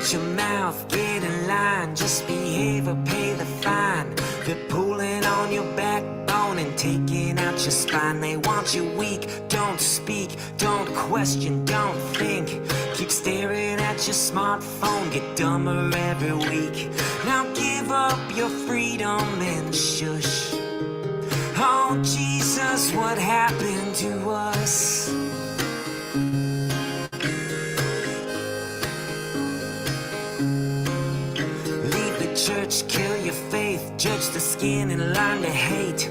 shut your mouth, get in line, just behave or pay the fine. They're pulling on your backbone and taking out your spine. They want you weak, don't speak, don't question, don't think. Keep staring at your smartphone, get dumber every week. Now give up your freedom and shush. Oh Jesus, what happened to us? Leave the church, kill your faith, judge the skin and learn to hate.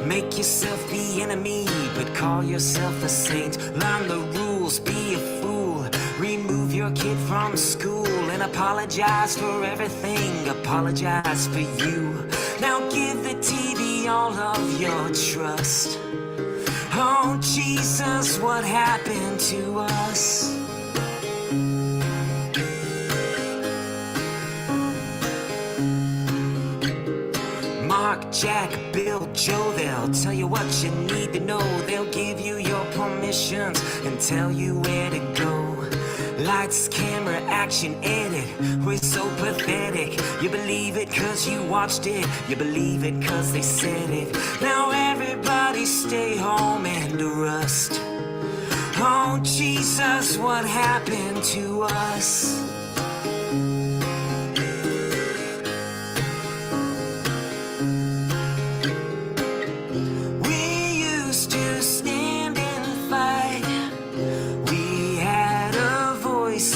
Make yourself the enemy, but call yourself a saint. Learn the rules, be a fool. Remove your kid from school and apologize for everything. Apologize for you. Now give the TV all of your trust. Oh Jesus, what happened to us? Mark, Jack, Bill, Joe, they'll tell you what you need to know. They'll give you your permissions and tell you where to go. Lights, camera, action, edit. We're so pathetic. You believe it cause you watched it. You believe it cause they said it. Now everybody stay home and rust. Oh Jesus, what happened to us?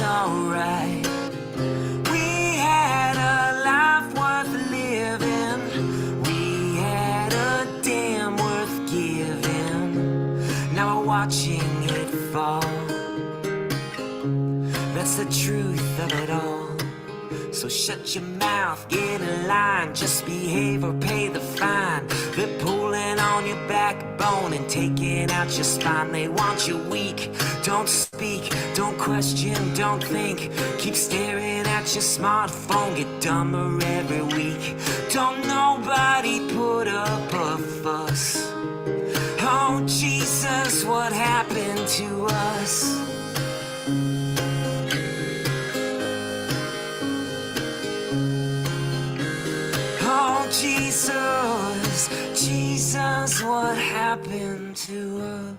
Alright, we had a life worth living. We had a damn worth giving. Now we're watching it fall. That's the truth of it all. So shut your mouth, get in line, just behave or pay the fine. They're pulling on your backbone and taking out your spine. They want you weak, don't speak, don't question, don't think. Keep staring at your smartphone, get dumber every week. Don't nobody put up a fuss. Oh Jesus, what happened to us? Oh Jesus, Jesus, what happened to us?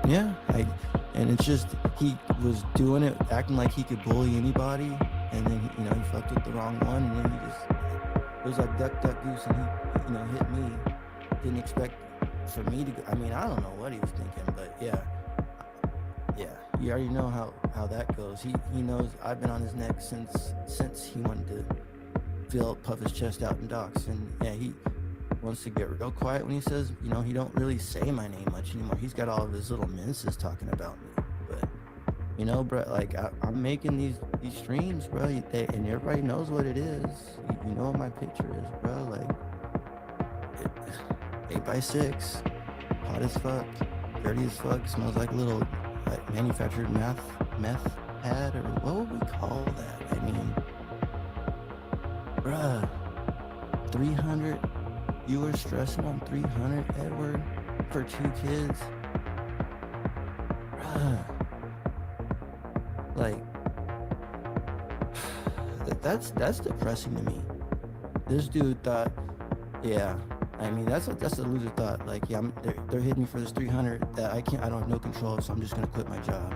Yeah, and it's just, he was doing it, acting like he could bully anybody, and then, he fucked with the wrong one, and then it was like duck, duck, goose, and he, hit me. Didn't expect for me to go. I mean, I don't know what he was thinking, but yeah, you already know how that goes. He knows I've been on his neck since he wanted to puff his chest out in docks, and yeah, he wants to get real quiet when he says, he don't really say my name much anymore. He's got all of his little minces talking about me, but bro, like I'm making these streams, bro, and everybody knows what it is. You know what my picture is, bro. Like 8x6, hot as fuck, dirty as fuck. Smells like a little manufactured meth pad, or what would we call that? I mean, bruh, 300. You were stressing on 300, Edward, for 2 kids, bruh. Like, that's depressing to me. This dude thought, yeah. I mean, that's a loser thought. Like, yeah, they're hitting me for this 300 that I don't have no control of, so I'm just gonna quit my job,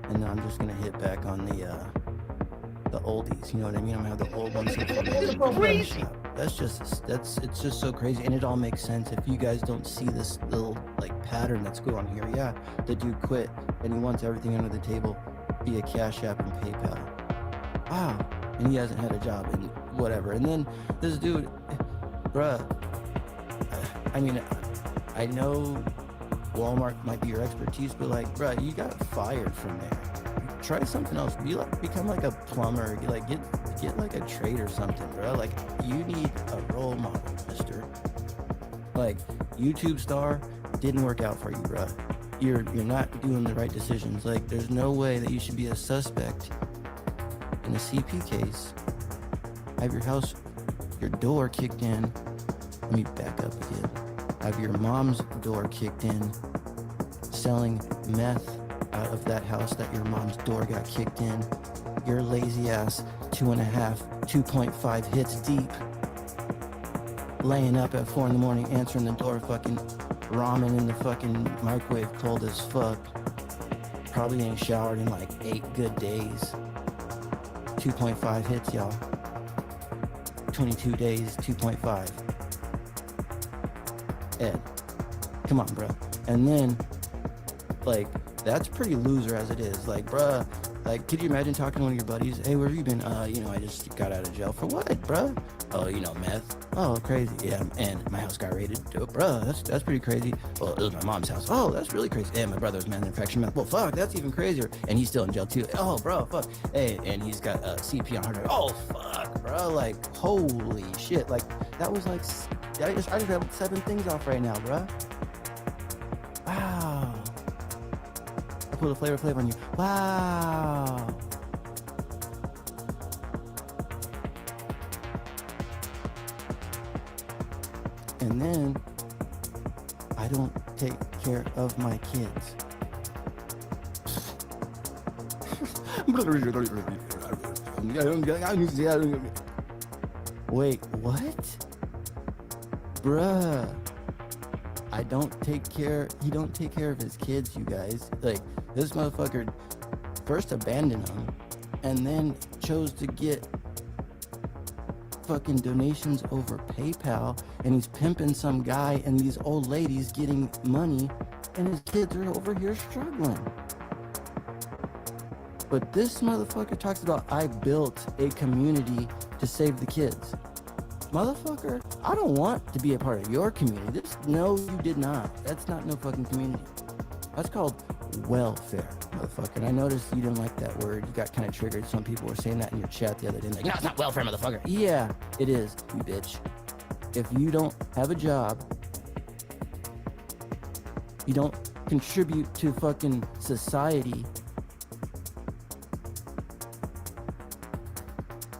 and then I'm just gonna hit back on the oldies. You know what I mean? I'm gonna have the old ones. It's just so crazy, and it all makes sense if you guys don't see this little like pattern that's going on here. Yeah, the dude quit, and he wants everything under the table via Cash App and PayPal. Wow, and he hasn't had a job and whatever. And then this dude, bruh. I mean, I know Walmart might be your expertise, but like, bro, you got fired from there. Try something else. Become like a plumber. Get like a trade or something, bro. Like, you need a role model, mister. Like, YouTube star didn't work out for you, bro. You're not doing the right decisions. Like, there's no way that you should be a suspect in a CP case. Have your house, your door kicked in. Let me back up again. Have your mom's door kicked in, selling meth out of that house that your mom's door got kicked in. Your lazy ass 2.5 hits deep, laying up at 4 in the morning, answering the door, fucking ramen in the fucking microwave, cold as fuck. Probably ain't showered in like 8 good days. 2.5 hits, y'all. 22 days, 2.5. Ed, come on, bro. And then, like, that's pretty loser as it is. Like, bruh, like, could you imagine talking to one of your buddies? Hey, where have you been? I just got out of jail. For what, bruh? Oh, meth. Oh, crazy. Yeah, and my house got raided. Oh, bruh, that's pretty crazy. Well, it was my mom's house. Oh, that's really crazy. And my brother's manufacturing meth. Well, fuck, that's even crazier. And he's still in jail, too. Oh, bro, fuck. Hey, and he's got CP on hard drive. Oh, fuck, bro. Like, holy shit. Like, that was like... I just have 7 things off right now, bruh. Wow. I put a flavor on you. Wow. And then I don't take care of my kids. Wait, what? Bruh, he don't take care of his kids, you guys. Like, this motherfucker first abandoned them and then chose to get fucking donations over PayPal, and he's pimping some guy and these old ladies getting money, and his kids are over here struggling. But this motherfucker talks about, I built a community to save the kids. Motherfucker, I don't want to be a part of your community. No, you did not. That's not no fucking community. That's called welfare, motherfucker. And I noticed you didn't like that word. You got kind of triggered. Some people were saying that in your chat the other day. Like, no, it's not welfare, motherfucker. Yeah, it is, you bitch. If you don't have a job, you don't contribute to fucking society,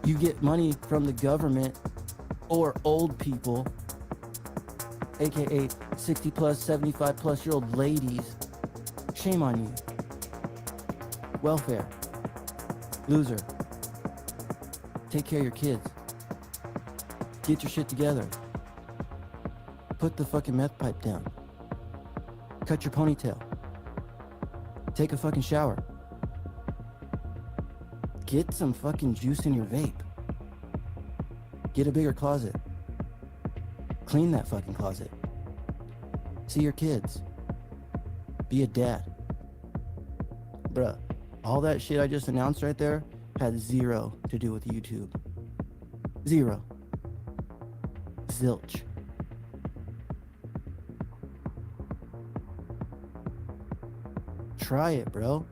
you get money from the government or old people, aka 60 plus, 75 plus year old ladies. Shame on you. Welfare. Loser. Take care of your kids. Get your shit together. Put the fucking meth pipe down. Cut your ponytail. Take a fucking shower. Get some fucking juice in your vape. Get a bigger closet. Clean that fucking closet. See your kids. Be a dad. Bruh, all that shit I just announced right there had 0 to do with YouTube. 0. Zilch. Try it, bro.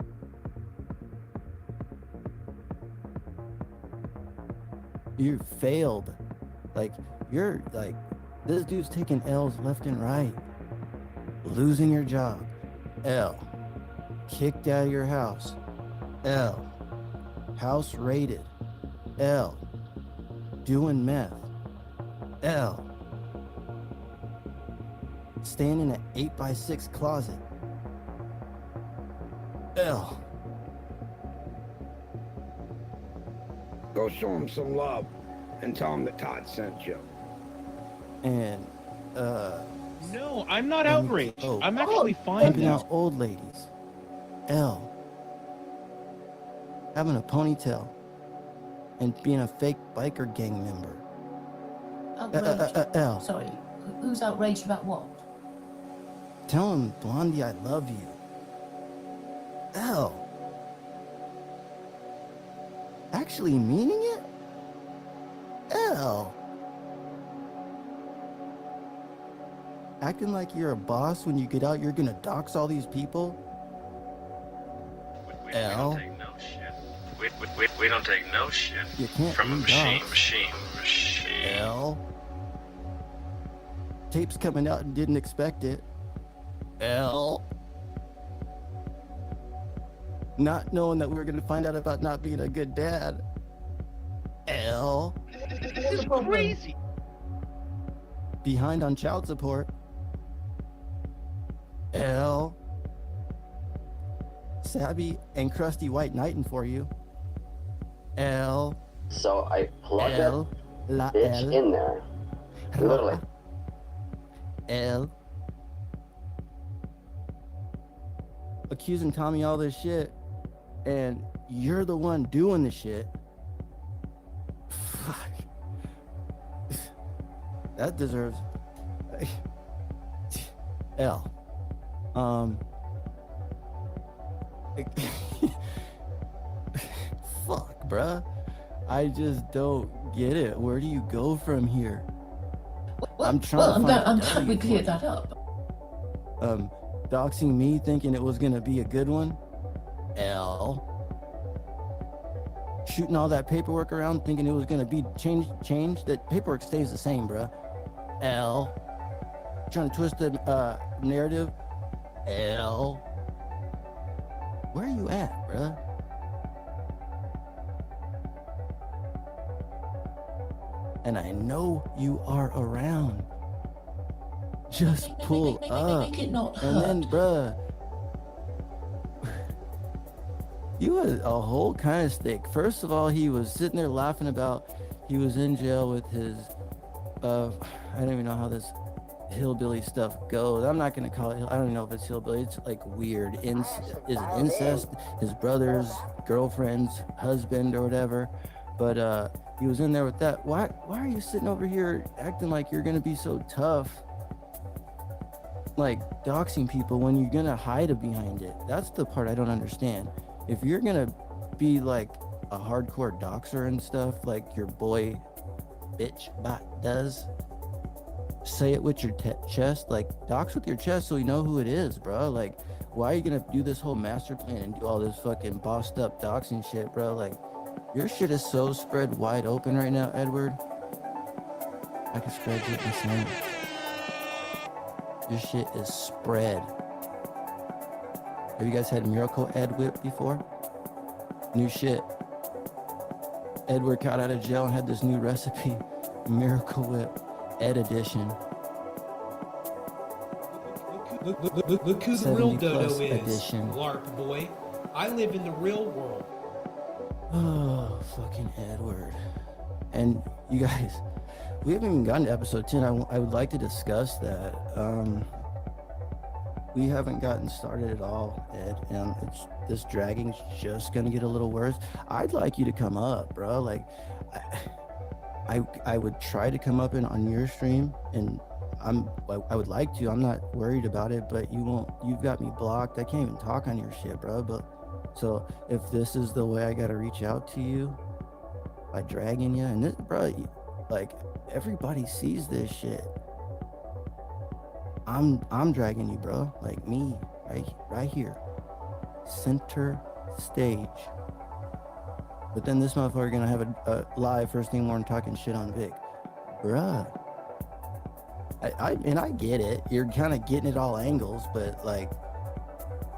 You failed. Like, you're like, this dude's taking L's left and right. Losing your job. L. Kicked out of your house. L. House raided. L. Doing meth. L. Staying in an 8x6 closet. L. Go show him some love and tell him that Todd sent you. And, No, I'm not outraged. I'm actually fine pimping now. out old ladies. L. Having a ponytail. And being a fake biker gang member. Outraged? L. Sorry, who's outraged about what? Tell him, Blondie, I love you. L. Actually meaning it? L. Acting like you're a boss when you get out, you're gonna dox all these people? We L. don't take no shit. We don't take no shit You can't from a be machine. doxxed. L. Tape's coming out and didn't expect it. L. Not knowing that we were gonna find out about not being a good dad. L. This is crazy. Behind on child support. L. Savvy and crusty white knighting for you. L. So I plugged L. La that bitch L. in there. Literally. L. Accusing Tommy all this shit, and you're the one doing the shit. Fuck. That deserves L. Fuck, bruh. I just don't get it. Where do you go from here? Well, I'm trying to find I'm a glad we W cleared for that up. Doxing me thinking it was gonna be a good one. L. Shooting all that paperwork around thinking it was gonna be changed. That paperwork stays the same, bruh. L. Trying to twist the narrative. L. Where are you at, bruh? And I know you are around. Just pull up. Make it not And then, hurt. bruh, you was a whole kind of stick. First of all, he was sitting there laughing about he was in jail with his, I don't even know how this hillbilly stuff goes. I'm not gonna call it. I don't know if it's hillbilly. It's like weird. Is it incest? His brother's girlfriend's husband or whatever. But he was in there with that. Why are you sitting over here acting like you're gonna be so tough? Like doxing people when you're gonna hide behind it. That's the part I don't understand. If you're gonna be like a hardcore doxer and stuff, like your boy bitch bot does, say it with your chest. Like dox with your chest so you know who it is, bro. Like, why are you gonna do this whole master plan and do all this fucking bossed up doxing shit, bro? Like, your shit is so spread wide open right now, Edward. I can spread it the same. Your shit is spread. Have you guys had Miracle Ed Whip before? New shit. Edward got out of jail and had this new recipe. Miracle Whip Ed Edition. Look who the real 70 dodo plus is, edition. LARP boy. I live in the real world. Oh, fucking Edward. And you guys, we haven't even gotten to episode 10. I would like to discuss that. We haven't gotten started at all, Ed, and this dragging's just gonna get a little worse. I'd like you to come up, bro. Like, I would try to come up on your stream, and I would like to. I'm not worried about it, but you won't. You've got me blocked. I can't even talk on your shit, bro. But so if this is the way I gotta reach out to you by dragging you, and this, bro, like everybody sees this shit. I'm dragging you, bro. Like me, right here, center stage. But then this motherfucker gonna have a live first thing morning talking shit on Vic, bruh. I get it. You're kind of getting it all angles, but like,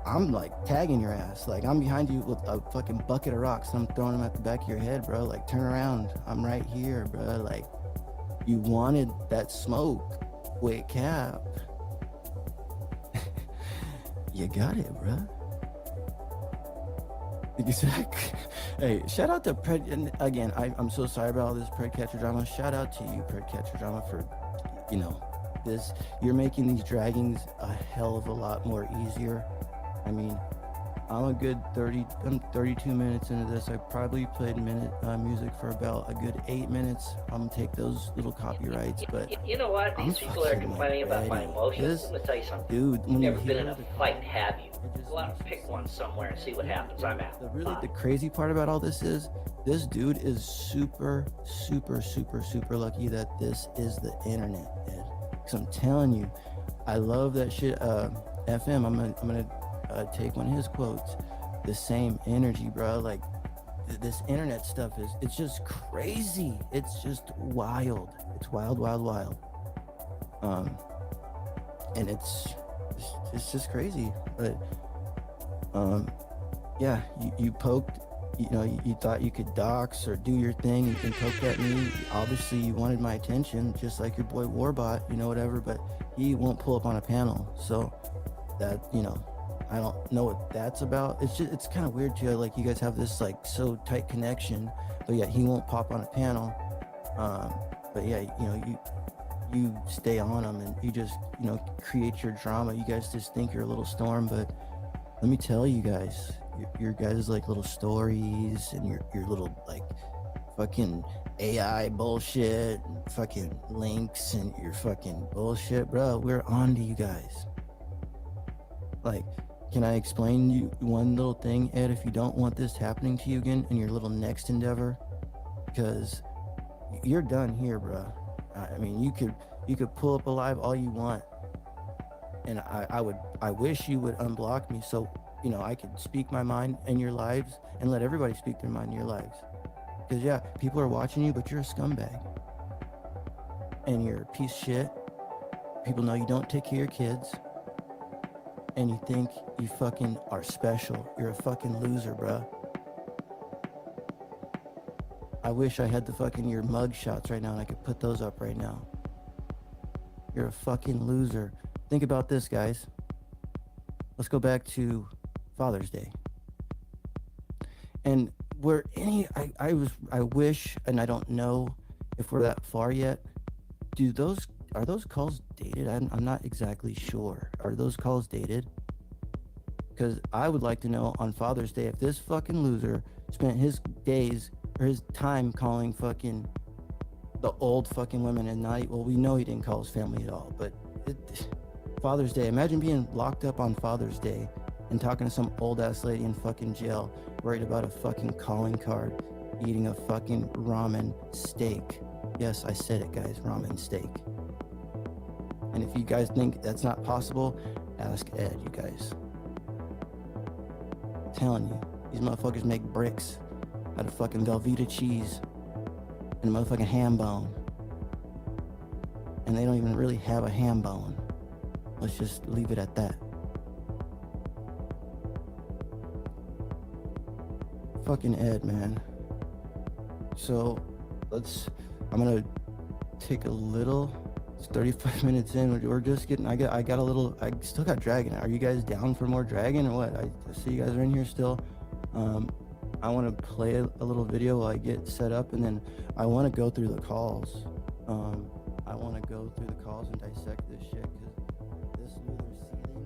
I'm like tagging your ass. Like I'm behind you with a fucking bucket of rocks. I'm throwing them at the back of your head, bro. Like turn around. I'm right here, bro. Like you wanted that smoke. Wait, Cap. You got it, bro. Exactly. Hey, shout out to Pred. And again, I'm so sorry about all this Predcatcher drama. Shout out to you, Predcatcher drama, for, you know, this. You're making these draggings a hell of a lot more easier. I mean, I'm 32 minutes into this. I probably played music for about a good 8 minutes. I'm gonna take those little copyrights, but You know what? These people are complaining about my emotions. I'm gonna tell you something. dude, when You've you never been in hear a fight, have you? Go out and pick one somewhere and see what happens. I'm out. the crazy part about all this is, this dude is super lucky that this is the internet, Ed. Because I'm telling you, I love that shit. FM, I'm gonna take one of his quotes. The same energy, bro. Like this internet stuff it's just crazy. It's just wild. It's wild. And it's just crazy. But yeah, you poked, you know, you thought you could dox or do your thing and poke at me. Obviously you wanted my attention, just like your boy Warbot, you know, whatever, but he won't pull up on a panel. So that, you know, I don't know what that's about. It's kind of weird too. Like you guys have this like so tight connection, but yeah, he won't pop on a panel. But yeah, you know, you stay on him and you just, you know, create your drama. You guys just think you're a little storm, but let me tell you guys, your guys' like little stories and your little like fucking AI bullshit and fucking links and your fucking bullshit, bro. We're on to you guys. Like, can I explain you one little thing, Ed, if you don't want this happening to you again in your little next endeavor? Because you're done here, bro. I mean, you could pull up alive all you want, and I wish you would unblock me so, you know, I could speak my mind in your lives and let everybody speak their mind in your lives. Because yeah, people are watching you, but you're a scumbag and you're a piece of shit. People know you don't take care of your kids. And you think you fucking are special. You're a fucking loser, bruh. I wish I had the fucking your mug shots right now and I could put those up right now. You're a fucking loser. Think about this, guys. Let's go back to Father's Day. And I wish, and I don't know if we're that far yet. Are those calls dated? I'm not exactly sure. Are those calls dated? Because I would like to know on Father's Day if this fucking loser spent his days or his time calling fucking the old fucking women and not, well, we know he didn't call his family at all, but Father's Day, imagine being locked up on Father's Day and talking to some old ass lady in fucking jail, worried about a fucking calling card, eating a fucking ramen steak. Yes, I said it, guys, ramen steak. And if you guys think that's not possible, ask Ed, you guys. I'm telling you, these motherfuckers make bricks out of fucking Velveeta cheese and a motherfucking ham bone. And they don't even really have a ham bone. Let's just leave it at that. Fucking Ed, man. So, I'm gonna take a little. It's 35 minutes in. We're just getting. I still got Dragon. Are you guys down for more Dragon or what? I see you guys are in here still. I want to play a little video while I get set up, and then I want to go through the calls. I want to go through the calls and dissect this shit because this loser's seething.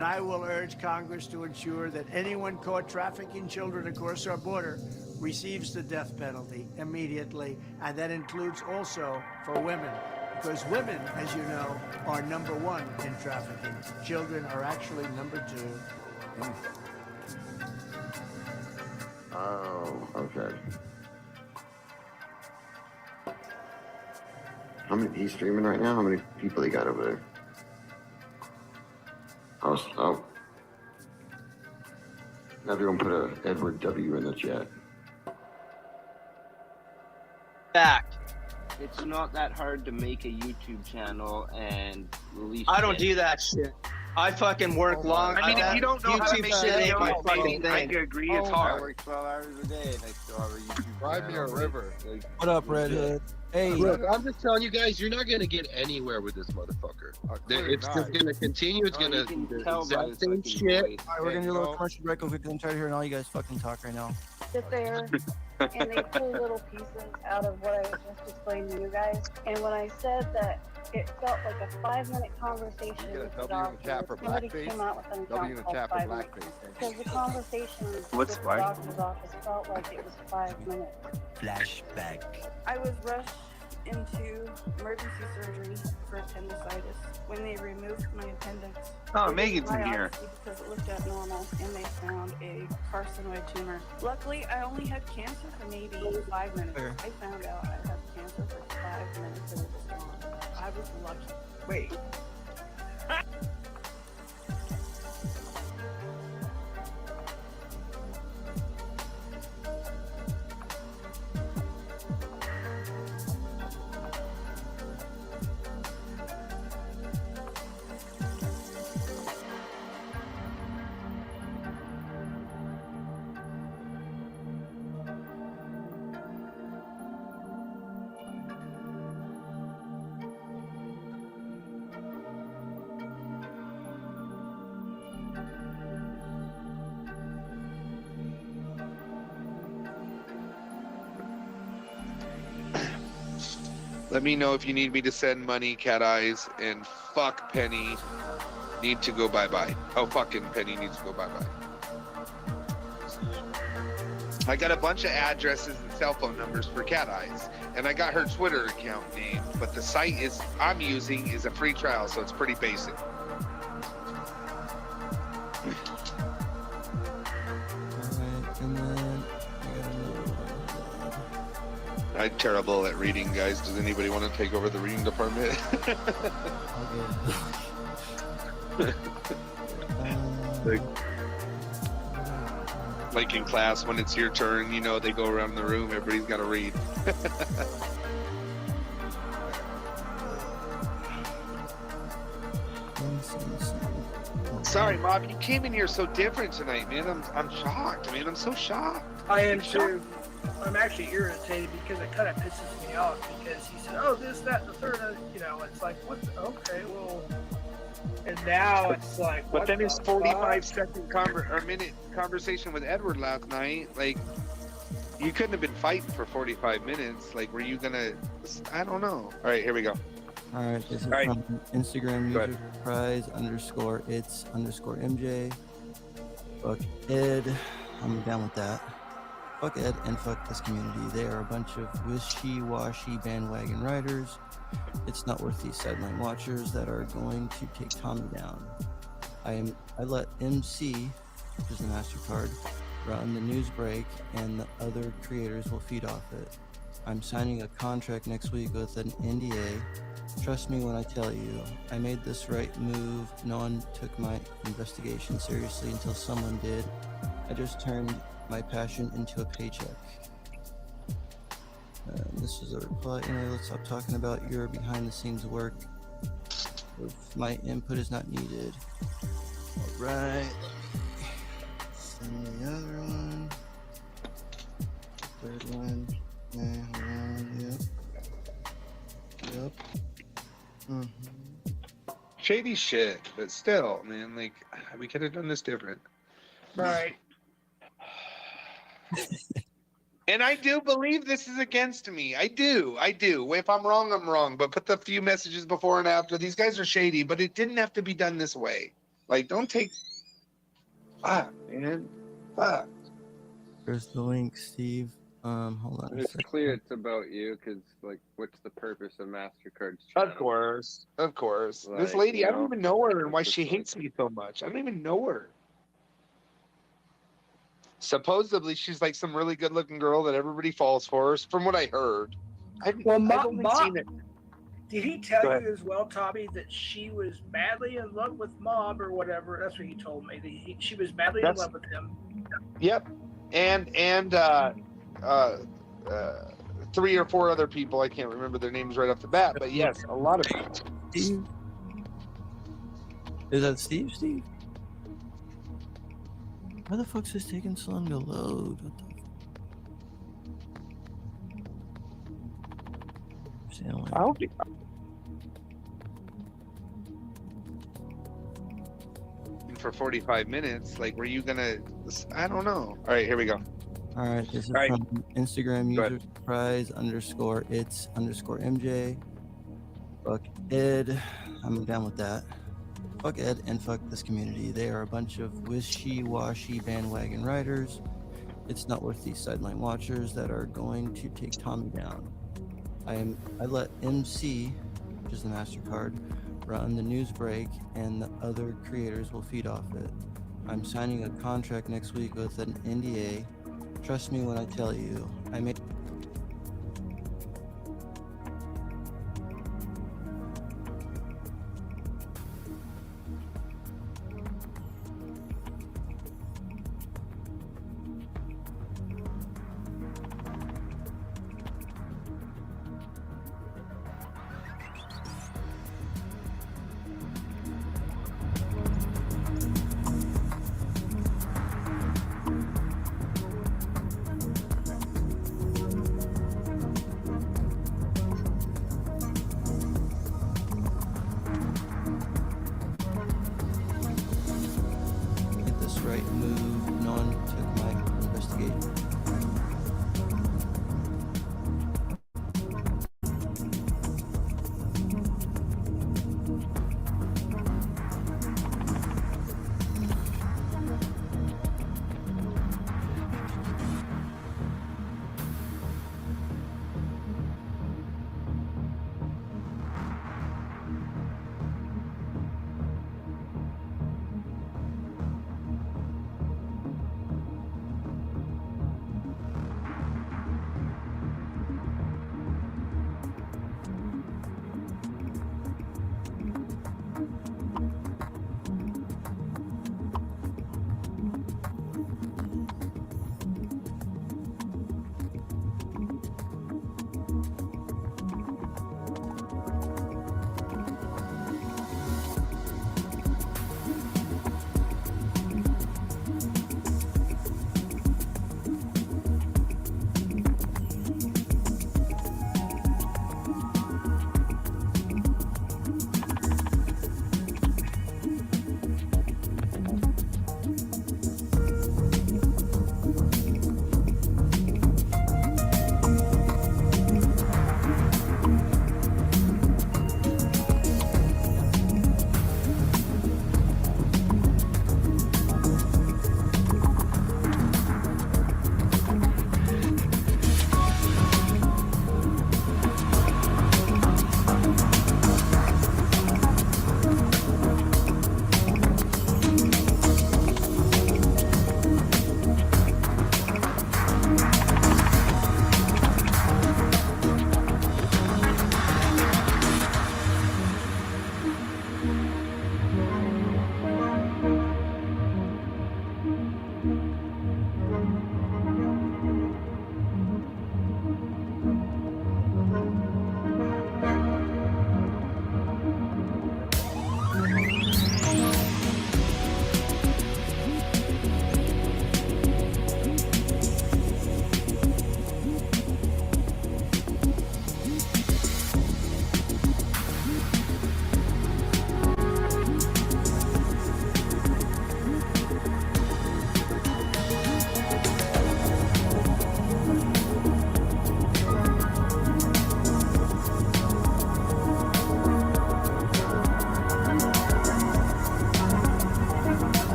I will urge Congress to ensure that anyone caught trafficking children across our border receives the death penalty immediately, and that includes also for women, because women, as you know, are number one in trafficking. Children are actually number two. Oh, okay. How many? He's streaming right now? How many people he got over there? Oh. Everyone put a Edward W in the chat. Fact. It's not that hard to make a YouTube channel and release. I don't do that shit. I fucking work long. I mean, if you don't know how to make shit videos, ain't my fucking I thing. can agree it's hard. I work 12 hours a day and I still have a YouTube Drive me a river. What up, Red Hood? Hey, Look, I'm just telling you guys, you're not gonna get anywhere with this motherfucker. It's just gonna continue. It's gonna do the exact same shit. all right, we're gonna do a little commercial break real quick. I'm tired of hearing all you guys fucking talk right now. Sit there and they pull little pieces out of what I was just explaining to you guys. And when I said that it felt like a 5-minute conversation with the doctor, somebody came out with an account called 5 minutes. Because the conversation with the doctor's office felt like it was 5 minutes. Flashback. I was rushed into emergency surgery for appendicitis when they removed my appendix. Oh, They did Megan's in here. biopsy because it looked abnormal and they found a carcinoid tumor. Luckily, I only had cancer for maybe 5 minutes. I found out I had cancer for 5 minutes and it was gone. I was lucky. Wait. Let me know if you need me to send money, Cat Eyes, and fuck Penny need to go bye-bye. Oh, fucking Penny needs to go bye-bye. I got a bunch of addresses and cell phone numbers for Cat Eyes, and I got her Twitter account name, but the site I'm using is a free trial, so it's pretty basic. Alright, and then I got another one. I'm terrible at reading, guys. Does anybody want to take over the reading department? Like in class, when it's your turn, you know, they go around the room, everybody's got to read. Sorry, Mob, you came in here so different tonight, man. I'm shocked, man. I'm so shocked. I am too. I'm actually irritated because it kind of pisses me off because he said, "Oh, this, that, and the third." You know, it's like, what? Okay, well, and now it's like. But then his 45-second minute conversation with Edward last night, like, you couldn't have been fighting for 45 minutes. Like, were you gonna? I don't know. All right, here we go. All right, this is from Instagram user prize_it's_MJ. Fuck Ed. I'm down with that. Fuck Ed and fuck this community. They are a bunch of wishy-washy bandwagon riders. It's not worth these sideline watchers that are going to take Tommy down. I let MC, which is the MasterCard, run the news break, and the other creators will feed off it. I'm signing a contract next week with an NDA. Trust me when I tell you, I made this right move. No one took my investigation seriously until someone did. I just turned my passion into a paycheck. This is a reply. Anyway, let's stop talking about your behind-the-scenes work. If my input is not needed. All right, let me send the other one. Third one. Yep. Shady shit, but still, man, like, we could have done this different. Right. And I do believe this is against me. I do. If I'm wrong, I'm wrong. But put the few messages before and after. These guys are shady, but it didn't have to be done this way. Like, don't take... Fuck, man. Fuck. There's the link, Steve. Hold on a It's second. clear it's about you, because, like, what's the purpose of MasterCard's Of course. This Like, lady, I don't you even know, know her and why it's she just hates me so much. I don't even know her. Supposedly, she's like some really good-looking girl that everybody falls for, from what I heard. I've only seen it. Did he tell Go ahead. you as well, Tommy, that she was madly in love with Mob or whatever? That's what he told me. That she was madly in love with him. Yep. And 3 or 4 other people. I can't remember their names right off the bat, but yes, a lot of people. Steve? Is that Steve? Why the fuck's this taking so long to load? What the fuck? I hope for 45 minutes, like, were you gonna... I don't know. All right, here we go. All right, this is from Instagram user surprise _it's_MJ. Fuck Ed. I'm down with that. Fuck Ed and fuck this community. They are a bunch of wishy-washy bandwagon riders. It's not worth these sideline watchers that are going to take Tommy down. I let MC, which is the MasterCard, run the news break, and the other creators will feed off it. I'm signing a contract next week with an NDA. Trust me when I tell you, I made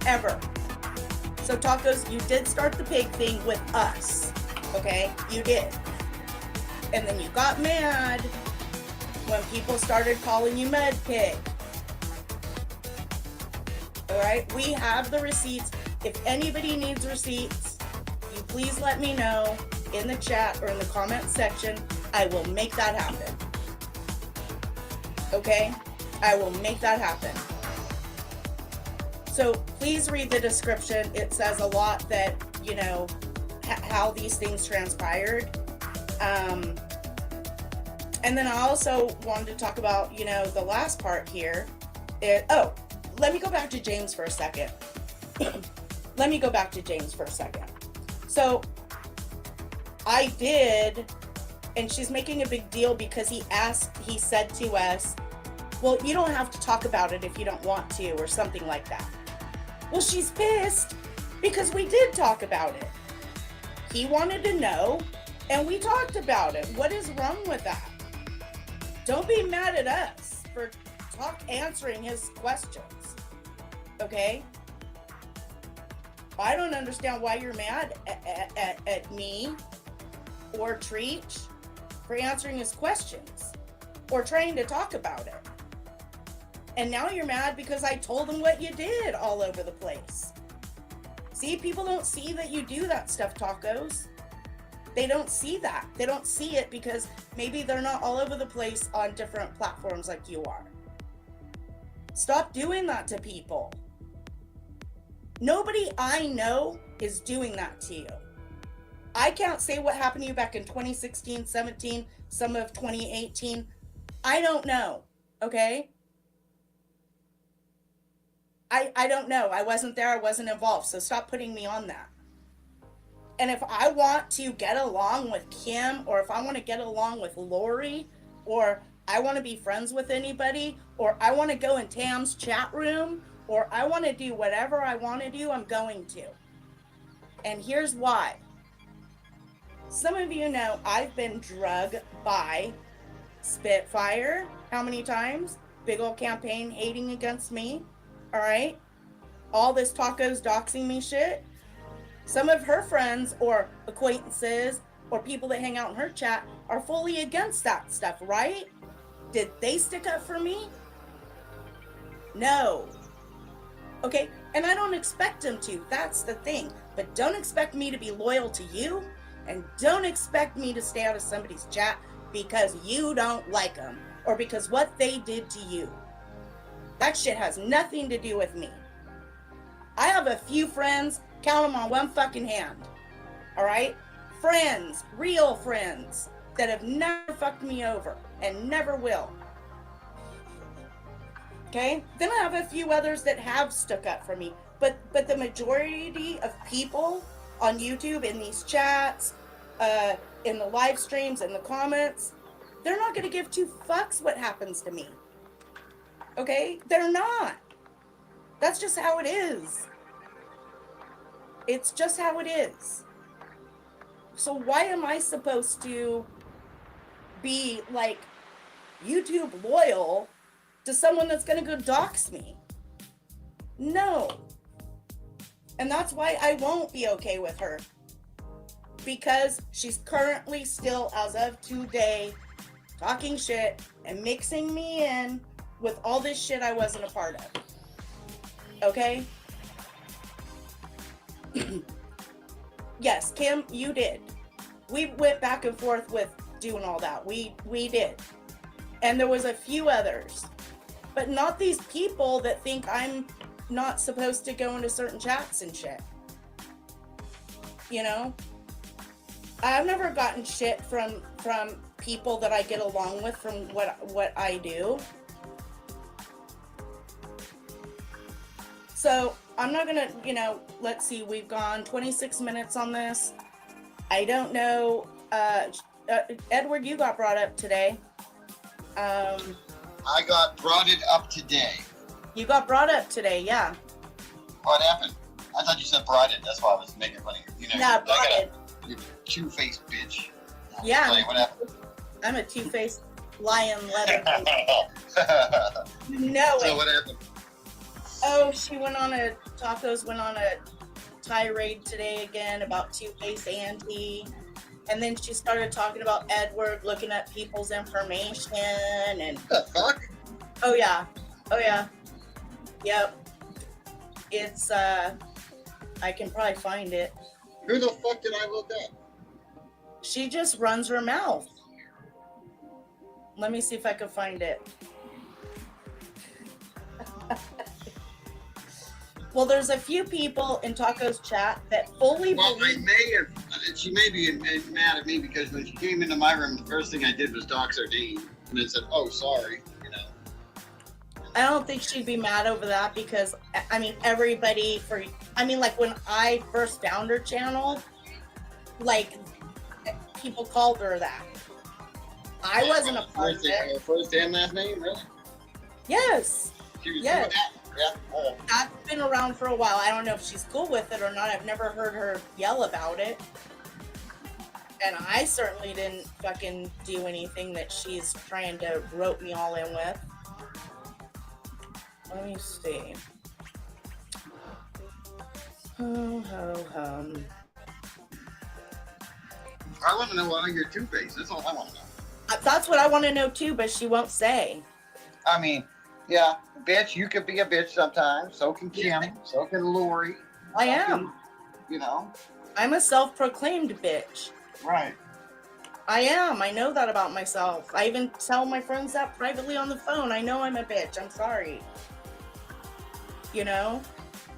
ever. So Tacos, you did start the pig thing with us, okay? You did. And then you got mad when people started calling you Mud Pig. All right, we have the receipts. If anybody needs receipts, you please let me know in the chat or in the comment section. I will make that happen. Okay? I will make that happen. So please read the description. It says a lot that, you know, how these things transpired. And then I also wanted to talk about, you know, the last part here. Let me go back to James for a second. So I did, and she's making a big deal because he said to us, well, you don't have to talk about it if you don't want to, or something like that. Well, she's pissed because we did talk about it. He wanted to know, and we talked about it. What is wrong with that? Don't be mad at us for answering his questions, okay? I don't understand why you're mad at me or Treach for answering his questions or trying to talk about it. And now you're mad because I told him what you did all over the place. See, people don't see that you do that stuff, Tacos. They don't see that. They don't see it because maybe they're not all over the place on different platforms like you are. Stop doing that to people. Nobody I know is doing that to you. I can't say what happened to you back in 2016, 17, some of 2018. I don't know, okay? I don't know. I wasn't there. I wasn't involved. So stop putting me on that. And if I want to get along with Kim, or if I want to get along with Lori, or I want to be friends with anybody, or I want to go in Tam's chat room, or I want to do whatever I want to do, I'm going to. And here's why. Some of you know I've been drugged by Spitfire. How many times? Big old campaign hating against me. All right? All this Tacos doxing me shit. Some of her friends or acquaintances or people that hang out in her chat are fully against that stuff, right? Did they stick up for me? No. Okay, and I don't expect them to. That's the thing. But don't expect me to be loyal to you, and don't expect me to stay out of somebody's chat because you don't like them or because what they did to you. That shit has nothing to do with me. I have a few friends, count them on one fucking hand. All right? Friends, real friends that have never fucked me over and never will. Okay? Then I have a few others that have stuck up for me. But the majority of people on YouTube, in these chats, in the live streams, in the comments, they're not going to give two fucks what happens to me. Okay? They're not. That's just how it is. It's just how it is. So why am I supposed to be like YouTube loyal to someone that's going to go dox me? No. And that's why I won't be okay with her. Because she's currently still, as of today, talking shit and mixing me in with all this shit I wasn't a part of. Okay? Yes, Kim, you did. We went back and forth with doing all that. We did. And there was a few others. But not these people that think I'm not supposed to go into certain chats and shit. You know? I've never gotten shit from people that I get along with from what I do. So I'm not gonna, let's see, we've gone 26 minutes on this. I don't know, Edward, you got brought up today. I got brought it up today. You got brought up today, yeah. What happened? I thought you said brought it, that's why I was making fun of you. Yeah, brought it. You two-faced bitch. Yeah. What happened? I'm a two-faced lion leather. You know So it. what happened? Oh, she went on a tirade today again about Two-Face Auntie. And then she started talking about Edward looking at people's information and the fuck? Oh yeah. Yep. It's I can probably find it. Who the fuck did I look at? She just runs her mouth. Let me see if I can find it. Well, there's a few people in Taco's chat that fully believe. She may be mad at me because when she came into my room, the first thing I did was dox her name and then said, "Oh, sorry," you know. I don't think she'd be mad over that because, I mean, like when I first found her channel, like, people called her that. I wasn't a part of it. First and last name, really? Yes. She was Yes. doing that? Yeah. That's been around for a while. I don't know if she's cool with it or not. I've never heard her yell about it. And I certainly didn't fucking do anything that she's trying to rope me all in with. Let me see. I want to know why you're Two-Face. That's all I want to know. That's what I want to know too, but she won't say. I mean, yeah, bitch, you could be a bitch sometimes. So can Kim. So can Lori. I am. You know? I'm a self-proclaimed bitch. Right. I am. I know that about myself. I even tell my friends that privately on the phone. I know I'm a bitch. I'm sorry. You know?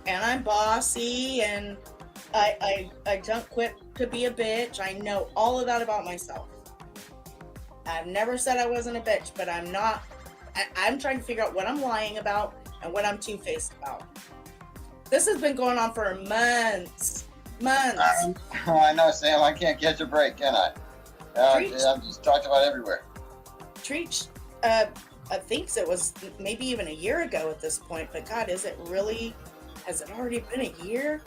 And I'm bossy and I don't quit to be a bitch. I know all of that about myself. I've never said I wasn't a bitch, but I'm not. I'm trying to figure out what I'm lying about and what I'm two-faced about. This has been going on for months. I know, Sam. I can't catch a break, can I? I'm just talked about everywhere. Treach thinks it was maybe even a year ago at this point, but God, has it already been a year?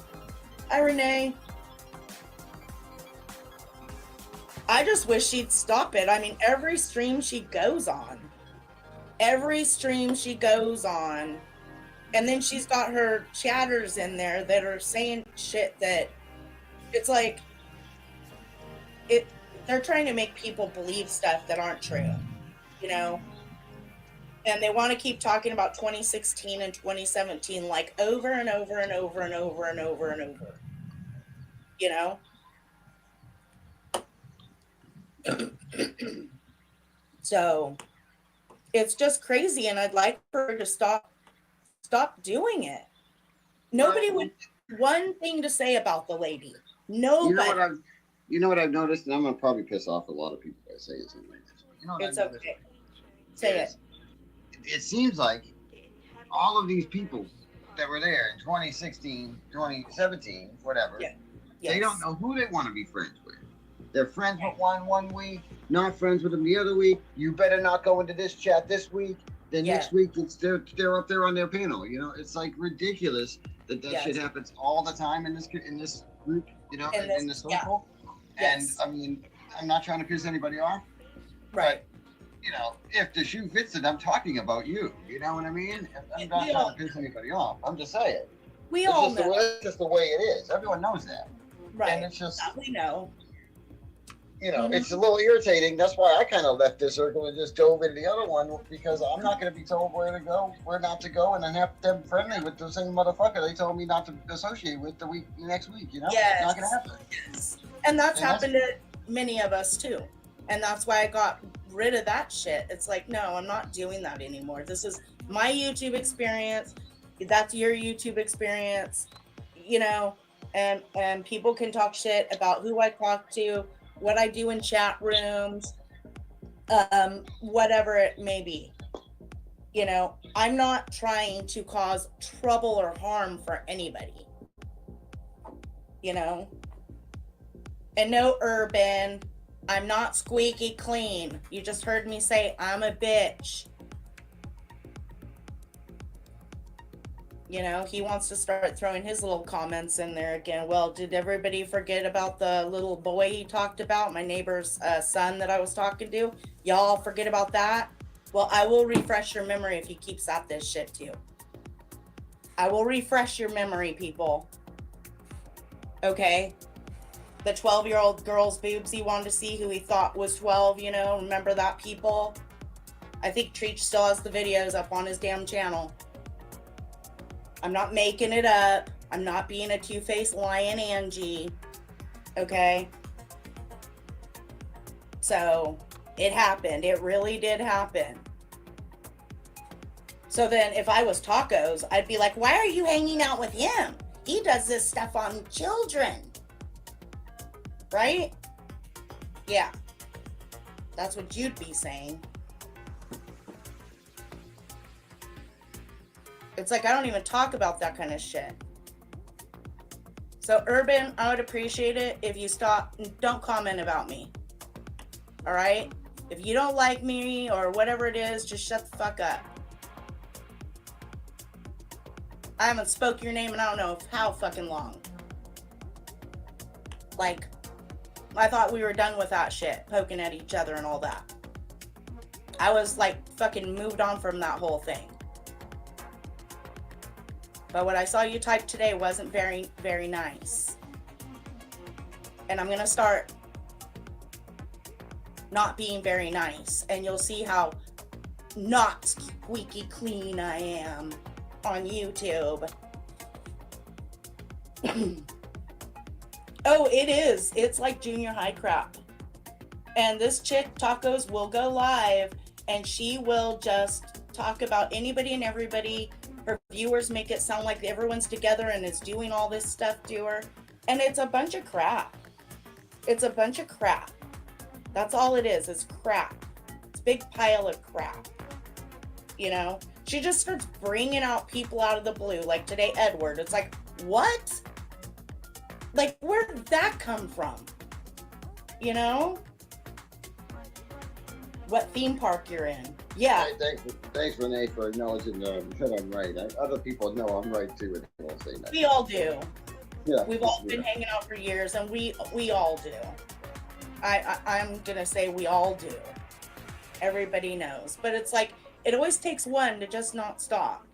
Hi, Renee. I just wish she'd stop it. I mean, every stream she goes on, and then she's got her chatters in there that are saying shit that it's like, they're trying to make people believe stuff that aren't true, you know? And they want to keep talking about 2016 and 2017 like over and over and over and over and over and over, you know? So it's just crazy, and I'd like for her to stop doing it. Nobody would one thing to say about the lady. Nobody. You know what I've noticed, and I'm gonna probably piss off a lot of people by saying something like this. You know what It's I've noticed? okay. Say it. It seems like all of these people that were there in 2016, 2017, whatever, they don't know who they want to be friends with. They're friends with one week, not friends with them the other week. You better not go into this chat this week. Then next week they're up there on their panel. You know, it's like ridiculous that shit happens all the time in this group. You know, in this circle. And I mean, I'm not trying to piss anybody off. Right. But, you know, if the shoe fits it, I'm talking about you. You know what I mean? I'm not trying to piss anybody off. I'm just saying. It's just the way it is. Everyone knows that. Right. And it's just we know. You know, it's a little irritating. That's why I kind of left this circle and just dove into the other one, because I'm not going to be told where to go, where not to go, and then have them friendly with the same motherfucker they told me not to associate with the next week. You know, it's not going to happen. Yes. And that's happened to many of us too. And that's why I got rid of that shit. It's like, no, I'm not doing that anymore. This is my YouTube experience. That's your YouTube experience. You know, and people can talk shit about who I talk to, what I do in chat rooms, whatever it may be. You know, I'm not trying to cause trouble or harm for anybody. You know? And no, Urban, I'm not squeaky clean. You just heard me say I'm a bitch. You know, he wants to start throwing his little comments in there again. Well, did everybody forget about the little boy he talked about, my neighbor's son that I was talking to? Y'all forget about that? Well, I will refresh your memory if he keeps at this shit too. I will refresh your memory, people. Okay? The 12-year-old girl's boobs he wanted to see, who he thought was 12, you know? Remember that, people? I think Treach still has the videos up on his damn channel. I'm not making it up. I'm not being a two-faced lying Angie. Okay? So, it happened. It really did happen. So then, if I was Tacos, I'd be like, why are you hanging out with him? He does this stuff on children. Right? Yeah. That's what you'd be saying. It's like, I don't even talk about that kind of shit. So, Urban, I would appreciate it if you stop and don't comment about me. All right? If you don't like me or whatever it is, just shut the fuck up. I haven't spoke your name in I don't know how fucking long. Like, I thought we were done with that shit, poking at each other and all that. I was like fucking moved on from that whole thing. But what I saw you type today wasn't very, very nice. And I'm gonna start not being very nice, and you'll see how not squeaky clean I am on YouTube. Oh, it is. It's like junior high crap. And this chick, Tacos, will go live, and she will just talk about anybody and everybody. Her viewers make it sound like everyone's together and is doing all this stuff to her. And it's a bunch of crap. It's a bunch of crap. That's all it is crap. It's a big pile of crap. You know? She just starts bringing out people out of the blue. Like today, Edward. It's like, what? Like, where did that come from? You know? What theme park you're in? Yeah. Hey, thanks, Renee, for acknowledging that I'm right. Other people know I'm right too, and they won't say that. We all do. Yeah. We've all been hanging out for years, and we all do. I'm gonna say we all do. Everybody knows, but it's like it always takes one to just not stop.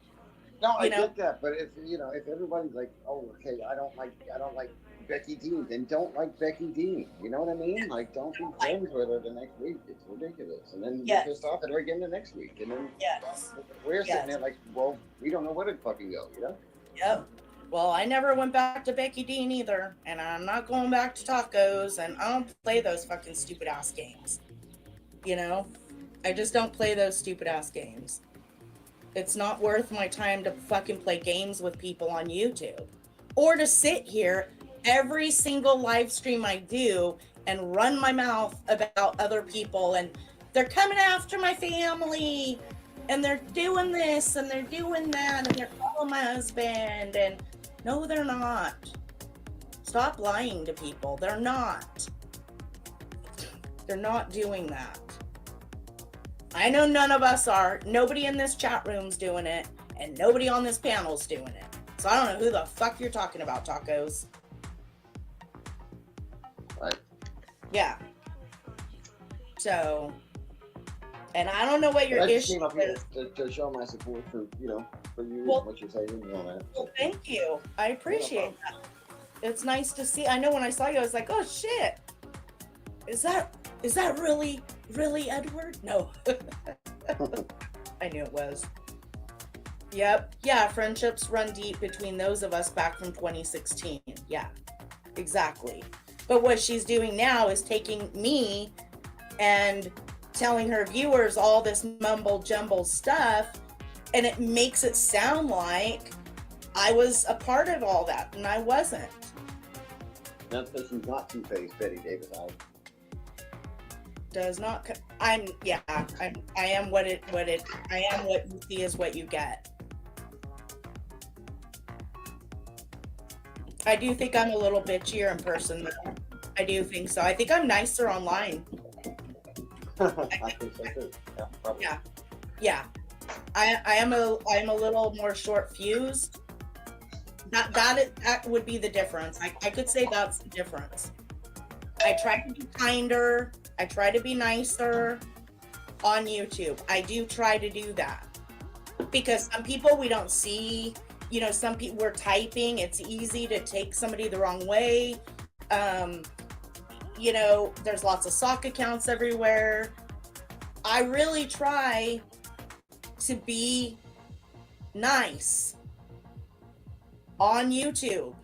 No, I get that, but if everybody's like, oh, okay, I don't like Becky Dean, then don't like Becky Dean. You know what I mean? Like, don't be friends with her the next week. It's ridiculous. And then you're pissed off at her again the next week. And then we're sitting there like, well, we don't know where to fucking go, you know? Yep. Well, I never went back to Becky Dean either, and I'm not going back to Tacos, and I don't play those fucking stupid ass games. You know? I just don't play those stupid ass games. It's not worth my time to fucking play games with people on YouTube. Or to sit here every single live stream I do and run my mouth about other people, and they're coming after my family, and they're doing this and they're doing that, and they're calling my husband, and no, they're not. Stop lying to people. They're not. They're not doing that. I know none of us are. Nobody in this chat room's doing it, and nobody on this panel's doing it. So I don't know who the fuck you're talking about, Tacos. Right. Yeah. So, and I don't know what your issue is. To show my support for you and what you're saying and all that. Well, thank you. I appreciate that. It's nice to see. I know when I saw you, I was like, oh shit. Is that really Edward? No. I knew it was. Yep. Yeah, friendships run deep between those of us back from 2016. Yeah, exactly. But what she's doing now is taking me and telling her viewers all this mumble jumble stuff, and it makes it sound like I was a part of all that, and I wasn't. That person's not two-faced, Betty Davis. Does not. I am what you see is what you get. I do think I'm a little bitchier in person, though. I do think so. I think I'm nicer online. I think so too. Yeah. Yeah. I am a little more short fused. That would be the difference. I could say that's the difference. I try to be kinder. I try to be nicer on YouTube. I do try to do that. Because some people we don't see you know, some people were typing. It's easy to take somebody the wrong way. You know, there's lots of sock accounts everywhere. I really try to be nice on YouTube.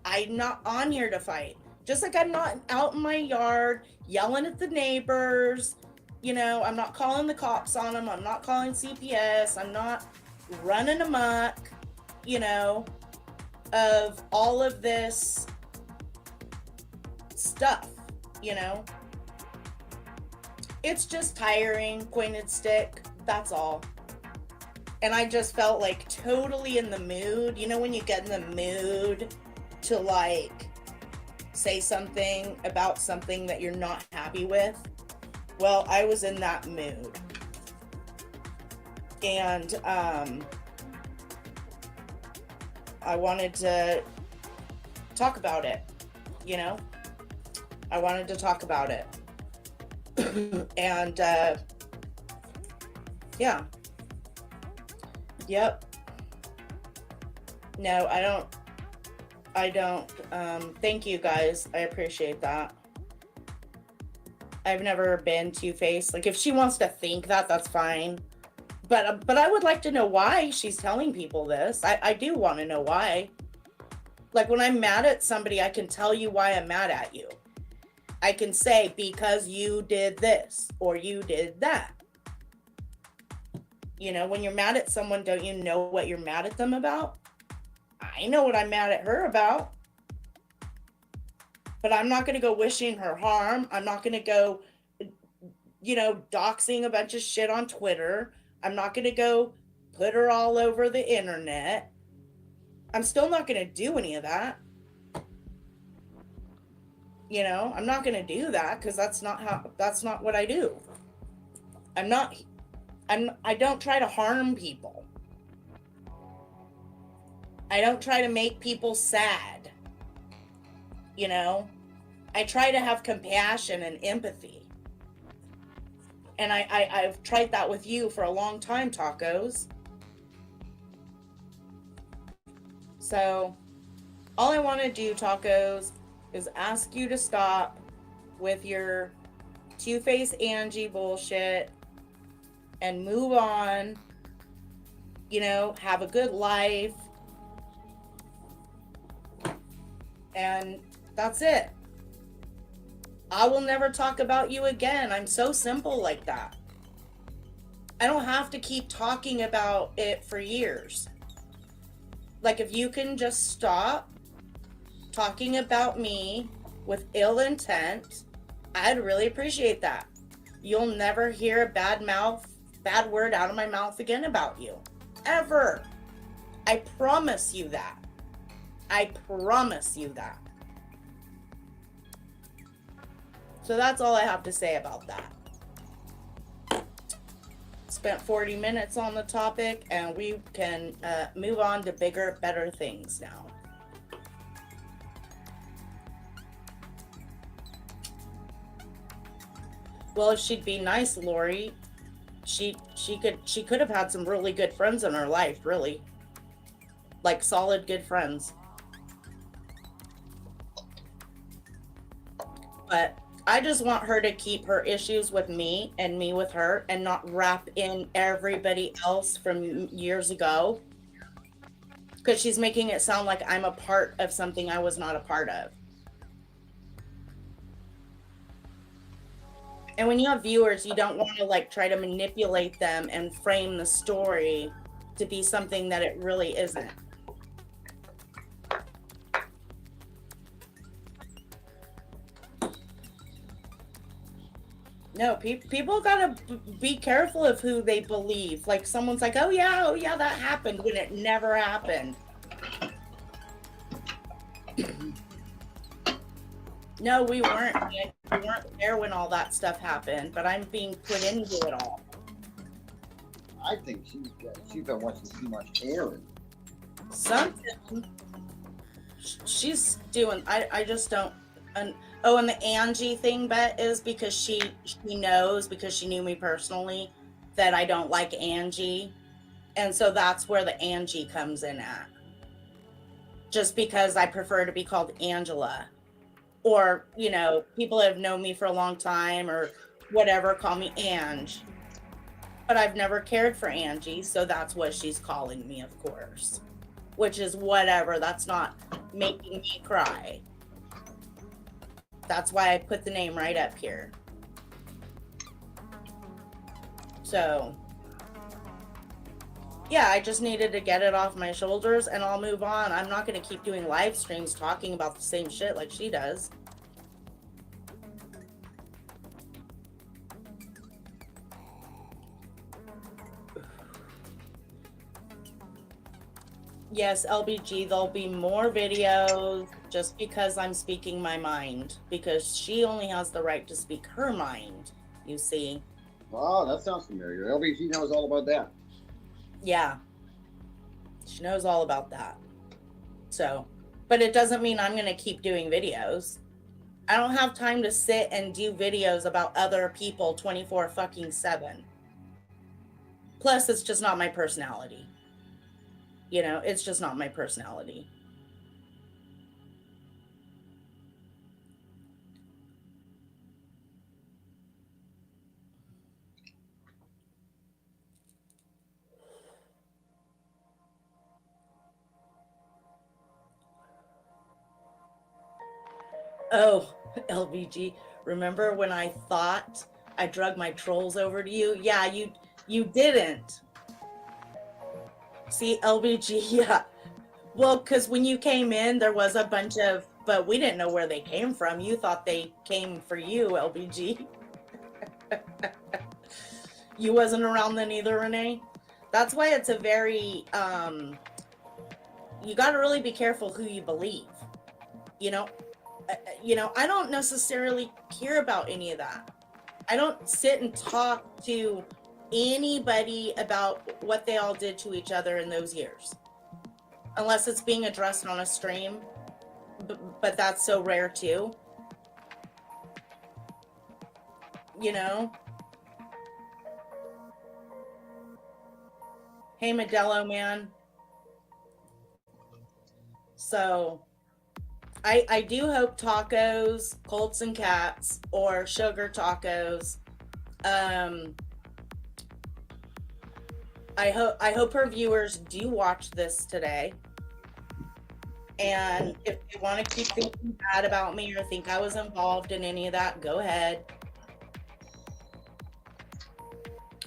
I'm not on here to fight. Just like I'm not out in my yard yelling at the neighbors. You know, I'm not calling the cops on them. I'm not calling CPS. I'm not running amok, you know, of all of this stuff, you know. It's just tiring, pointed stick, that's all. And I just felt like totally in the mood. You know when you get in the mood to like say something about something that you're not happy with? Well, I was in that mood. And I wanted to talk about it, you know? I wanted to talk about it. And yeah. Yep. No, I don't. Thank you guys. I appreciate that. I've never been two-faced. Like, if she wants to think that, that's fine. But I would like to know why she's telling people this. I do want to know why. Like, when I'm mad at somebody, I can tell you why I'm mad at you. I can say, because you did this or you did that. You know, when you're mad at someone, don't you know what you're mad at them about? I know what I'm mad at her about. But I'm not going to go wishing her harm. I'm not going to go, you know, doxing a bunch of shit on Twitter. I'm not going to go put her all over the internet. I'm still not going to do any of that. You know, I'm not going to do that because that's not what I do. I don't try to harm people. I don't try to make people sad. You know, I try to have compassion and empathy. And I've tried that with you for a long time, Tacos. So all I want to do, Tacos, is ask you to stop with your two-face Angie bullshit and move on. You know, have a good life. And that's it. I will never talk about you again. I'm so simple like that. I don't have to keep talking about it for years. Like, if you can just stop talking about me with ill intent, I'd really appreciate that. You'll never hear a bad word out of my mouth again about you. Ever. I promise you that. I promise you that. So that's all I have to say about that. Spent 40 minutes on the topic, and we can move on to bigger, better things now. Well, if she'd be nice, Lori, she could have had some really good friends in her life, really. Like solid good friends. But I just want her to keep her issues with me and me with her and not wrap in everybody else from years ago. Because she's making it sound like I'm a part of something I was not a part of. And when you have viewers, you don't want to like try to manipulate them and frame the story to be something that it really isn't. No, people gotta be careful of who they believe. Like, someone's like, oh yeah, that happened, when it never happened. No, we weren't there when all that stuff happened, but I'm being put into it all. I think she's been watching too much Aaron. Something. She's doing, I just don't. Oh, and the Angie thing, Bet, is because she knows, because she knew me personally, that I don't like Angie. And so that's where the Angie comes in at. Just because I prefer to be called Angela. Or, you know, people that have known me for a long time or whatever call me Ange. But I've never cared for Angie, so that's what she's calling me, of course. Which is whatever. That's not making me cry. That's why I put the name right up here. So, yeah, I just needed to get it off my shoulders and I'll move on. I'm not going to keep doing live streams talking about the same shit like she does. Yes, LBG, there'll be more videos just because I'm speaking my mind. Because she only has the right to speak her mind, you see. Oh, that sounds familiar. LBG knows all about that. Yeah. She knows all about that. So, but it doesn't mean I'm going to keep doing videos. I don't have time to sit and do videos about other people 24/7. Plus, it's just not my personality. You know, it's just not my personality. Oh, LVG, remember when I thought I drug my trolls over to you? Yeah, you didn't. See, LVG, yeah. Well, because when you came in, there was a bunch of, but we didn't know where they came from. You thought they came for you, LVG. You wasn't around then either, Renee. That's why it's a very, you got to really be careful who you believe. You know, I don't necessarily care about any of that. I don't sit and talk to anybody about what they all did to each other in those years. Unless it's being addressed on a stream. But that's so rare too. You know? Hey, Modelo, man. So, I do hope tacos, Colts and Cats, or sugar tacos. I hope her viewers do watch this today. And if they want to keep thinking bad about me or think I was involved in any of that, go ahead.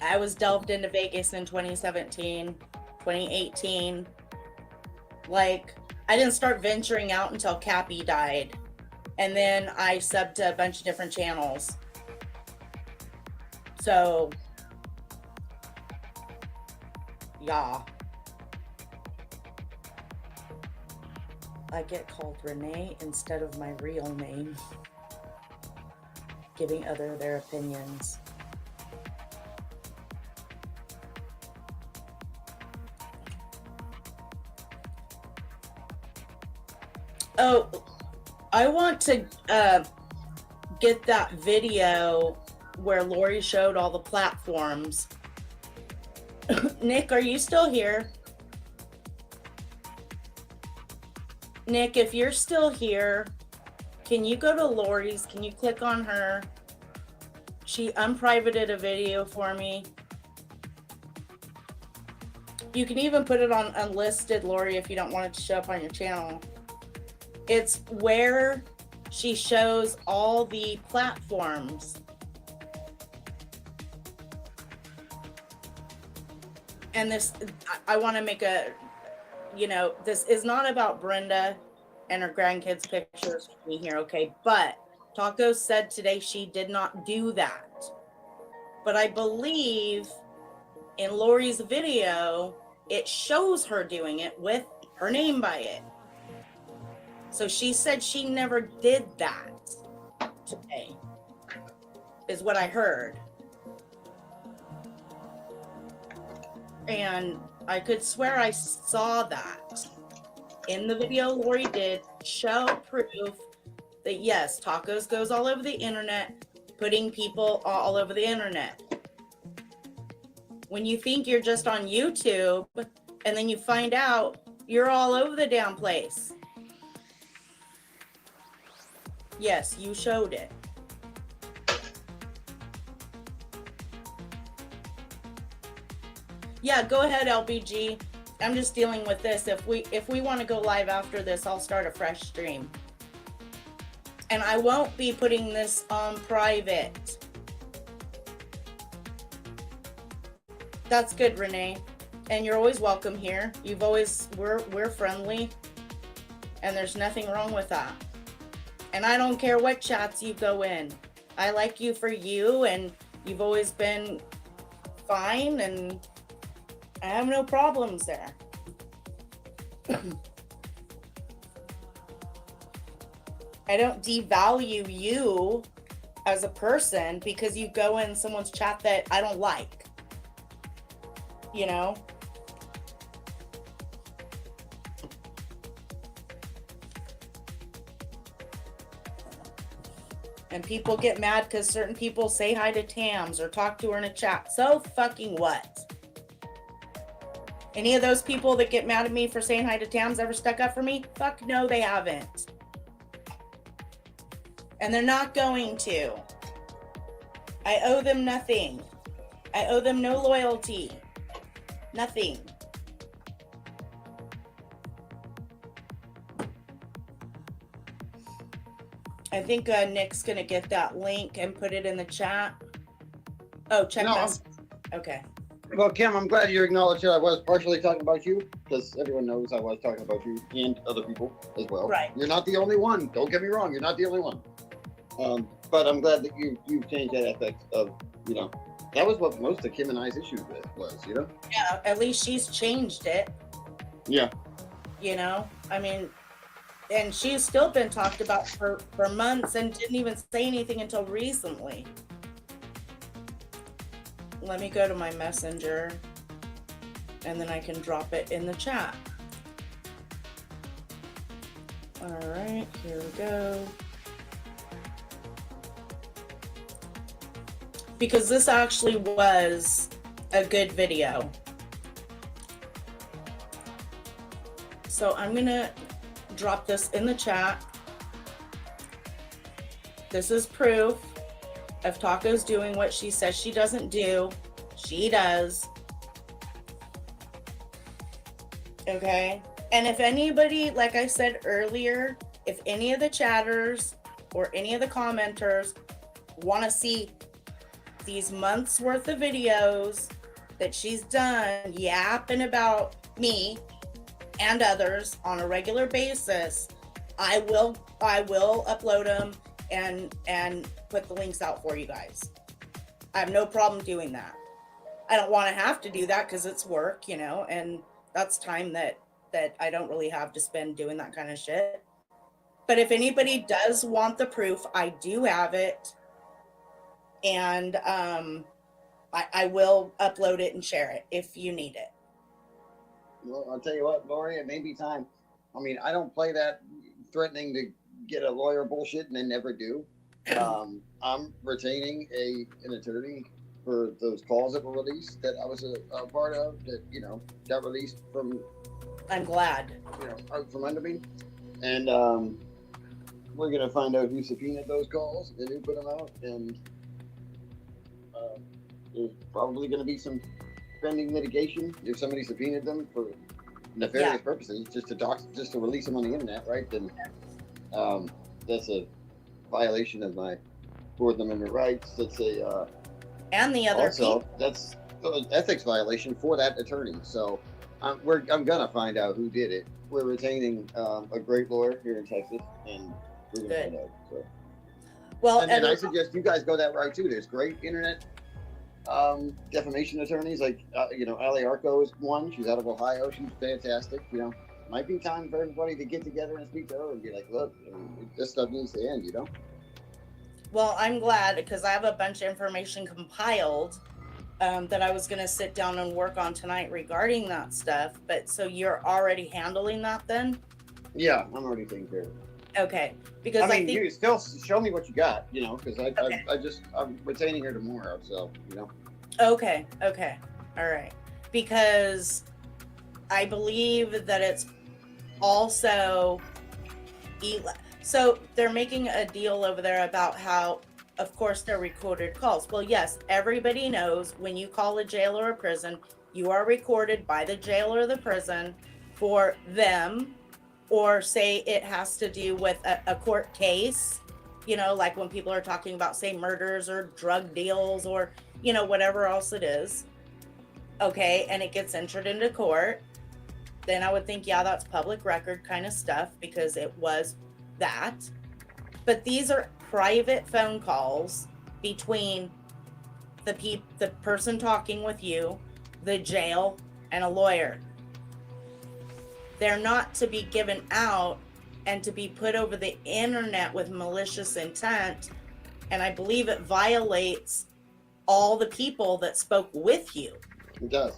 I was delved into Vegas in 2017, 2018. Like, I didn't start venturing out until Cappy died. And then I subbed to a bunch of different channels. So, yeah. I get called Renee instead of my real name. Giving their opinions. Oh, I want to get that video where Lori showed all the platforms. Nick, are you still here? Nick, if you're still here, can you go to Lori's? Can you click on her? She unprivated a video for me. You can even put it on unlisted, Lori, if you don't want it to show up on your channel. It's where she shows all the platforms. And this, I want to make a, this is not about Brenda and her grandkids' pictures for me here, okay? But Taco said today she did not do that. But I believe in Lori's video, it shows her doing it with her name by it. So she said she never did that today, is what I heard. And I could swear I saw that in the video Lori did, show proof that yes, Tacos goes all over the internet, putting people all over the internet. when you think you're just on YouTube and then you find out you're all over the damn place. Yes, you showed it. Yeah, go ahead, LBG. I'm just dealing with this. If we want to go live after this, I'll start a fresh stream. And I won't be putting this on private. That's good, Renee. And you're always welcome here. We're friendly. And there's nothing wrong with that. And I don't care what chats you go in. I like you for you, and you've always been fine, and I have no problems there. I don't devalue you as a person because you go in someone's chat that I don't like. You know? And people get mad because certain people say hi to Tams or talk to her in a chat. So fucking what? Any of those people that get mad at me for saying hi to Tams ever stuck up for me? Fuck no, they haven't. And they're not going to. I owe them nothing. I owe them no loyalty. Nothing. I think Nick's gonna get that link and put it in the chat. Oh, check this. Okay. Well, Kim, I'm glad you acknowledged that I was partially talking about you, because everyone knows I was talking about you and other people as well. Right. You're not the only one. Don't get me wrong. You're not the only one. But I'm glad that you've changed that aspect of, you know, that was what most of Kim and I's issues with was, you know? Yeah, at least she's changed it. Yeah. You know, I mean, and she's still been talked about for months and didn't even say anything until recently. Let me go to my messenger and then I can drop it in the chat. All right, here we go. Because this actually was a good video. So I'm gonna drop this in the chat. This is proof of Taco's doing what she says she doesn't do. She does. Okay? And if anybody, like I said earlier, if any of the chatters or any of the commenters want to see these months worth of videos that she's done yapping about me and others on a regular basis, I will upload them and put the links out for you guys. I have no problem doing that. I don't want to have to do that because it's work, you know, and that's time that I don't really have to spend doing that kind of shit. But if anybody does want the proof, I do have it. And I will upload it and share it if you need it. Well, I'll tell you what, Lori, it may be time. I mean, I don't play that threatening to get a lawyer bullshit and then never do. I'm retaining an attorney for those calls that were released that I was a part of that, you know, got released from. I'm glad. You know, out from under me. And we're going to find out who subpoenaed those calls and who put them out. And there's probably going to be some pending litigation if somebody subpoenaed them for nefarious purposes, just to release them on the internet, right? Then that's a violation of my Fourth Amendment rights. That's a and the other also people. That's an ethics violation for that attorney. So I'm gonna find out who did it. We're retaining a great lawyer here in Texas, and we're gonna find out. So. Well, and I suggest you guys go that route too. There's great internet defamation attorneys, like you know, Ali Arco is one. She's out of Ohio. She's fantastic. You know, might be time for everybody to get together and speak to her and be like, look, I mean, this stuff needs to end. You know. Well, I'm glad because I have a bunch of information compiled that I was going to sit down and work on tonight regarding that stuff. But so you're already handling that then? Yeah, I'm already taking care of it. Okay, because I mean, think you still show me what you got, you know, because I'm retaining her tomorrow, so you know. Okay. All right. Because I believe that it's also so they're making a deal over there about how, of course, they're recorded calls. Well, yes, everybody knows when you call a jail or a prison, you are recorded by the jail or the prison for them, or say it has to do with a court case, you know, like when people are talking about, say, murders or drug deals or, you know, whatever else it is. Okay, and it gets entered into court. Then I would think, yeah, that's public record kind of stuff because it was that. But these are private phone calls between the person talking with you, the jail, and a lawyer. They're not to be given out and to be put over the internet with malicious intent. And I believe it violates all the people that spoke with you. It does.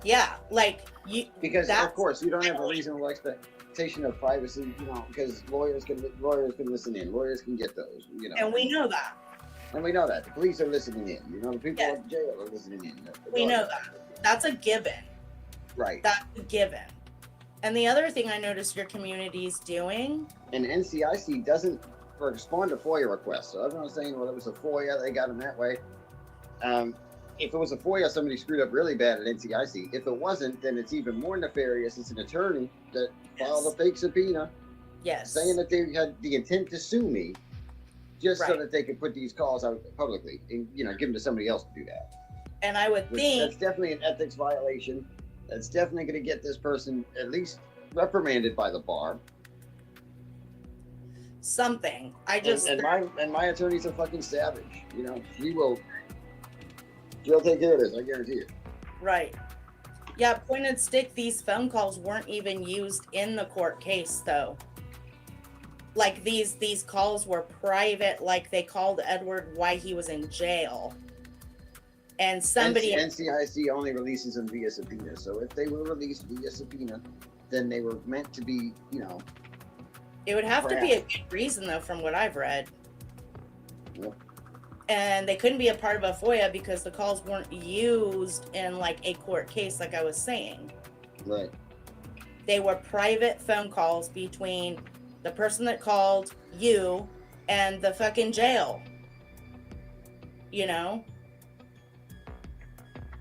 Yeah, like you. Because of course you don't have a reasonable expectation of privacy, you know, because lawyers can listen in, lawyers can get those, you know. And we know that. And we know that the police are listening in, you know, the people in jail are listening in. We know that. That's a given. Right. That's a given. And the other thing I noticed your community's doing. And NCIC doesn't respond to FOIA requests. So everyone's saying, well, it was a FOIA, they got them that way. If it was a FOIA, somebody screwed up really bad at NCIC. If it wasn't, then it's even more nefarious. It's an attorney that filed a fake subpoena, saying that they had the intent to sue me, just so that they could put these calls out publicly and, you know, give them to somebody else to do that. And I would think that's definitely an ethics violation. That's definitely going to get this person at least reprimanded by the bar. Something. And my attorney's a fucking savage. You know, she'll take care of this, I guarantee it. Right. Yeah, pointed stick, these phone calls weren't even used in the court case, though. Like, these calls were private, like they called Edward while he was in jail. And somebody... NCIC only releases them via subpoena, so if they were released via subpoena, then they were meant to be, you know... It would have to be a good reason, though, from what I've read. Yeah. And they couldn't be a part of a FOIA because the calls weren't used in like a court case, like I was saying. Right. They were private phone calls between the person that called you and the fucking jail. You know?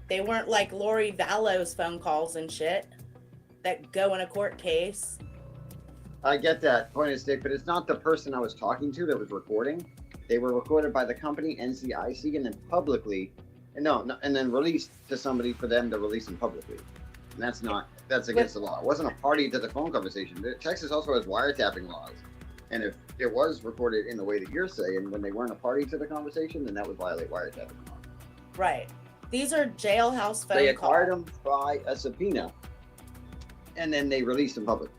They weren't like Lori Vallow's phone calls and shit that go in a court case. I get that point of stick, but it's not the person I was talking to that was recording. They were recorded by the company NCIC and then publicly, and then released to somebody for them to release them publicly. And that's against the law. It wasn't a party to the phone conversation. Texas also has wiretapping laws. And if it was recorded in the way that you're saying, when they weren't a party to the conversation, then that would violate wiretapping law. Right. These are jailhouse phone calls. They acquired them by a subpoena, and then they released them publicly.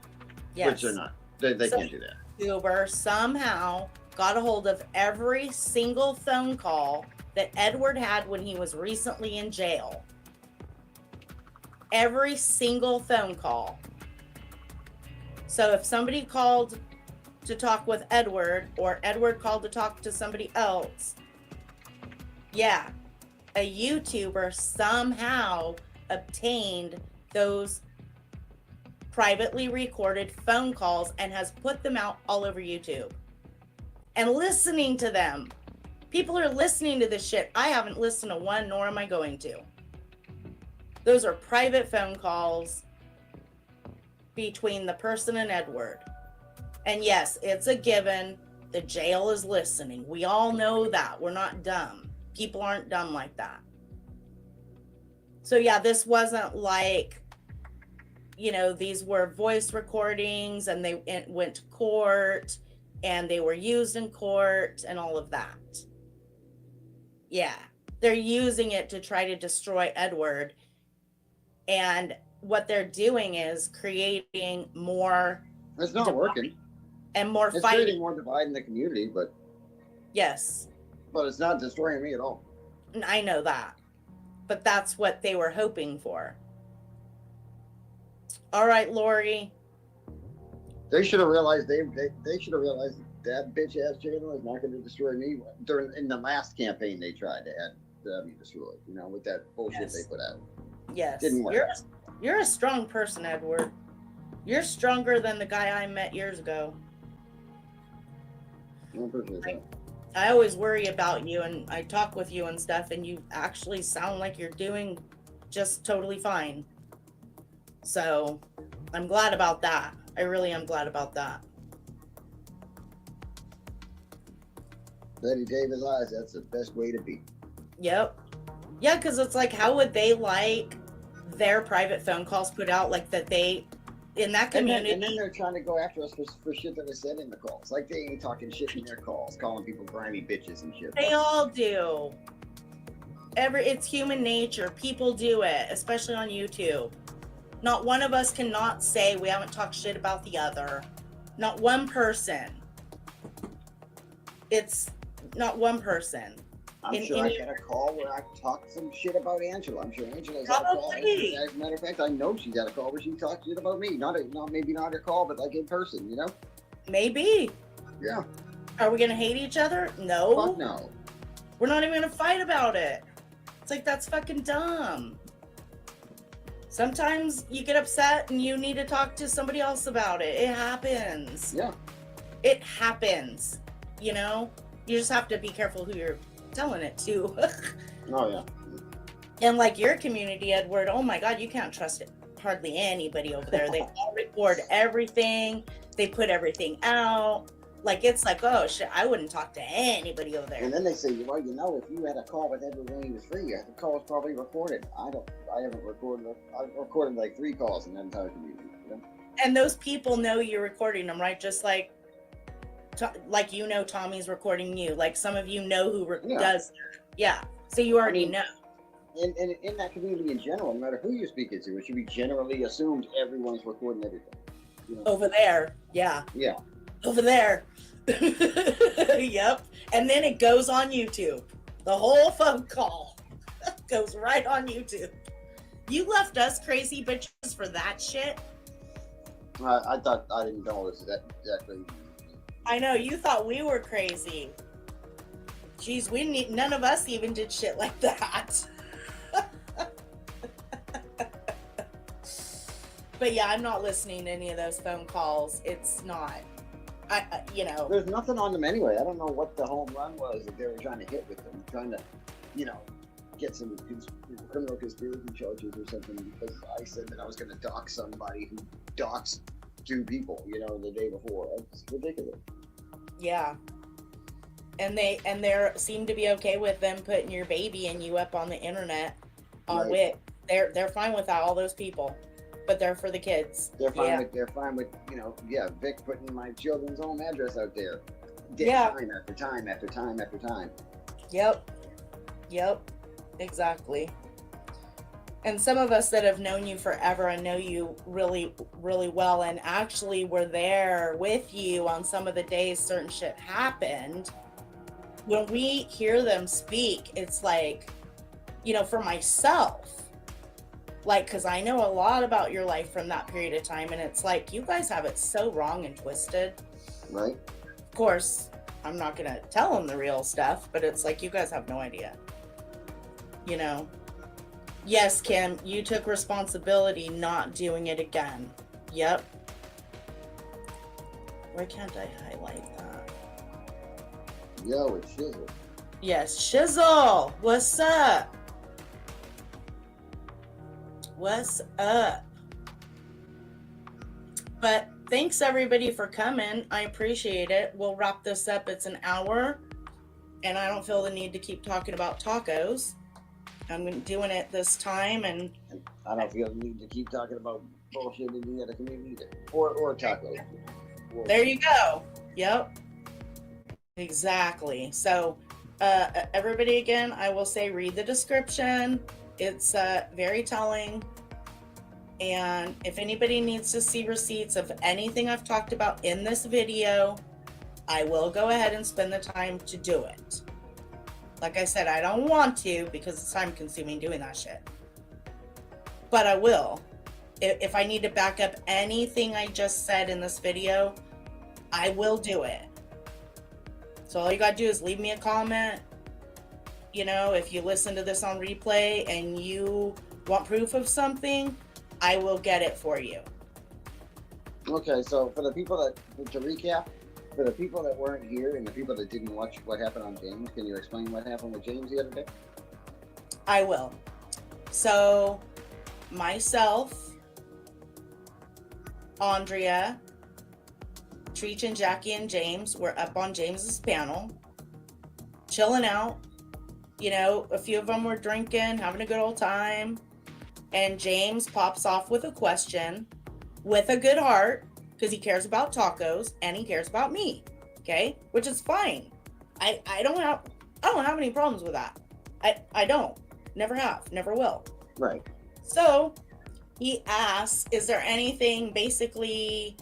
Yes. Which they're not. They can't do that. Uber somehow got a hold of every single phone call that Edward had when he was recently in jail. Every single phone call. So if somebody called to talk with Edward, or Edward called to talk to somebody else, yeah, a YouTuber somehow obtained those privately recorded phone calls and has put them out all over YouTube. And listening to them. People are listening to this shit. I haven't listened to one, nor am I going to. Those are private phone calls between the person and Edward. And yes, it's a given. The jail is listening. We all know that. We're not dumb. People aren't dumb like that. So yeah, this wasn't like, you know, these were voice recordings and they went to court and they were used in court and all of that. Yeah, they're using it to try to destroy Edward. And what they're doing is creating more... It's not working. And more it's fighting. It's creating more divide in the community, but... Yes. But it's not destroying me at all. I know that. But that's what they were hoping for. All right, Lori. They should have realized they should have realized that bitch ass Jalen was not going to destroy me in the last campaign they tried to add. be destroyed. You know, with that bullshit they put out. Yes. Didn't work. You're a strong person, Edward. You're stronger than the guy I met years ago. I always worry about you, and I talk with you and stuff, and you actually sound like you're doing just totally fine. So I'm glad about that. I really am glad about that. Then he gave his eyes. That's the best way to be. Yep. Yeah, because it's like, how would they like their private phone calls put out, like that they, in that community? And then they're trying to go after us for shit that was said in the calls. Like they ain't talking shit in their calls, calling people grimy bitches and shit. They all do. It's human nature. People do it, especially on YouTube. Not one of us cannot say we haven't talked shit about the other. Not one person. It's not one person. I'm sure I got a call where I talked some shit about Angela. I'm sure Angela's had a call. As a matter of fact, I know she got a call where she talked shit about me. Maybe not a call, but like in person, you know? Maybe. Yeah. Are we gonna hate each other? No. Fuck no. We're not even gonna fight about it. It's like, that's fucking dumb. Sometimes you get upset and you need to talk to somebody else about it. It happens. Yeah. It happens. You know? You just have to be careful who you're telling it to. Oh, yeah. And like your community, Edward, oh my God, you can't trust it. Hardly anybody over there. They all record everything. They put everything out. Like, it's like, oh shit, I wouldn't talk to anybody over there. And then they say, well, you know, if you had a call with Edward when he was free, the call was probably recorded. I haven't recorded. I've recorded like 3 calls in that entire community. You know? And those people know you're recording them, right? Just like you know Tommy's recording you. Like some of you know who does that. Yeah. So you already know. And in that community in general, no matter who you're speaking to, it should be generally assumed everyone's recording everything. You know? Over there. Yeah. Yeah. Over there. Yep. And then it goes on YouTube. The whole phone call goes right on YouTube. You left us crazy bitches for that shit. I thought I didn't know it was that crazy. I know, you thought we were crazy. Jeez, none of us even did shit like that. But yeah, I'm not listening to any of those phone calls. It's not. You know. There's nothing on them anyway. I don't know what the home run was that they were trying to hit with them. Trying to, you know, get some criminal conspiracy charges or something because I said that I was going to dox somebody who doxed 2 people, you know, the day before. It's ridiculous. Yeah. And they seem to be okay with them putting your baby and you up on the internet on WIT. They're fine with that, all those people. But they're for the kids. They're fine with, you know, Vic putting my children's home address out there. Time after time after time after time. Yep. Exactly. And some of us that have known you forever and know you really, really well and actually were there with you on some of the days certain shit happened, when we hear them speak, it's like, you know, for myself, like, because I know a lot about your life from that period of time, and it's like, you guys have it so wrong and twisted. Right. Of course, I'm not going to tell them the real stuff, but it's like, you guys have no idea. You know? Yes, Kim, you took responsibility not doing it again. Yep. Why can't I highlight that? Yo, it's Shizzle. Yes, Shizzle! What's up? What's up? But thanks everybody for coming. I appreciate it. We'll wrap this up. It's an hour, and I don't feel the need to keep talking about tacos. I'm doing it this time, and I don't feel the need to keep talking about bullshit in the other community or tacos. There you go. Yep. Exactly. So, everybody, again, I will say read the description. It's very telling. And if anybody needs to see receipts of anything I've talked about in this video, I will go ahead and spend the time to do it. Like I said, I don't want to because it's time consuming doing that shit. But I will. If I need to back up anything I just said in this video, I will do it. So all you gotta do is leave me a comment you know, if you listen to this on replay and you want proof of something, I will get it for you. Okay, so for the people that, to recap, for the people that weren't here and the people that didn't watch what happened on James, can you explain what happened with James the other day? I will. So, myself, Andrea, Treach and Jackie and James were up on James's panel, chilling out. You know, a few of them were drinking, having a good old time. And James pops off with a question with a good heart, because he cares about tacos and he cares about me. Okay? Which is fine. I don't have any problems with that. I don't. Never have. Never will. Right. So he asks, is there anything basically,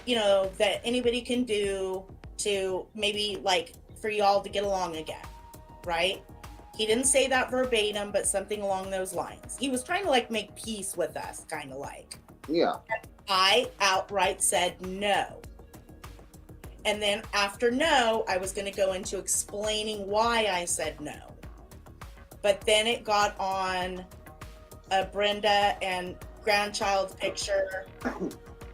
you know, that anybody can do to maybe like for y'all to get along again? Right? He didn't say that verbatim, but something along those lines. He was trying to like make peace with us, kind of like. Yeah. I outright said no. And then after no, I was going to go into explaining why I said no. But then it got on a Brenda and grandchild picture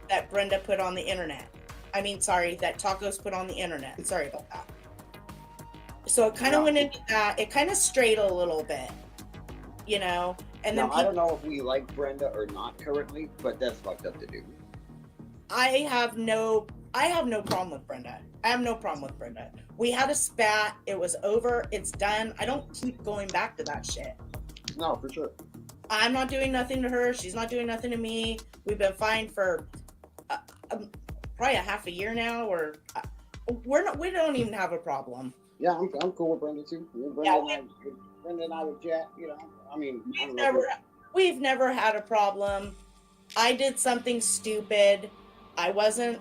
that Brenda put on the internet. I mean, sorry, that Tacos put on the internet. Sorry about that. So it kind of went into that. It kind of strayed a little bit, you know. And then I don't know if we like Brenda or not currently, but that's fucked up to do. I have no problem with Brenda. I have no problem with Brenda. We had a spat. It was over. It's done. I don't keep going back to that shit. No, for sure. I'm not doing nothing to her. She's not doing nothing to me. We've been fine for probably a half a year now, or we don't even have a problem. Yeah, I'm cool with Brenda too. Brenda and I would chat. You know, I mean, we've never had a problem. I did something stupid. I wasn't,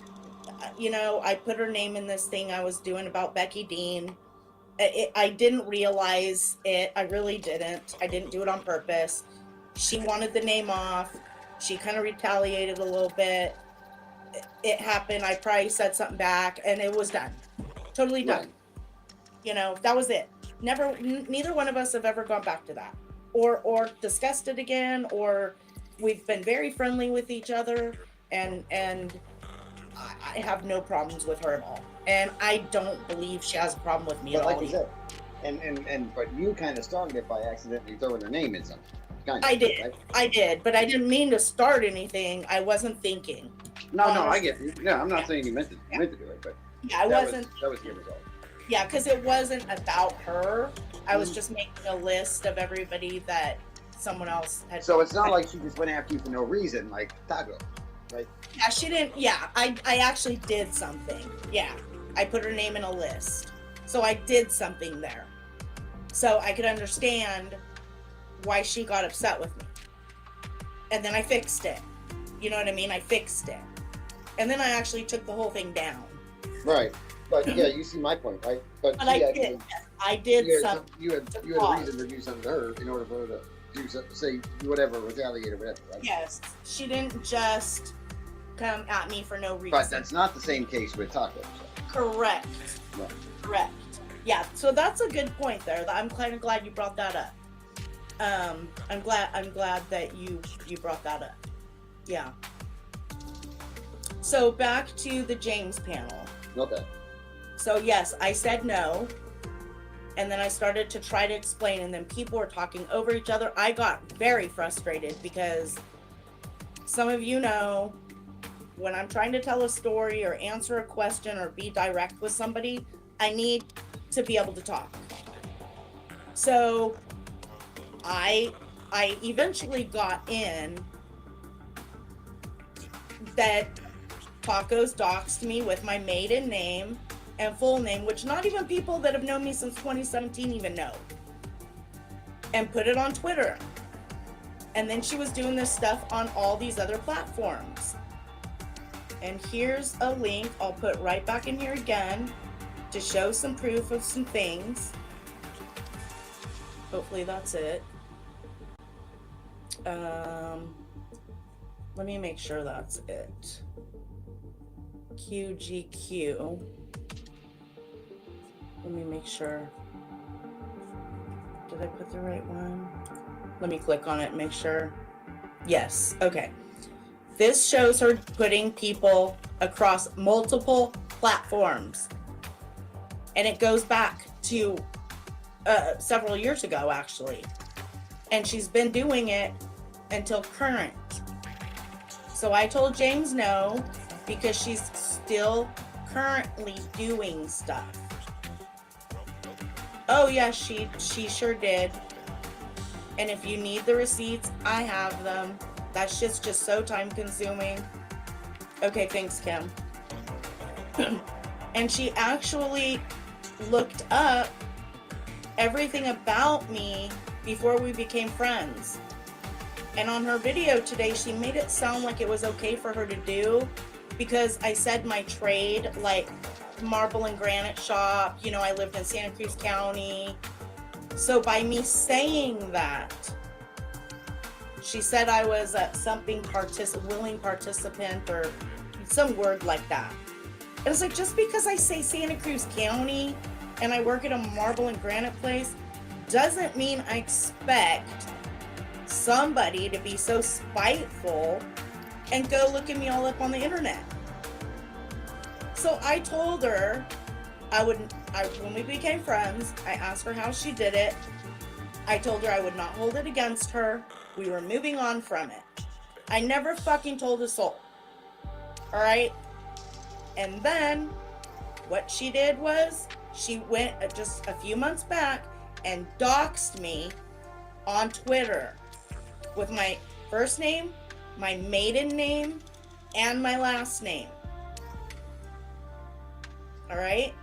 you know, I put her name in this thing I was doing about Becky Dean. I didn't realize it. I really didn't. I didn't do it on purpose. She wanted the name off. She kind of retaliated a little bit. It happened. I probably said something back, and it was done. Totally done. Right. You know, that was it. Neither one of us have ever gone back to that or discussed it again, or we've been very friendly with each other, and I have no problems with her at all. And I don't believe she has a problem with me at all. Like you said, but you kind of started it by accidentally throwing her name in something. I did. Right? I did, but I didn't mean to start anything. I wasn't thinking. No, I get you. Yeah, I'm not saying you meant to do it, but yeah, that was the result. Yeah, because it wasn't about her. I was just making a list of everybody that someone else had. So it's not like she just went after you for no reason, like Taco, right? Yeah, she didn't. Yeah, I actually did something. Yeah, I put her name in a list. So I did something there. So I could understand why she got upset with me. And then I fixed it. You know what I mean? I fixed it. And then I actually took the whole thing down. Right. But yeah, you see my point, right? But I did something. You had a reason to do something to her in order for her to do something, say whatever, retaliate or whatever, right? Yes. She didn't just come at me for no reason. But that's not the same case with Taco. So. Correct. Right. Correct. Yeah, so that's a good point there. I'm kind of glad you brought that up. I'm glad that you brought that up. Yeah. So back to the James panel. Okay. So yes, I said no. And then I started to try to explain, and then people were talking over each other. I got very frustrated because some of you know, when I'm trying to tell a story or answer a question or be direct with somebody, I need to be able to talk. So I eventually got in that Tacos doxed me with my maiden name and full name, which not even people that have known me since 2017 even know, and put it on Twitter. And then she was doing this stuff on all these other platforms. And here's a link I'll put right back in here again to show some proof of some things. Hopefully that's it. Let me make sure that's it. QGQ. Let me make sure. Did I put the right one? Let me click on it and make sure. Yes, okay. This shows her putting people across multiple platforms. And it goes back to several years ago, actually. And she's been doing it until current. So I told James no, because she's still currently doing stuff. Oh yeah, she sure did. And if you need the receipts, I have them. That shit's just so time consuming. Okay, thanks, Kim. And she actually looked up everything about me before we became friends. And on her video today, she made it sound like it was okay for her to do because I said my trade, like marble and granite shop, you know, I lived in Santa Cruz County. So by me saying that, she said I was something willing participant or some word like that. And it's like, just because I say Santa Cruz County and I work at a marble and granite place doesn't mean I expect somebody to be so spiteful and go looking me all up on the internet. So I told her when we became friends, I asked her how she did it. I told her I would not hold it against her. We were moving on from it. I never fucking told a soul. All right? And then what she did was she went just a few months back and doxed me on Twitter with my first name, my maiden name, and my last name. All right?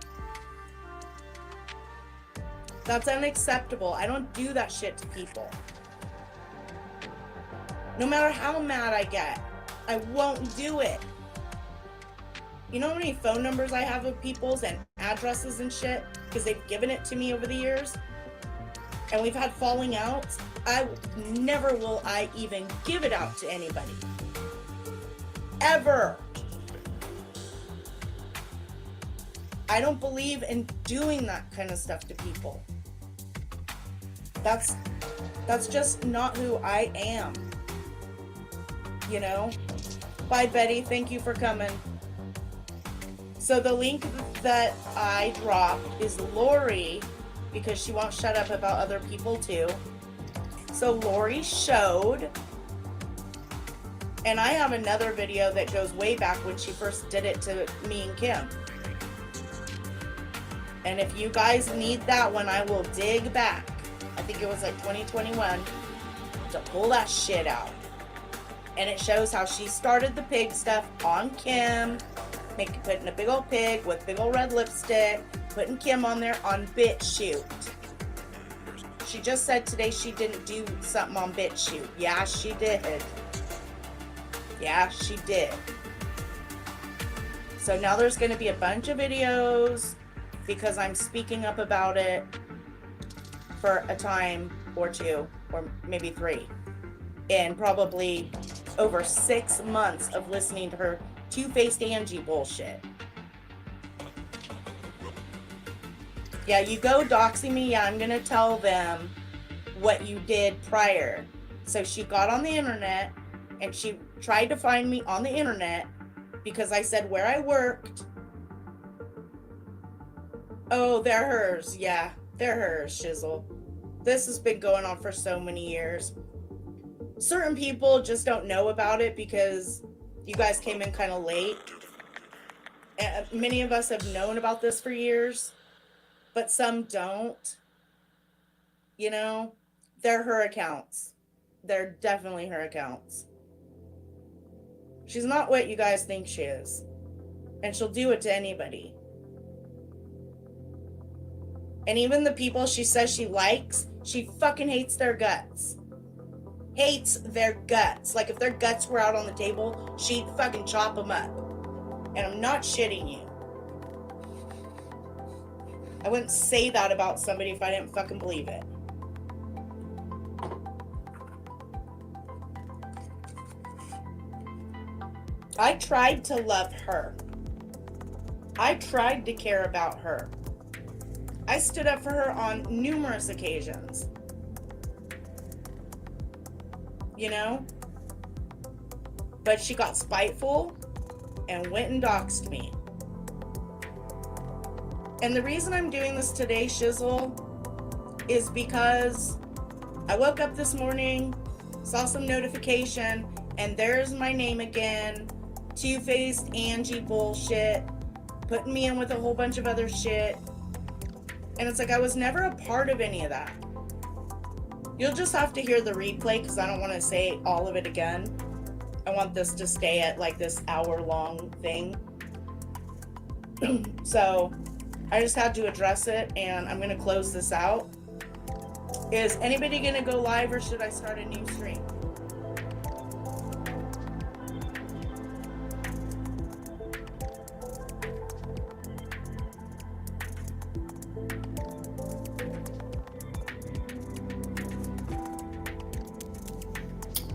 That's unacceptable. I don't do that shit to people. No matter how mad I get, I won't do it. You know how many phone numbers I have of people's and addresses and shit? Because they've given it to me over the years. And we've had falling outs. Never will I even give it out to anybody. Ever. I don't believe in doing that kind of stuff to people. That's just not who I am. You know? Bye, Betty. Thank you for coming. So the link that I dropped is Lori, because she won't shut up about other people too. So Lori showed, and I have another video that goes way back when she first did it to me and Kim. And if you guys need that one, I will dig back. I think it was like 2021 to pull that shit out. And it shows how she started the pig stuff on Kim, putting a big old pig with big old red lipstick, putting Kim on there on BitChute. She just said today she didn't do something on BitChute. Yeah, she did. Yeah, she did. So now there's going to be a bunch of videos because I'm speaking up about it for a time or two, or maybe 3. And probably over 6 months of listening to her two-faced Angie bullshit. Yeah, you go doxing me. Yeah, I'm gonna tell them what you did prior. So she got on the internet and she tried to find me on the internet because I said where I worked. Oh, they're hers. Yeah, they're hers, Shizzle. This has been going on for so many years. Certain people just don't know about it because you guys came in kind of late. And many of us have known about this for years, but some don't. You know, they're her accounts. They're definitely her accounts. She's not what you guys think she is. And she'll do it to anybody. And even the people she says she likes, she fucking hates their guts. Hates their guts. Like if their guts were out on the table, she'd fucking chop them up. And I'm not shitting you. I wouldn't say that about somebody if I didn't fucking believe it. I tried to love her. I tried to care about her. I stood up for her on numerous occasions. you know? But she got spiteful and went and doxed me. And the reason I'm doing this today, Shizzle, is because I woke up this morning, saw some notification, and there's my name again. Two-faced Angie bullshit, putting me in with a whole bunch of other shit. And it's like, I was never a part of any of that. You'll just have to hear the replay because I don't want to say all of it again. I want this to stay at like this hour-long thing. So I just had to address it, and I'm going to close this out. Is anybody going to go live, or should I start a new stream?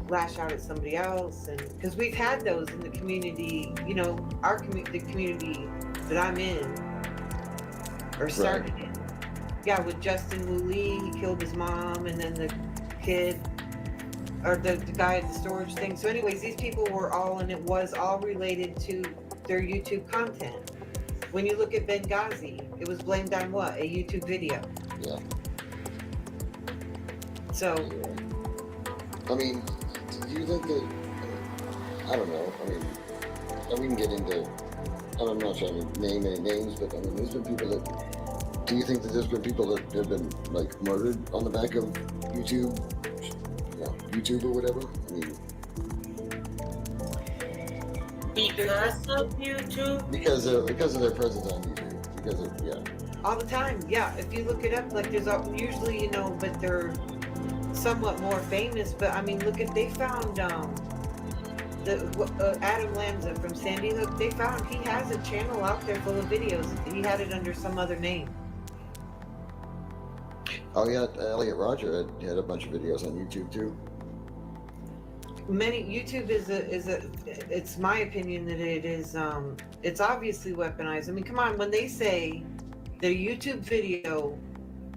Lash out at somebody else, and because we've had those in the community, you know, the community that I'm in or started in. Yeah, with Justin Woolley, he killed his mom, and then the kid or the guy at the storage thing. So anyways, these people were all, and it was all related to their YouTube content. When you look at Benghazi, it was blamed on what? A YouTube video. Yeah. So I mean, do you think that, I don't know, I mean, and we can get into, and I'm not trying to name any names, but I mean, there's been people that, do you think that there's been people that have been, like, murdered on the back of YouTube, you know, YouTube or whatever? I mean, because of YouTube? Because of their presence on YouTube, because of, yeah. All the time, yeah. If you look it up, like there's usually, you know, but they're somewhat more famous. But I mean, look at, they found Adam Lanza from Sandy Hook. They found he has a channel out there full of videos. He had it under some other name. Oh yeah, Elliot Roger had a bunch of videos on YouTube too. YouTube is it's my opinion that it is, it's obviously weaponized. I mean, come on, when they say the YouTube video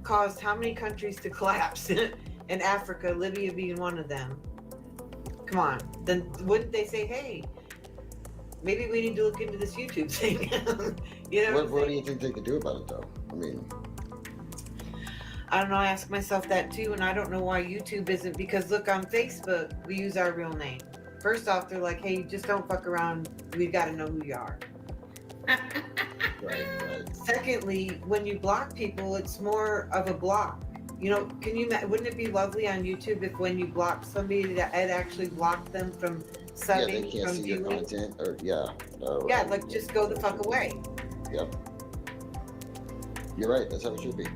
caused how many countries to collapse in Africa, Libya being one of them. Come on, then wouldn't they say, hey, maybe we need to look into this YouTube thing? You know what do you think they could do about it though? I mean, I don't know, I ask myself that too, and I don't know why YouTube isn't, because look, on Facebook, we use our real name. First off, they're like, hey, just don't fuck around, we've got to know who you are. Right. Secondly, when you block people, it's more of a block. You know, wouldn't it be lovely on YouTube if when you block somebody that it actually blocked them from subbing, yeah, they can't from see viewing? your content, or Yeah, like just go the fuck away. Yep. You're right, that's how it should be.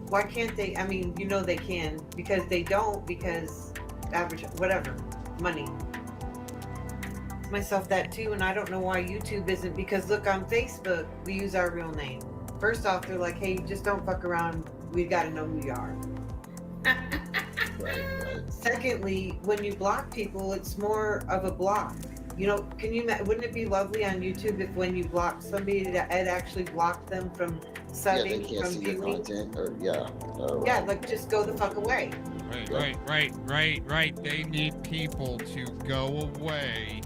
Why can't they? I mean, you know they can, because they don't, because whatever, money. Myself that too, and I don't know why YouTube isn't, because look, on Facebook, we use our real name. First off, they're like, hey, just don't fuck around, we've got to know who you are. Right. Secondly, when you block people, it's more of a block. You know, wouldn't it be lovely on YouTube if when you block somebody that it actually blocked them from subbing, they can't from see viewing? your content, or Yeah, like just go the fuck away. Right. They need people to go away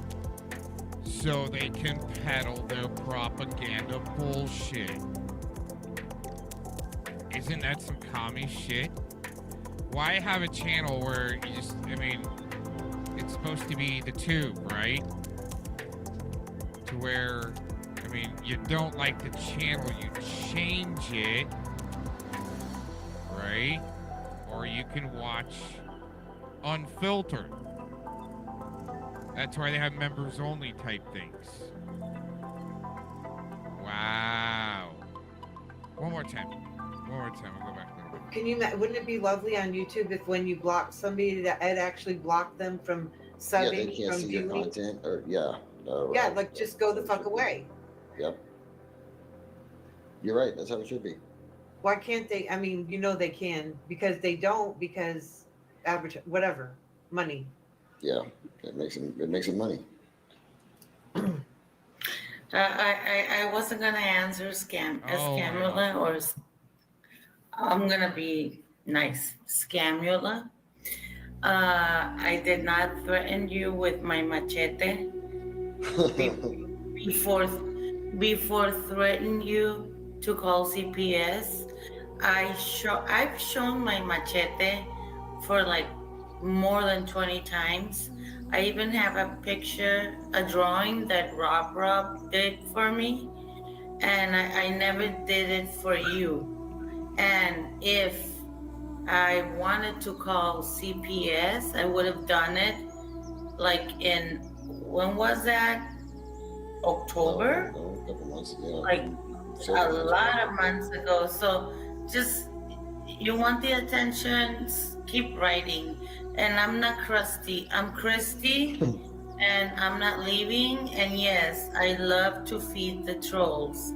so they can peddle their propaganda bullshit. Isn't that some commie shit? Why have a channel where you just, I mean, it's supposed to be the tube, right? To where, I mean, you don't like the channel, you change it, right? Or you can watch unfiltered. That's why they have members only type things. Wow. One more time, we'll go back there. Wouldn't it be lovely on YouTube if when you block somebody that it actually blocked them from subbing, yeah, they can't from see viewing? your content, or Yeah, like just go the fuck away. Yep. You're right, that's how it should be. Why can't they? I mean, you know they can, because they don't, because whatever, money. Yeah, it makes them money. I wasn't gonna answer Scamula, or I'm gonna be nice, Scamula. I did not threaten you with my machete before threatening you to call CPS. I've shown my machete for like more than 20 times. I even have a picture, a drawing that Rob did for me, and I never did it for you. And if I wanted to call CPS, I would have done it like when was that? October? No, a couple months ago. Like a lot of months ago. So just, you want the attention, keep writing. And I'm not crusty, I'm Christy, and I'm not leaving. And yes, I love to feed the trolls.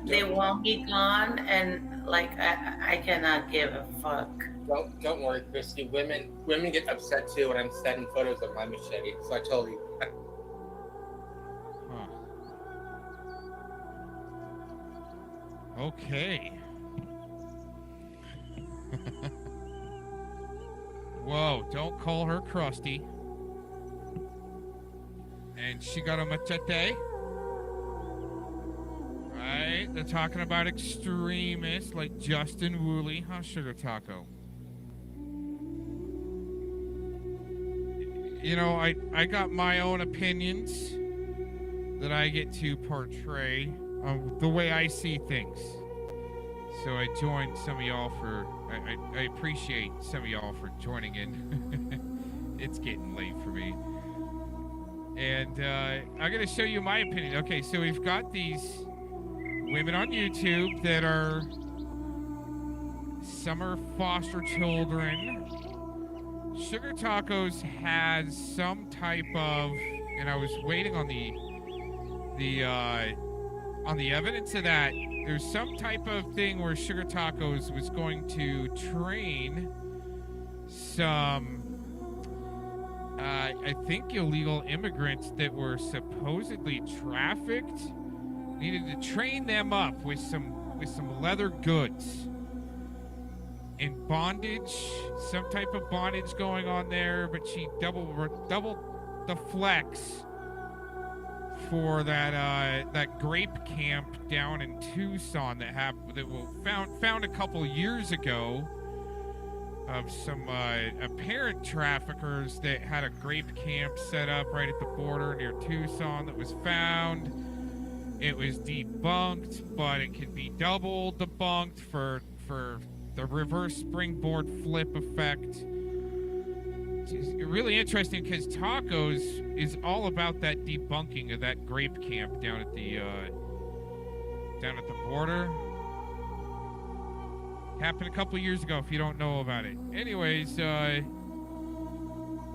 They want me gone, and like I cannot give a fuck. Don't worry, Christy. Women get upset too when I'm sending photos of my machete. So I told you. Okay. Whoa, don't call her crusty. And she got a machete. Right? They're talking about extremists like Justin Woolley. Huh, Sugar Taco? You know, I got my own opinions that I get to portray the way I see things. So I joined some of y'all for, I appreciate some of y'all for joining in. It's getting late for me. And I'm going to show you my opinion. Okay, so we've got these women on YouTube that are, some are foster children. Sugar Tacos has some type of, and I was waiting on the evidence of that. There's some type of thing where Sugar Tacos was going to train some, I think, illegal immigrants that were supposedly trafficked. Needed to train them up with some leather goods and bondage, some type of bondage going on there. But she doubled the flex for that grape camp down in Tucson that found a couple years ago of some apparent traffickers that had a grape camp set up right at the border near Tucson that was found. It was debunked, but it could be double debunked for the reverse springboard flip effect. It's really interesting because Tacos is all about that debunking of that grape camp down at the border. Happened a couple years ago if you don't know about it. Anyways,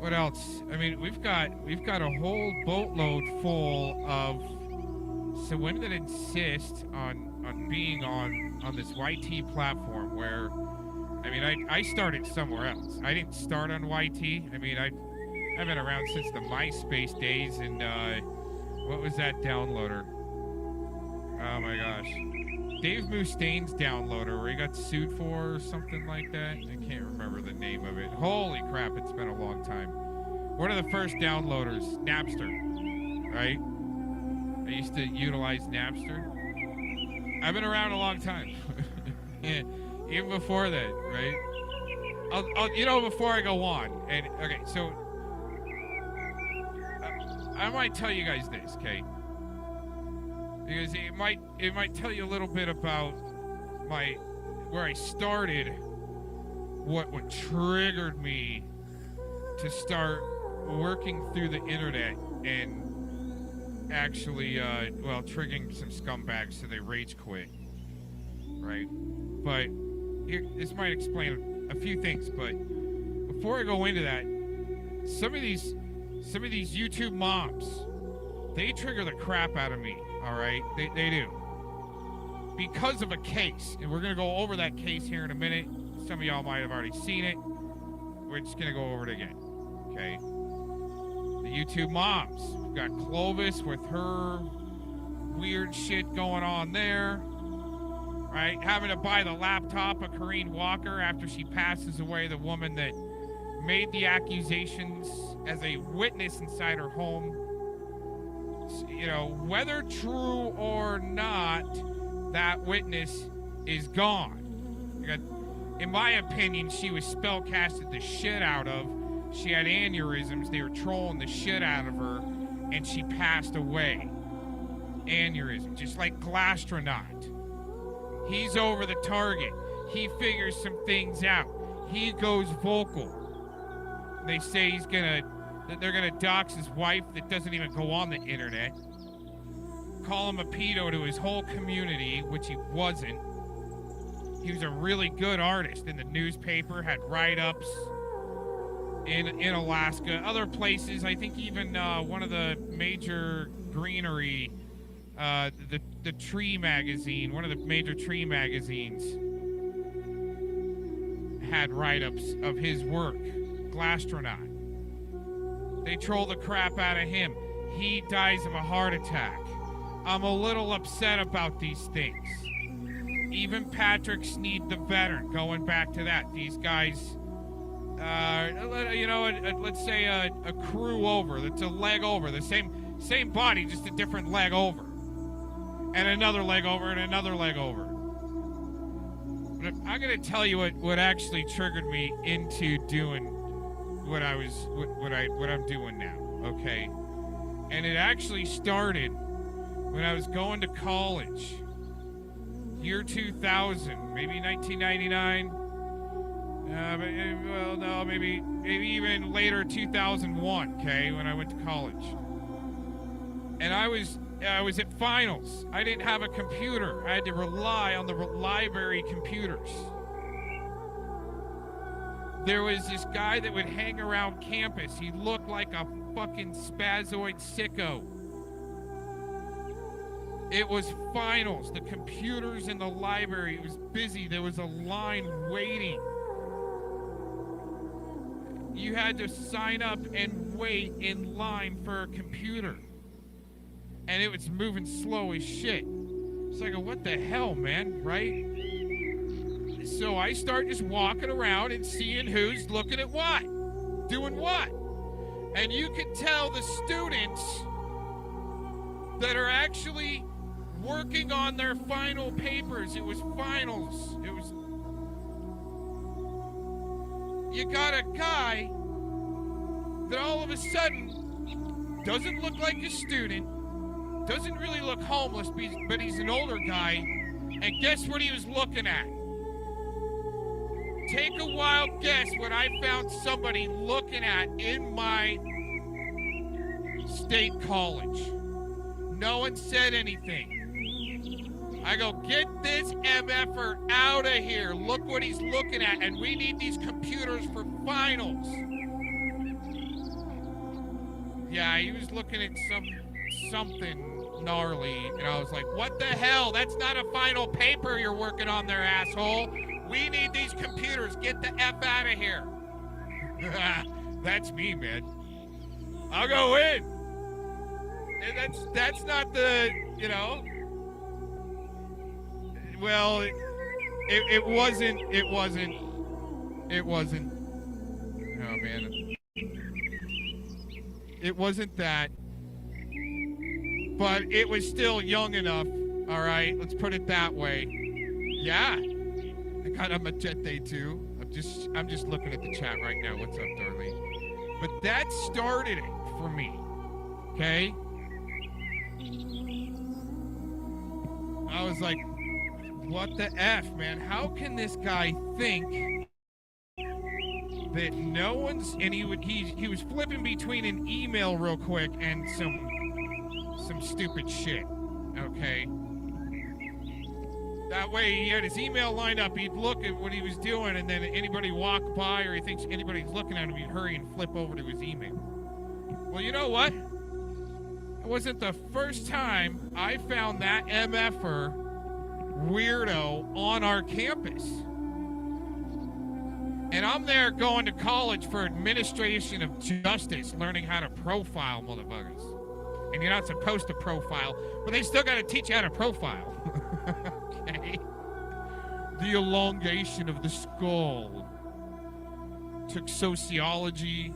what else? I mean, we've got a whole boatload full of some women that insist on being on this YT platform where, I mean, I started somewhere else. I didn't start on YT. I mean, I've been around since the MySpace days, and what was that downloader? Oh my gosh. Dave Mustaine's downloader where he got sued for or something like that. I can't remember the name of it. Holy crap, it's been a long time. One of the first downloaders, Napster, right? I used to utilize Napster. I've been around a long time. Yeah, even before that, right? I'll before I go on, and okay, so I might tell you guys this, okay? Because it might tell you a little bit about where I started, what triggered me to start working through the internet and actually, triggering some scumbags so they rage quit, right? But this might explain a few things. But before I go into that, some of these YouTube moms, they trigger the crap out of me. All right, they do, because of a case, and we're gonna go over that case here in a minute. Some of y'all might have already seen it. We're just gonna go over it again, okay? The YouTube moms. We've got Clovis with her weird shit going on there, right? Having to buy the laptop of Corrine Walker after she passes away, the woman that made the accusations as a witness inside her home. You know, whether true or not, that witness is gone. In my opinion, she was spellcasted the shit out of. She had aneurysms. They were trolling the shit out of her, and she passed away. Aneurysm, just like Glastronaut. He's over the target. He figures some things out. He goes vocal. They say that they're gonna dox his wife that doesn't even go on the internet. Call him a pedo to his whole community, which he wasn't. He was a really good artist in the newspaper, had write-ups in Alaska, other places. I think even one of the major greenery, the tree magazine, one of the major tree magazines had write-ups of his work, Glastronaut. They troll the crap out of him. He dies of a heart attack. I'm a little upset about these things. Even Patrick Sneed, the veteran, going back to that. These guys, you know, let's say a crew over. That's a leg over. The same body, just a different leg over. And another leg over and another leg over. But I'm going to tell you what actually triggered me into doing what I'm doing now, okay? And it actually started when I was going to college. Year 2000, maybe 1999. Well, no, maybe even later 2001, okay, when I went to college. And I was at finals. I didn't have a computer. I had to rely on the library computers. There was this guy that would hang around campus. He looked like a fucking spazoid sicko. It was finals. The computers in the library, it was busy. There was a line waiting. You had to sign up and wait in line for a computer. And it was moving slow as shit. It's like, what the hell, man, right? So I start just walking around and seeing who's looking at what, doing what. And you can tell the students that are actually working on their final papers. It was finals. You got a guy that all of a sudden doesn't look like a student, doesn't really look homeless, but he's an older guy. And guess what he was looking at? Take a wild guess what I found somebody looking at in my state college. No one said anything. I go, get this MFer out of here. Look what he's looking at, and we need these computers for finals. Yeah, he was looking at something gnarly, and I was like, what the hell? That's not a final paper you're working on there, asshole. We need these computers. Get the F out of here. That's me, man. I'll go in. And that's not the, you know. Well, it wasn't. Oh, man. It wasn't that. But it was still young enough. All right, let's put it that way. Yeah. I got a machete too. I'm just looking at the chat right now. What's up, Darlene? But that started it for me. Okay? I was like, what the F, man? How can this guy think that no one's, and he was flipping between an email real quick and some stupid shit. Okay? That way, he had his email lined up. He'd look at what he was doing, and then anybody walk by or he thinks anybody's looking at him, he'd hurry and flip over to his email. Well, you know what? It wasn't the first time I found that MFer weirdo on our campus. And I'm there going to college for administration of justice, learning how to profile motherfuckers. And you're not supposed to profile, but they still got to teach you how to profile. Okay? The elongation of the skull. took sociology,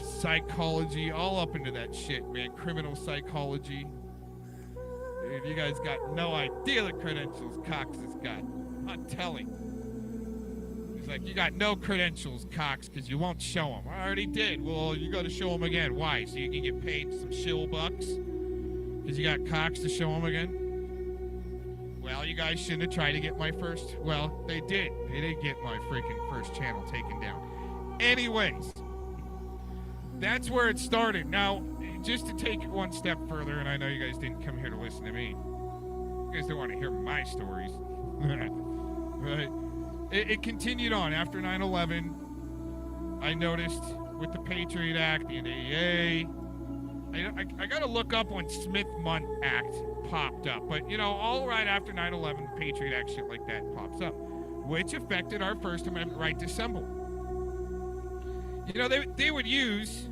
psychology, all up into that shit, man. Criminal psychology. Dude, you guys got no idea the credentials Cox has got. I'm telling. He's like, you got no credentials, Cox, because you won't show them. I already did. Well, you got to show them again. Why? So you can get paid some shill bucks? Because you got Cox to show them again? Well, you guys shouldn't have tried to get my first. Well, they did. They did get my freaking first channel taken down. Anyways, that's where it started. Now, just to take it one step further, and I know you guys didn't come here to listen to me. You guys don't want to hear my stories. Right? It continued on after 9/11. I noticed with the Patriot Act, the NAA. I got to look up when Smith-Mundt Act popped up. But, you know, all right after 9/11, the Patriot Act, shit like that pops up, which affected our First Amendment right to assemble. You know, they would use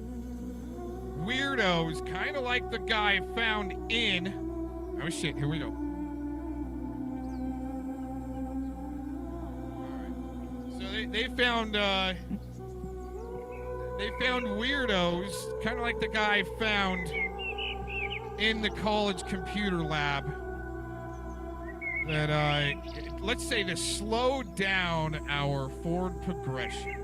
weirdos, kind of like the guy found in... Oh, shit, here we go. They found weirdos, kind of like the guy found in the college computer lab, that let's say to slow down our forward progression,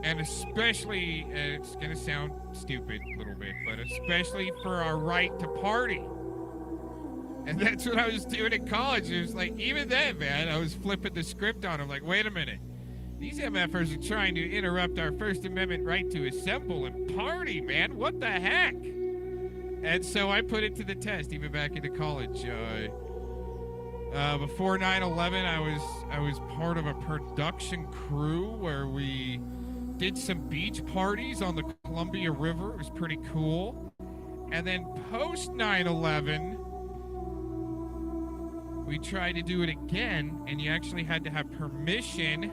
and especially, it's gonna sound stupid a little bit, but especially for our right to party. And that's what I was doing in college. It was like, even then, man, I was flipping the script on them. Like, wait a minute. These MFers are trying to interrupt our First Amendment right to assemble and party, man. What the heck? And so I put it to the test, even back into college. Before 9/11, I was part of a production crew where we did some beach parties on the Columbia River. It was pretty cool. And then post 9/11... we tried to do it again, and you actually had to have permission.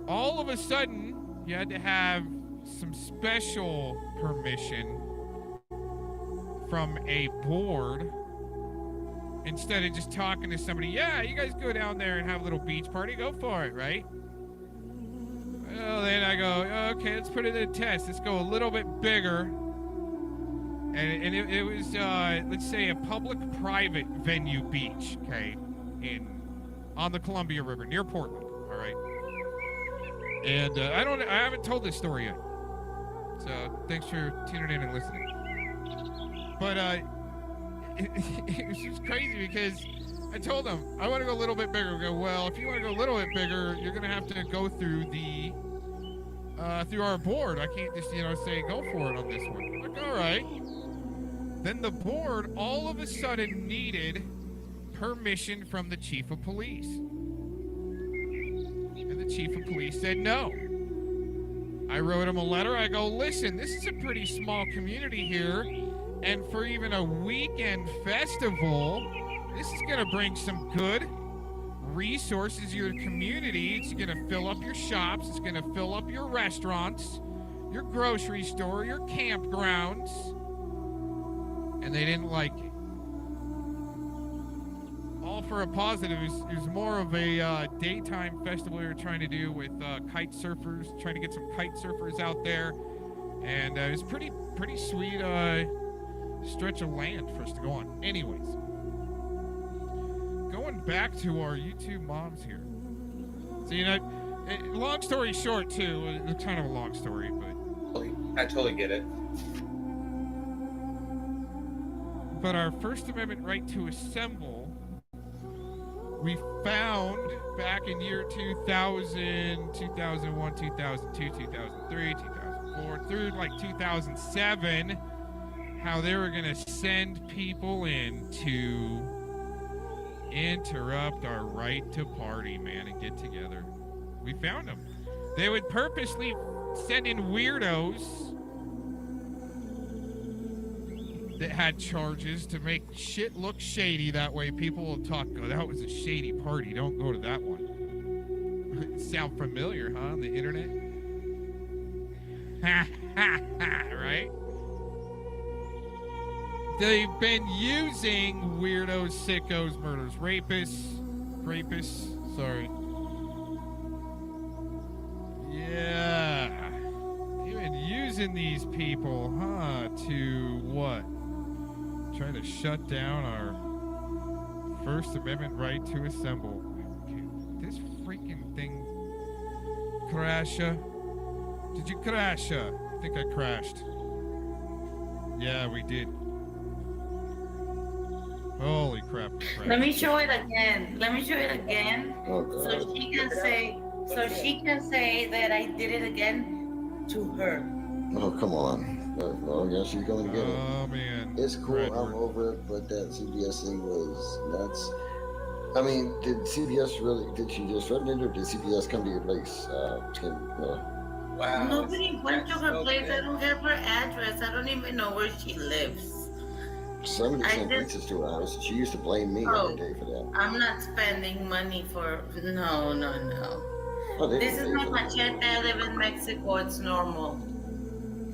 All of a sudden, you had to have some special permission from a board instead of just talking to somebody. Yeah, you guys go down there and have a little beach party. Go for it, right? Well, then I go, okay, let's put it to the test. Let's go a little bit bigger. And it was, let's say, a public-private venue beach, okay, on the Columbia River near Portland, all right. And I haven't told this story yet, so thanks for tuning in and listening. But it was just crazy because I told them I want to go a little bit bigger. We go, well, if you want to go a little bit bigger, you're gonna have to go through through our board. I can't just say go for it on this one. I'm like, all right. Then the board all of a sudden needed permission from the chief of police. And the chief of police said no. I wrote him a letter. I go, listen, this is a pretty small community here. And for even a weekend festival, this is going to bring some good resources to your community. It's going to fill up your shops. It's going to fill up your restaurants, your grocery store, your campgrounds. And they didn't like it. All for a positive. It was more of a daytime festival we were trying to do with kite surfers, trying to get some kite surfers out there. And it was pretty sweet stretch of land for us to go on. Anyways, going back to our YouTube moms here. So, long story short, too. It's kind of a long story, but... I totally get it. But our First Amendment right to assemble, we found back in year 2000, 2001, 2002, 2003, 2004, through like 2007, how they were going to send people in to interrupt our right to party, man, and get together. We found them. They would purposely send in weirdos that had charges to make shit look shady. That way people will talk, oh, that was a shady party. Don't go to that one. Sound familiar, huh, on the internet? Ha, ha, ha, right? They've been using weirdos, sickos, murderers, rapists, using these people, huh, to what? Try to shut down our First Amendment right to assemble. Okay, this freaking thing crasha. Did you crash? I think I crashed. Yeah, we did. Holy crap. Let me show it again. Oh, So God. she can say that I did it again to her. Oh, come on. Oh, yeah, she's going to get it. Oh, man. It's cool. PrEdward. I'm over it, but that CBS thing was nuts. I mean, did CBS really, did she just threaten it, or did CBS come to your place? Wow. Nobody went to her place. I don't have her address. I don't even know where she lives. Somebody I sent just- pizzas to her house, and she used to blame me every day for that. I'm not spending money for. No. Oh, they This is didn't my pay for it. machete. I live in Mexico. It's normal.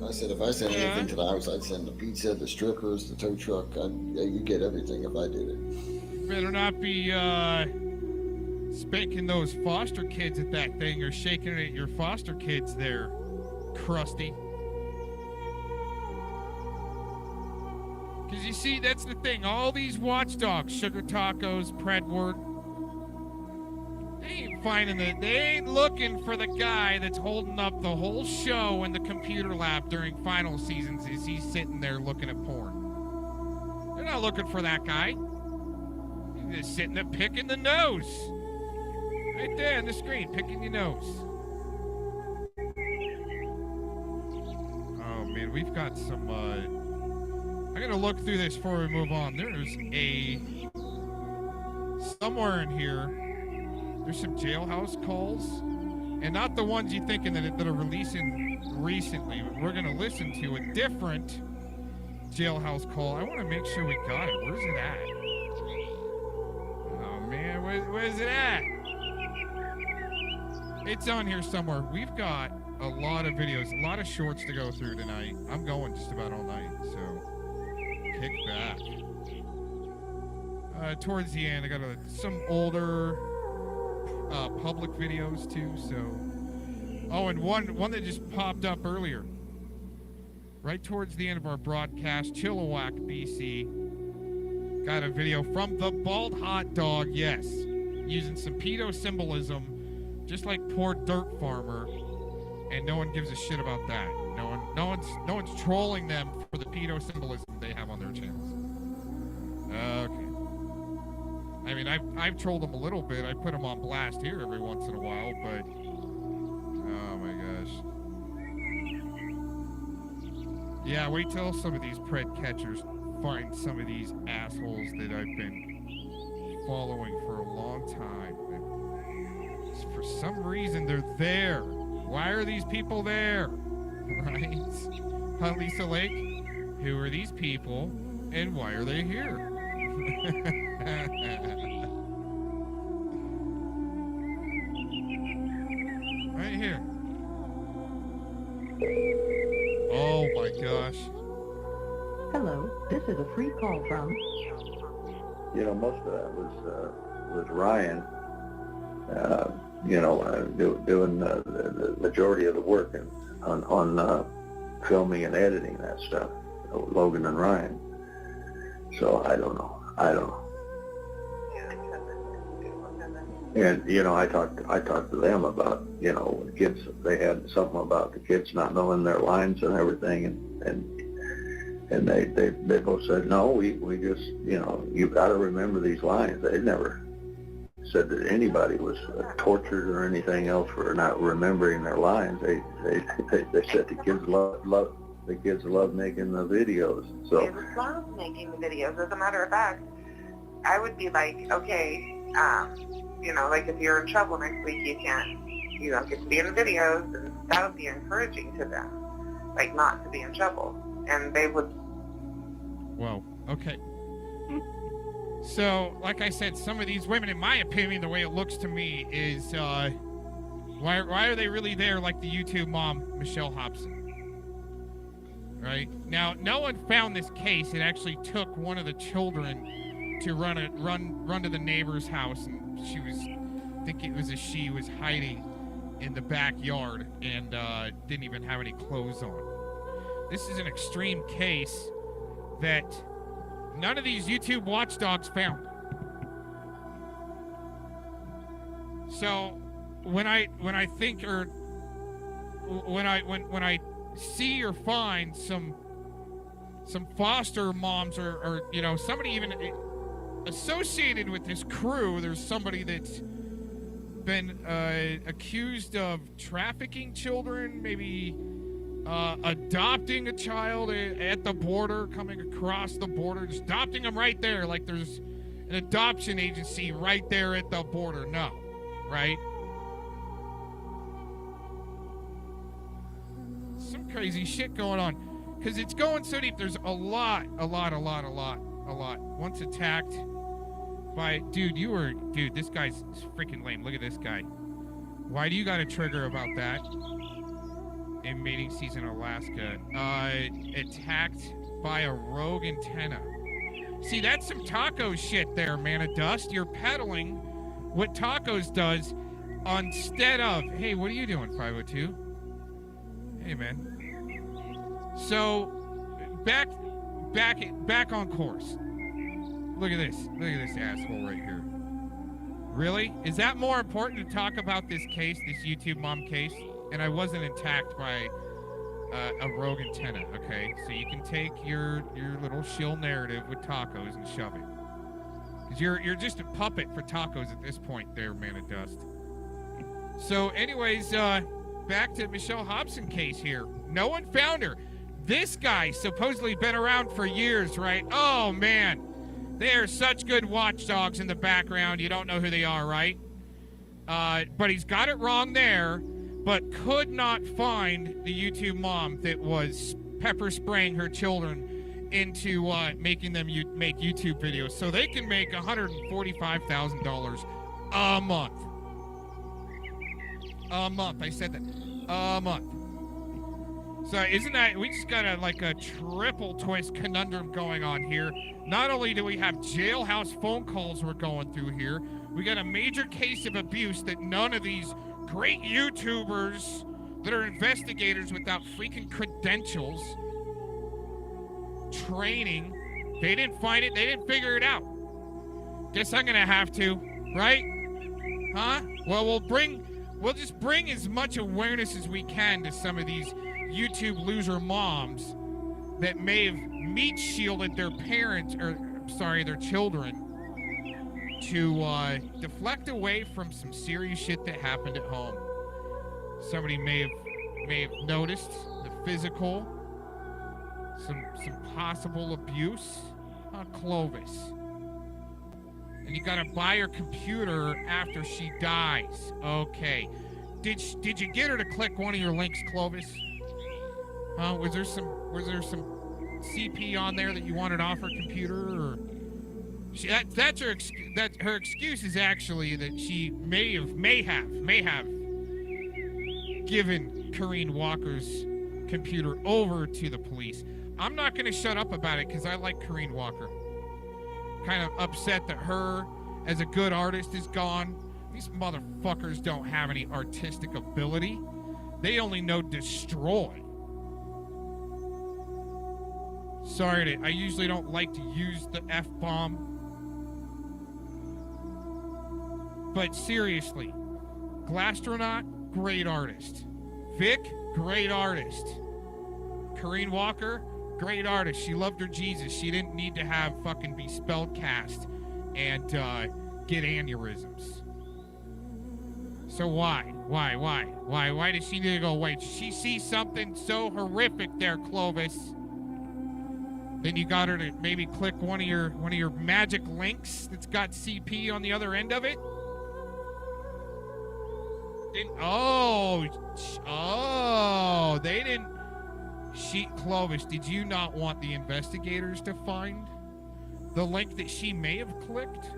I said if I sent Yeah. anything to the house, I'd send the pizza, the strippers, the tow truck. You get everything if I did it. Better not be spanking those foster kids at that thing or shaking it at your foster kids there, Krusty. Because you see, that's the thing. All these watchdogs, Sugar Tacos, PrEdward, they ain't looking for the guy that's holding up the whole show in the computer lab during final seasons as he's sitting there looking at porn. They're not looking for that guy. He's just sitting there picking the nose. Right there on the screen, picking your nose. Oh man, we've got some, I gotta look through this before we move on. Somewhere in here, there's some jailhouse calls, and not the ones you're thinking that are releasing recently. We're gonna listen to a different jailhouse call. I want to make sure we got it. Where's it at? Oh man, where's it at? It's on here somewhere. We've got a lot of videos, a lot of shorts to go through tonight. I'm going just about all night, so kick back. Towards the end, I got some older public videos too. So, oh, and one that just popped up earlier, right towards the end of our broadcast, Chilliwack, BC, got a video from the Bald Hot Dog. Yes, using some pedo symbolism, just like poor Dirt Farmer, and no one gives a shit about that. No one's trolling them for the pedo symbolism they have on their channels. Okay. I mean, I've trolled them a little bit. I put them on blast here every once in a while, but oh my gosh. Yeah, wait till some of these pred catchers find some of these assholes that I've been following for a long time. And for some reason, they're there. Why are these people there? Right? Huh, Lisa Lake? Who are these people, and why are they here? Right here. Oh my gosh. Hello, this is a free call from. You know, most of that was Ryan. Doing the majority of the work on filming and editing that stuff. Logan and Ryan. So I don't know. And I talked to them about kids. They had something about the kids not knowing their lines and everything, and they both said no. We just you've got to remember these lines. They never said that anybody was tortured or anything else for not remembering their lines. They said the kids love making the videos. So Kids love making the videos. As a matter of fact, I would be like, okay, like if you're in trouble next week, you don't get to be in the videos, and that would be encouraging to them, like not to be in trouble, and they would. Whoa. Okay. So, like I said, some of these women, in my opinion, the way it looks to me is, why are they really there like the YouTube mom, Michelle Hobson? Right? Now, no one found this case. It actually took one of the children to run to the neighbor's house, and she was, I think it was she was hiding in the backyard and didn't even have any clothes on. this is an extreme case that none of these YouTube watchdogs found. So when I think, or when I see or find some foster moms or you know, somebody even associated with this crew, there's somebody that's been accused of trafficking children, maybe adopting a child at the border, coming across the border, just adopting them right there, like there's an adoption agency right there at the border. No, right? Some crazy shit going on, because it's going so deep. There's a lot. Once attacked by, dude, this guy's freaking lame. Look at this guy. Why do you got a trigger about that? In mating season, Alaska. Attacked by a rogue antenna. See, that's some taco shit there, man of dust. You're peddling what tacos does instead of, hey, what are you doing, 502? Hey, man. So, back on course. Look at this asshole right here. Really? Is that more important to talk about this case, this YouTube mom case? And I wasn't attacked by a rogue antenna, okay? So you can take your little shill narrative with tacos and shove it. Because you're just a puppet for tacos at this point there, man of dust. So anyways, back to Michelle Hobson case here. No one found her. This guy supposedly been around for years, right? Oh, man. They are such good watchdogs in the background. You don't know who they are, right? But he's got it wrong there, but could not find the YouTube mom that was pepper spraying her children into making them make YouTube videos so they can make $145,000 a month. A month. I said that. A month. So isn't that, we just got a triple twist conundrum going on here. Not only do we have jailhouse phone calls we're going through here, we got a major case of abuse that none of these great YouTubers that are investigators without freaking credentials, training, they didn't find it, they didn't figure it out. Guess I'm gonna have to, right? Huh? Well, we'll just bring as much awareness as we can to some of these YouTube loser moms that may have meat shielded their parents, or their children, to deflect away from some serious shit that happened at home. Somebody may have noticed the physical, some possible abuse. Clovis. And you gotta buy her computer after she dies. Okay. Did you get her to click one of your links, Clovis? Was there some CP on there that you wanted off her computer, or that's her her excuse is actually that she may have given Corrine Walker's computer over to the police. I'm not going to shut up about it because I like Corrine Walker. Kind of upset that her as a good artist is gone. These motherfuckers don't have any artistic ability. They only know destroy. Sorry, I usually don't like to use the F-bomb. But seriously, Glastronaut, great artist. Vic, great artist. Corrine Walker, great artist. She loved her Jesus. She didn't need to have fucking be spellcast and get aneurysms. So why? Why does she need to go away? Did she see something so horrific there, Clovis? Then you got her to maybe click one of your magic links that's got CP on the other end of it. They didn't. Clovis, did you not want the investigators to find the link that she may have clicked?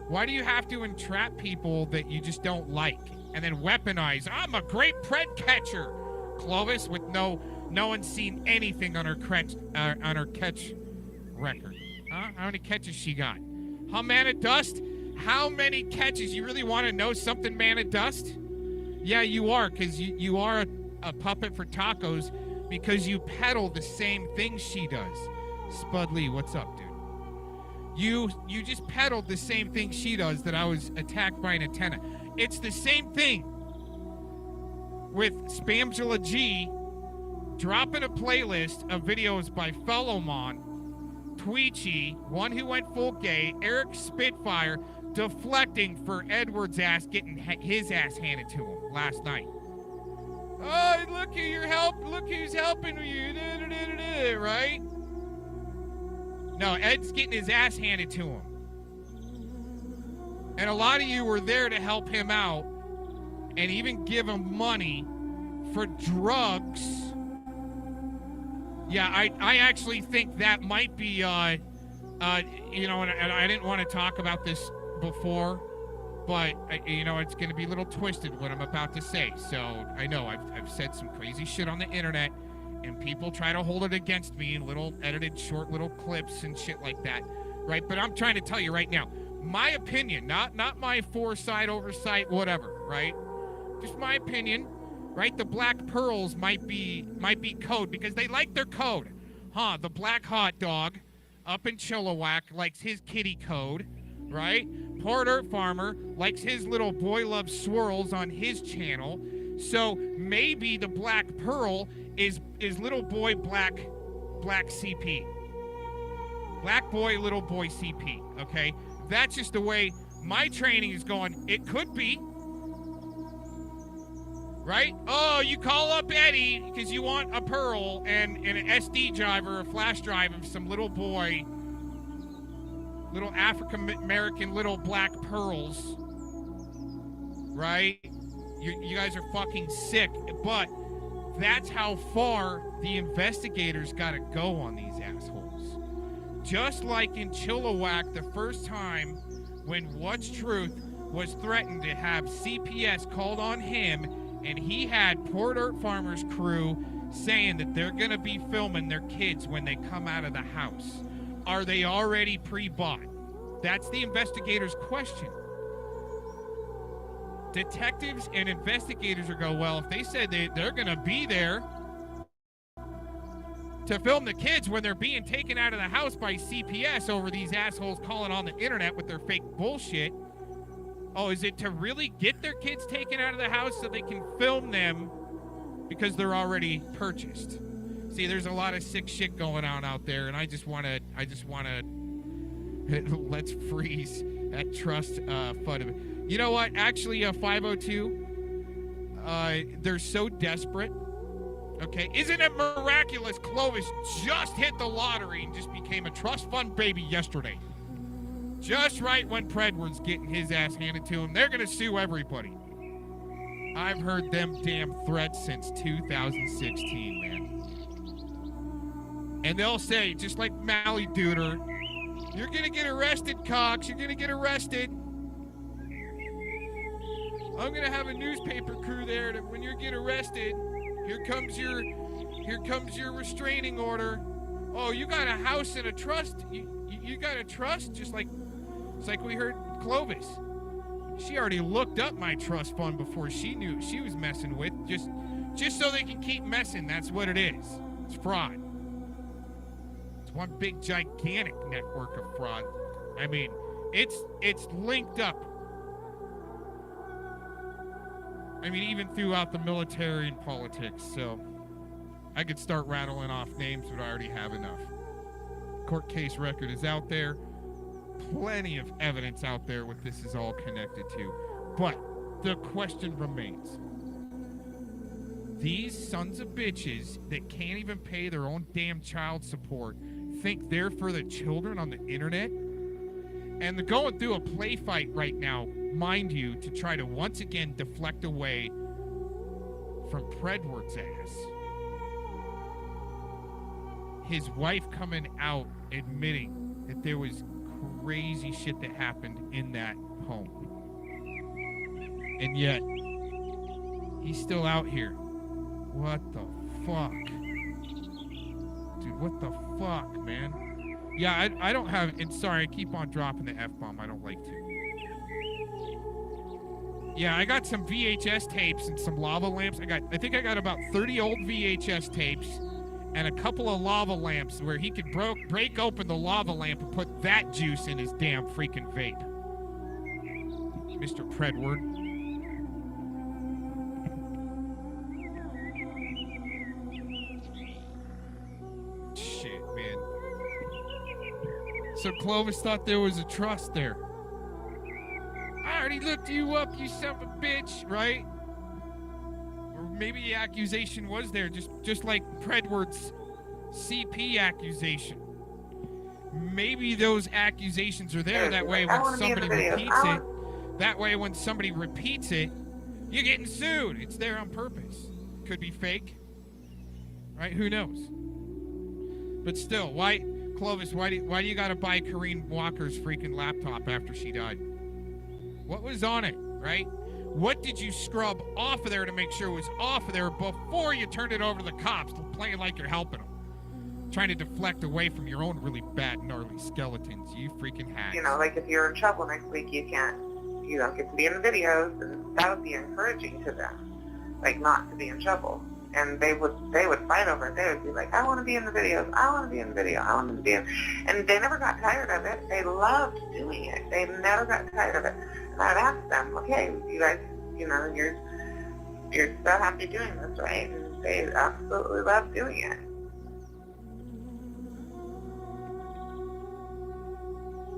Why do you have to entrap people that you just don't like and then weaponize? I'm a great pred catcher, Clovis, with no one's seen anything on her catch record. Huh? How many catches she got? Huh, Man of Dust? How many catches? You really want to know something, Man of Dust? Yeah, you are, because you are a puppet for tacos because you peddle the same thing she does. Spud Lee, what's up, dude? You just peddled the same thing she does, that I was attacked by an antenna. It's the same thing with Spamjula G dropping a playlist of videos by Fellowmon, Tweechy, one who went full gay, Eric Spitfire, deflecting for Edward's ass getting his ass handed to him last night. Oh, look who you're look who's helping you, right? No, Ed's getting his ass handed to him. And a lot of you were there to help him out and even give him money for drugs. Yeah, I actually think that might be, you know, and I didn't want to talk about this before, but, you know, it's going to be a little twisted what I'm about to say. So I know I've said some crazy shit on the internet, and people try to hold it against me in little edited short little clips and shit like that, right? But I'm trying to tell you right now, my opinion, not my foresight, oversight, whatever, right? Just my opinion, right? The Black Pearls might be code because they like their code. Huh, the Black Hot Dog up in Chilliwack likes his kitty code, right? Poor Dirt Farmer likes his little Boy Loves Swirls on his channel. So maybe the Black Pearl is little boy black CP. Black boy, little boy CP, okay? That's just the way my training is going. It could be. Right? Oh, you call up Eddie because you want a Pearl and an SD drive or a flash drive of some little boy, little African-American little black pearls. Right? You guys are fucking sick. But that's how far the investigators got to go on these assholes. Just like in Chilliwack the first time when What's Truth was threatened to have CPS called on him, and he had Poor Dirt Farmer's crew saying that they're going to be filming their kids when they come out of the house. Are they already pre-bought? That's the investigators' question. Detectives and investigators are go, well, if they said they're going to be there to film the kids when they're being taken out of the house by CPS over these assholes calling on the internet with their fake bullshit. Oh, is it to really get their kids taken out of the house so they can film them because they're already purchased? See, there's a lot of sick shit going on out there, and I just want to let's freeze that trust fund. You know what? Actually, 502, they're so desperate. Okay, isn't it miraculous Clovis just hit the lottery and just became a trust fund baby yesterday? Just right when PrEdward's getting his ass handed to him. They're going to sue everybody. I've heard them damn threats since 2016, man. And they'll say, just like Mally Duder, you're going to get arrested, Cox. You're going to get arrested. I'm going to have a newspaper crew there to, when you get arrested, here comes your restraining order. Oh, you got a house and a trust. You got a trust? Just like we heard Clovis. She already looked up my trust fund before she knew she was messing with. Just so they can keep messing. That's what it is. It's fraud. It's one big gigantic network of fraud. I mean, it's linked up. I mean, even throughout the military and politics. So I could start rattling off names, but I already have enough. Court case record is out there. Plenty of evidence out there what this is all connected to. But the question remains. These sons of bitches that can't even pay their own damn child support think they're for the children on the internet? And they're going through a play fight right now, mind you, to try to once again deflect away from PrEdward's ass. His wife coming out admitting that there was crazy shit that happened in that home. And yet, he's still out here. What the fuck? Dude, what the fuck, man? Yeah, I don't have, and sorry, I keep on dropping the F-bomb. I don't like to. Yeah, I got some VHS tapes and some lava lamps. I think I got about 30 old VHS tapes and a couple of lava lamps where he could break open the lava lamp and put that juice in his damn freaking vape. Mr. PrEdward. Shit, man. So Clovis thought there was a trust there. I already looked you up, you son of a bitch, right? Or maybe the accusation was there, just like PrEdward's CP accusation. Maybe those accusations are there. That way, when somebody repeats it, when somebody repeats it, you're getting sued. It's there on purpose. Could be fake, right? Who knows? But still, why, Clovis? Why do you gotta buy Corrine Walker's freaking laptop after she died? What was on it, right? What did you scrub off of there to make sure it was off of there before you turned it over to the cops, playing like you're helping them? Trying to deflect away from your own really bad, gnarly skeletons, you freaking hack. You know, like if you're in trouble next week, you don't get to be in the videos, and that would be encouraging to them, like not to be in trouble. And they would fight over it. They would be like, I want to be in the videos. I want to be in the video. I want to be in. And they never got tired of it. They loved doing it. They never got tired of it. And I'd ask them, okay, you guys, you're so happy doing this, right? And they absolutely love doing it.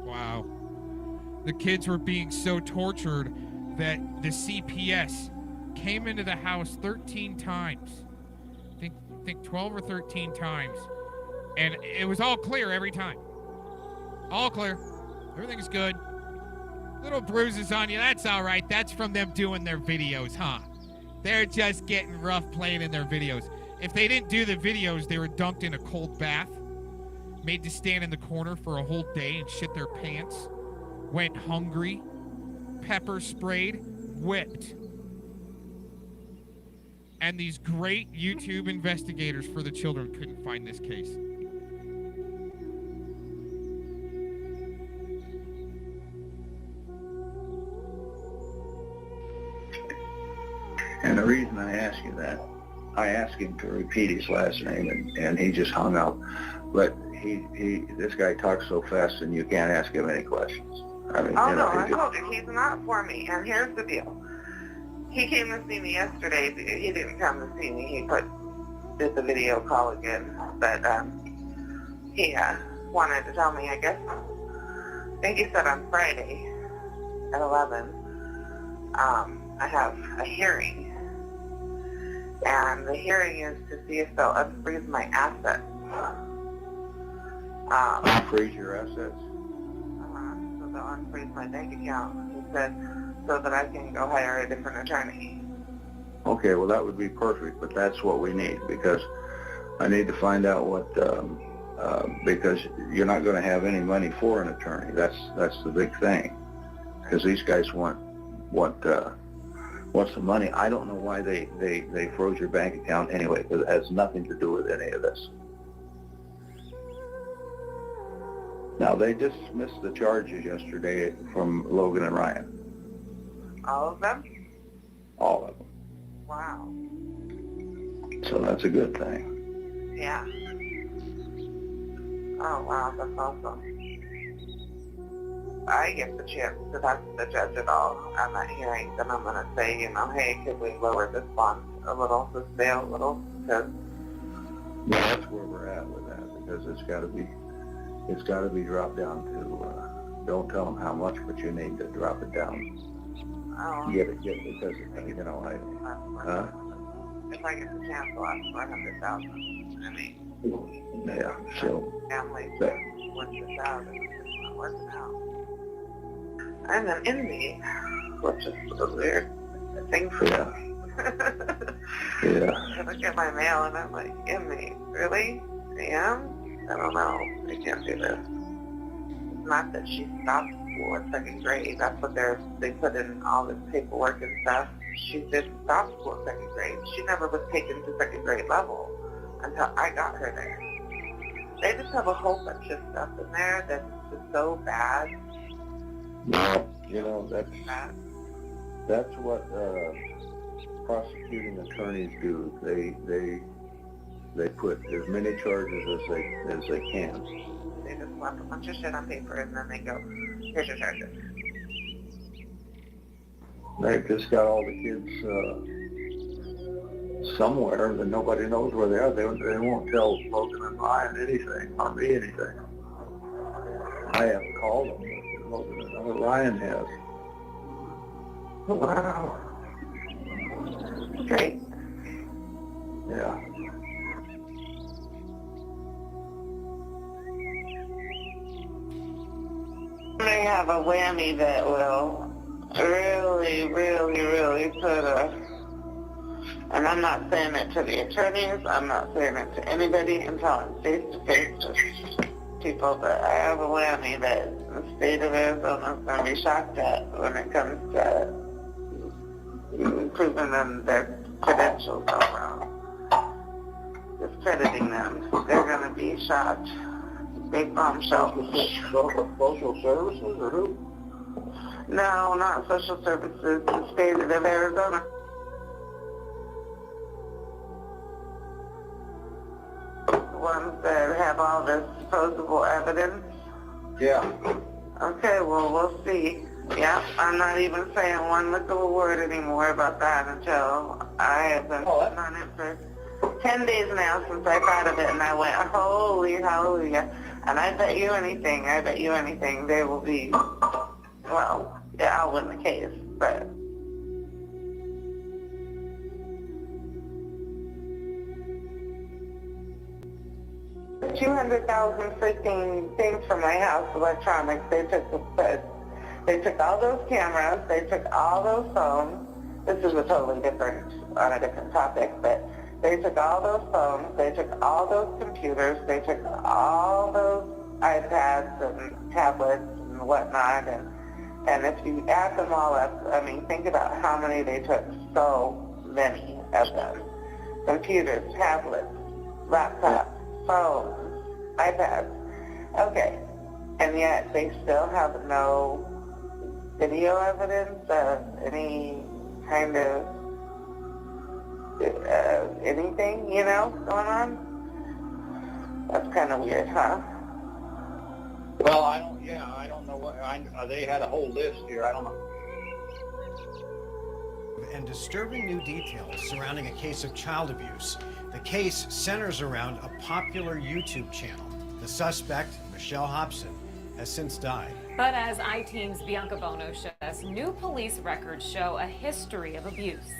Wow. The kids were being so tortured that the CPS came into the house 13 times. I think 12 or 13 times. And it was all clear every time. All clear. Everything's good. Little bruises on you, that's all right. That's from them doing their videos, huh? They're just getting rough playing in their videos. If they didn't do the videos, they were dunked in a cold bath, made to stand in the corner for a whole day and shit their pants, went hungry, pepper sprayed, whipped. And these great YouTube investigators for the children couldn't find this case. And the reason I ask you that, I asked him to repeat his last name, and he just hung up. But this guy talks so fast, and you can't ask him any questions. I mean, I told you, he's not for me. And here's the deal. He came to see me yesterday. He didn't come to see me. He did the video call again. But he wanted to tell me, I guess, I think he said on Friday at 11, I have a hearing. And the hearing is to see if they'll unfreeze my assets. Unfreeze your assets? So they'll unfreeze my bank account. He said, so that I can go hire a different attorney. Okay, well that would be perfect, but that's what we need, because I need to find out what, because you're not going to have any money for an attorney. That's the big thing, because these guys want some money. I don't know why they froze your bank account anyway, because it has nothing to do with any of this. Now, they dismissed the charges yesterday from Logan and Ryan. All of them? All of them. Wow. So that's a good thing. Yeah. Oh, wow, that's awesome. I get the chance to talk to the judge at all at that hearing, then I'm going to say, hey, could we lower this bond a little, this bail a little? Because yeah, that's where we're at with that, because it's got to be dropped down to, don't tell them how much, but you need to drop it down. Get it, because, if I get the chance, I'll ask for $100,000. I mean, yeah, so, family works this out, and it's not working out. I'm an inmate, which is a weird thing for me. Yeah. I look at my mail and I'm like, inmate, really? I am? I don't know. I can't do this. It's not that she stopped school in second grade. That's what they put in all this paperwork and stuff. She didn't stop school in second grade. She never was taken to second grade level until I got her there. They just have a whole bunch of stuff in there that's just so bad. No, that's That's what prosecuting attorneys do. They put as many charges as they can. They just slap a bunch of shit on paper and then they go, here's your charges. They've just got all the kids somewhere that nobody knows where they are. They won't tell Logan and Ryan anything, or me anything. I haven't called them, but Logan and Ryan has. Wow. Great. Yeah. They have a whammy that will really, really, really put a, and I'm not saying it to the attorneys, I'm not saying it to anybody, I'm telling face-to-face to people, but I have a whammy that the state of Arizona is going to be shocked at when it comes to proving them their credentials are wrong. Discrediting them. They're going to be shocked. Big bombshell. Social services or who? No, not social services. The state of Arizona. The ones that have all this supposable evidence. Yeah. Okay, well, we'll see. Yeah, I'm not even saying one lick of a word anymore about that until I have been sitting on it for 10 days now since I thought of it, and I went, holy hallelujah. And I bet you anything, they will be, well, yeah, I'll win the case, but... $200,000 freaking things from my house, electronics. They took all those cameras, they took all those phones. This is on a different topic, but they took all those phones, they took all those computers, they took all those iPads and tablets and whatnot, and if you add them all up, I mean, think about how many they took, so many of them. Computers, tablets, laptops, phones, iPads. Okay, and yet they still have no video evidence of any kind of anything, going on? That's kind of weird, huh? Well, I don't know what, they had a whole list here, I don't know. And disturbing new details surrounding a case of child abuse. The case centers around a popular YouTube channel. The suspect, Michelle Hobson, has since died. But as iTeen's Bianca Bono shows, new police records show a history of abuse.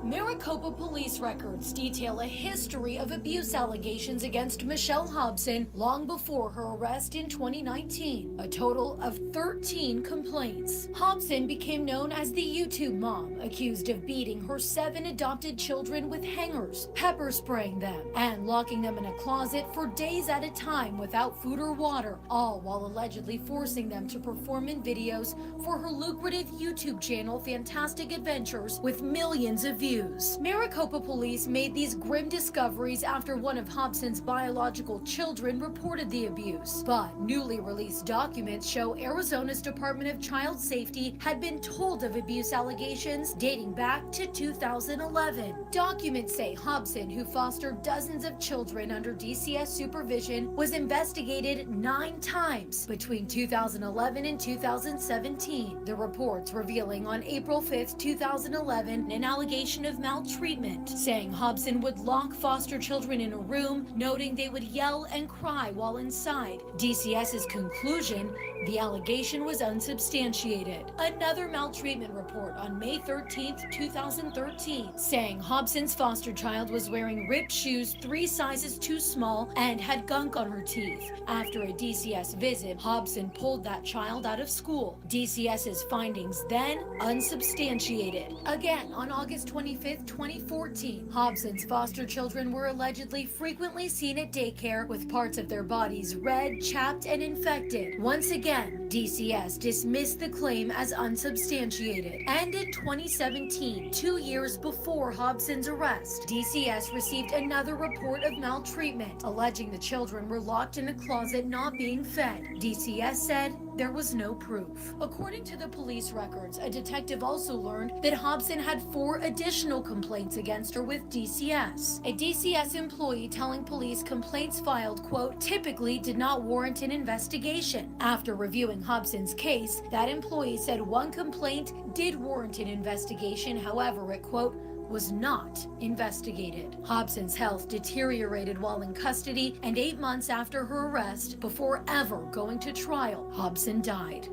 Maricopa police records detail a history of abuse allegations against Michelle Hobson long before her arrest in 2019. A total of 13 complaints. Hobson became known as the YouTube mom, accused of beating her 7 adopted children with hangers, pepper spraying them, and locking them in a closet for days at a time without food or water, all while allegedly forcing them to perform in videos for her lucrative YouTube channel Fantastic Adventures with millions of views. Maricopa police made these grim discoveries after one of Hobson's biological children reported the abuse. But newly released documents show Arizona's Department of Child Safety had been told of abuse allegations dating back to 2011. Documents say Hobson, who fostered dozens of children under DCS supervision, was investigated 9 times between 2011 and 2017. The reports revealing on April 5th, 2011, an allegation of maltreatment, saying Hobson would lock foster children in a room, noting they would yell and cry while inside. DCS's conclusion, the allegation was unsubstantiated. Another maltreatment report on May 13th, 2013, saying Hobson's foster child was wearing ripped shoes 3 sizes too small and had gunk on her teeth. After a DCS visit, Hobson pulled that child out of school. DCS's findings then unsubstantiated. Again, on August 25th, 2014, Hobson's foster children were allegedly frequently seen at daycare with parts of their bodies red, chapped, and infected. Once again, DCS dismissed the claim as unsubstantiated. And in 2017, 2 years before Hobson's arrest, DCS received another report of maltreatment, alleging the children were locked in a closet not being fed. DCS said there was no proof. According to the police records, a detective also learned that Hobson had 4 additional complaints against her with DCS. A DCS employee telling police complaints filed, quote, typically did not warrant an investigation. After reviewing Hobson's case, that employee said 1 complaint did warrant an investigation, however, it, quote, was not investigated. Hobson's health deteriorated while in custody, and 8 months after her arrest, before ever going to trial, Hobson died.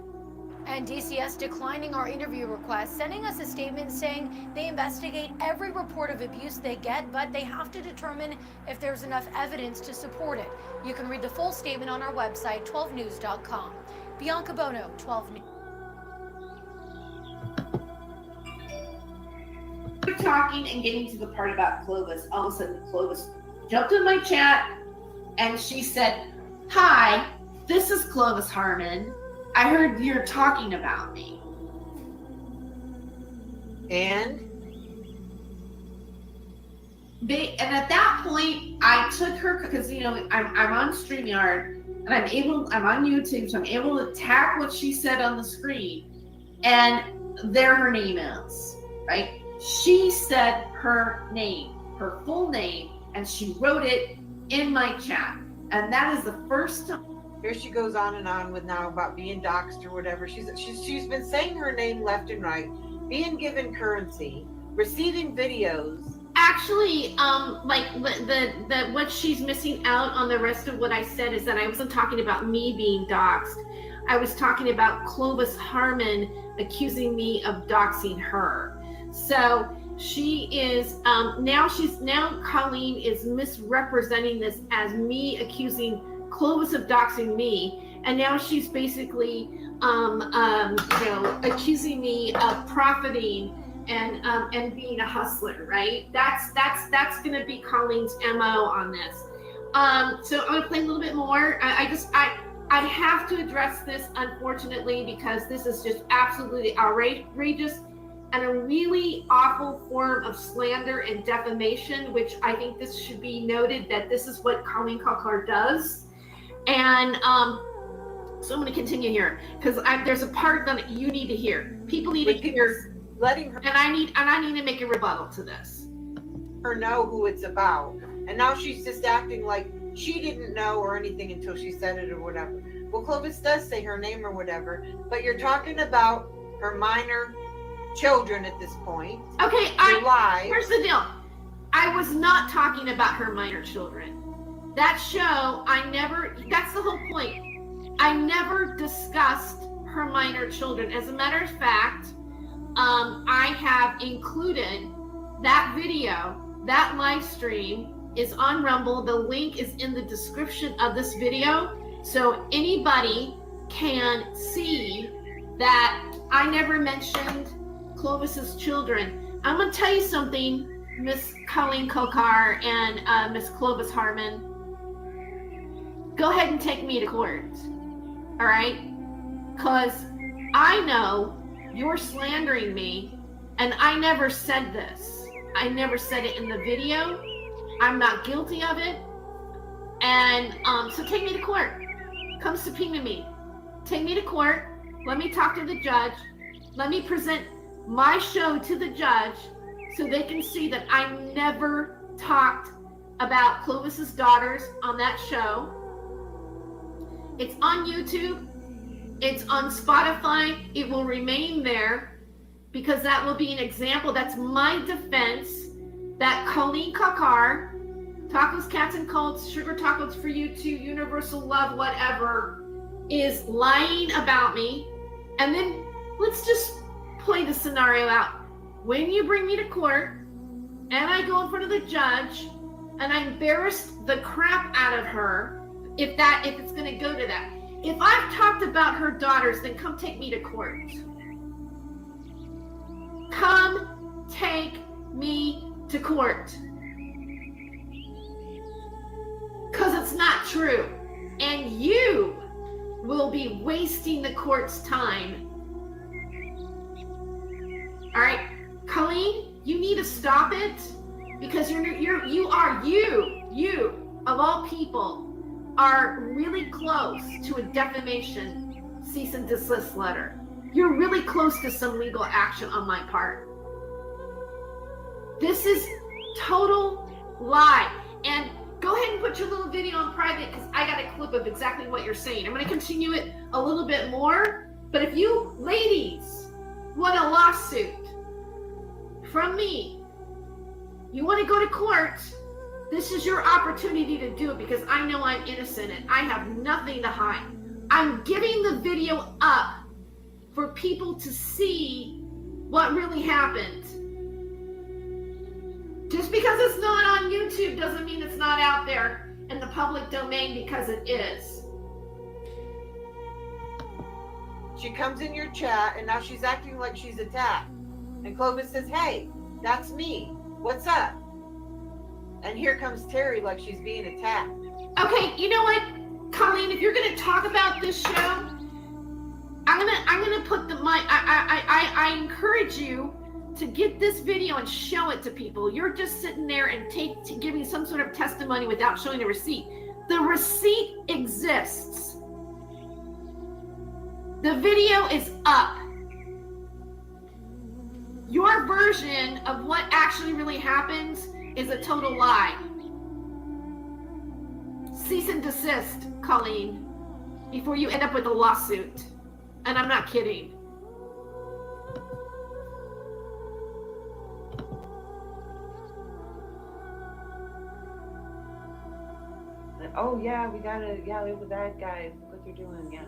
And DCS declining our interview request, sending us a statement saying they investigate every report of abuse they get, but they have to determine if there's enough evidence to support it. You can read the full statement on our website, 12news.com. Bianca Bono, 12 News. Talking and getting to the part about Clovis, all of a sudden Clovis jumped in my chat and she said, "Hi, this is Clovis Harmon. I heard you're talking about me." And at that point, I took her, because you know I'm on StreamYard and I'm on YouTube, so I'm able to tap what she said on the screen, and there her name is, right? She said her name, her full name, and she wrote it in my chat. And that is the first time. Here she goes on and on with now about being doxxed or whatever. She's been saying her name left and right, being given currency, receiving videos. Actually, like the what she's missing out on the rest of what I said is that I wasn't talking about me being doxxed. I was talking about Clovis Harmon accusing me of doxing her. So she is now Colleen is misrepresenting this as me accusing Clovis of doxing me, and now she's basically accusing me of profiting and being a hustler, right? That's going to be Colleen's MO on this. So I'm going to play a little bit more. I have to address this, unfortunately, because this is just absolutely outrageous and a really awful form of slander and defamation, which I think this should be noted that this is what Colleen Kalkar does. And so I'm going to continue here because there's a part that you need to hear. People need to hear. Letting her, and I need to make a rebuttal to this. Her know who it's about, and now she's just acting like she didn't know or anything until she said it or whatever. Well, Clovis does say her name or whatever, but you're talking about her minor children at this point. Okay, here's the deal. I was not talking about her minor children. That show, that's the whole point. I never discussed her minor children. As a matter of fact, I have included that video, that live stream is on Rumble. The link is in the description of this video. So anybody can see that I never mentioned Clovis's children. I'm going to tell you something, Miss Colleen Kalkar and Miss Clovis Harmon. Go ahead and take me to court, all right? Because I know you're slandering me, and I never said this. I never said it in the video. I'm not guilty of it. And so take me to court. Come subpoena me. Take me to court. Let me talk to the judge. Let me present my show to the judge so they can see that I never talked about Clovis's daughters on that show. It's on YouTube. It's on Spotify. It will remain there because that will be an example. That's my defense that Colleen Kalkar, Tacos, Cats, and Cults, Sugar Tacos for You Too, Universal Love, whatever, is lying about me. And then let's just play the scenario out. When you bring me to court and I go in front of the judge and I embarrass the crap out of her, if it's going to go to that. If I've talked about her daughters, then come take me to court. Come take me to court. Because it's not true. And you will be wasting the court's time. All right, Colleen, you need to stop it because you of all people, are really close to a defamation cease and desist letter. You're really close to some legal action on my part. This is total lie. And go ahead and put your little video on private because I got a clip of exactly what you're saying. I'm going to continue it a little bit more. But if you ladies want a lawsuit from me, you want to go to court, this is your opportunity to do it because I know I'm innocent and I have nothing to hide. I'm giving the video up for people to see what really happened. Just because it's not on YouTube doesn't mean it's not out there in the public domain, because it is. She comes in your chat and now she's acting like she's attacked. And Clovis says, hey, that's me. What's up? And here comes Terry like she's being attacked. Okay, you know what, Colleen, if you're gonna talk about this show, I'm gonna put the mic. I encourage you to get this video and show it to people. You're just sitting there and giving some sort of testimony without showing a receipt. The receipt exists. The video is up. Your version of what actually really happens is a total lie. Cease and desist, Colleen, before you end up with a lawsuit. And I'm not kidding. Oh yeah, we gotta, yeah, they're the bad guys. What they're doing, yeah.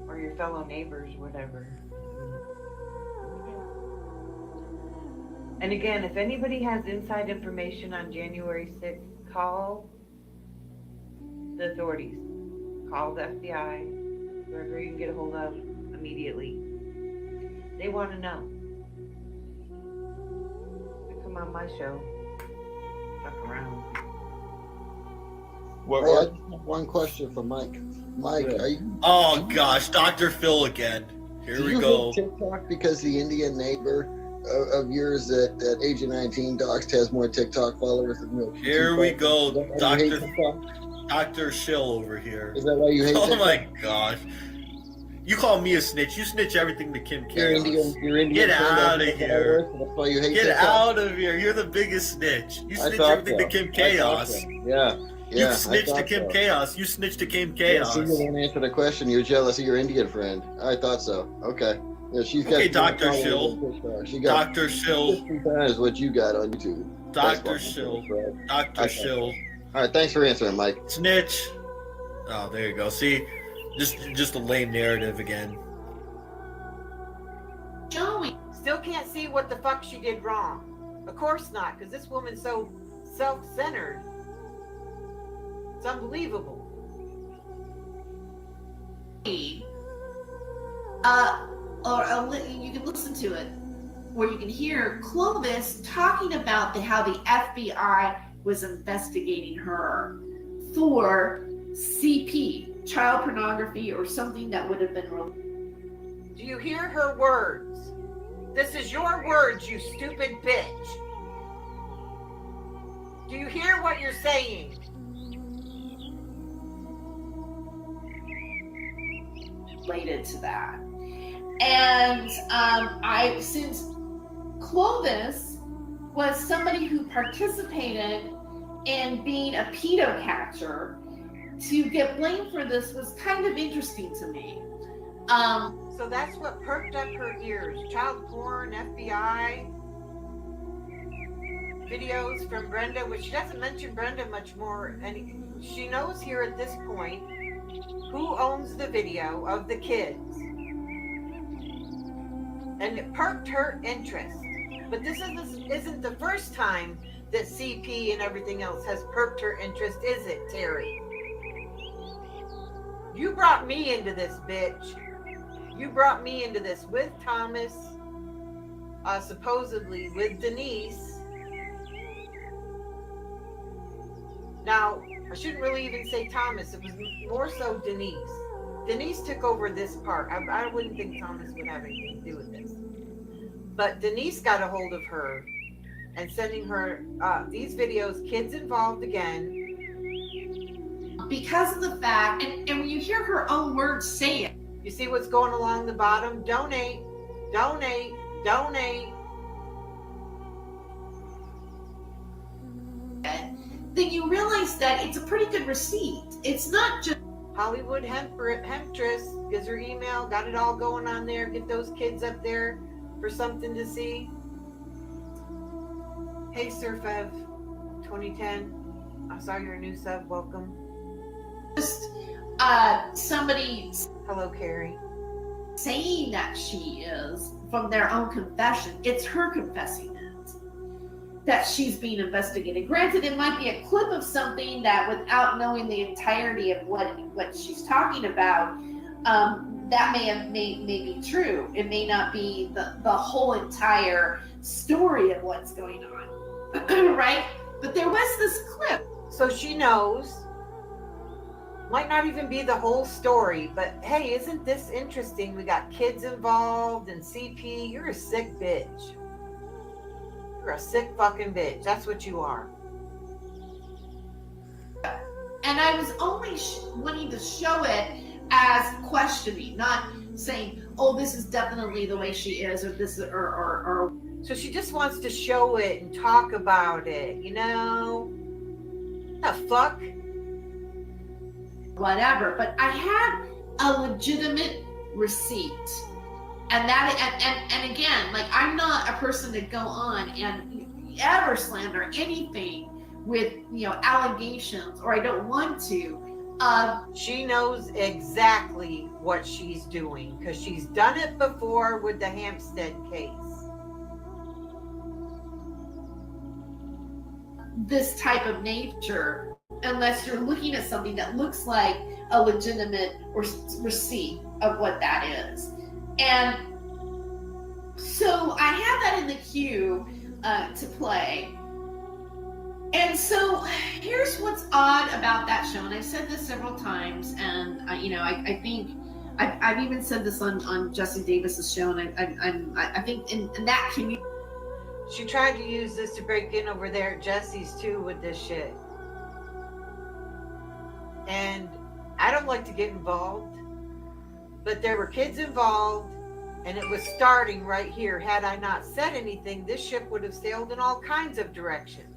Or your fellow neighbors, whatever. And again, if anybody has inside information on January 6th, call the authorities. Call the FBI, whoever you can get a hold of immediately. They want to know. They come on my show. Fuck around. Hey, I just have one question for Mike. Mike, are you? Oh gosh, Dr. Phil again. Here we go. TikTok because the Indian neighbor of yours that Agent 19 doxed has more TikTok followers than you. Here we go, Dr. Shill over here. Is that why you hate Oh TikTok? my gosh. You call me a snitch. You snitch everything to Kim You're Chaos. Indian Get out of here. That's why you hate Get TikTok. out of here. You're the biggest snitch. You I snitch thought everything so. to Kim I thought Chaos. so. Yeah. You I snitched to thought Kim so. Chaos. You snitched to Kim Yeah, Chaos. so you didn't answer the question. You're jealous of your Indian friend. I thought so. Okay. Yeah, she's got Okay, more Dr. followers Shill. than TikTok. She got Dr. Shill. 50 times what you got on YouTube. That's Dr. why. Shill. Right. Dr. Okay. Shill. All right, thanks for answering, Mike. Snitch. Oh, there you go. See, just a lame narrative again. Joey still can't see what the fuck she did wrong. Of course not, because this woman's so self-centered. It's unbelievable. Or you can listen to it, where you can hear Clovis talking about how the FBI was investigating her for CP, child pornography, or something that would have been released. Do you hear her words? This is your words, you stupid bitch. Do you hear what you're saying? Related to that. And since Clovis was somebody who participated in being a pedo catcher, to get blamed for this was kind of interesting to me. So that's what perked up her ears. Child porn, FBI, videos from Brenda, which she doesn't mention Brenda much more. And she knows here at this point who owns the video of the kids. And it perked her interest. But this isn't the first time that CP and everything else has perked her interest, is it, Terry? You brought me into this, bitch. You brought me into this with Thomas, supposedly with Denise. Now, I shouldn't really even say Thomas. It was more so Denise. Denise took over this part. I wouldn't think Thomas would have anything to do with this. But Denise got a hold of her and sending her these videos, kids involved again. because of the fact, and when you hear her own words say it. You see what's going along the bottom? Donate, donate, donate. Then you realize that it's a pretty good receipt. It's not just Hollywood Hemptress gives her email, got it all going on there. Get those kids up there for something to see. Hey, Surfev, 2010. I saw your new sub. Welcome. Just somebody. Hello, Carrie. Saying that she is from their own confession. It's her confessing it. That she's being investigated. Granted, it might be a clip of something that, without knowing the entirety of what she's talking about, that may be true. It may not be the whole entire story of what's going on, right? But there was this clip. So she knows. Might not even be the whole story, but hey, isn't this interesting? We got kids involved and CP. You're a sick bitch. You're a sick fucking bitch. That's what you are. And I was only wanting to show it as questioning, not saying, "Oh, this is definitely the way she is," or this, or. So she just wants to show it and talk about it, you know? The fuck? Whatever. But I had a legitimate receipt. And that, and again, like, I'm not a person to go on and ever slander anything with, allegations, or I don't want to. She knows exactly what she's doing because she's done it before with the Hampstead case. This type of nature, unless you're looking at something that looks like a legitimate receipt of what that is. And so I have that in the queue to play. And so here's what's odd about that show, and I've said this several times, and I think I've even said this on Jesse Davis's show, and I think in that community. She tried to use this to break in over there at Jesse's too with this shit. And I don't like to get involved, but there were kids involved, and it was starting right here. Had I not said anything, this ship would have sailed in all kinds of directions.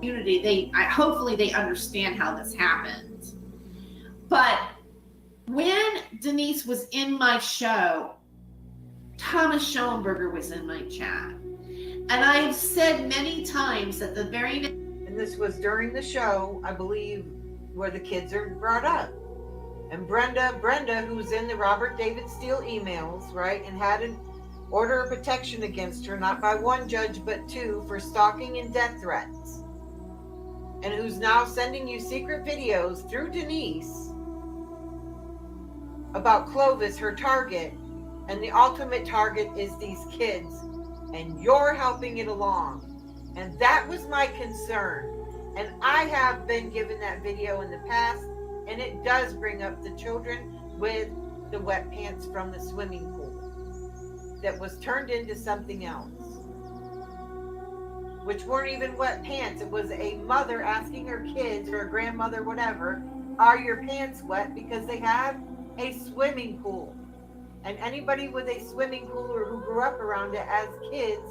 Community, hopefully they understand how this happened. But when Denise was in my show, Thomas Schoenberger was in my chat. And I've said many times that the very next. And this was during the show, I believe, where the kids are brought up. And Brenda, who's in the Robert David Steele emails, right, and had an order of protection against her, not by one judge, but two, for stalking and death threats. And who's now sending you secret videos through Denise about Clovis, her target, and the ultimate target is these kids, and you're helping it along. And that was my concern. And I have been given that video in the past, and it does bring up the children with the wet pants from the swimming pool that was turned into something else, which weren't even wet pants. It was a mother asking her kids, or a grandmother, whatever, are your pants wet? Because they had a swimming pool. And anybody with a swimming pool or who grew up around it as kids,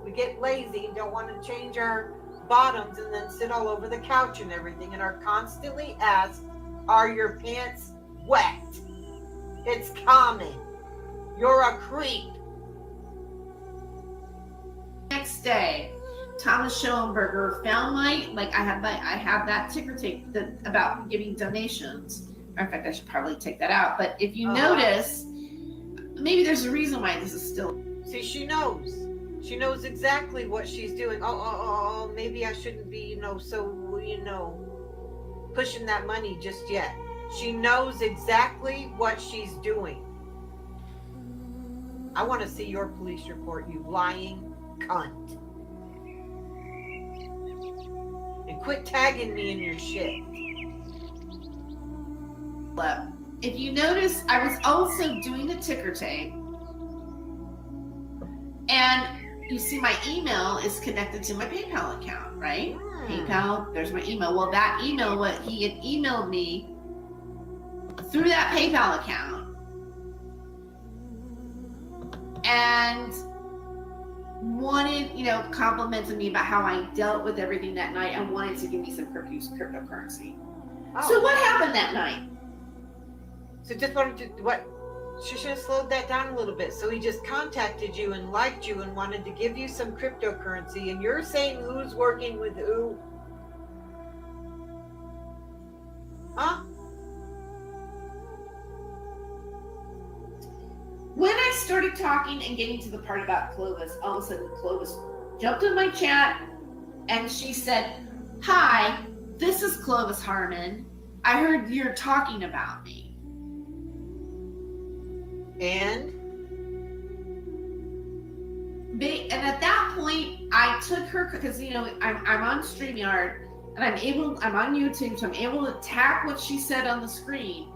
we get lazy, don't want to change our bottoms and then sit all over the couch and everything, and are constantly asked, are your pants wet? It's common. You're a creep. Next day, Thomas Schoenberger found I have that ticker tape about giving donations. In fact, I should probably take that out. But if you notice, maybe there's a reason why this is still. See, she knows. She knows exactly what she's doing. Oh, maybe I shouldn't be, pushing that money just yet. She knows exactly what she's doing. I want to see your police report, you lying cunt. And quit tagging me in your shit. If you notice, I was also doing the ticker tape, and you see my email is connected to my PayPal account, right? PayPal, there's my email. Well, that email, what he had emailed me through that PayPal account, and wanted, complimented me about how I dealt with everything that night and wanted to give me some cryptocurrency. Oh. So what happened that night? So just wanted to, she should have slowed that down a little bit. So he just contacted you and liked you and wanted to give you some cryptocurrency, and you're saying who's working with who? Huh? When I started talking and getting to the part about Clovis, all of a sudden Clovis jumped in my chat and she said, "Hi, this is Clovis Harmon. I heard you're talking about me." And at that point, I took her, because I'm on StreamYard and I'm on YouTube, so I'm able to tap what she said on the screen,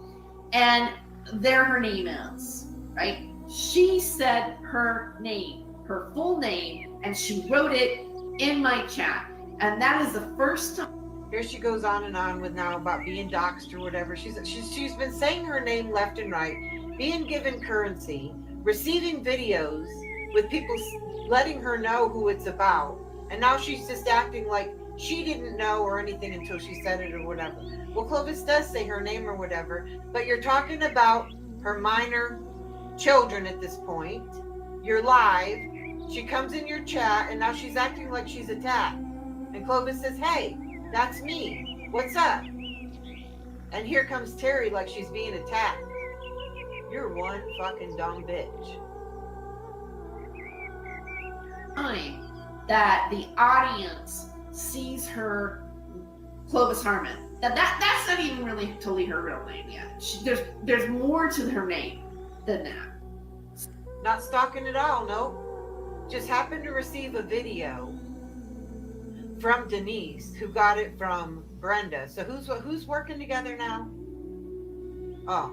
and there her name is, right? She said her name, her full name, and she wrote it in my chat, and that is the first time. Here she goes on and on with now about being doxxed or whatever. She's been saying her name left and right, being given currency, receiving videos with people letting her know who it's about, and now she's just acting like she didn't know or anything until she said it or whatever. Well, Clovis does say her name or whatever, but you're talking about her minor children at this point. You're live. She comes in your chat, and now she's acting like she's attacked. And Clovis says, "Hey, that's me. What's up?" And here comes Terry like she's being attacked. You're one fucking dumb bitch. Time that the audience sees her Clovis Harmon. That's not even really totally her real name yet. There's more to her name than that. Not stalking at all, no. Just happened to receive a video from Denise, who got it from Brenda. So who's working together now? Oh.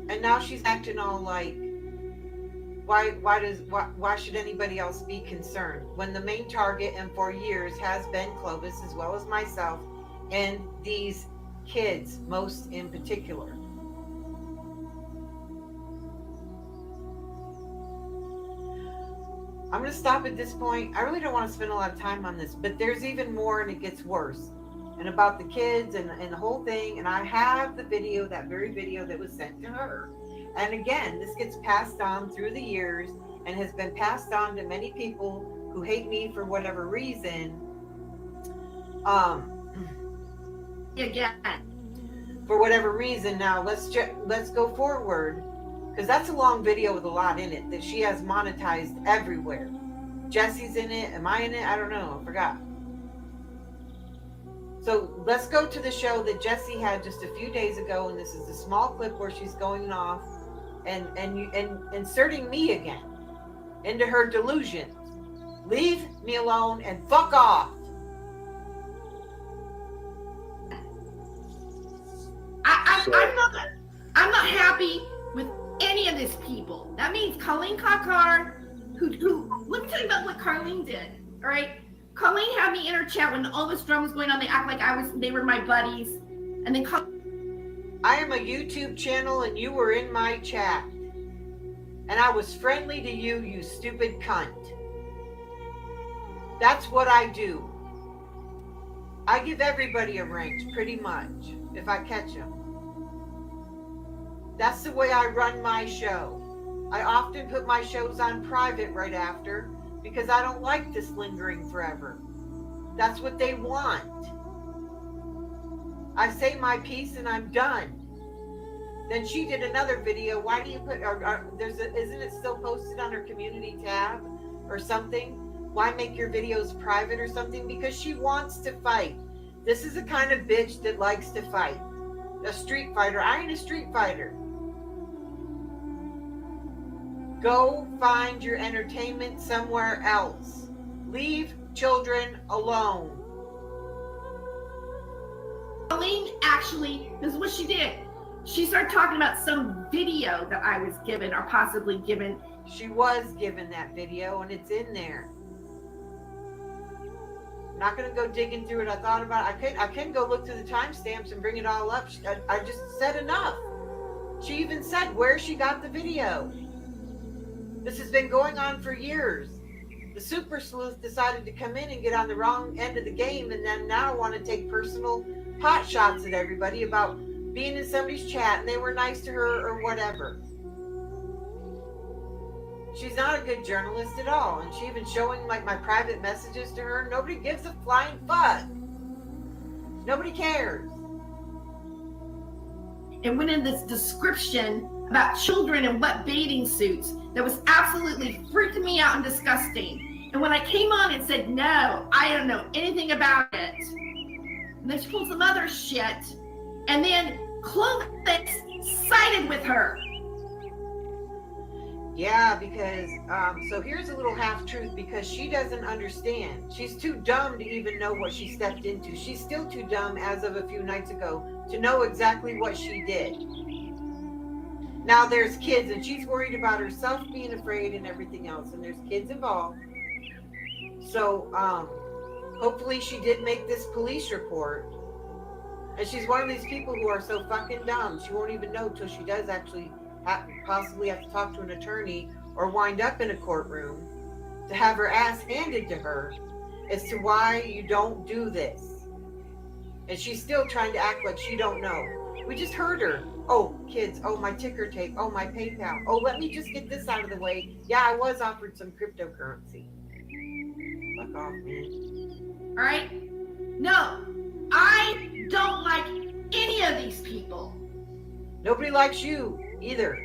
And now she's acting all like, why should anybody else be concerned when the main target and for years has been Clovis as well as myself and these kids most in particular. I'm going to stop at this point. I really don't want to spend a lot of time on this, but there's even more and it gets worse. And about the kids and the whole thing. And I have the video, that very video that was sent to her. And again, this gets passed on through the years and has been passed on to many people who hate me for whatever reason. Again. For whatever reason. Now let's go forward. Because that's a long video with a lot in it that she has monetized everywhere. Jesse's in it. Am I in it? I don't know. I forgot. So let's go to the show that Jesse had just a few days ago. And this is a small clip where she's going off and inserting me again into her delusions. Leave me alone and fuck off. I'm not happy with any of these people. That means Colleen Kakar, who let me tell you about what Carlene did. All right, Colleen had me in her chat when all this drama was going on. They act like they were my buddies, and then I am a YouTube channel, and you were in my chat, and I was friendly to you, you stupid cunt. That's what I do. I give everybody a rank, pretty much, if I catch them. That's the way I run my show. I often put my shows on private right after because I don't like this lingering forever. That's what they want. I say my piece and I'm done. Then she did another video. Why do you put, isn't it still posted on her community tab or something? Why make your videos private or something? Because she wants to fight. This is the kind of bitch that likes to fight. A street fighter. I ain't a street fighter. Go find your entertainment somewhere else. Leave children alone. Colleen actually, this is what she did. She started talking about some video that I was given or possibly given, She was given that video, and it's in there. I'm not going to go digging through it. I thought about it. I can go look through the timestamps and bring it all up. I just said enough. She even said where she got the video. This has been going on for years. The super sleuth decided to come in and get on the wrong end of the game, and then now want to take personal pot shots at everybody about being in somebody's chat and they were nice to her or whatever. She's not a good journalist at all, and she even showing like my private messages to her. Nobody gives a flying fuck. Nobody cares. And went in this description about children in wet bathing suits that was absolutely freaking me out and disgusting. And when I came on and said, no, I don't know anything about it, and then she pulled some other shit, and then Clovis sided with her. Yeah, because, so here's a little half-truth, because she doesn't understand. She's too dumb to even know what she stepped into. She's still too dumb, as of a few nights ago, to know exactly what she did. Now there's kids, and she's worried about herself being afraid and everything else, and there's kids involved. So, hopefully she did make this police report. And she's one of these people who are so fucking dumb, she won't even know till she does actually possibly have to talk to an attorney or wind up in a courtroom to have her ass handed to her as to why you don't do this. And she's still trying to act like she don't know. We just heard her. Oh, kids. Oh, my ticker tape. Oh, my PayPal. Oh, let me just get this out of the way. Yeah, I was offered some cryptocurrency. Fuck off, man. All right? No, I don't like any of these people. Nobody likes you either.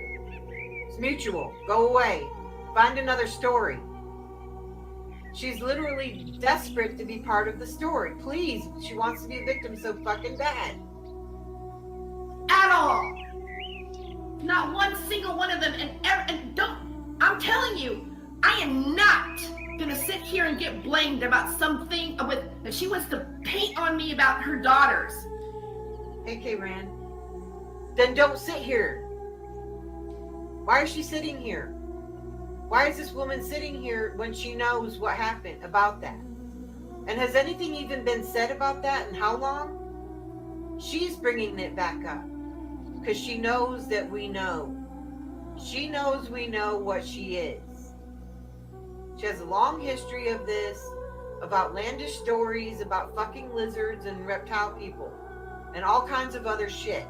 It's mutual. Go away. Find another story. She's literally desperate to be part of the story. Please. She wants to be a victim so fucking bad. At all. Not one single one of them. And don't, I'm telling you, I am not gonna sit here and get blamed about something that she wants to paint on me about her daughters. Hey, K-Ran. Then don't sit here. Why is she sitting here? Why is this woman sitting here when she knows what happened about that? And has anything even been said about that and how long? She's bringing it back up because she knows that we know. She knows we know what she is. She has a long history of this, of outlandish stories about fucking lizards and reptile people and all kinds of other shit.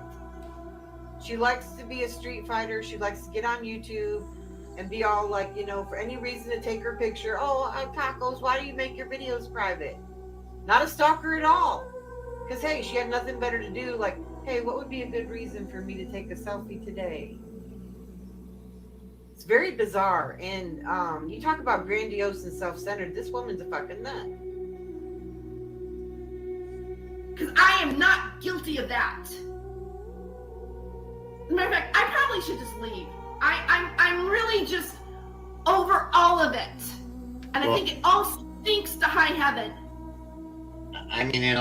She likes to be a street fighter. She likes to get on YouTube and be all like, you know, for any reason to take her picture. Oh, I'm tacos. Why do you make your videos private? Not a stalker at all. Because, hey, she had nothing better to do. Like, hey, what would be a good reason for me to take a selfie today? It's very bizarre. And you talk about grandiose and self-centered. This woman's a fucking nut. Because I am not guilty of that. Matter of fact, I probably should just leave. I'm really just over all of it. And I think it all stinks to high heaven. I mean, in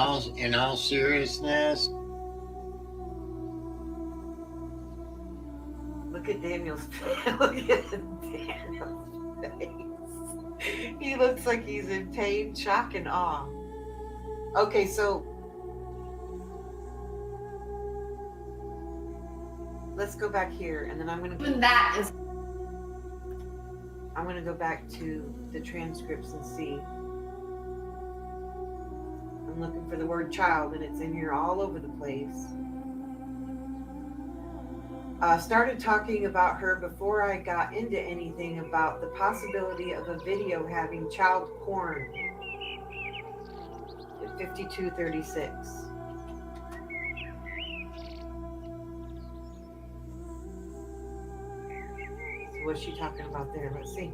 all seriousness. Look at Daniel's face. Look at Daniel's face. He looks like he's in pain, shock, and awe. Okay, so let's go back here, and then I'm going to... Even that is... I'm going to go back to the transcripts and see. I'm looking for the word child, and it's in here all over the place. Started talking about her before I got into anything about the possibility of a video having child porn at 52:36. What's she talking about there? Let's see.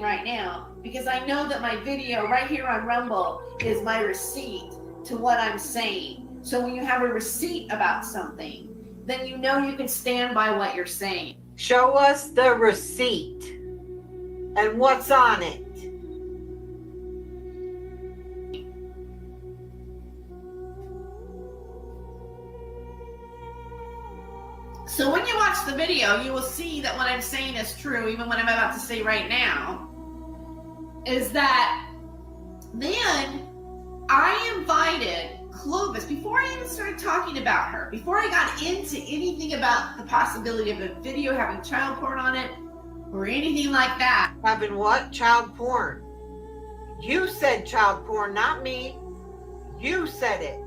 Right now, because I know that my video right here on Rumble is my receipt to what I'm saying. So when you have a receipt about something, then you know you can stand by what you're saying. Show us the receipt and what's on it. So when you watch the video, you will see that what I'm saying is true, even what I'm about to say right now, is that then I invited Clovis, before I even started talking about her, before I got into anything about the possibility of a video having child porn on it, or anything like that. Having what? Child porn. You said child porn, not me. You said it.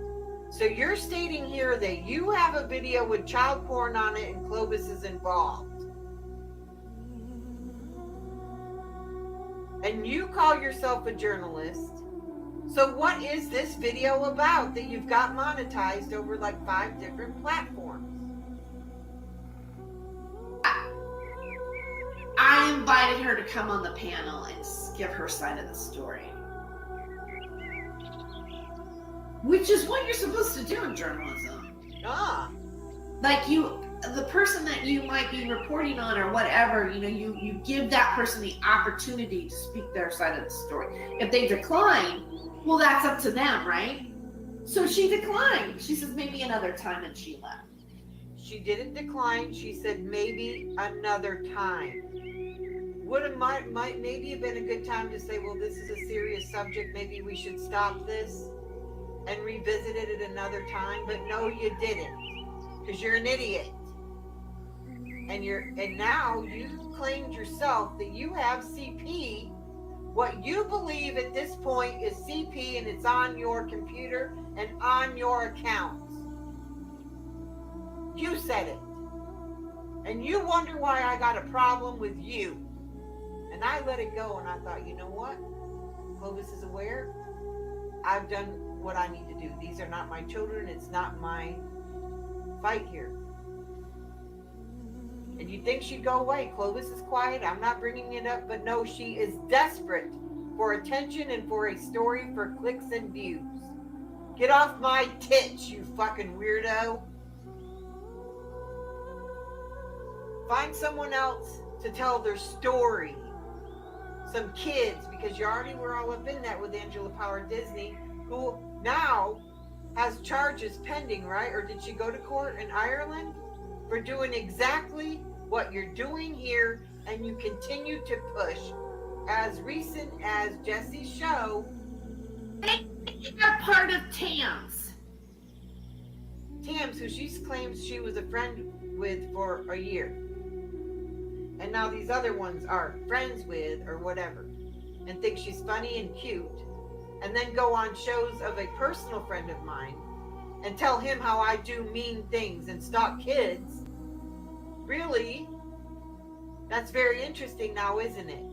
So you're stating here that you have a video with child porn on it and Clovis is involved. And you call yourself a journalist. So what is this video about that you've got monetized over like 5 different platforms? I invited her to come on the panel and give her side of the story. Which is what you're supposed to do in journalism. Like the person that you might be reporting on or whatever, you give that person the opportunity to speak their side of the story. If they decline, well, that's up to them, right? So she declined. She says maybe another time, and she left. She didn't decline. She said maybe another time. Might maybe have been a good time to say, well, this is a serious subject. Maybe we should stop this and revisit it at another time. But no, you didn't, because you're an idiot. And now you claimed yourself that you have CP. What you believe at this point is CP, and it's on your computer and on your accounts. You said it. And you wonder why I got a problem with you. And I let it go, and I thought, you know what? Clovis is aware. I've done what I need to do. These are not my children. It's not my fight here. And you think she'd go away. Clovis is quiet. I'm not bringing it up, but no, she is desperate for attention and for a story for clicks and views. Get off my tits, you fucking weirdo. Find someone else to tell their story. Some kids, because you already were all up in that with Angela Power Disney, who now has charges pending, right? Or did she go to court in Ireland for doing exactly what you're doing here, and you continue to push? As recent as Jesse's show, you're part of Tams. Tams, who she claims she was a friend with for a year. And now these other ones are friends with or whatever, and think she's funny and cute, and then go on shows of a personal friend of mine and tell him how I do mean things and stalk kids. Really? That's very interesting now, isn't it?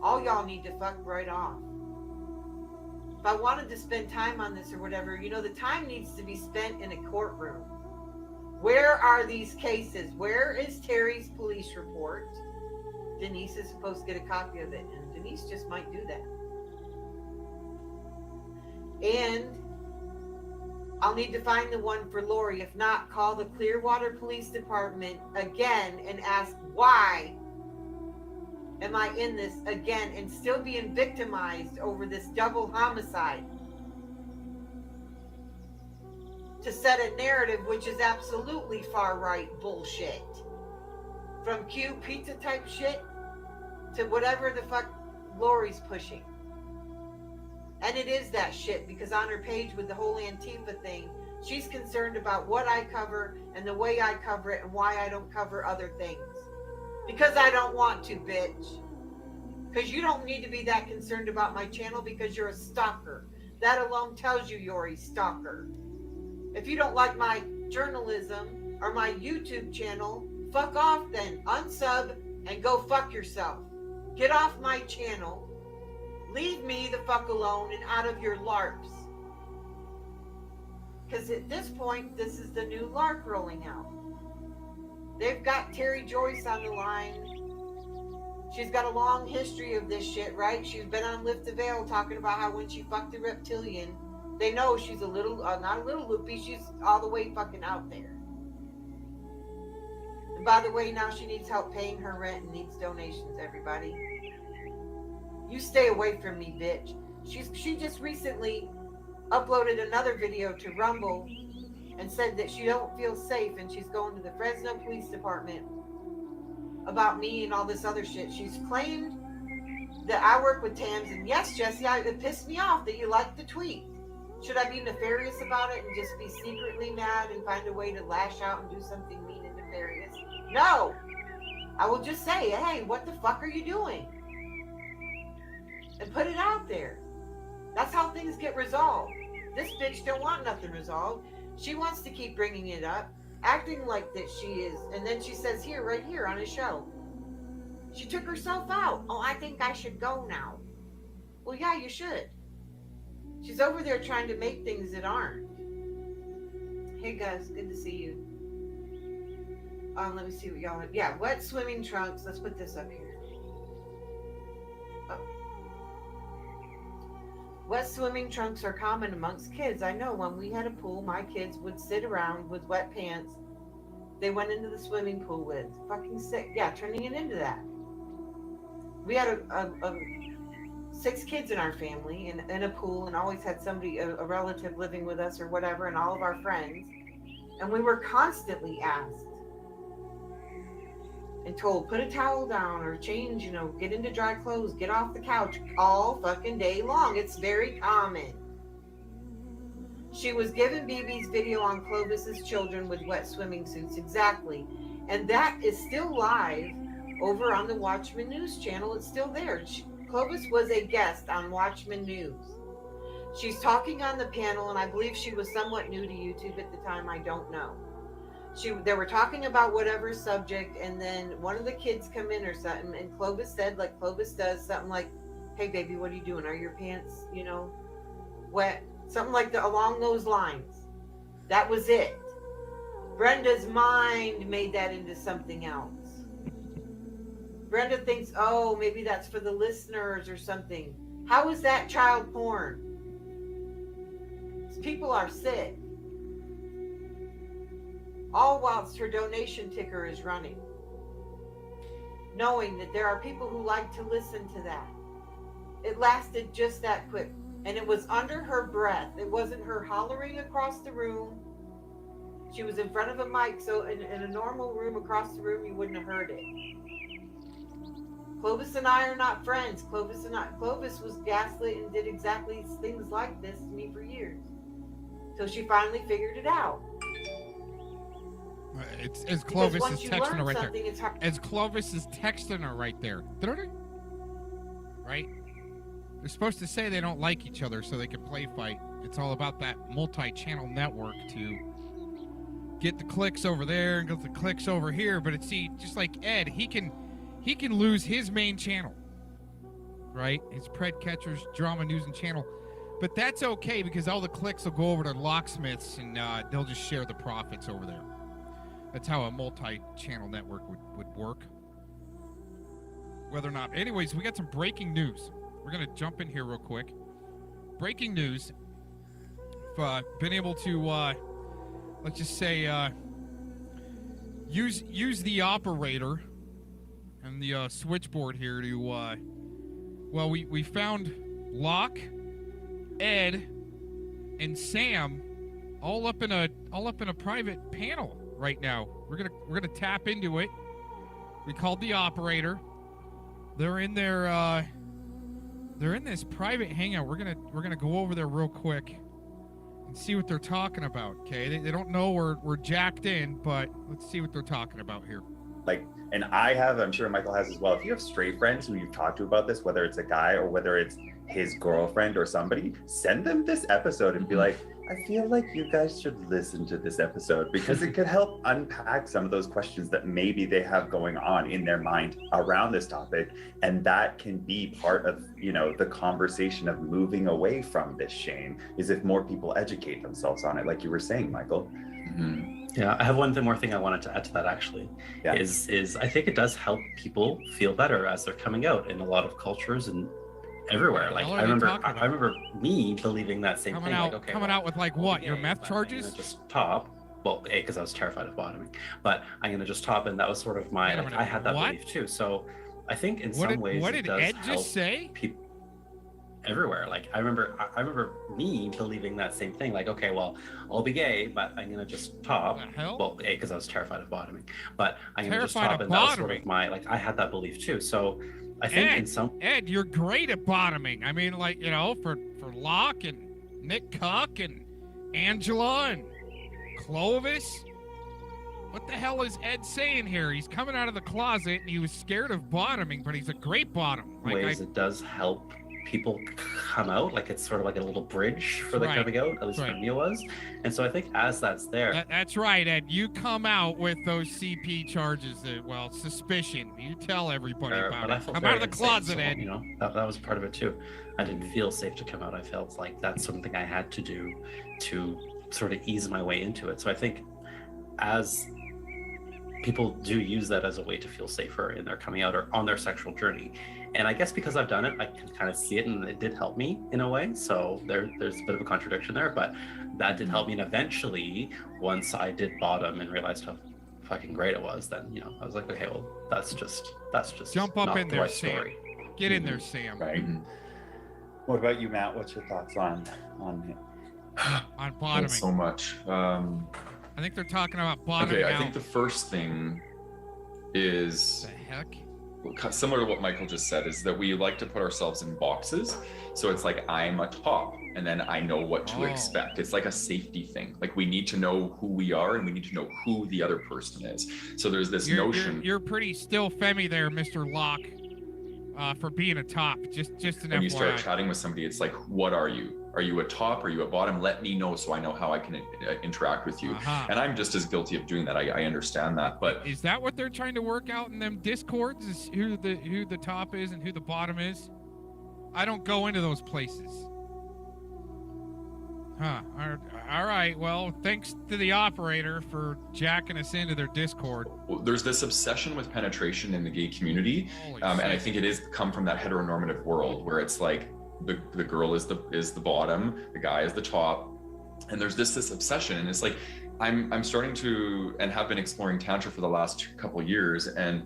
All y'all need to fuck right off. If I wanted to spend time on this or whatever, the time needs to be spent in a courtroom. Where are these cases? Where is Terry's police report? Denise is supposed to get a copy of it, and Denise just might do that. And I'll need to find the one for Lori. If not, call the Clearwater Police Department again and ask, why am I in this again and still being victimized over this double homicide? To set a narrative which is absolutely far-right bullshit. From cute pizza type shit to whatever the fuck Lori's pushing. And it is that shit, because on her page with the whole Antifa thing, she's concerned about what I cover and the way I cover it and why I don't cover other things. Because I don't want to, bitch. Because you don't need to be that concerned about my channel because you're a stalker. That alone tells you you're a stalker. If you don't like my journalism or my YouTube channel, fuck off then. Unsub and go fuck yourself. Get off my channel. Leave me the fuck alone and out of your LARPs. Because at this point, this is the new LARP rolling out. They've got Terry Joyce on the line. She's got a long history of this shit, right? She's been on Lift the Veil talking about how when she fucked a reptilian, they know she's a little, not a little loopy, she's all the way fucking out there. And by the way, now she needs help paying her rent and needs donations, everybody. You stay away from me, bitch. She just recently uploaded another video to Rumble and said that she don't feel safe and she's going to the Fresno Police Department about me and all this other shit. She's claimed that I work with TAMS, and yes, Jesse, it pissed me off that you liked the tweet. Should I be nefarious about it and just be secretly mad and find a way to lash out and do something mean and nefarious? No! I will just say, hey, what the fuck are you doing? And put it out there. That's how things get resolved. This bitch don't want nothing resolved. She wants to keep bringing it up, acting like that she is, and then she says here, right here on his show, she took herself out. Oh, I think I should go now. Well, yeah, you should. She's over there trying to make things that aren't. Hey guys, good to see you. Let me see what y'all have. Yeah, wet swimming trunks. Let's put this up here. Oh. Wet swimming trunks are common amongst kids. I know when we had a pool, my kids would sit around with wet pants they went into the swimming pool with. Fucking sick. Yeah, turning it into that. We had a 6 kids in our family in a pool, and always had somebody, a relative living with us or whatever, and all of our friends. And we were constantly asked and told, put a towel down or change, you know, get into dry clothes, get off the couch all fucking day long. It's very common. She was given BB's video on Clovis's children with wet swimming suits. Exactly. And that is still live over on the Watchman News channel. It's still there. Clovis was a guest on Watchman News. She's talking on the panel, and I believe she was somewhat new to YouTube at the time. I don't know. They were talking about whatever subject, and then one of the kids come in or something, and Clovis said, like Clovis does, something like, hey baby, what are you doing? Are your pants, you know, wet? Something like along those lines. That was it. Brenda's mind made that into something else. Brenda thinks, oh, maybe that's for the listeners or something. How is that child porn? These people are sick. All whilst her donation ticker is running. Knowing that there are people who like to listen to that. It lasted just that quick. And it was under her breath. It wasn't her hollering across the room. She was in front of a mic, so in a normal room across the room, you wouldn't have heard it. Clovis and I are not friends. Clovis was gaslit and did exactly things like this to me for years. Till she finally figured it out. It's Clovis is texting her right there. As Clovis is texting her right there. Right? They're supposed to say they don't like each other so they can play fight. It's all about that multi-channel network to get the clicks over there and get the clicks over here. But just like Ed, he can lose his main channel, right? His Pred Catchers Drama News and channel. But that's okay because all the clicks will go over to Locksmiths and they'll just share the profits over there. That's how a multi-channel network would work. Whether or not. Anyways, we got some breaking news. We're going to jump in here real quick. Breaking news. Been able to, let's just say, use the operator and the switchboard here to, well, we found Locke, Ed, and Sam all up in a private panel right now. We're gonna tap into it. We called the operator. They're in their they're in this private hangout. We're gonna go over there real quick and see what they're talking about. Okay, they don't know we're jacked in, but let's see what they're talking about here. Like, and I'm sure Michael has as well. If you have straight friends who you've talked to about this, whether it's a guy or whether it's his girlfriend or somebody, send them this episode and be like, I feel like you guys should listen to this episode because it could help unpack some of those questions that maybe they have going on in their mind around this topic. And that can be part of, the conversation of moving away from this shame, is if more people educate themselves on it, like you were saying, Michael. Mm-hmm. Yeah, I have one more thing I wanted to add to that actually. Yeah. Is I think it does help people feel better as they're coming out in a lot of cultures and everywhere. Like I remember me believing that same thing. Coming out with like what? Your meth charges? Just top. Well, because I was terrified of bottoming, but I'm gonna just top, and that was sort of my. I had that belief too. So I think in some ways, what did Ed just say? everywhere. Like I remember me believing that same thing. Like, okay, well, I'll be gay, but I'm gonna just top. Well, A, because I was terrified of bottoming, but I'm gonna just top, and that was sort of my, like, I had that belief too. So I think in some Ed, you're great at bottoming. I mean, like, you know, for Locke and Nick Cuck and Angela and Clovis. What the hell is Ed saying here? He's coming out of the closet and he was scared of bottoming, but he's a great bottom. Like, ways it does help people come out. Like it's sort of like a little bridge for the coming out, at least for me it was. And so I think as that's there. That's right, Ed. You come out with those CP charges, well, suspicion. You tell everybody about it. Come out of the closet, so, Ed. You know, that was part of it too. I didn't feel safe to come out. I felt like that's something I had to do to sort of ease my way into it. So I think as people do use that as a way to feel safer in their coming out or on their sexual journey. And I guess because I've done it, I can kind of see it, and it did help me in a way. So there's a bit of a contradiction there, but that did help me. And eventually, once I did bottom and realized how fucking great it was, then, you know, I was like, okay, well, that's just jump up not in the there, right Sam. story. Get in there, Sam. Right. What about you, Matt? What's your thoughts on on bottoming? So much. I think they're talking about bottoming Okay, I out. think the first thing is the heck? Similar to what Michael just said, is that we like to put ourselves in boxes. So it's like, I'm a top, and then I know what to expect. It's like a safety thing. Like we need to know who we are, and we need to know who the other person is. So there's this notion. You're pretty still femmy there, Mr. Locke, for being a top. Just an When FYI. you start chatting with somebody, it's like, what are you? Are you a top? Are you a bottom? Let me know so I know how I can interact with you. And I'm just as guilty of doing that. I understand that, but is that what they're trying to work out in them discords? Is who the top is and who the bottom is? I don't go into those places. Huh. All right. Well, thanks to the operator for jacking us into their Discord. Well, there's this obsession with penetration in the gay community, and I think it is come from that heteronormative world where it's like the girl is the bottom, the guy is the top, and there's this obsession. And it's like I'm starting to, and have been exploring tantra for the last couple of years, and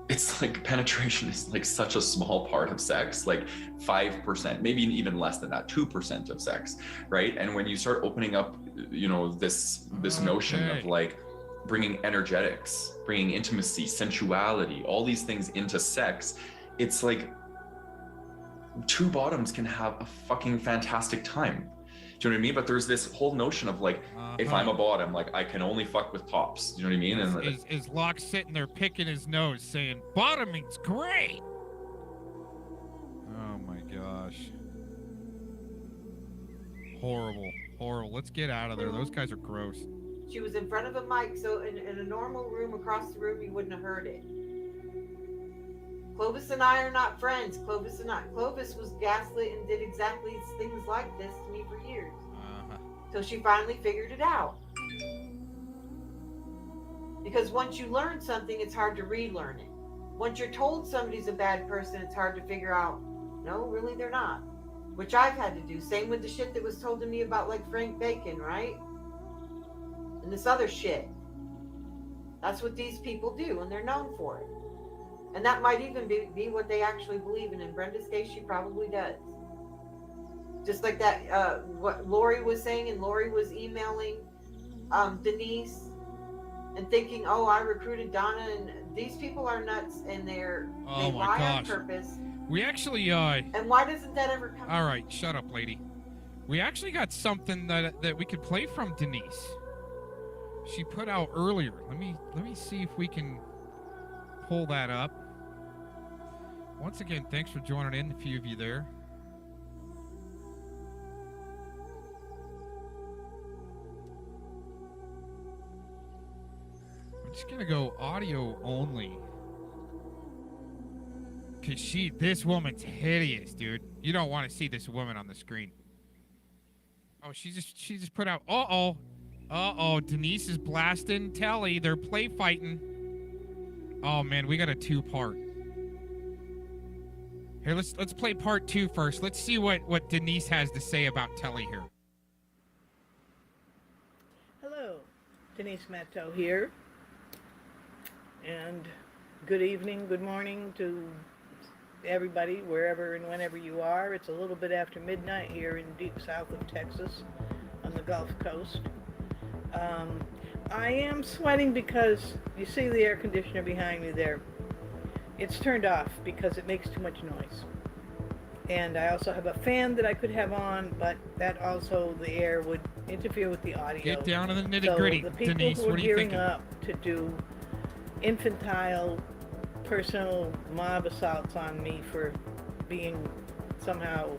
it's like penetration is like such a small part of sex, like 5%, maybe even less than that, 2% of sex, right? And when you start opening up, you know, this notion of like bringing energetics, bringing intimacy, sensuality, all these things into sex, it's like two bottoms can have a fucking fantastic time. Do you know what I mean? But there's this whole notion of like, if I'm a bottom, like I can only fuck with tops. Do you know what I mean? And is Locke sitting there picking his nose saying, bottoming's great? Oh my gosh. Horrible. Let's get out of there. Those guys are gross. She was in front of a mic, so in a normal room across the room, you wouldn't have heard it. Clovis and I are not friends. Clovis was gaslit and did exactly things like this to me for years. Till she finally figured it out. Because once you learn something, it's hard to relearn it. Once you're told somebody's a bad person, it's hard to figure out, no, really they're not. Which I've had to do. Same with the shit that was told to me about like Frank Bacon, right? And this other shit. That's what these people do, and they're known for it. And that might even be what they actually believe in. In Brenda's case, she probably does. Just like that, what Lori was saying, and Lori was emailing Denise and thinking, oh, I recruited Donna, and these people are nuts, and they lie on purpose. We actually, and why doesn't that ever come? All right, shut up, lady. We actually got something that we could play from Denise. She put out earlier. Let me see if we can pull that up. Once again, thanks for joining in, a few of you there. I'm just gonna go audio only. Cause this woman's hideous, dude. You don't want to see this woman on the screen. Oh, she just put out, Denise is blasting Telly. They're play fighting. Oh man, we got a 2-part. Here, let's play part 2 first. Let's see what Denise has to say about Telly here. Hello, Denise Matteau here. And good evening, good morning to everybody, wherever and whenever you are. It's a little bit after midnight here in deep south of Texas on the Gulf Coast. I am sweating because you see the air conditioner behind me there. It's turned off because it makes too much noise. And I also have a fan that I could have on, but that also, the air would interfere with the audio. Get down to the nitty-gritty, so the people Denise. who are What are you gearing thinking? up to do infantile, personal mob assaults on me for being somehow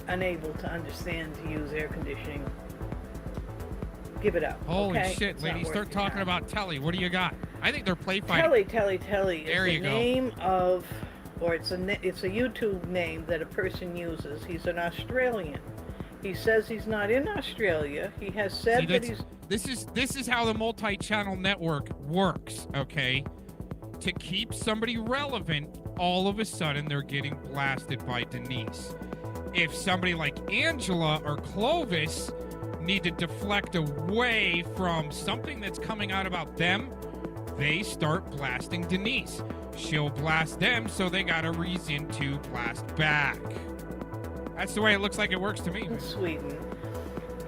unable to understand to use air conditioning, give it up. Holy okay? shit, It's not lady. worth Start your talking time. about Telly. What do you got? I think they're play fighting. Telly There is you the go. name of, or it's a YouTube name that a person uses. He's an Australian. He says he's not in Australia. He has said See, that he's... This is how the multi-channel network works, okay? To keep somebody relevant, all of a sudden they're getting blasted by Denise. If somebody like Angela or Clovis need to deflect away from something that's coming out about them, they start blasting Denise. She'll blast them, so they got a reason to blast back. That's the way it looks like it works to me. in Sweden.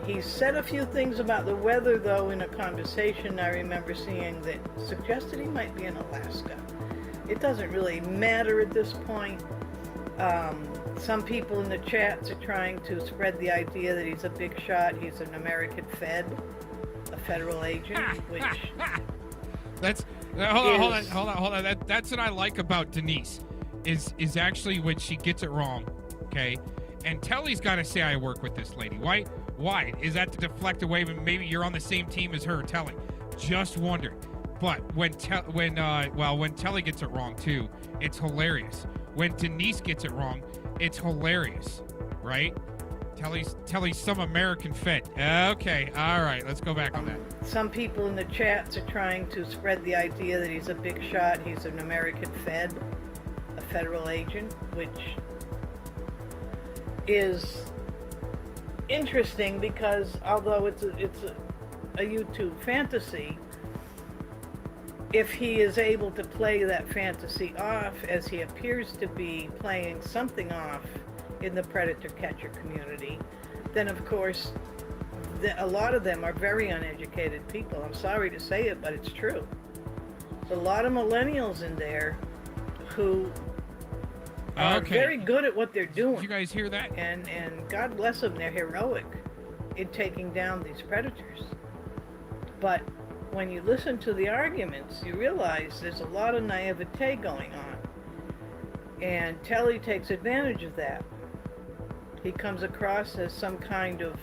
He said a few things about the weather, though, in a conversation I remember seeing that suggested he might be in Alaska. It doesn't really matter at this point. Some people in the chats are trying to spread the idea that he's a big shot. He's an American Fed, a federal agent, which... That's hold on. That's what I like about Denise, is actually when she gets it wrong, okay? And Telly's got to say, I work with this lady. Why? Is that to deflect away when maybe you're on the same team as her, Telly? Just wondering. But when Telly gets it wrong too, it's hilarious. When Denise gets it wrong, it's hilarious, right? Telly's some American Fed. Okay, all right, let's go back on that. Some people in the chats are trying to spread the idea that he's a big shot. He's an American Fed, a federal agent, which is interesting because although it's a YouTube fantasy, if he is able to play that fantasy off as he appears to be playing something off in the predator-catcher community, then of course a lot of them are very uneducated people. I'm sorry to say it, but it's true. There's a lot of millennials in there who are very good at what they're doing. Did you guys hear that? And God bless them, they're heroic in taking down these predators. But when you listen to the arguments, you realize there's a lot of naivete going on. And Telly takes advantage of that. He comes across as some kind of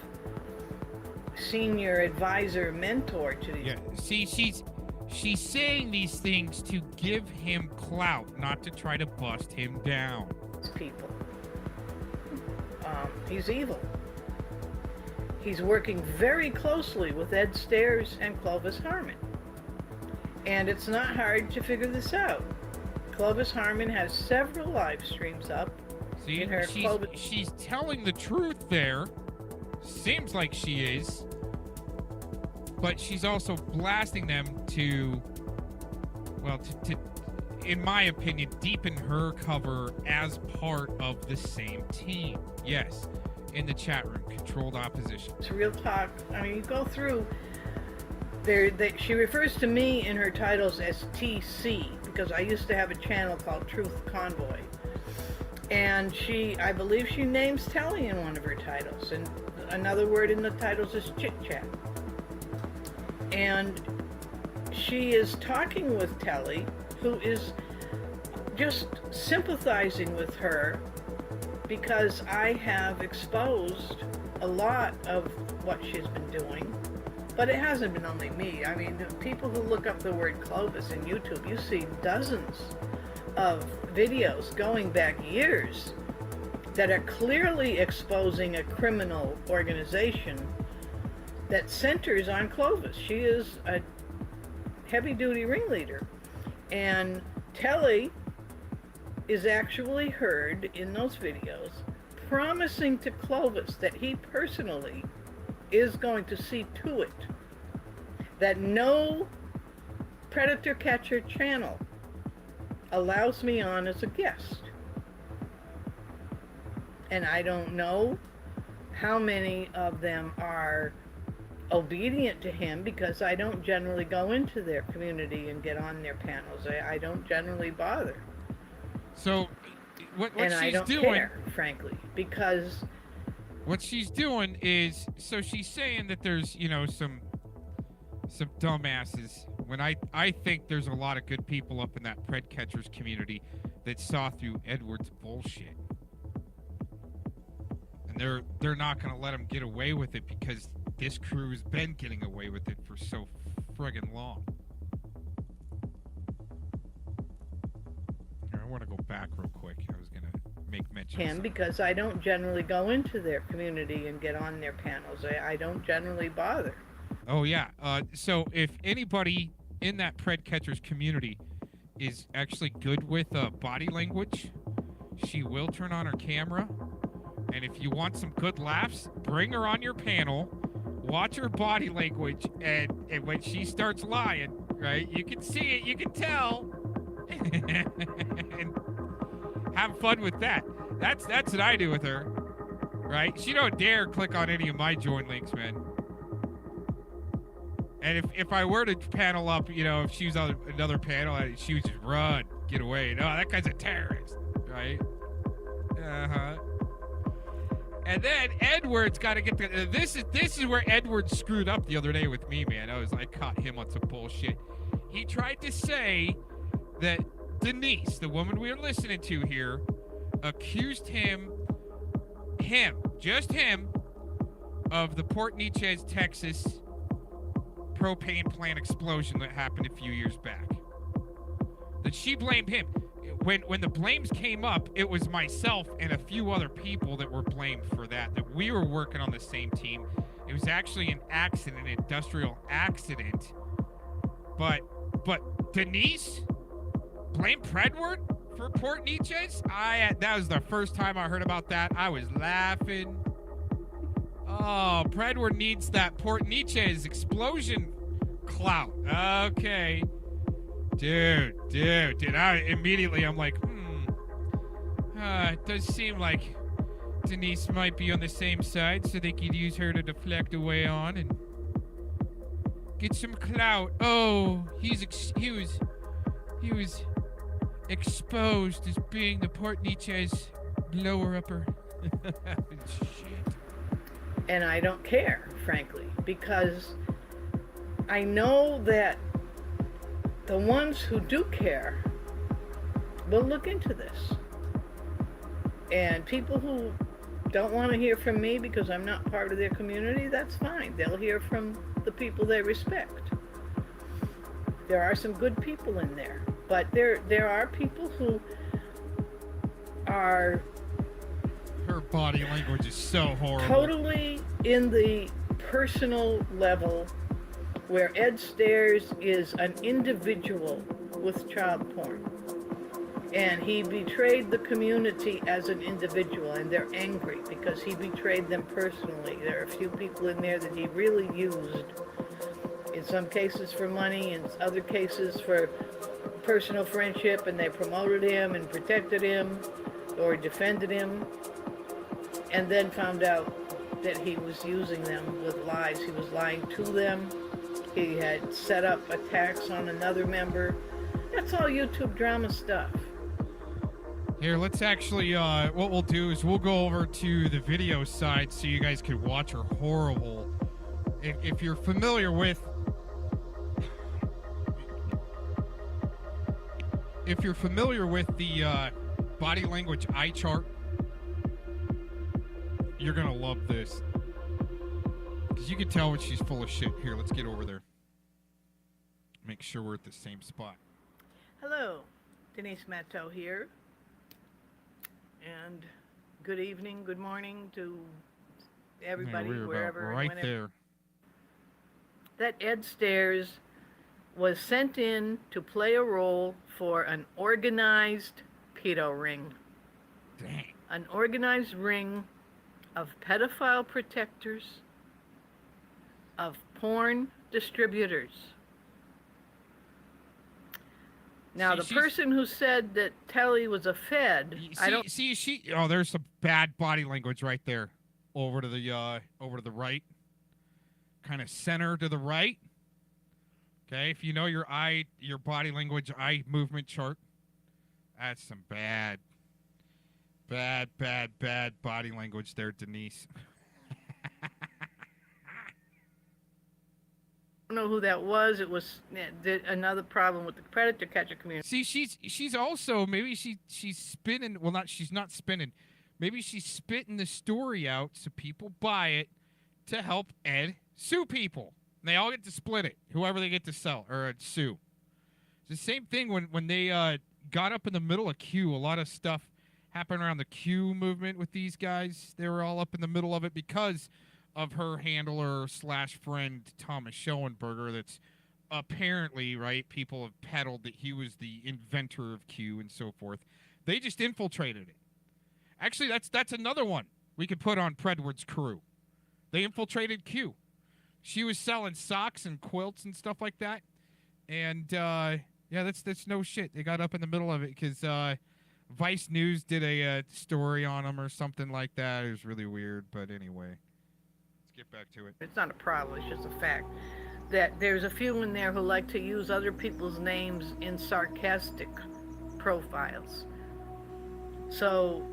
senior advisor, mentor to these. Yeah, see, she's saying these things to give him clout, not to try to bust him down. People. He's evil. He's working very closely with Ed Stairs and Clovis Harmon. And it's not hard to figure this out. Clovis Harmon has several live streams up. See, in her she's telling the truth there. Seems like she is. But she's also blasting them to, well, to in my opinion, deepen her cover as part of the same team. Yes, in the chat room, controlled opposition. It's real talk. I mean, you go through. She refers to me in her titles as TC because I used to have a channel called Truth Convoy, and I believe she names Telly in one of her titles, and another word in the titles is chit chat. And she is talking with Telly, who is just sympathizing with her because I have exposed a lot of what she's been doing. But it hasn't been only me. I mean, the people who look up the word Clovis in YouTube, you see dozens of videos going back years that are clearly exposing a criminal organization that centers on Clovis. She is a heavy-duty ringleader. And Telly is actually heard in those videos promising to Clovis that he personally is going to see to it that no predator-catcher channel allows me on as a guest. And I don't know how many of them are obedient to him, because I don't generally go into their community and get on their panels. I don't generally bother. So what and she's I don't doing, care, frankly, because what she's doing is, so she's saying that there's, you know, some dumbasses, when I think there's a lot of good people up in that Pred Catchers community that saw through Edward's bullshit. And they're not going to let him get away with it, because this crew's been getting away with it for so friggin' long. Here, I want to go back real quick. I was going to make mention of something. because I don't generally go into their community and get on their panels. I don't generally bother. Oh, yeah. So if anybody in that Pred Catchers community is actually good with body language, she will turn on her camera. And if you want some good laughs, bring her on your panel, watch her body language, and when she starts lying, right, you can see it, you can tell. And have fun with that. That's what I do with her, right? She don't dare click on any of my join links, man. And if I were to panel up, you know, if she was on another panel, she would just run, get away. No, that guy's a terrorist, right? Uh-huh. And then Edward's got to get the... This is where Edward screwed up the other day with me, man. I caught him on some bullshit. He tried to say that Denise, the woman we are listening to here, accused him, just him, of the Port Neches, Texas propane plant explosion that happened a few years back. That she blamed him. When the blames came up, it was myself and a few other people that were blamed for that we were working on the same team. It was actually an accident, an industrial accident. But Denise blamed PrEdward for Port Neches? That was the first time I heard about that. I was laughing. Oh, PrEdward needs that Port Neches explosion clout. Okay. Dude. I'm like, it does seem like Denise might be on the same side, so they could use her to deflect away on and get some clout. Oh, he was exposed as being the Port Neches blower-upper. Shit. And I don't care, frankly, because I know that the ones who do care will look into this. And people who don't want to hear from me because I'm not part of their community, that's fine. They'll hear from the people they respect. There are some good people in there, but there are people who are... Her body language is so horrible. Totally in the personal level, where Ed Stairs is an individual with child porn. And he betrayed the community as an individual, and they're angry because he betrayed them personally. There are a few people in there that he really used, in some cases for money, in other cases for personal friendship, and they promoted him and protected him or defended him, and then found out that he was using them with lies. He was lying to them. He had set up attacks on another member. That's all YouTube drama stuff. Here, let's actually, what we'll do is we'll go over to the video side so you guys can watch her horrible. If you're familiar with... If you're familiar with the body language eye chart, you're going to love this. Because you can tell when she's full of shit. Here, let's get over there. Make sure we're at the same spot. Hello, Denise Matteau here. And good evening, good morning to everybody, we're wherever. right there. That Ed Stairs was sent in to play a role for an organized pedo ring. Dang. An organized ring of pedophile protectors, of porn distributors. Now, the person who said that Telly was a Fed, I don't see. Oh, there's some bad body language right there. Over to the right, kind of center to the right. Okay, if you know your body language, eye movement chart, that's some bad body language there, Denise. I don't know who that was. It was another problem with the predator catcher community. See, she's also, maybe she's spinning. Well, she's not spinning. Maybe she's spitting the story out so people buy it to help Ed sue people. And they all get to split it, whoever they get to sell or sue. It's the same thing when they got up in the middle of Q. A lot of stuff happened around the Q movement with these guys. They were all up in the middle of it because of her handler / friend Thomas Schoenberger. That's apparently, right, people have peddled that he was the inventor of Q and so forth. They just infiltrated it. Actually, that's another one we could put on PrEdward's crew. They infiltrated Q. She was selling socks and quilts and stuff like that. And yeah, that's no shit. They got up in the middle of it because Vice News did a story on them or something like that. It was really weird, but anyway. Get back to it. It's not a problem, it's just a fact that there's a few in there who like to use other people's names in sarcastic profiles. So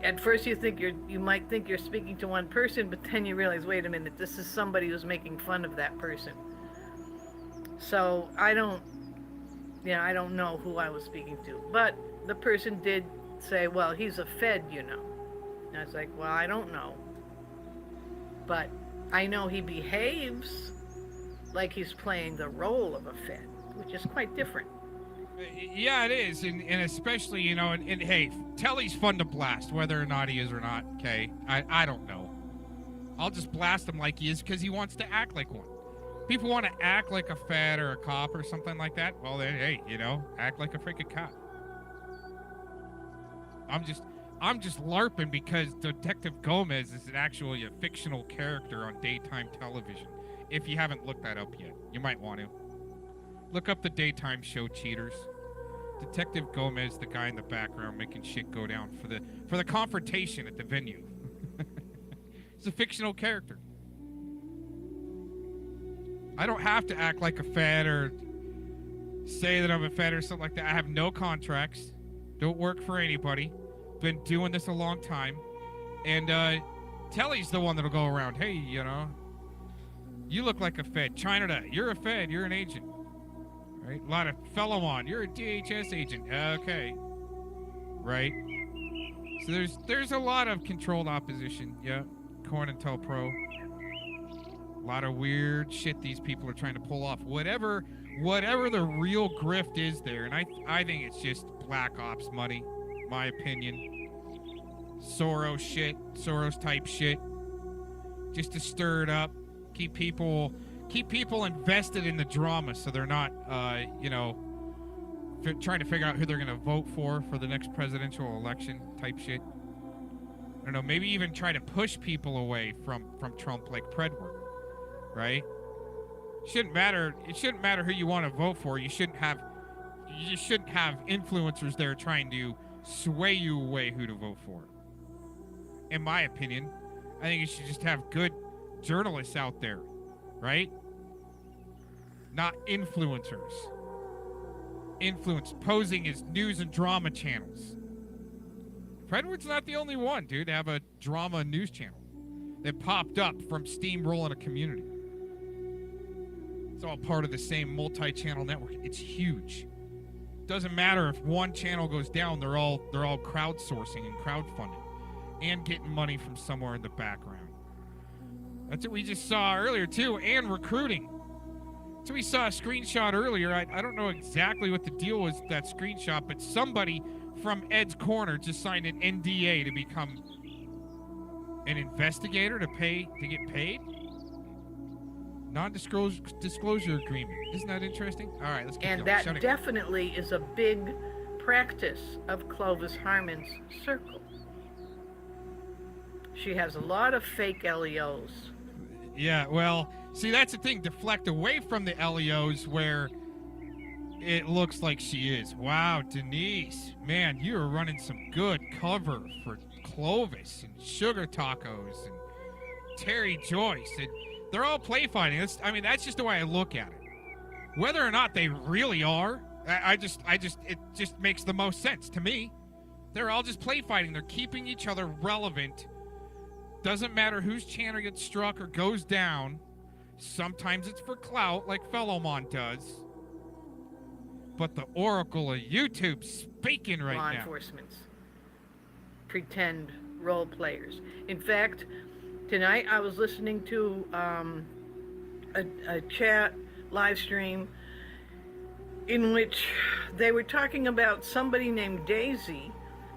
at first you might think you're speaking to one person, but then you realize, wait a minute, this is somebody who's making fun of that person. So I don't know who I was speaking to, but the person did say, well, he's a Fed, you know. And I was like, well, I don't know. But I know he behaves like he's playing the role of a Fed, which is quite different. Yeah, it is, and especially, you know, and hey, Telly's fun to blast, whether or not he is or not, okay? I don't know. I'll just blast him like he is because he wants to act like one. People want to act like a Fed or a cop or something like that, well then, hey, you know, act like a freaking cop. I'm just LARPing because Detective Gomez is actually a fictional character on daytime television. If you haven't looked that up yet, you might want to. Look up the daytime show Cheaters. Detective Gomez, the guy in the background making shit go down for the confrontation at the venue. It's a fictional character. I don't have to act like a Fed or say that I'm a Fed or something like that. I have no contracts. Don't work for anybody. Been doing this a long time, and Telly's the one that'll go around, hey, you know, you look like a Fed. China, you're a Fed, you're an agent, right? A lot of fellow on, you're a DHS agent, okay, right? So there's a lot of controlled opposition. Yeah, COINTELPRO. A lot of weird shit these people are trying to pull off, whatever the real grift is there, and I think it's just black ops money, my opinion. Soros type shit, just to stir it up, keep people invested in the drama, so they're not, you know, trying to figure out who they're gonna vote for the next presidential election type shit. I don't know, maybe even try to push people away from Trump like PrEdward, right? It shouldn't matter who you want to vote for. You shouldn't have influencers there trying to sway you away who to vote for. In my opinion, I think you should just have good journalists out there, right? Not influencers. Posing as news and drama channels. PrEdward's not the only one, dude, to have a drama news channel that popped up from steamrolling a community. It's all part of the same multi-channel network. It's huge. Doesn't matter if one channel goes down, they're all crowdsourcing and crowdfunding and getting money from somewhere in the background. That's what we just saw earlier too, and recruiting. So we saw a screenshot earlier. I don't know exactly what the deal was with that screenshot, but somebody from Ed's Corner just signed an NDA to become an investigator to get paid. Non-disclosure agreement. Isn't that interesting? All right, let's keep going. And that definitely is a big practice of Clovis Harmon's circle. She has a lot of fake LEOs. Yeah, well, see, that's the thing. Deflect away from the LEOs where It looks like she is. Wow, Denise. Man, you are running some good cover for Clovis and Sugar Tacos and Terry Joyce. And they're all play fighting. That's just the way I look at it. Whether or not they really are, it just makes the most sense to me. They're all just play fighting. They're keeping each other relevant. Doesn't matter whose channel gets struck or goes down. Sometimes it's for clout, like Fellowmon does. But the Oracle of YouTube speaking right law now. Enforcement's pretend role players. In fact, tonight I was listening to a chat live stream in which they were talking about somebody named Daisy,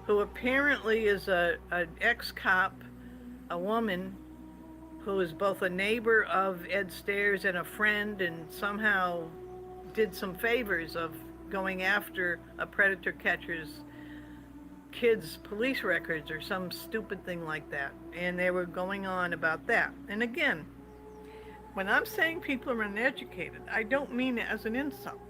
who apparently is an ex-cop, a woman who is both a neighbor of Ed Stairs and a friend, and somehow did some favors of going after a predator catcher's kids' police records or some stupid thing like that. And they were going on about that. And again, when I'm saying people are uneducated, I don't mean it as an insult.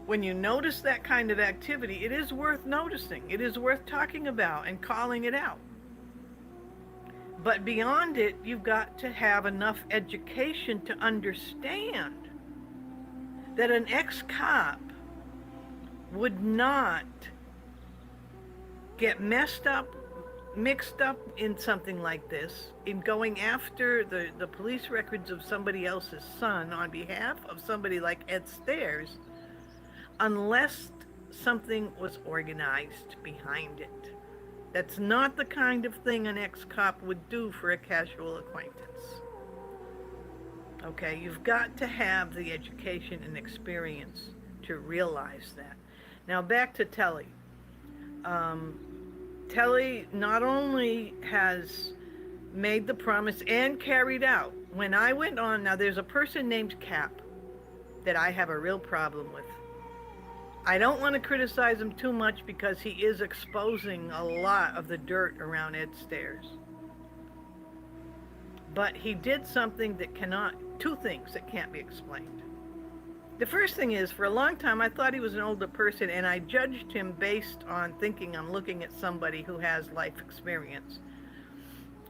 When you notice that kind of activity, it is worth noticing. It is worth talking about and calling it out. But beyond it, you've got to have enough education to understand that an ex-cop would not get mixed up in something like this, in going after the police records of somebody else's son on behalf of somebody like Ed Stairs, unless something was organized behind it. That's not the kind of thing an ex-cop would do for a casual acquaintance. Okay, you've got to have the education and experience to realize that. Now back to Telly. Telly not only has made the promise and carried out. When I went on, now there's a person named Cap that I have a real problem with. I don't want to criticize him too much because he is exposing a lot of the dirt around Ed Stairs. But he did something that two things that can't be explained. The first thing is, for a long time, I thought he was an older person, and I judged him based on thinking I'm looking at somebody who has life experience.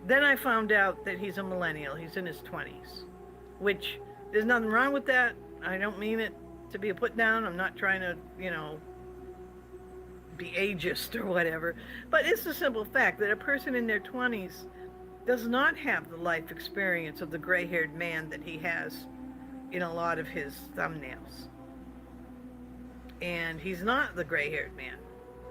Then I found out that he's a millennial. He's in his 20s, which there's nothing wrong with that. I don't mean it to be a put down. I'm not trying to, be ageist or whatever. But it's a simple fact that a person in their 20s does not have the life experience of the gray-haired man that he has in a lot of his thumbnails. And he's not the gray-haired man.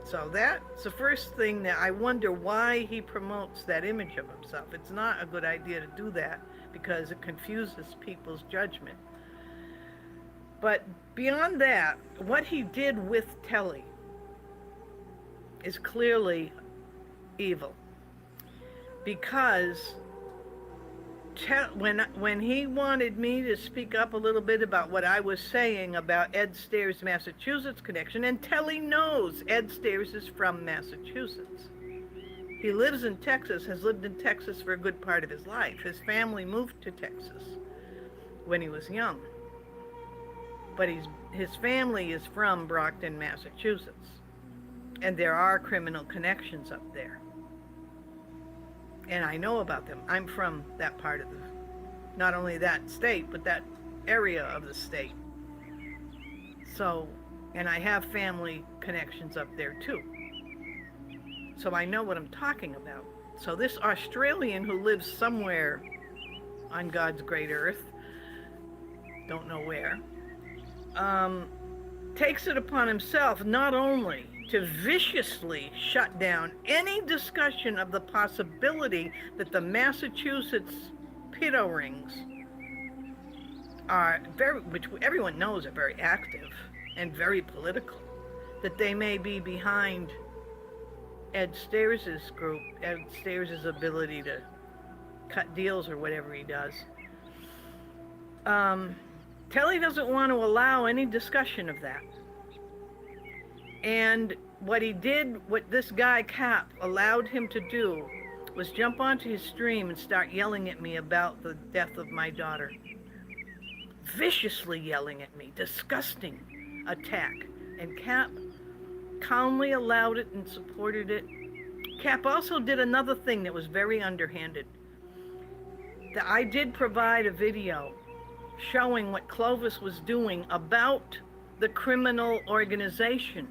So that's the first thing that I wonder why he promotes that image of himself. It's not a good idea to do that because it confuses people's judgment. But beyond that, what he did with Telly is clearly evil. Because when he wanted me to speak up a little bit about what I was saying about Ed Stairs' Massachusetts connection, and Telly knows Ed Stairs is from Massachusetts. He lives in Texas, has lived in Texas for a good part of his life. His family moved to Texas when he was young. But his family is from Brockton, Massachusetts. And there are criminal connections up there. And I know about them. I'm from that part of not only that state, but that area of the state. So, and I have family connections up there too. So I know what I'm talking about. So this Australian who lives somewhere on God's great earth, don't know where, takes it upon himself not only to viciously shut down any discussion of the possibility that the Massachusetts pedo rings are which everyone knows are very active and very political, that they may be behind Ed Stairs' group, Ed Stairs' ability to cut deals or whatever he does. Telly doesn't want to allow any discussion of that. And what he did, what this guy Cap allowed him to do, was jump onto his stream and start yelling at me about the death of my daughter. viciously yelling at me, disgusting attack. And Cap calmly allowed it and supported it. Cap also did another thing that was very underhanded. I did provide a video showing what Clovis was doing about the criminal organization,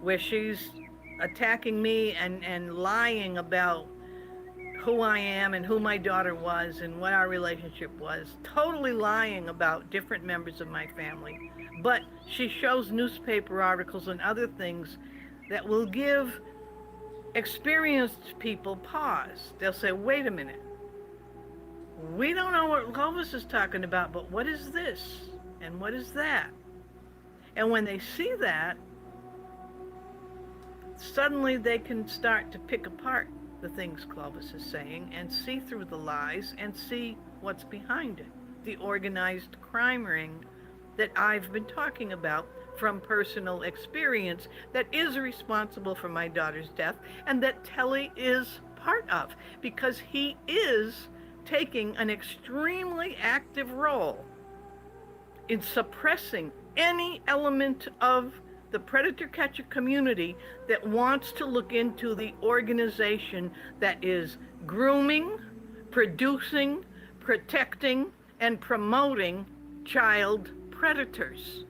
where she's attacking me and lying about who I am and who my daughter was and what our relationship was, totally lying about different members of my family. But she shows newspaper articles and other things that will give experienced people pause. They'll say, wait a minute, we don't know what Clovis is talking about, but what is this and what is that? And when they see that, suddenly they can start to pick apart the things Clovis is saying and see through the lies and see what's behind it. The organized crime ring that I've been talking about from personal experience that is responsible for my daughter's death and that Telly is part of, because he is taking an extremely active role in suppressing any element of the predator-catcher community that wants to look into the organization that is grooming, producing, protecting, and promoting child predators.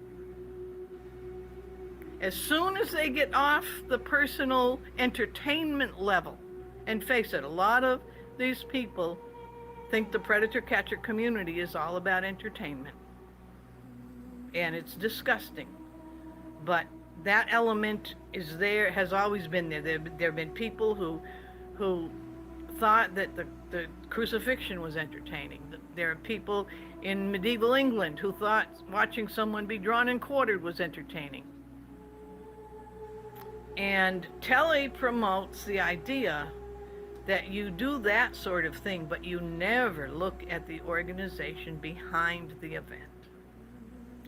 As soon as they get off the personal entertainment level, and face it, a lot of these people think the predator-catcher community is all about entertainment. And it's disgusting. But that element is there, has always been there. There have been people who thought that the crucifixion was entertaining. There are people in medieval England who thought watching someone be drawn and quartered was entertaining. And Telly promotes the idea that you do that sort of thing, but you never look at the organization behind the event.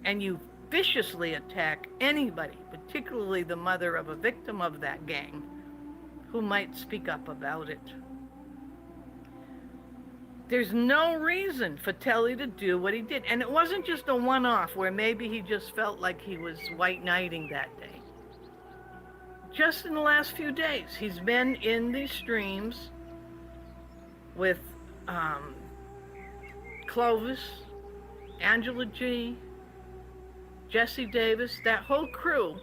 And you viciously attack anybody, particularly the mother of a victim of that gang, who might speak up about it. There's no reason for Telly to do what he did. And it wasn't just a one-off where maybe he just felt like he was white knighting that day. Just in the last few days, he's been in these streams with Clovis, Angela G, Jesse Davis, that whole crew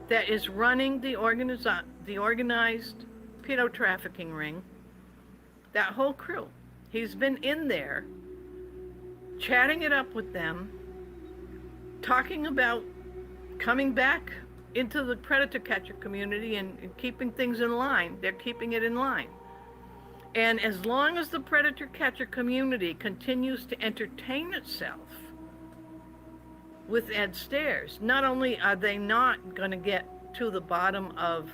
that is running the organized pedo trafficking ring, that whole crew. He's been in there chatting it up with them, talking about coming back into the predator-catcher community and keeping things in line. They're keeping it in line. And as long as the predator-catcher community continues to entertain itself with Ed Stairs, not only are they not going to get to the bottom of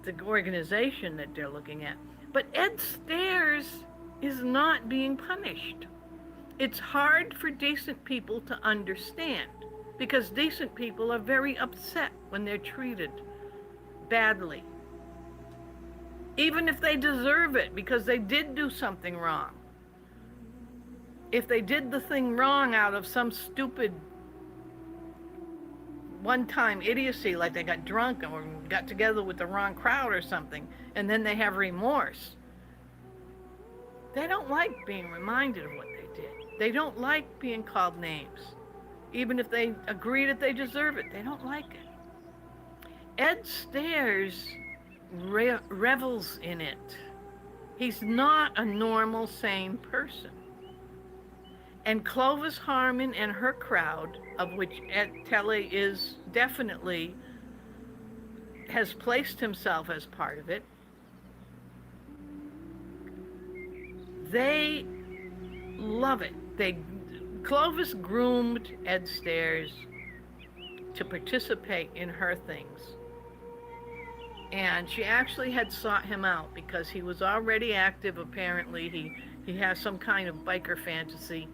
the organization that they're looking at, but Ed Stairs is not being punished. It's hard for decent people to understand, because decent people are very upset when they're treated badly, even if they deserve it, because they did do something wrong. If they did the thing wrong out of some stupid one-time idiocy, like they got drunk or got together with the wrong crowd or something, and then they have remorse, they don't like being reminded of what they did. They don't like being called names. Even if they agree that they deserve it, they don't like it. Ed Stairs revels in it. He's not a normal, sane person. And Clovis Harmon and her crowd, of which Ed Telly is definitely, has placed himself as part of it, they love it. Clovis groomed Ed Stairs to participate in her things. And she actually had sought him out because he was already active, apparently. He has some kind of biker fantasy.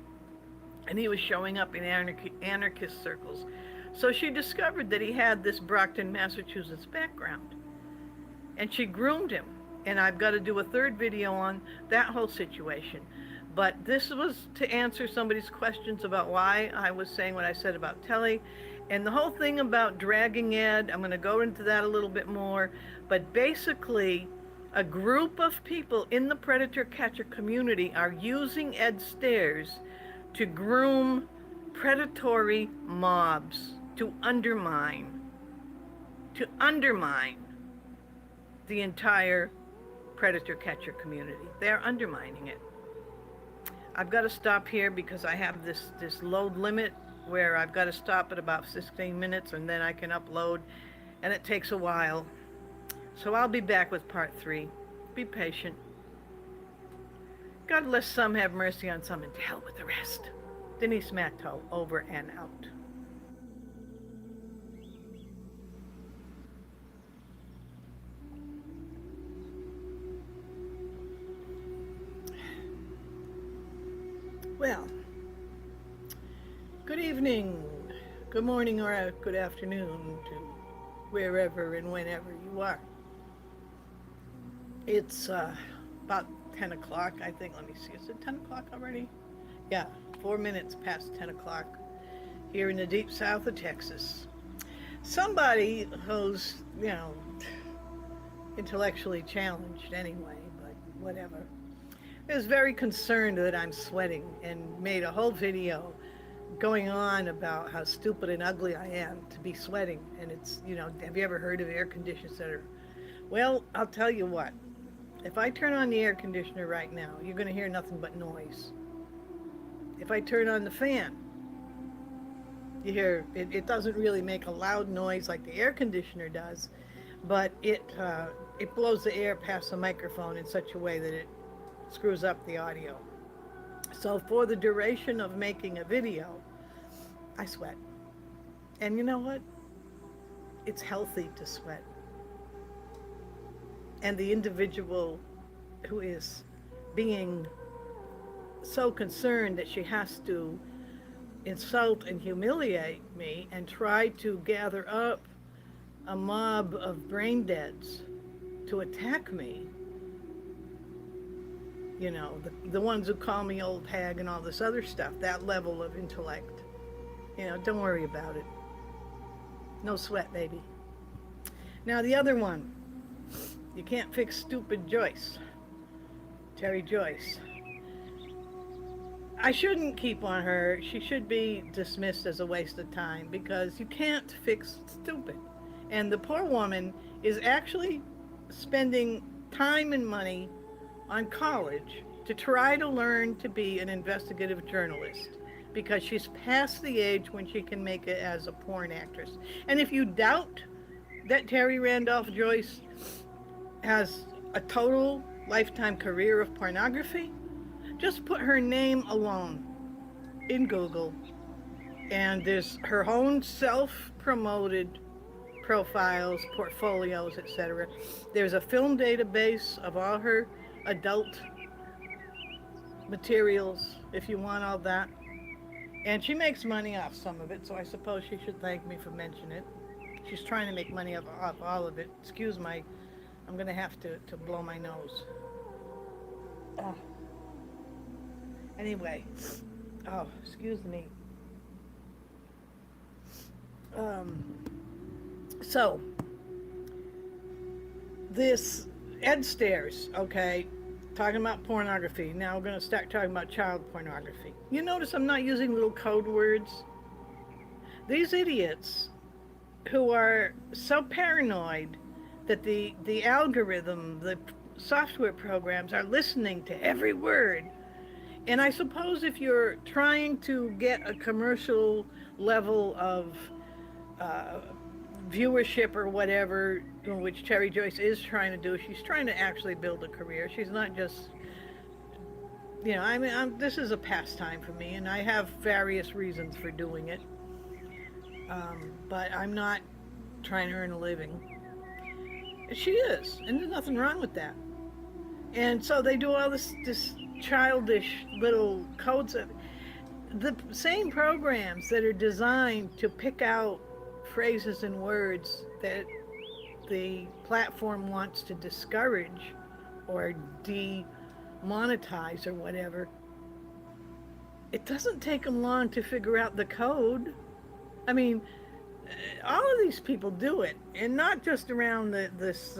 And he was showing up in anarchist circles. So she discovered that he had this Brockton, Massachusetts background. And she groomed him. And I've got to do a third video on that whole situation. But this was to answer somebody's questions about why I was saying what I said about Telly. And the whole thing about dragging Ed, I'm going to go into that a little bit more. But basically, a group of people in the predator catcher community are using Ed Stairs to groom predatory mobs, to undermine the entire predator catcher community. They're undermining it. I've got to stop here because I have this load limit where I've got to stop at about 16 minutes and then I can upload, and it takes a while. So I'll be back with part 3. Be patient. God bless some, have mercy on some, and to hell with the rest. Denise Matto, over and out. Well, good evening, good morning, or good afternoon to wherever and whenever you are. It's about 10 o'clock, I think. Let me see, is it 10 o'clock already? Yeah, 4 minutes past 10 o'clock here in the deep south of Texas. Somebody who's, intellectually challenged anyway, but whatever, is very concerned that I'm sweating and made a whole video going on about how stupid and ugly I am to be sweating. And it's, have you ever heard of air conditioners that are, well, I'll tell you what, if I turn on the air conditioner right now, you're going to hear nothing but noise. If I turn on the fan, you hear, it doesn't really make a loud noise like the air conditioner does, but it blows the air past the microphone in such a way that it screws up the audio. So for the duration of making a video, I sweat. And you know what? It's healthy to sweat. And the individual who is being so concerned that she has to insult and humiliate me and try to gather up a mob of brain deads to attack me, the ones who call me old hag and all this other stuff, that level of intellect, don't worry about it. No sweat, baby. Now the other one, you can't fix stupid Joyce, Terry Joyce. I shouldn't keep on her. She should be dismissed as a waste of time because you can't fix stupid. And the poor woman is actually spending time and money on college to try to learn to be an investigative journalist because she's past the age when she can make it as a porn actress. And if you doubt that Terry Randolph Joyce has a total lifetime career of pornography, just put her name alone in Google, and there's her own self-promoted profiles, portfolios, etc. There's a film database of all her adult materials if you want all that, and she makes money off some of it, so I suppose she should thank me for mentioning it. She's trying to make money off all of it. Excuse my, I'm gonna have to blow my nose. Anyway, excuse me. So this Ed Stairs, okay, talking about pornography. Now we're going to start talking about child pornography. You notice I'm not using little code words. These idiots who are so paranoid that the algorithm, the software programs are listening to every word. And I suppose if you're trying to get a commercial level of viewership or whatever, which Terry Joyce is trying to do, she's trying to actually build a career. She's not just, this is a pastime for me, and I have various reasons for doing it. But I'm not trying to earn a living. She is, and there's nothing wrong with that. And so they do all this childish little codes. The same programs that are designed to pick out phrases and words that the platform wants to discourage or demonetize or whatever, it doesn't take them long to figure out the code. I mean, all of these people do it, and not just around this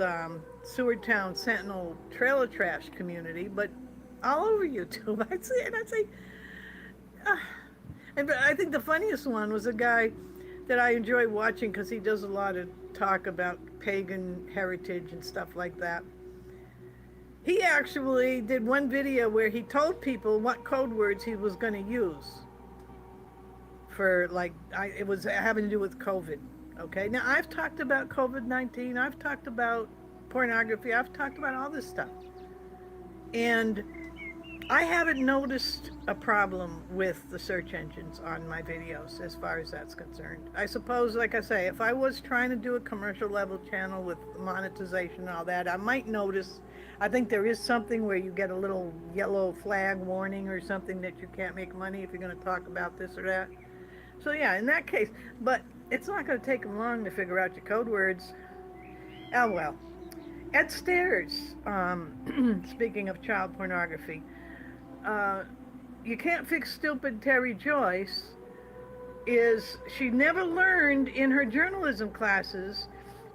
Seward Town Sentinel trailer trash community, but all over YouTube. I'd say, and I think the funniest one was a guy that I enjoy watching because he does a lot of talk about pagan heritage and stuff like that. He actually did one video where he told people what code words he was going to use for, like, it was having to do with COVID. Okay, now I've talked about COVID-19, I've talked about pornography, I've talked about all this stuff, and I haven't noticed a problem with the search engines on my videos as far as that's concerned. I suppose, like I say, if I was trying to do a commercial level channel with monetization and all that, I might notice. I think there is something where you get a little yellow flag warning or something that you can't make money if you're going to talk about this or that. So yeah, in that case, but it's not going to take them long to figure out your code words. Oh well. Ed Stairs, speaking of child pornography, you can't fix stupid Terry Joyce is she never learned in her journalism classes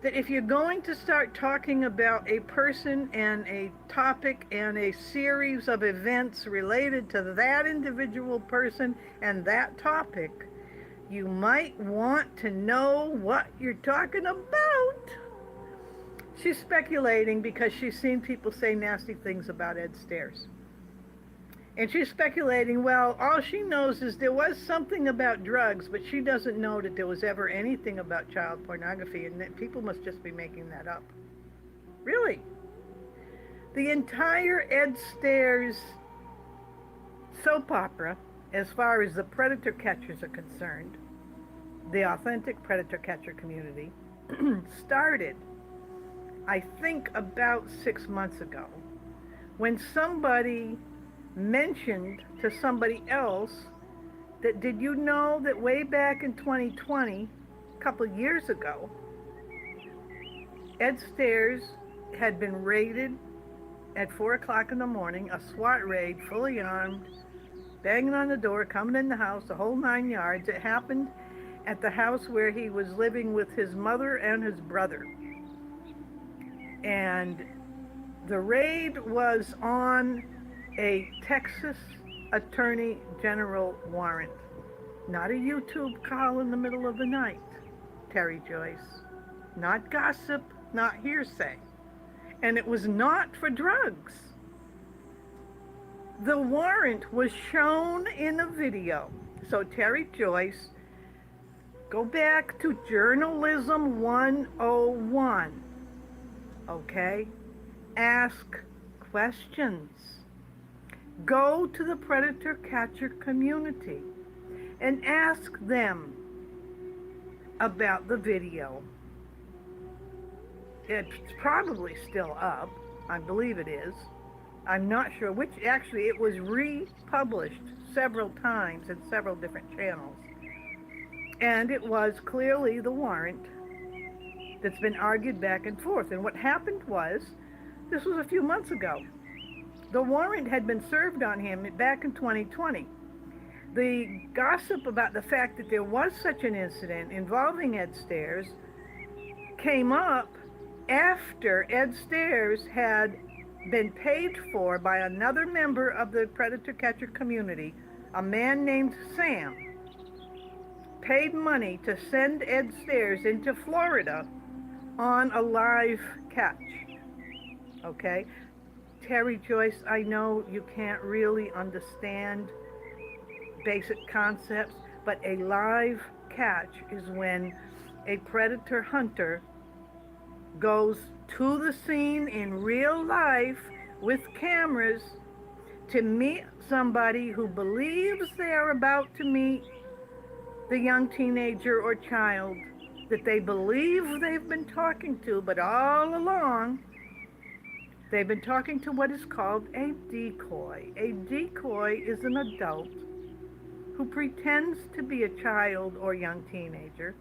that if you're going to start talking about a person and a topic and a series of events related to that individual person and that topic, you might want to know what you're talking about. She's speculating because she's seen people say nasty things about Ed Stairs. And she's speculating, well, all she knows is there was something about drugs, but she doesn't know that there was ever anything about child pornography, and that people must just be making that up. Really. The entire Ed Stairs soap opera, as far as the predator catchers are concerned, the authentic predator catcher community, started, I think, about 6 months ago, when somebody mentioned to somebody else that, did you know that way back in 2020, a couple of years ago, Ed Stairs had been raided at 4 o'clock in the morning, a SWAT raid, fully armed, banging on the door, coming in the house, the whole 9 yards. It happened at the house where he was living with his mother and his brother. And the raid was on a Texas Attorney General warrant, not a YouTube call in the middle of the night, Terry Joyce, not gossip, not hearsay, and it was not for drugs. The warrant was shown in a video. So Terry Joyce, go back to Journalism 101, okay? Ask questions. Go to the predator catcher community and ask them about the video. It's probably still up. I believe it is. I'm not sure which. Actually, it was republished several times in several different channels. And it was clearly the warrant that's been argued back and forth. And what happened was, this was a few months ago. The warrant had been served on him back in 2020. The gossip about the fact that there was such an incident involving Ed Stairs came up after Ed Stairs had been paid for by another member of the predator catcher community, a man named Sam, paid money to send Ed Stairs into Florida on a live catch. Okay? Terry Joyce, I know you can't really understand basic concepts, but a live catch is when a predator hunter goes to the scene in real life with cameras to meet somebody who believes they are about to meet the young teenager or child that they believe they've been talking to, but all along they've been talking to what is called a decoy. A decoy is an adult who pretends to be a child or young teenager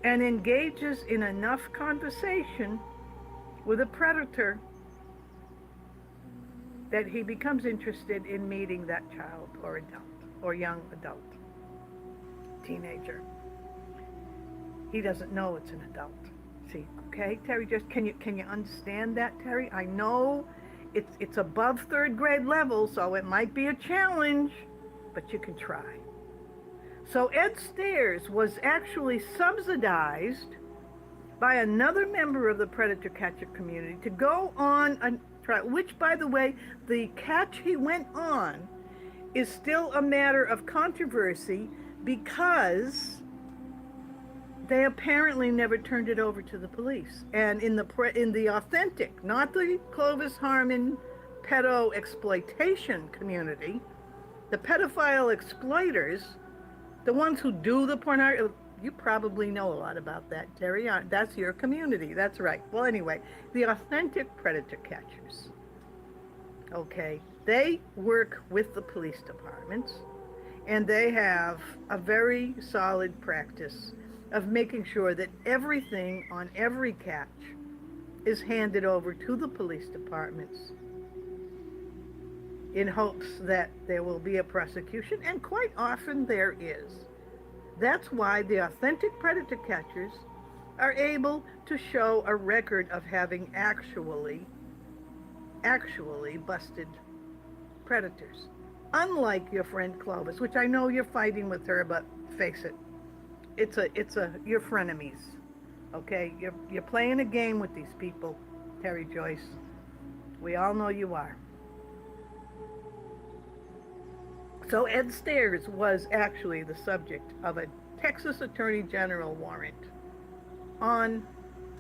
and engages in enough conversation with a predator that he becomes interested in meeting that child or adult or young adult, teenager. He doesn't know it's an adult. See, okay, Terry, just can you understand that, Terry? I know it's above third grade level, so it might be a challenge, but you can try. So Ed Stairs was actually subsidized by another member of the predator catcher community to go on a trial, which, by the way, the catch he went on is still a matter of controversy because they apparently never turned it over to the police. And in the authentic, not the Clovis Harmon pedo exploitation community, the pedophile exploiters, the ones who do the pornography, you probably know a lot about that, Terry. That's your community. That's right. Well, anyway, the authentic predator catchers, okay, they work with the police departments, and they have a very solid practice of making sure that everything on every catch is handed over to the police departments in hopes that there will be a prosecution, and quite often there is. That's why the authentic predator catchers are able to show a record of having actually busted predators. Unlike your friend Clovis, which I know you're fighting with her, but face it, you're frenemies, okay? You're playing a game with these people, Terry Joyce. We all know you are. So Ed Stairs was actually the subject of a Texas Attorney General warrant on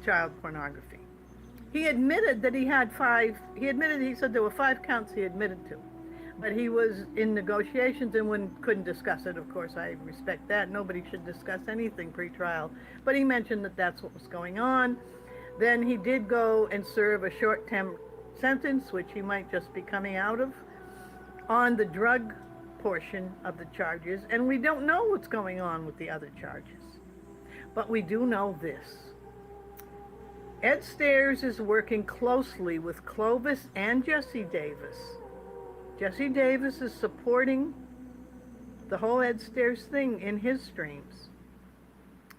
child pornography. He admitted that he said there were 5 counts he admitted to, but he was in negotiations and couldn't discuss it. Of course, I respect that. Nobody should discuss anything pre-trial, but he mentioned that that's what was going on. Then he did go and serve a short-term sentence, which he might just be coming out of, on the drug portion of the charges, and we don't know what's going on with the other charges. But we do know this. Ed Stairs is working closely with Clovis and Jesse Davis. Jesse Davis is supporting the whole Ed Stairs thing in his streams.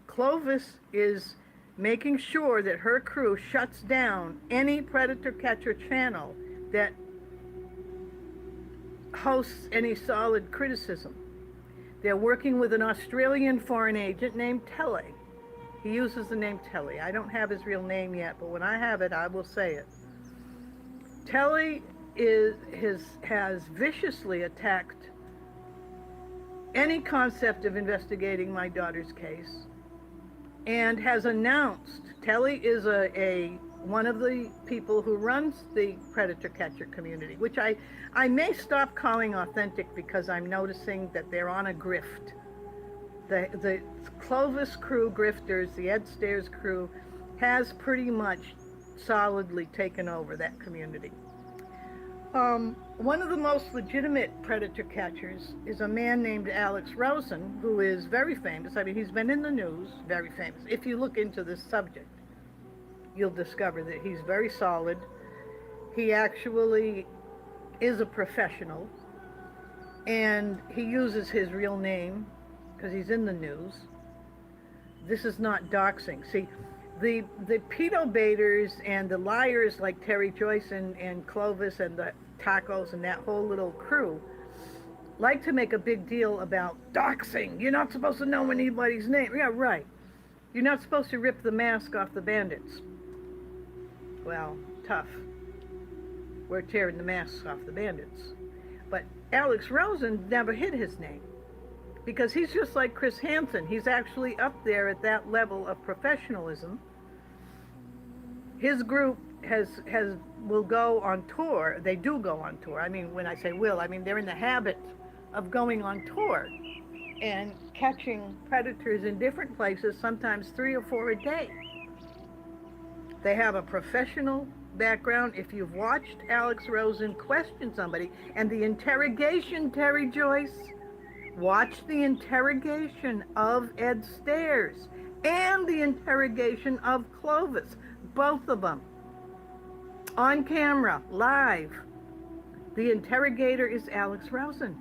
Clovis is making sure that her crew shuts down any predator catcher channel that hosts any solid criticism. They're working with an Australian foreign agent named Telly. He uses the name Telly. I don't have his real name yet, but when I have it, I will say it. Telly has viciously attacked any concept of investigating my daughter's case, and has announced, Telly is one of the people who runs the predator catcher community, which I may stop calling authentic because I'm noticing that they're on a grift. The Clovis crew grifters, the Ed Stairs crew, has pretty much solidly taken over that community. One of the most legitimate predator catchers is a man named Alex Rosen, who is very famous. I mean, he's been in the news, very famous. If you look into this subject, you'll discover that he's very solid. He actually is a professional, and he uses his real name because he's in the news. This is not doxing. See, the pedo baiters and the liars like Terry Joyce and Clovis and the Tacos and that whole little crew like to make a big deal about doxing. You're not supposed to know anybody's name. Yeah, right. You're not supposed to rip the mask off the bandits. Well, tough. We're tearing the masks off the bandits. But Alex Rosen never hid his name because he's just like Chris Hansen. He's actually up there at that level of professionalism. His group will go on tour. They do go on tour. I mean, when I say will, I mean they're in the habit of going on tour and catching predators in different places, sometimes 3 or 4 a day. They have a professional background. If you've watched Alex Rosen question somebody, and the interrogation, Terry Joyce, watch the interrogation of Ed Stairs and the interrogation of Clovis, both of them, on camera, live. The interrogator is Alex Rosen.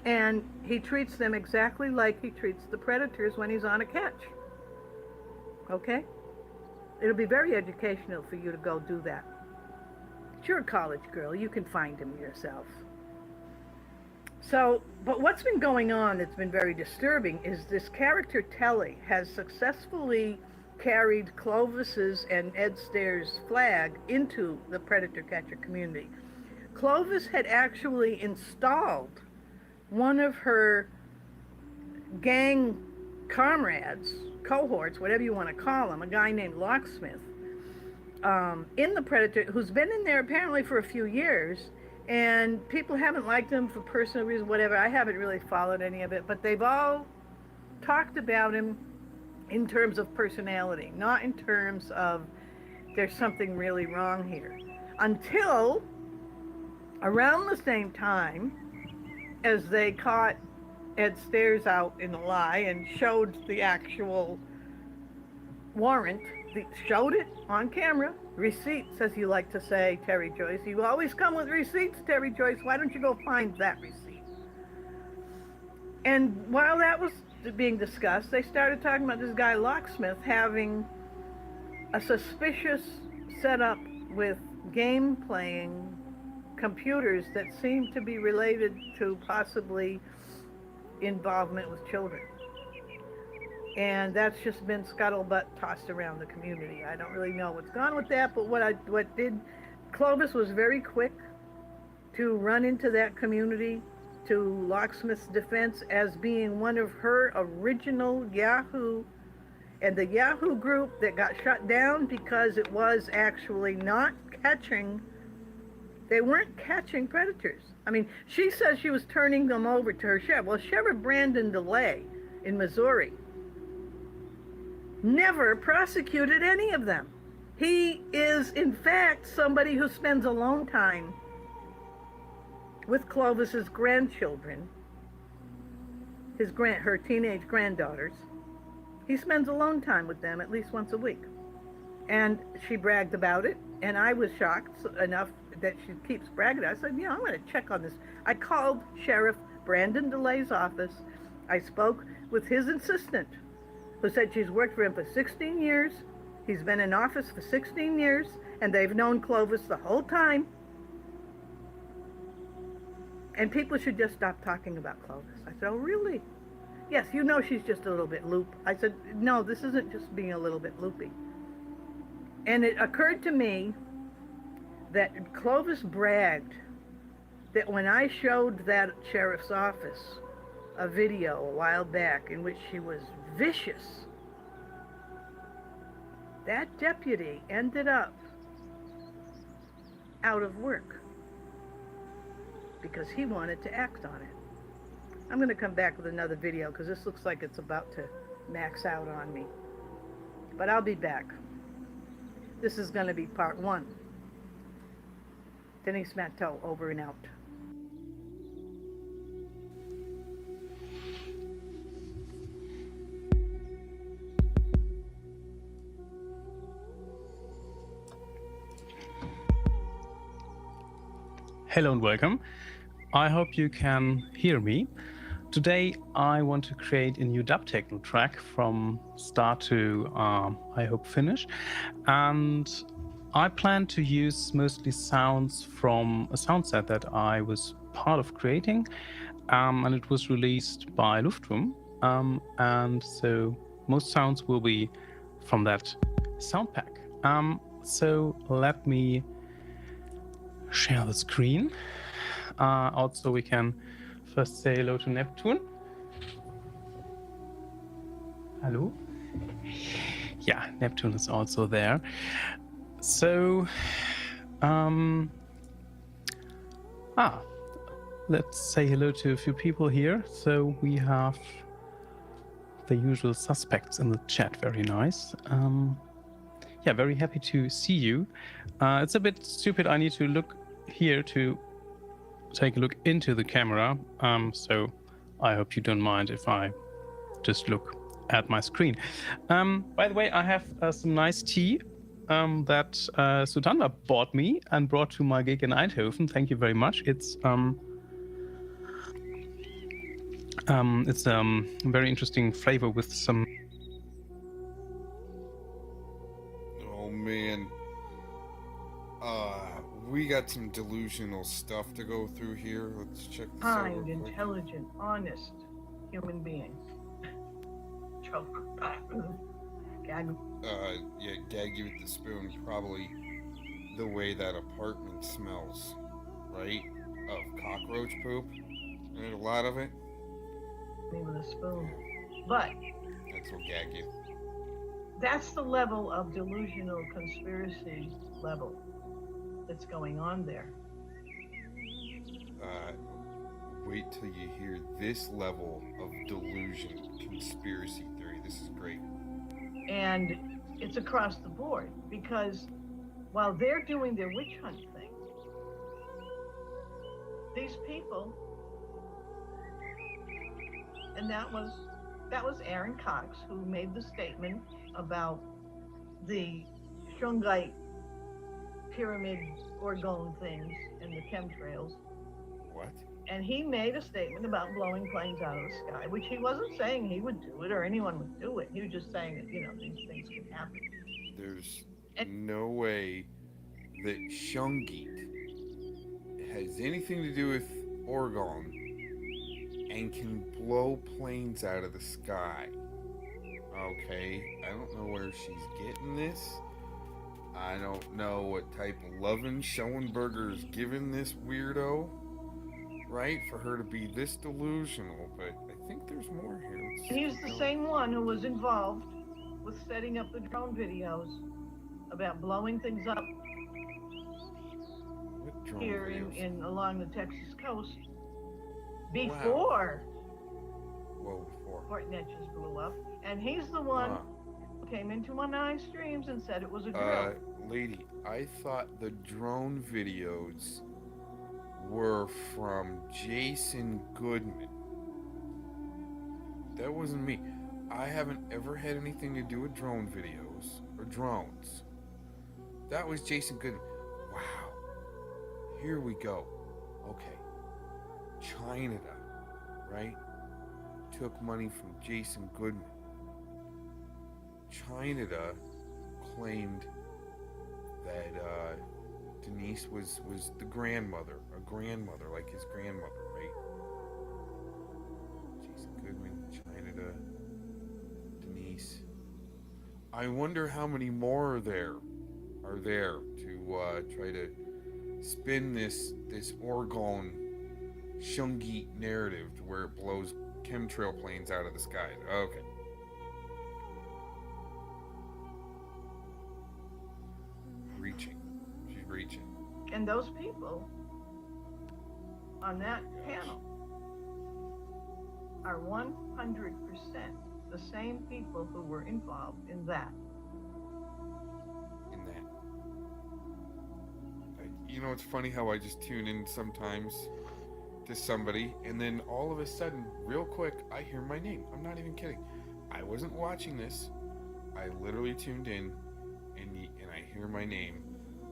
And he treats them exactly like he treats the predators when he's on a catch. Okay? It'll be very educational for you to go do that. You're a college girl. You can find him yourself. So, but what's been going on that's been very disturbing is this character Telly has successfully carried Clovis's and Ed Stair's flag into the predator catcher community. Clovis had actually installed one of her gang comrades, cohorts, whatever you want to call him, a guy named Locksmith, in the predator, who's been in there apparently for a few years, and people haven't liked him for personal reasons, whatever. I haven't really followed any of it, but they've all talked about him in terms of personality, not in terms of there's something really wrong here. Until around the same time as they caught Ed Stairs out in a lie and showed the actual warrant, showed it on camera, receipts, as you like to say, Terry Joyce. You always come with receipts, Terry Joyce. Why don't you go find that receipt? And while that was being discussed, they started talking about this guy Locksmith having a suspicious setup with game playing computers that seem to be related to possibly involvement with children. And that's just been scuttlebutt tossed around the community. I don't really know what's gone with that, but Clovis was very quick to run into that community to Locksmith's defense as being one of her original Yahoo, and the Yahoo group that got shut down because it was actually not catching, they weren't catching predators. I mean, she says she was turning them over to her sheriff. Well, Sheriff Brandon DeLay in Missouri never prosecuted any of them. He is, in fact, somebody who spends alone time with Clovis's grandchildren, her teenage granddaughters. He spends alone time with them at least once a week. And she bragged about it, and I was shocked enough that she keeps bragging. I said, I'm going to check on this. I called Sheriff Brandon DeLay's office. I spoke with his assistant, who said she's worked for him for 16 years. He's been in office for 16 years, and they've known Clovis the whole time. And people should just stop talking about Clovis. I said, oh, really? Yes, she's just a little bit loopy. I said, no, this isn't just being a little bit loopy. And it occurred to me that Clovis bragged that when I showed that sheriff's office a video a while back in which she was vicious, that deputy ended up out of work because he wanted to act on it. I'm going to come back with another video because this looks like it's about to max out on me. But I'll be back. This is going to be part 1. Denise Matteau, over and out. Hello and welcome. I hope you can hear me. Today I want to create a new dub techno track from start to I hope finish, and I plan to use mostly sounds from a sound set that I was part of creating, and it was released by Luftroom, and so most sounds will be from that sound pack. So let me share the screen. Also, we can first say hello to Neptune. Hello. Yeah, Neptune is also there. So, let's say hello to a few people here. So we have the usual suspects in the chat. Very nice. Yeah, very happy to see you. It's a bit stupid. I need to look here to take a look into the camera. So I hope you don't mind if I just look at my screen. By the way, I have some nice tea that Sutanda bought me and brought to my gig in Eindhoven. Thank you very much. It's very interesting flavor with some. Oh man, we got some delusional stuff to go through here. Let's check this out. Kind, intelligent, honest human being. Gag. Yeah, gag you with the spoon. Probably the way that apartment smells, right? Of cockroach poop. There's a lot of it. Me with a spoon. But That's what gag you. that's the level of delusional conspiracy level that's going on there. Wait till you hear this level of delusion, conspiracy theory. This is great. And it's across the board, because while they're doing their witch hunt thing, these people, and that was Aaron Cox, who made the statement about the Shungite pyramid orgone things and the chemtrails. What? And he made a statement about blowing planes out of the sky, which he wasn't saying he would do it or anyone would do it. He was just saying that, you know, these things can happen. There's no way that Shungite has anything to do with Oregon and can blow planes out of the sky. Okay, I don't know where she's getting this. I don't know what type of loving Schoenberger's giving this weirdo, right, for her to be this delusional, but I think there's more here. And he's the same one who was involved with setting up the drone videos about blowing things up here in along the Texas coast before Fort Neches blew up. And he's the one who came into my streams and said it was a drill. Lady, I thought the drone videos were from Jason Goodman. That wasn't me. I haven't ever had anything to do with drone videos or drones. That was Jason Goodman. Wow. Here we go. Okay. China, right? Took money from Jason Goodman. China claimed that Denise was the grandmother, a grandmother, like his grandmother, right? Jason Goodman, China, Denise. I wonder how many more are there to try to spin this Oregon Shungite narrative to where it blows chemtrail planes out of the sky. Okay. She's reaching. And those people on that panel are 100% the same people who were involved in that. You know, it's funny how I just tune in sometimes to somebody, and then all of a sudden, real quick, I hear my name. I'm not even kidding. I wasn't watching this. I literally tuned in, and I hear my name.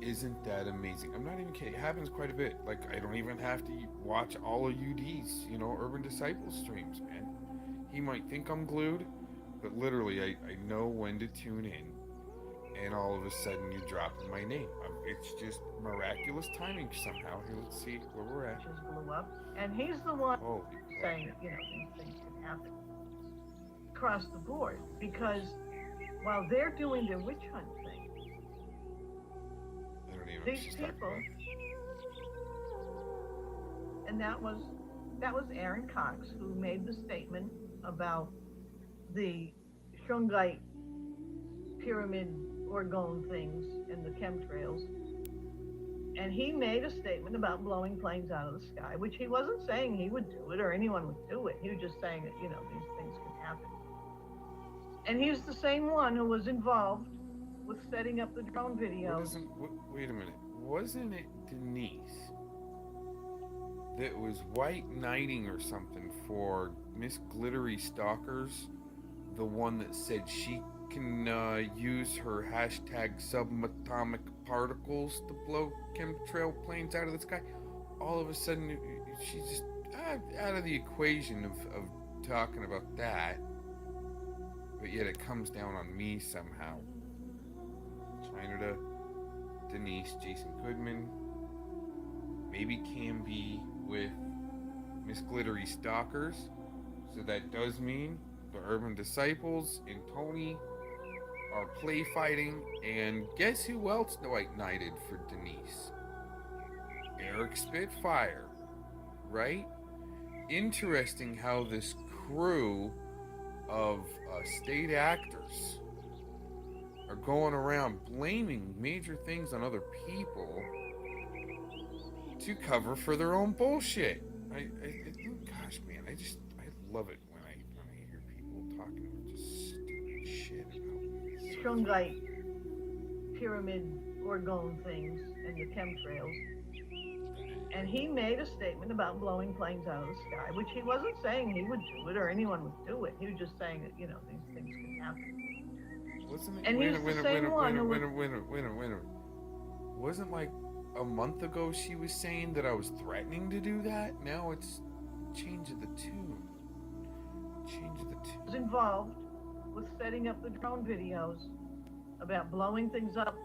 Isn't that amazing? I'm not even kidding. It happens quite a bit. Like, I don't even have to watch all of UD's, Urban Disciples streams, man. He might think I'm glued, but literally, I know when to tune in, and all of a sudden, you drop my name. It's just miraculous timing somehow. Here, let's see where we're at. Blew up, and he's the one saying that, these things can happen across the board, because while they're doing their witch hunt thing, these people, and that was Aaron Cox who made the statement about the Shungite pyramid orgone things and the chemtrails. And he made a statement about blowing planes out of the sky, which he wasn't saying he would do it or anyone would do it. He was just saying that, these things can happen. And he's the same one who was involved with setting up the drone videos. Wait a minute. Wasn't it Denise that was white knighting or something for Miss Glittery Stalkers? The one that said she can use her hashtag subatomic particles to blow chemtrail planes out of the sky, all of a sudden she's just out of the equation of talking about that. But yet it comes down on me somehow. China, Denise, Jason Goodman, maybe can be with Miss Glittery Stalkers. So that does mean the Urban Disciples and Tony are play fighting. And guess who else White Knighted for Denise? Eric Spitfire, right? Interesting how this crew of state actors are going around blaming major things on other people to cover for their own bullshit. Gosh, man, I love it when I hear people talking about just stupid shit about Shungite pyramid orgone things and the chemtrails. And he made a statement about blowing planes out of the sky, which he wasn't saying he would do it or anyone would do it. He was just saying that, these things can happen. Wasn't it? And he's the same one who Wasn't like a month ago she was saying that I was threatening to do that? Now it's change of the tune. was involved with setting up the drone videos about blowing things up.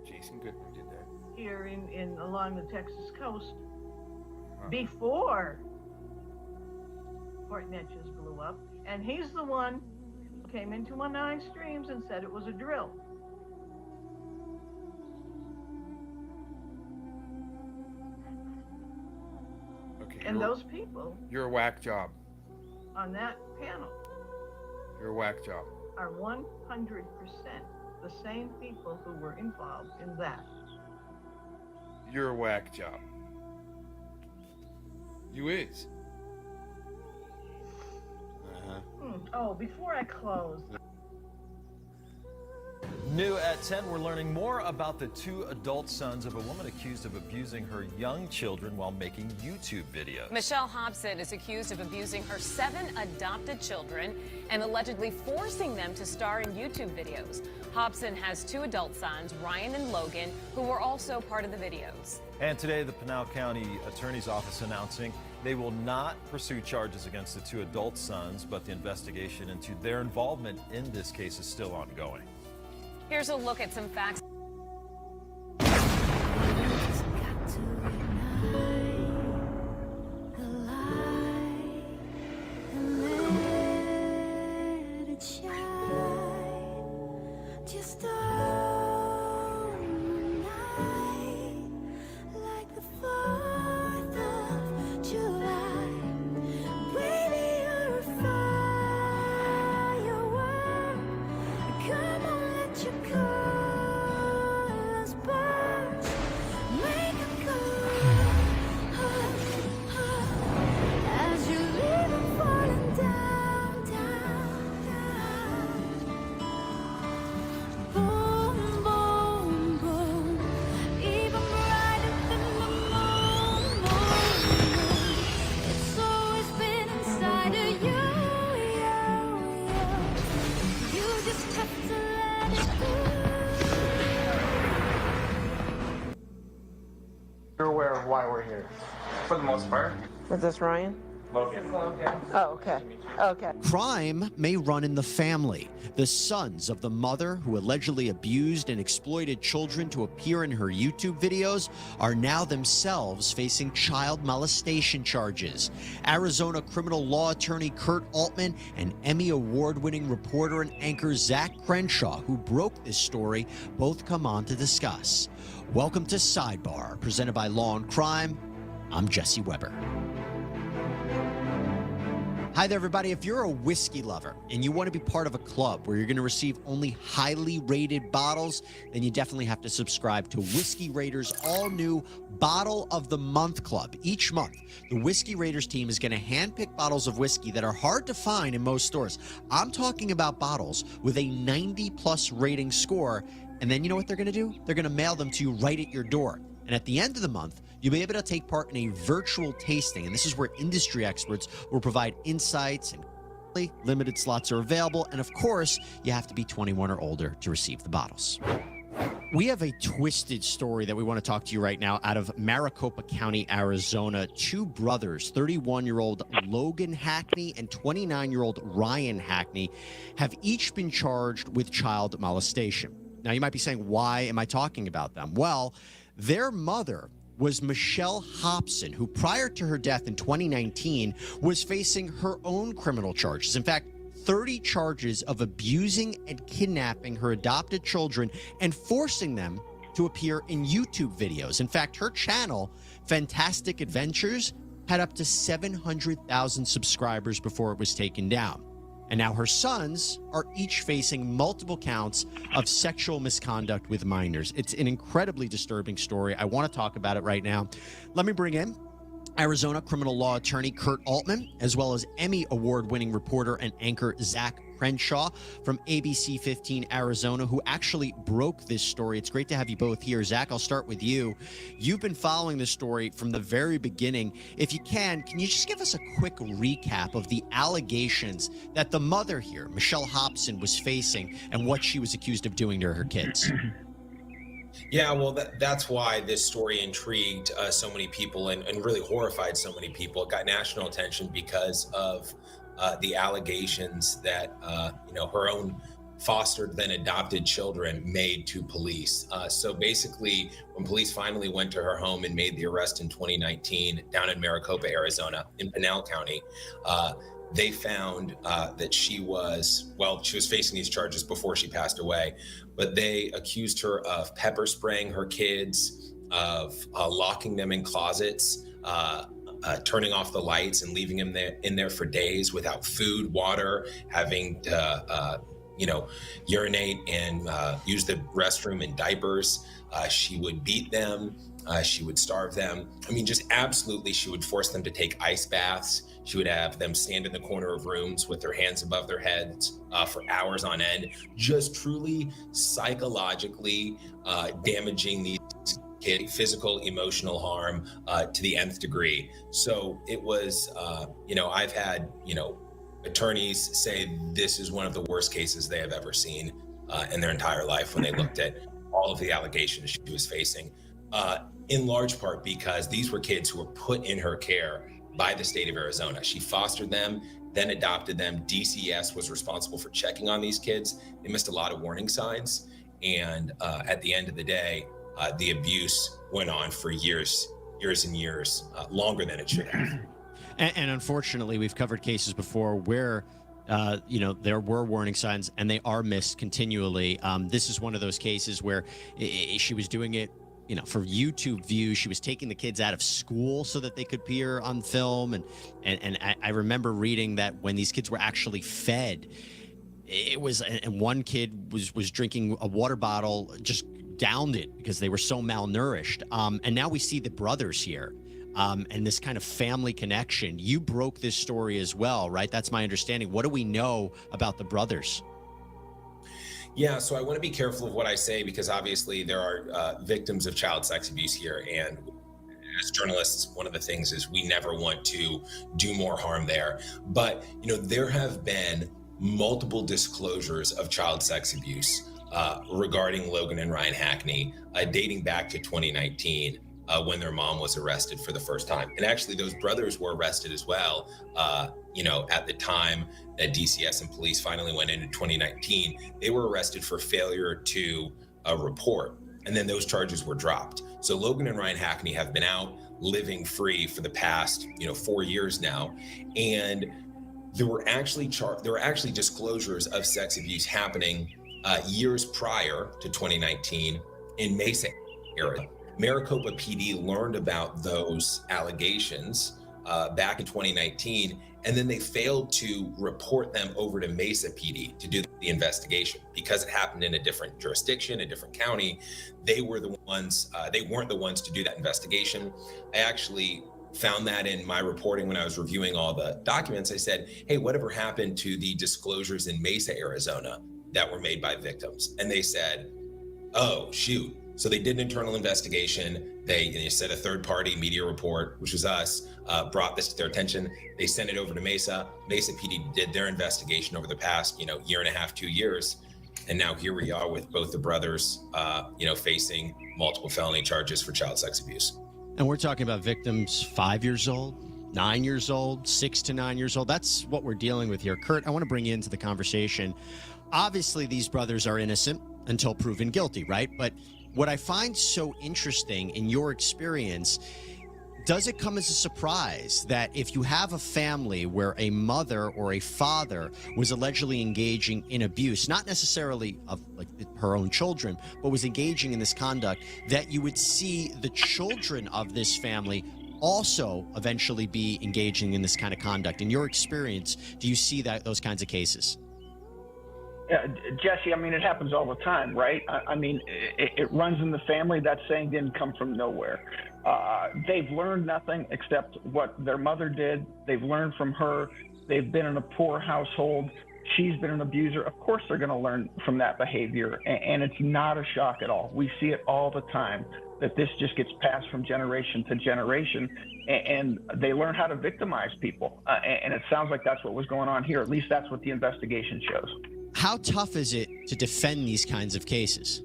Jason Goodman did that. Here in along the Texas coast before Fort Neches blew up, and he's the one who came into my 9 streams and said it was a drill. Okay. And those people You're a whack job. on that panel You're a whack job. are 100% the same people who were involved in that. You're a whack job. You is. Oh, before I close. New at 10, we're learning more about the 2 adult sons of a woman accused of abusing her young children while making YouTube videos. Michelle Hobson is accused of abusing her 7 adopted children and allegedly forcing them to star in YouTube videos. Hobson has 2 adult sons, Ryan and Logan, who were also part of the videos. And today, the Pinal County Attorney's Office announcing they will not pursue charges against the 2 adult sons, but the investigation into their involvement in this case is still ongoing. Here's a look at some facts. You're aware of why we're here, for the most part. Is this Ryan? Logan. Oh, okay. Okay. Crime may run in the family. The sons of the mother who allegedly abused and exploited children to appear in her YouTube videos are now themselves facing child molestation charges. Arizona criminal law attorney Kurt Altman and Emmy award-winning reporter and anchor Zach Crenshaw, who broke this story, both come on to discuss. Welcome to Sidebar, presented by Law and Crime. I'm Jesse Weber. Hi there, everybody. If you're a whiskey lover and you want to be part of a club where you're going to receive only highly rated bottles, then you definitely have to subscribe to Whiskey Raiders' all-new Bottle of the Month Club. Each month, the Whiskey Raiders team is going to handpick bottles of whiskey that are hard to find in most stores. I'm talking about bottles with a 90-plus rating score, and then you know what they're going to do? They're going to mail them to you right at your door. And at the end of the month, you'll be able to take part in a virtual tasting. And this is where industry experts will provide insights and Limited slots are available, and of course, you have to be 21 or older to receive the bottles. We have a twisted story that we want to talk to you right now out of Maricopa County, Arizona. Two brothers, 31-year-old Logan Hackney and 29-year-old Ryan Hackney, have each been charged with child molestation. Now, you might be saying, why am I talking about them? Well, their mother was Michelle Hobson, who prior to her death in 2019 was facing her own criminal charges. In fact, 30 charges of abusing and kidnapping her adopted children and forcing them to appear in YouTube videos. In fact, her channel, Fantastic Adventures, had up to 700,000 subscribers before it was taken down. And now her sons are each facing multiple counts of sexual misconduct with minors. It's an incredibly disturbing story. I want to talk about it right now. Let me bring in Arizona criminal law attorney Kurt Altman, as well as Emmy award-winning reporter and anchor Zach Crenshaw from ABC 15 Arizona, who actually broke this story. It's great to have you both here. Zach, I'll start with you. You've been following this story from the very beginning. If you can you just give us a quick recap of the allegations that the mother here, Michelle Hobson, was facing and what she was accused of doing to her kids? Yeah, well, that's why this story intrigued so many people and really horrified so many people. It got national attention because of the allegations that, her own fostered then adopted children made to police. So basically, when police finally went to her home and made the arrest in 2019 down in Maricopa, Arizona, in Pinal County, they found that she was facing these charges before she passed away, but they accused her of pepper spraying her kids, of locking them in closets, turning off the lights and leaving them in there for days without food, water, having to, urinate and use the restroom in diapers. She would beat them. She would starve them. I mean, just absolutely, she would force them to take ice baths. She would have them stand in the corner of rooms with their hands above their heads for hours on end, just truly psychologically damaging these kids, physical, emotional harm to the nth degree. So it was, I've had, attorneys say this is one of the worst cases they have ever seen in their entire life when they looked at all of the allegations she was facing, in large part because these were kids who were put in her care by the state of Arizona. She fostered them, then adopted them. DCS was responsible for checking on these kids. They missed a lot of warning signs. And at the end of the day, the abuse went on for years and years, longer than it should have. And unfortunately, we've covered cases before where, there were warning signs and they are missed continually. This is one of those cases where she was doing it, for YouTube views. She was taking the kids out of school so that they could appear on film. And I remember reading that when these kids were actually fed, it was, and one kid was drinking a water bottle, just downed it because they were so malnourished. And now we see the brothers here. And this kind of family connection. You broke this story as well, right? That's my understanding. What do we know about the brothers? Yeah, so I want to be careful of what I say because obviously there are victims of child sex abuse here. And as journalists, one of the things is we never want to do more harm there. But, there have been multiple disclosures of child sex abuse regarding Logan and Ryan Hackney dating back to 2019. When their mom was arrested for the first time. And actually those brothers were arrested as well, at the time that DCS and police finally went in 2019, they were arrested for failure to report. And then those charges were dropped. So Logan and Ryan Hackney have been out living free for the past, 4 years now. And there were actually disclosures of sex abuse happening years prior to 2019 in Mesa area. Maricopa PD learned about those allegations back in 2019, and then they failed to report them over to Mesa PD to do the investigation because it happened in a different jurisdiction, a different county. They weren't the ones to do that investigation. I actually found that in my reporting when I was reviewing all the documents. I said, hey, whatever happened to the disclosures in Mesa, Arizona that were made by victims? And they said, oh, shoot. So they did an internal investigation. They said a third-party media report, which was us, brought this to their attention. They sent it over to Mesa. Mesa PD did their investigation over the past, year and a half, 2 years. And now here we are with both the brothers, facing multiple felony charges for child sex abuse. And we're talking about victims 5 years old, 9 years old, 6 to 9 years old. That's what we're dealing with here. Kurt, I want to bring you into the conversation. Obviously, these brothers are innocent until proven guilty, right? But what I find so interesting in your experience, does it come as a surprise that if you have a family where a mother or a father was allegedly engaging in abuse, not necessarily of like her own children, but was engaging in this conduct, that you would see the children of this family also eventually be engaging in this kind of conduct? In your experience, do you see those kinds of cases? Jesse, I mean, it happens all the time, right? I mean, it runs in the family. That saying didn't come from nowhere. They've learned nothing except what their mother did. They've learned from her. They've been in a poor household. She's been an abuser. Of course, they're going to learn from that behavior. And it's not a shock at all. We see it all the time, that this just gets passed from generation to generation. And they learn how to victimize people. And it sounds like that's what was going on here. At least that's what the investigation shows. How tough is it to defend these kinds of cases?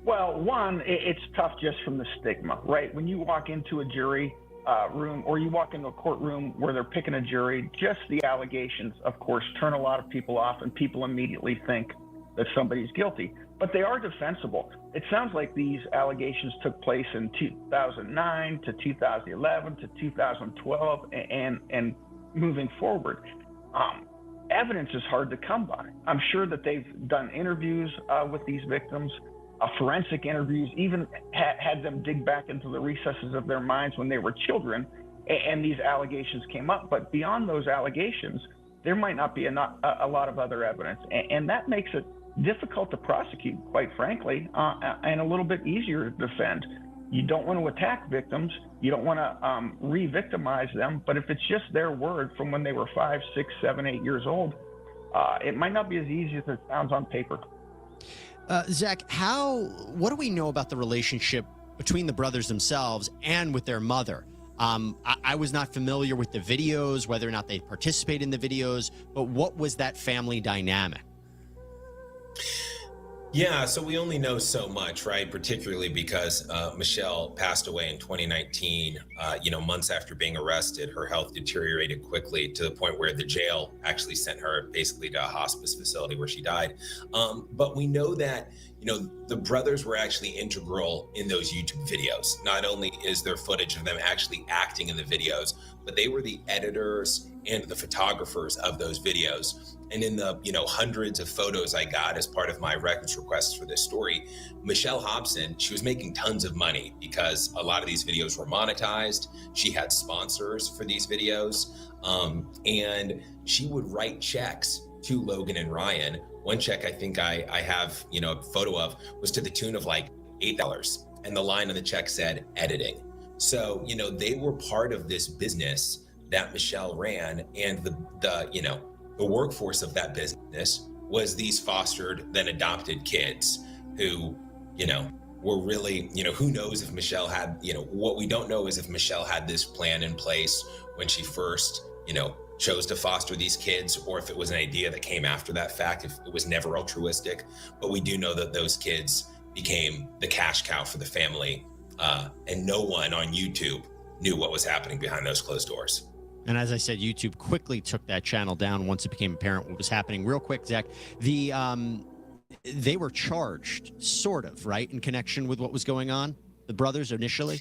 Well, one, it's tough just from the stigma, right? When you walk into a jury room or you walk into a courtroom where they're picking a jury, just the allegations, of course, turn a lot of people off and people immediately think that somebody's guilty. But they are defensible. It sounds like these allegations took place in 2009 to 2011 to 2012 and moving forward. Evidence is hard to come by. I'm sure that they've done interviews with these victims, forensic interviews, even had them dig back into the recesses of their minds when they were children, and these allegations came up. But beyond those allegations, there might not be a lot of other evidence, and that makes it difficult to prosecute, quite frankly, and a little bit easier to defend. You don't want to attack victims. You don't want to re-victimize them. But if it's just their word from when they were 5, 6, 7, 8 years old, it might not be as easy as it sounds on paper. Zach, what do we know about the relationship between the brothers themselves and with their mother? I was not familiar with the videos, whether or not they participate in the videos, but what was that family dynamic? Yeah, so we only know so much, right? Particularly because Michelle passed away in 2019. Months after being arrested, her health deteriorated quickly to the point where the jail actually sent her basically to a hospice facility where she died. But we know that, the brothers were actually integral in those YouTube videos. Not only is there footage of them actually acting in the videos, but they were the editors and the photographers of those videos. And in the, hundreds of photos I got as part of my records requests for this story, Michelle Hobson, she was making tons of money because a lot of these videos were monetized. She had sponsors for these videos. And she would write checks to Logan and Ryan. One check I think I have, a photo of was to the tune of like $8. And the line on the check said editing. So, they were part of this business that Michelle ran, and the workforce of that business was these fostered then adopted kids who, were really, who knows if Michelle had, what we don't know is if Michelle had this plan in place when she first, chose to foster these kids, or if it was an idea that came after that fact, if it was never altruistic. But we do know that those kids became the cash cow for the family, and no one on YouTube knew what was happening behind those closed doors. And as I said, YouTube quickly took that channel down once it became apparent what was happening. Real quick, Zach, they were charged, sort of, right, in connection with what was going on, the brothers initially?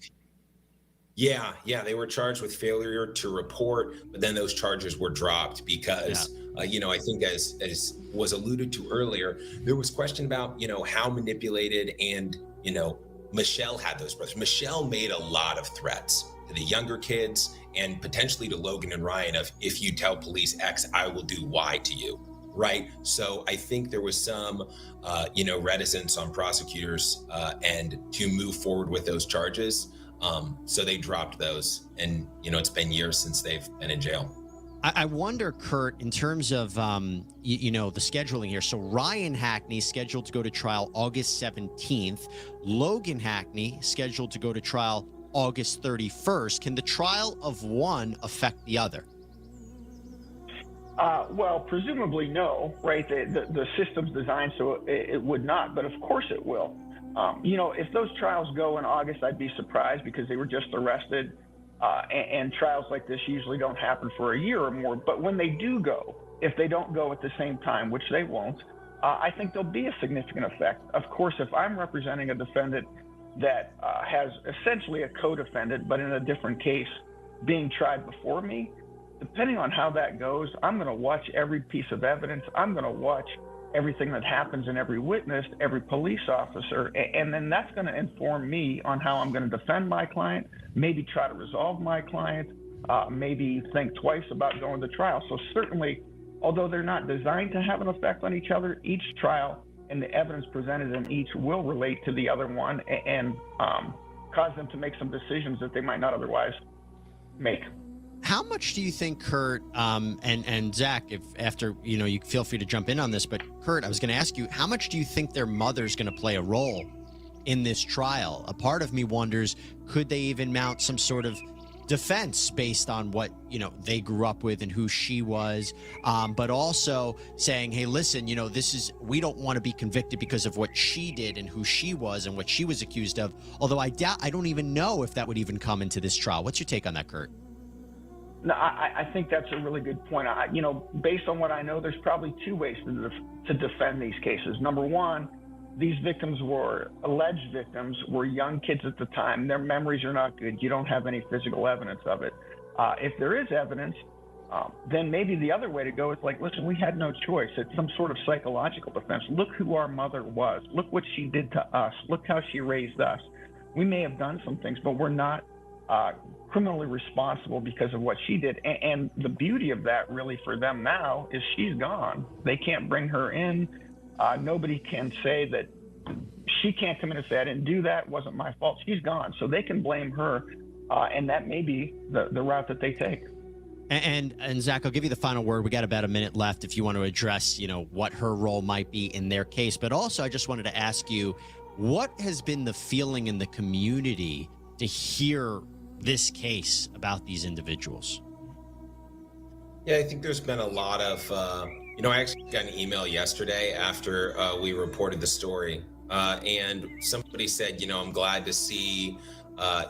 Yeah, they were charged with failure to report, but then those charges were dropped because, I think as was alluded to earlier, there was question about, how manipulated and, Michelle had those brothers. Michelle made a lot of threats to the younger kids and potentially to Logan and Ryan of, if you tell police X, I will do Y to you, right? So I think there was some, reticence on prosecutors and to move forward with those charges. So they dropped those, and, it's been years since they've been in jail. I wonder, Kurt, in terms of, you know, the scheduling here. So Ryan Hackney is scheduled to go to trial August 17th. Logan Hackney scheduled to go to trial August 31st. Can the trial of one affect the other? Well, presumably no, right? The system's designed so it would not, but of course it will. You know, if those trials go in August, I'd be surprised because they were just arrested. And trials like this usually don't happen for a year or more. But when they do go, if they don't go at the same time, which they won't, I think there'll be a significant effect. Of course, if I'm representing a defendant that has essentially a co-defendant, but in a different case being tried before me, depending on how that goes, I'm going to watch every piece of evidence. I'm going to watch everything that happens in every witness, every police officer, and then that's going to inform me on how I'm going to defend my client, maybe try to resolve my client, maybe think twice about going to trial. So certainly, although they're not designed to have an effect on each other, each trial and the evidence presented in each will relate to the other one and cause them to make some decisions that they might not otherwise make. How much do you think, Kurt, and Zach, if after, you know, you feel free to jump in on this, but Kurt, I was going to ask you, how much do you think their mother's going to play a role in this trial? A part of me wonders, could they even mount some sort of defense based on what, you know, they grew up with and who she was, but also saying, hey, listen, you know, we don't want to be convicted because of what she did and who she was and what she was accused of. Although I don't even know if that would even come into this trial. What's your take on that, Kurt? No, I think that's a really good point. You know, based on what I know, there's probably two ways to defend these cases. Number one, these alleged victims were young kids at the time. Their memories are not good. You don't have any physical evidence of it. If there is evidence, then maybe the other way to go is like, listen, we had no choice. It's some sort of psychological defense. Look who our mother was. Look what she did to us. Look how she raised us. We may have done some things, but we're not criminally responsible because of what she did. And the beauty of that really for them now is she's gone. They can't bring her in. Nobody can say that she can't come in and say, I didn't do that, it wasn't my fault. She's gone. So they can blame her. And that may be the route that they take. And Zach, I'll give you the final word. We got about a minute left if you want to address, you know, what her role might be in their case. But also, I just wanted to ask you, what has been the feeling in the community to hear this case about these individuals? Yeah, I think there's been a lot of, you know, I actually got an email yesterday after we reported the story, and somebody said, you know, I'm glad to see,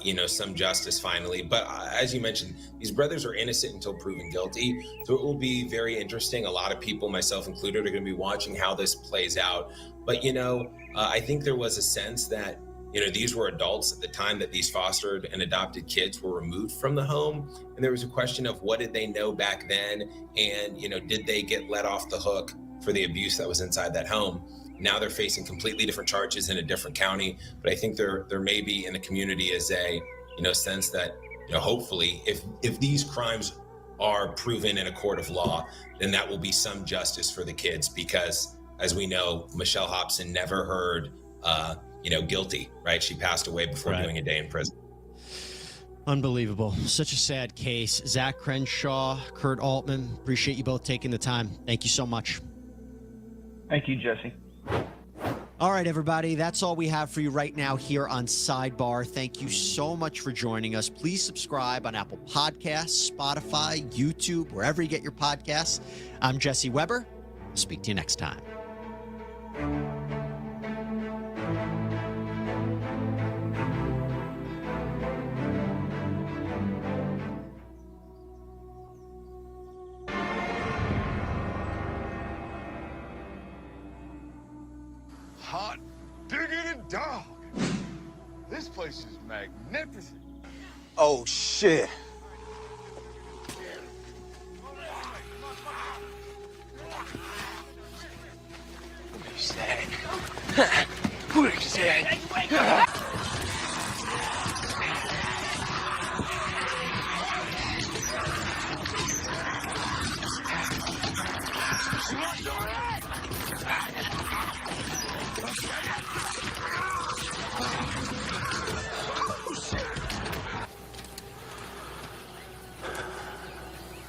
you know, some justice finally. But as you mentioned, these brothers are innocent until proven guilty. So it will be very interesting. A lot of people, myself included, are going to be watching how this plays out. But, you know, I think there was a sense that, you know, these were adults at the time that these fostered and adopted kids were removed from the home. And there was a question of what did they know back then? And, you know, did they get let off the hook for the abuse that was inside that home? Now they're facing completely different charges in a different county. But I think there may be in the community is a, you know, sense that, you know, hopefully if these crimes are proven in a court of law, then that will be some justice for the kids, because as we know, Michelle Hobson never heard, you know, guilty, right? She passed away before doing a day in prison. Unbelievable. Such a sad case. Zach Crenshaw, Kurt Altman, appreciate you both taking the time. Thank you so much. Thank you, Jesse. All right, everybody, that's all we have for you right now here on Sidebar. Thank you so much for joining us. Please subscribe on Apple Podcasts, Spotify, YouTube, wherever you get your podcasts. I'm Jesse Weber. I'll speak to you next time. Hot diggity dog. This place is magnificent. Oh, shit. Where's that? Where's that?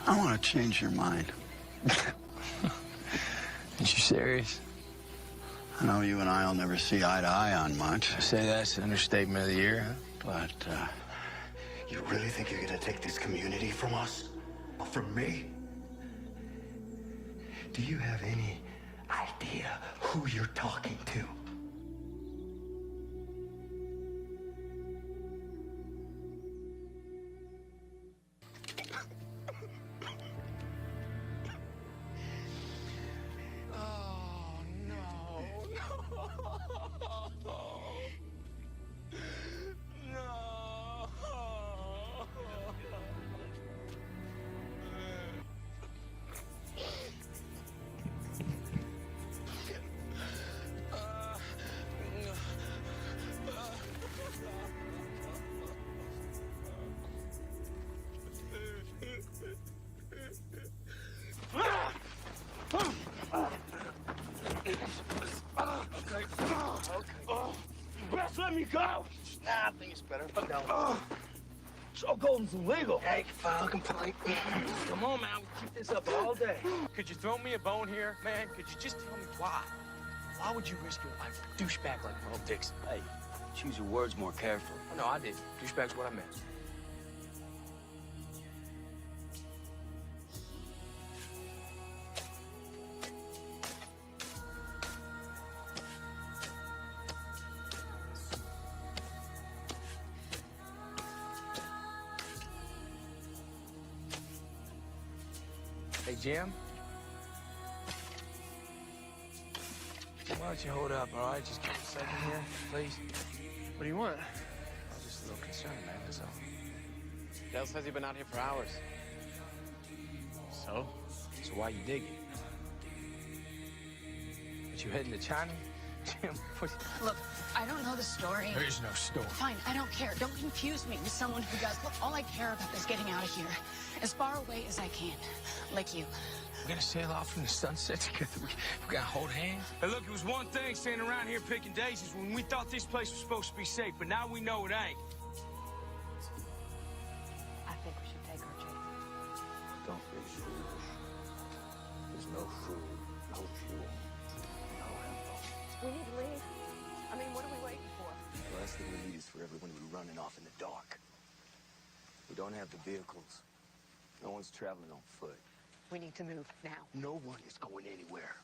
I want to What changed your mind? Is you serious? I know you and I'll never see eye to eye on much. Say that's an understatement of the year, huh? But, you really think you're gonna take this community from us? From me? Do you have any idea who you're talking to? Wes, let me go! Nah, I think it's better. No. So Golden's illegal. Hey, fucking play. Come on, man. We'll keep this up all day. Could you throw me a bone here, man? Could you just tell me why? Why would you risk your life for a douchebag like Merle Dixon? Hey, choose your words more carefully. Oh, no, I did. Douchebag's what I meant. Hey, Jim? Why don't you hold up, all right? Just give me a second here, please. What do you want? I was just a little concerned, man, that's all. Dale says you've been out here for hours. So? So why you digging? But you heading to China? Jim, what? Look, I don't know the story. There is no story. Fine, I don't care. Don't confuse me with someone who does. Look, all I care about is getting out of here. As far away as I can. Like you. We're gonna sail off in the sunset together. We gotta hold hands. Hey, look, it was one thing standing around here picking daisies when we thought this place was supposed to be safe, but now we know it ain't. I think we should take our chances. Don't be foolish. There's no food, no fuel, no ammo. We need to leave. I mean, what are we waiting for? The last thing we need is for everyone to be running off in the dark. We don't have the vehicles. No one's traveling on foot. We need to move now. No one is going anywhere.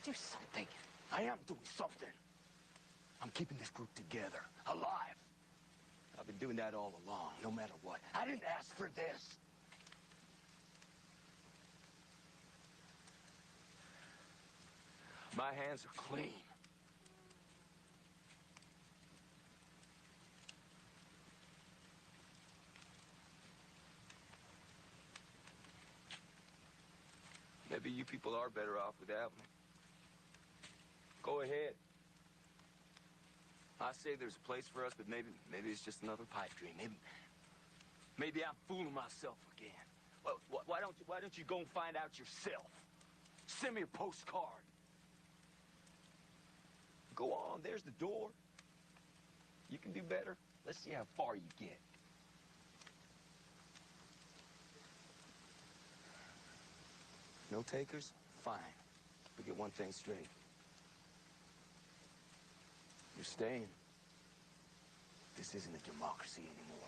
Do something. I am doing something. I'm keeping this group together, alive. I've been doing that all along, no matter what. I didn't ask for this. My hands are clean. Maybe you people are better off without me. Go ahead. I say there's a place for us, but maybe it's just another pipe dream. Maybe I'm fooling myself again. Well, why don't you go and find out yourself? Send me a postcard. Go on, there's the door. You can do better. Let's see how far you get. No takers? Fine. But get one thing straight. You're staying. This isn't a democracy anymore.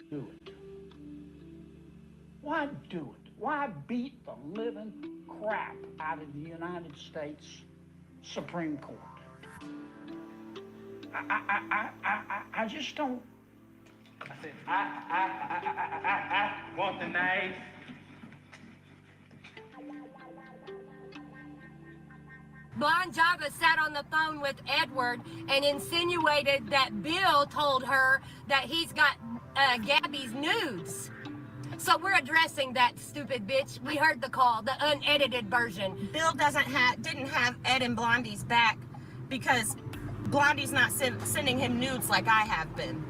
Do it. Why do it? Why beat the living crap out of the United States Supreme Court? I just don't. I said, I want the knife. Blonde Java sat on the phone with Edward and insinuated that Bill told her that he's got Gabby's nudes. So we're addressing that stupid bitch. We heard the call, the unedited version. Bill didn't have Ed and Blondie's back because Blondie's not sending him nudes like I have been.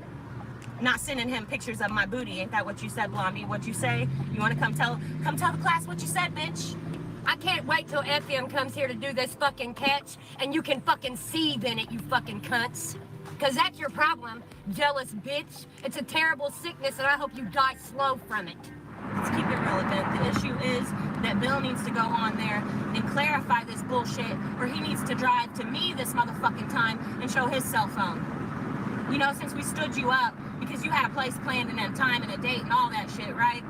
Not sending him pictures of my booty. Ain't that what you said, Blondie? What'd you say? You want to come tell the class what you said, bitch? I can't wait till FM comes here to do this fucking catch and you can fucking seethe in it, you fucking cunts. Cause that's your problem, jealous bitch. It's a terrible sickness and I hope you die slow from it. Let's keep it relevant. The issue is that Bill needs to go on there and clarify this bullshit, or he needs to drive to me this motherfucking time and show his cell phone. You know, since we stood you up because you had a place planned and a time and a date and all that shit, right?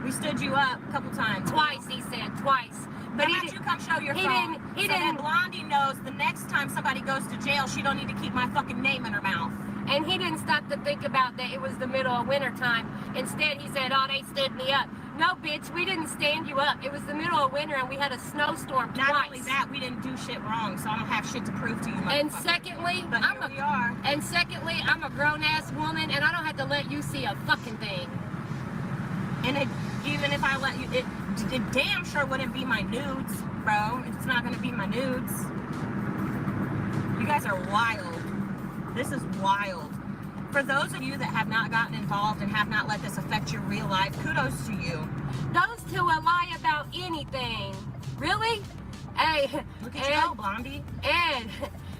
We stood you up a couple times. Twice, he said, twice. But how about you come show your phone? He didn't. Blondie knows the next time somebody goes to jail, she don't need to keep my fucking name in her mouth. And he didn't stop to think about that it was the middle of winter time. Instead, he said, oh, they stood me up. No, bitch, we didn't stand you up. It was the middle of winter and we had a snowstorm twice. Not only that, we didn't do shit wrong, so I don't have shit to prove to you, motherfucker. And secondly, I'm a grown-ass woman and I don't have to let you see a fucking thing. And even if I let you, it damn sure wouldn't be my nudes, bro. It's not gonna be my nudes. You guys are wild. This is wild. For those of you that have not gotten involved and have not let this affect your real life, kudos to you. Those two will lie about anything. Really? Hey, look at you go, Blondie. And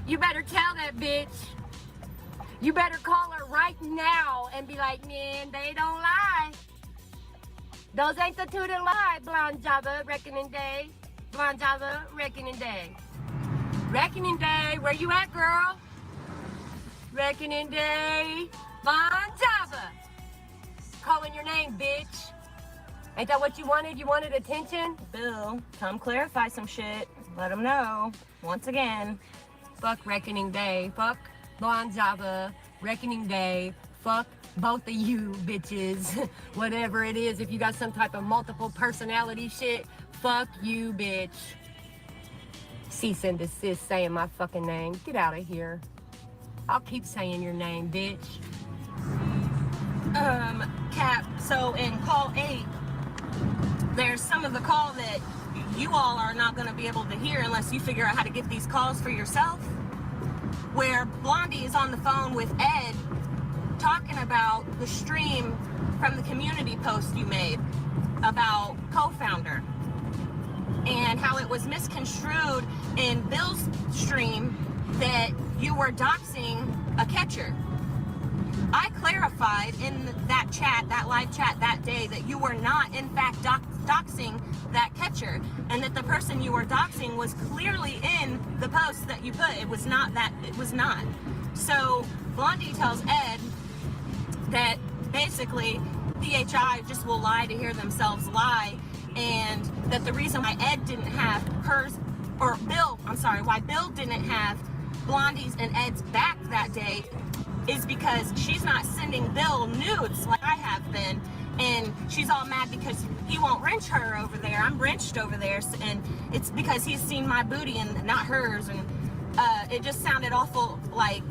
you better tell that bitch. You better call her right now and be like, man, they don't lie. Those ain't the two that lie, Blonde Java, Reckoning Day. Blonde Java, Reckoning Day. Reckoning Day, where you at, girl? Reckoning Day, Blonde Java. Calling your name, bitch. Ain't that what you wanted? You wanted attention? Bill, come clarify some shit. Let them know. Once again, fuck Reckoning Day. Fuck Blonde Java, Reckoning Day. Fuck both of you bitches. Whatever it is, if you got some type of multiple personality shit, fuck you, bitch. Cease and desist saying my fucking name. Get out of here. I'll keep saying your name, bitch. Cap, so in call 8, there's some of the call that you all are not gonna be able to hear unless you figure out how to get these calls for yourself, where Blondie is on the phone with Ed talking about the stream from the community post you made about co-founder and how it was misconstrued in Bill's stream that you were doxing a catcher. I clarified in that chat, that live chat that day, that you were not in fact doxing that catcher, and that the person you were doxing was clearly in the post that you put. It was not that, it was not. So Blondie tells Ed that basically PHI just will lie to hear themselves lie, and that the reason why Ed didn't have hers, or Bill, I'm sorry, why Bill didn't have Blondie's and Ed's back that day is because she's not sending Bill nudes like I have been, and she's all mad because he won't wrench her over there. I'm wrenched over there, and it's because he's seen my booty and not hers, and it just sounded awful like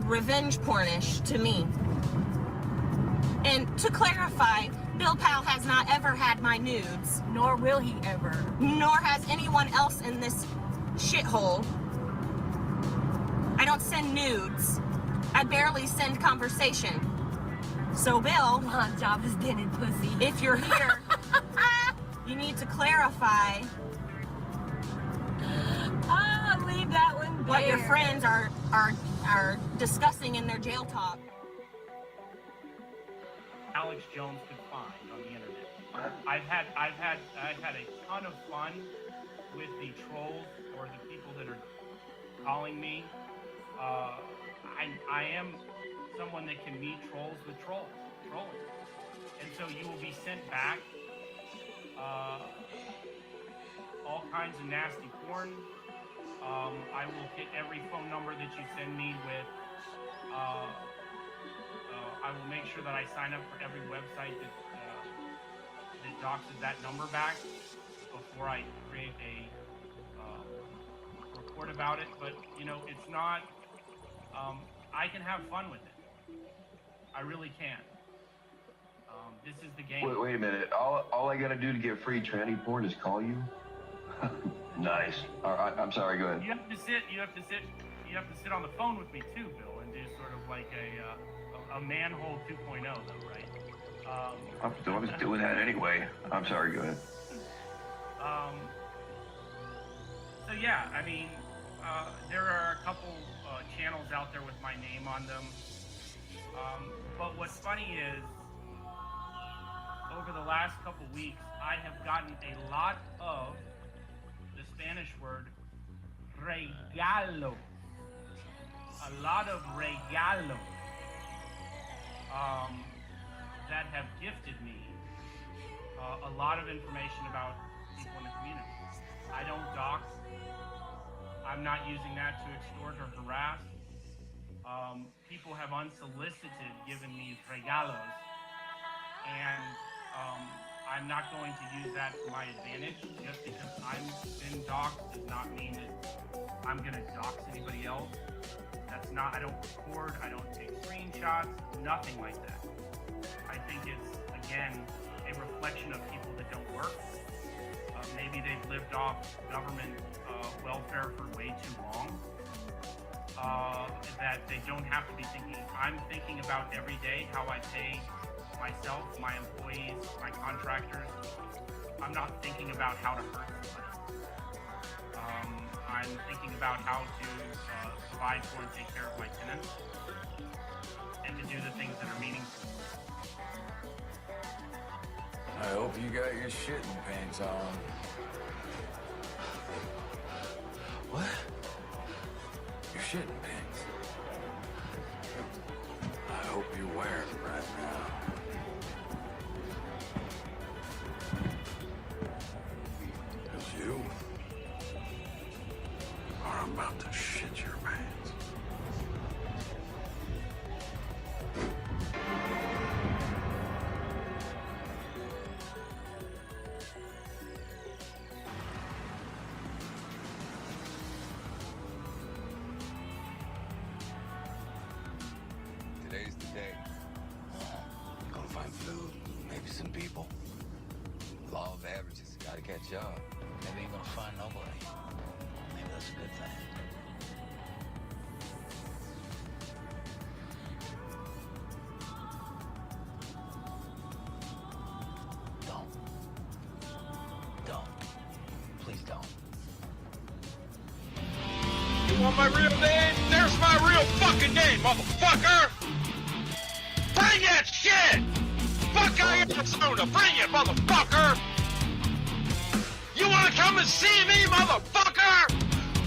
revenge pornish to me. And to clarify, Bill Powell has not ever had my nudes, nor will he ever, nor has anyone else in this shithole. I don't send nudes. I barely send conversation. So Bill, my job is dented pussy. If you're here, you need to clarify leave that one there. What your friends are discussing in their jail talk. Alex Jones could find on the internet. I've had a ton of fun with the trolls or the people that are calling me. I am someone that can meet trolls with trolling. And so you will be sent back all kinds of nasty porn. I will hit every phone number that you send me with. I will make sure that I sign up for every website that doxes that number back before I create a report about it. But, you know, it's not, I can have fun with it. I really can. This is the game. Wait a minute. All I gotta do to get free tranny porn is call you? Nice. All right, I'm sorry, go ahead. You have to sit on the phone with me too, Bill, and do sort of like a manhole 2.0 though, right? I was doing that anyway. I'm sorry, go ahead. So yeah, I mean, there are a couple channels out there with my name on them. But what's funny is, over the last couple weeks, I have gotten a lot of the Spanish word regalo. A lot of regalo that have gifted me a lot of information about people in the community. I don't dox. I'm not using that to extort or harass. People have unsolicited given me regalos, and I'm not going to use that to my advantage. Just because I've been doxed does not mean that I'm going to dox anybody else. That's not, I don't record, I don't take screenshots, nothing like that. I think it's, again, a reflection of people that don't work. Maybe they've lived off government welfare for way too long. That they don't have to be thinking. I'm thinking about every day how I pay myself, my employees, my contractors. I'm not thinking about how to hurt somebody. I'm thinking about how to provide for and take care of my tenants and to do the things that are meaningful. I hope you got your shitting pants on. What? Your shitting pants? I hope you're wearing them right now. Because you are about to shit your pants. Today's the day. Gonna find food, maybe some people. Law of averages, gotta catch up. Maybe you're gonna find nobody. Maybe that's a good thing. Don't. Please don't. You want my real name? There's my real fucking name, motherfucker! Bring that shit! Fuck Arizona, bring it, motherfucker! You wanna come and see me, motherfucker?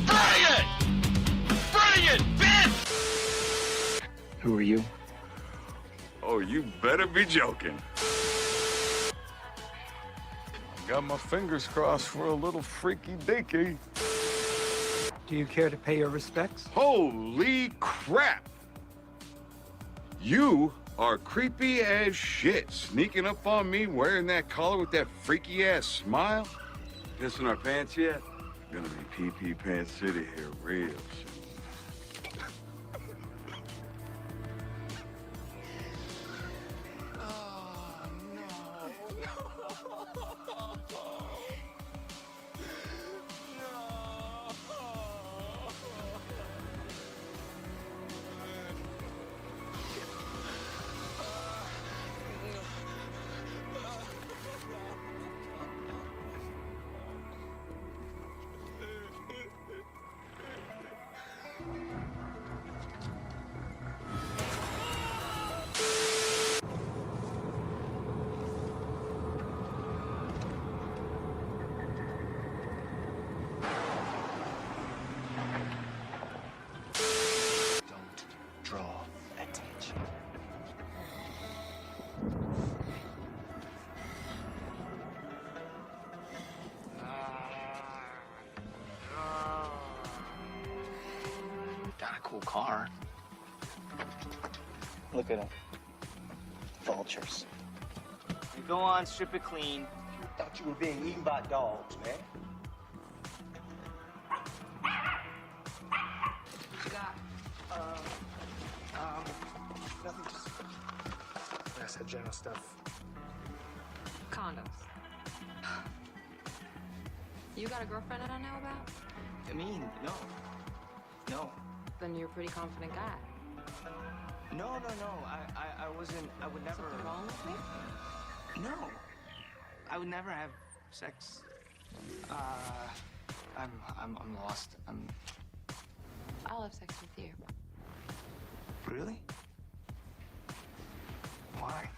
Bring it! Bring it, bitch! Who are you? Oh, you better be joking. Got my fingers crossed for a little freaky dinky. Do you care to pay your respects? Holy crap! You are creepy as shit, sneaking up on me wearing that collar with that freaky ass smile. Pissing our pants yet? Gonna be pee-pee pants city here real soon. Draw attention. Got a cool car. Look at them. Vultures. You go on, strip it clean. Thought you were being eaten by dogs, man. Nothing, just... I said general stuff. Condoms. You got a girlfriend that I know about? I mean, no. No. Then you're a pretty confident guy. No. I wasn't. I would never. Something wrong with me? No. I would never have sex. I'm lost. I'll have sex with you. Really? Why?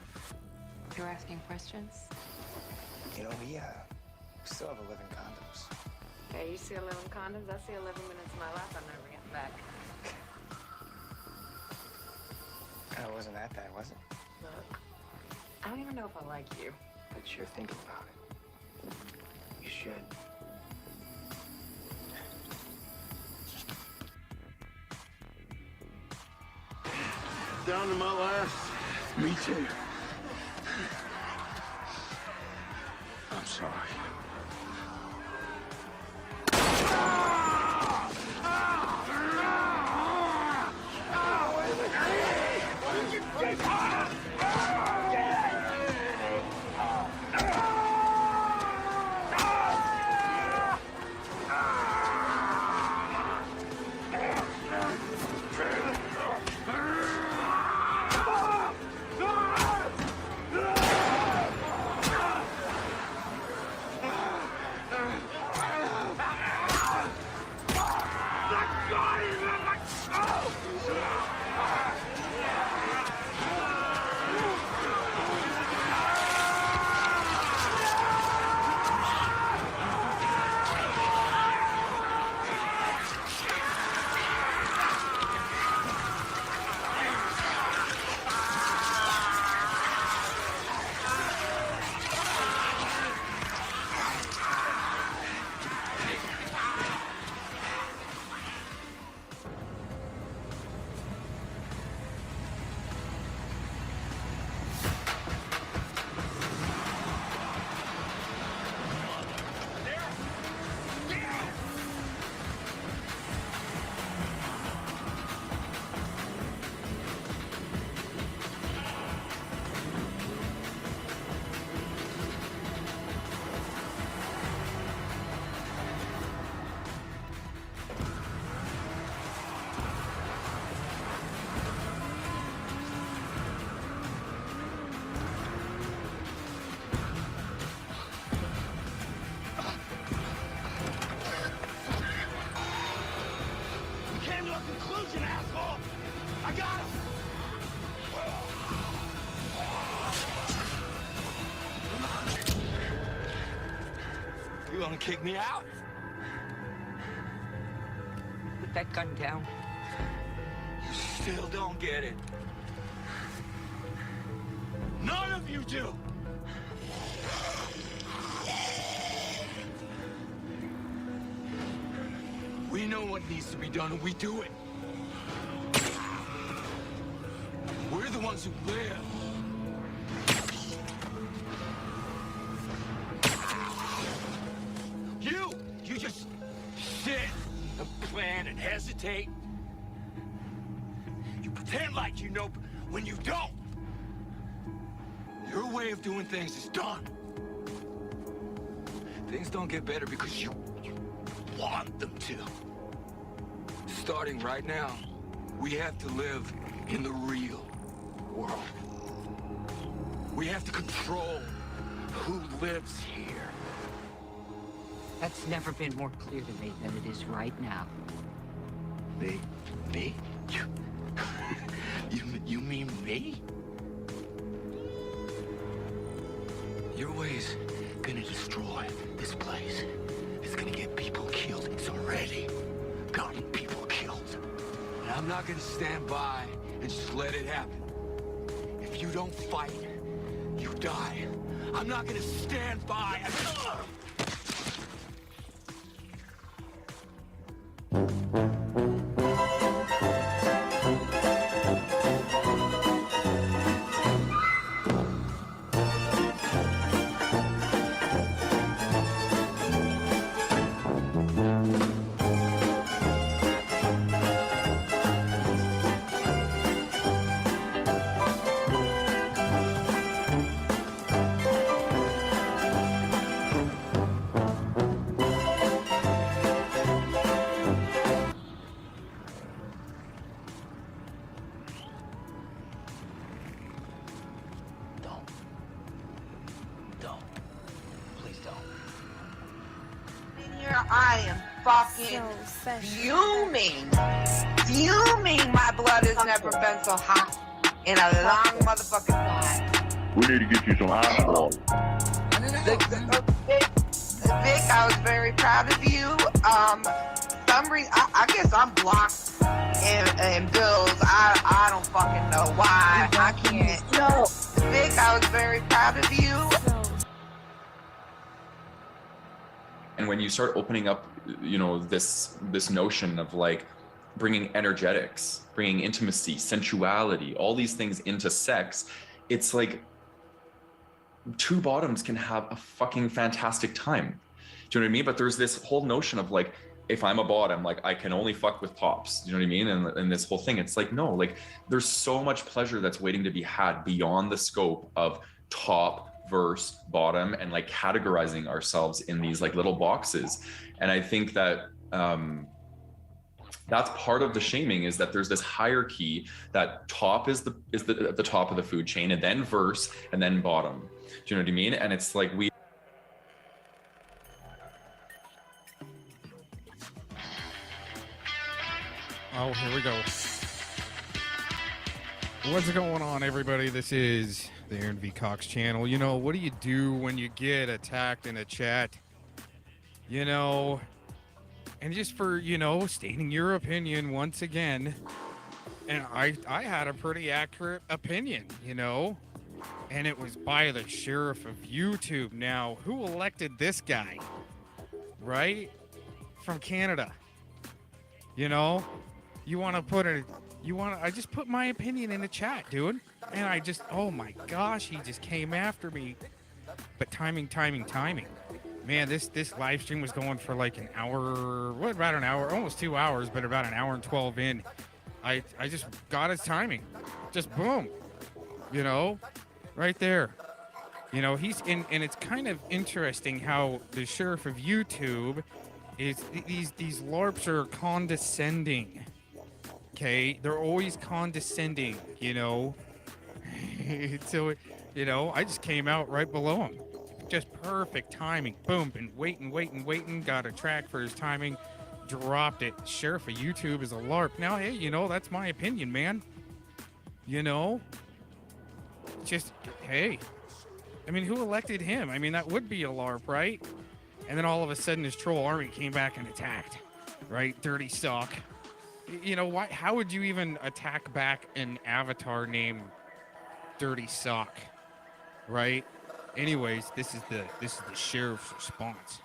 You're asking questions? You know, we still have 11 condoms. Okay, you see 11 condoms? I see 11 minutes of my life I'm never getting back. It wasn't that bad, was it? Look, I don't even know if I like you. But you're thinking about it. You should. Down to my last. Me too. I'm sorry. You gonna kick me out? Put that gun down. You still don't get it. None of you do! We know what needs to be done and we do it. We're the ones who live. You just sit and plan and hesitate. You pretend like you know when you don't. Your way of doing things is done. Things don't get better because you want them to. Starting right now, we have to live in the real world. We have to control who lives here. That's never been more clear to me than it is right now. Me? You mean me? Your way's gonna destroy this place. It's gonna get people killed. It's already gotten people killed. And I'm not gonna stand by and just let it happen. If you don't fight, you die. I'm not gonna stand by and... I am fucking fuming. Fuming. My blood has never been so hot in a long motherfucking time. We need to get you some hot water. Vic, I was very proud of you. Some reason, I guess I'm blocked in bills. I don't fucking know why. I can't. No. Vic, I was very proud of you. And when you start opening up, you know, this notion of like bringing energetics, bringing intimacy, sensuality, all these things into sex, it's like two bottoms can have a fucking fantastic time. Do you know what I mean? But there's this whole notion of like, if I'm a bottom, like I can only fuck with tops. Do you know what I mean? And this whole thing, it's like, no, like there's so much pleasure that's waiting to be had beyond the scope of top verse bottom and like categorizing ourselves in these like little boxes. And I think that that's part of the shaming, is that there's this hierarchy that top is the top of the food chain, and then verse, and then bottom. Do you know what I mean? And it's like Oh, here we go. What's going on, everybody? This is the Aaron V. Cox channel. You know, what do you do when you get attacked in a chat? You know, and just for, you know, stating your opinion once again. And I had a pretty accurate opinion, you know, and it was by the sheriff of YouTube. Now, who elected this guy? Right? From Canada. You know? I just put my opinion in the chat, dude. And I just, oh my gosh, he just came after me. But timing. Man, this live stream was going for like an hour, about an hour, almost 2 hours, but about an hour and 12 in. I just got his timing. Just boom. You know, right there. You know, he's in, and it's kind of interesting how the sheriff of YouTube is, these LARPs are condescending. Okay, they're always condescending, you know. So, you know, I just came out right below him. Just perfect timing. Boom, been waiting. Got a track for his timing. Dropped it. Sheriff of YouTube is a LARP. Now, hey, you know, that's my opinion, man. You know? Just, hey. I mean, who elected him? I mean, that would be a LARP, right? And then all of a sudden, his troll army came back and attacked. Right? Dirty sock. You know, why? How would you even attack back an avatar named Dirty Sock, right? Anyways, this is the sheriff's response.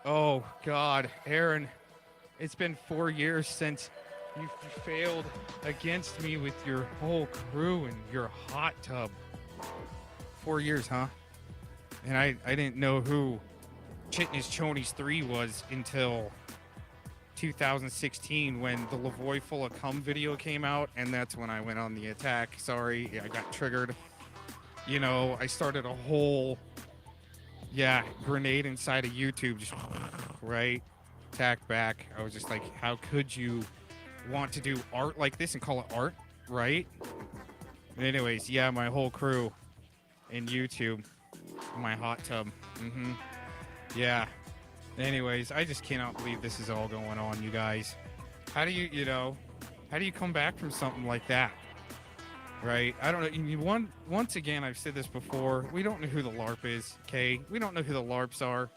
Oh God, Aaron, it's been 4 years since you failed against me with your whole crew and your hot tub. 4 years, huh? And I didn't know who Chitney's Chonies 3 was until 2016 when the Lavoy full of cum video came out, and that's when I went on the attack. Sorry, I got triggered. You know, I started a whole grenade inside of YouTube, just right, attack back. I was just like, how could you want to do art like this and call it art, right? But anyways, yeah, my whole crew in YouTube, my hot tub. Yeah. Anyways, I just cannot believe this is all going on, you guys. How do you come back from something like that? Right? I don't know. Once again, I've said this before. We don't know who the LARP is, okay? We don't know who the LARPs are.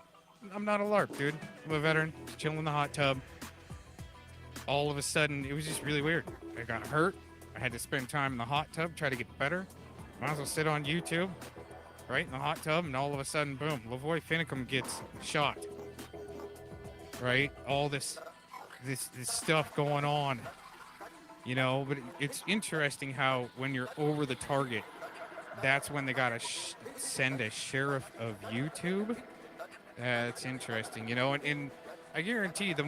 I'm not a LARP, dude. I'm a veteran, just chilling in the hot tub. All of a sudden, it was just really weird. I got hurt. I had to spend time in the hot tub, try to get better. Might as well sit on YouTube, right, in the hot tub, and all of a sudden, boom, Lavoy Finicum gets shot. Right? All this stuff going on, you know, but it's interesting how when you're over the target, that's when they gotta send a sheriff of YouTube. That's interesting, you know, and I guarantee the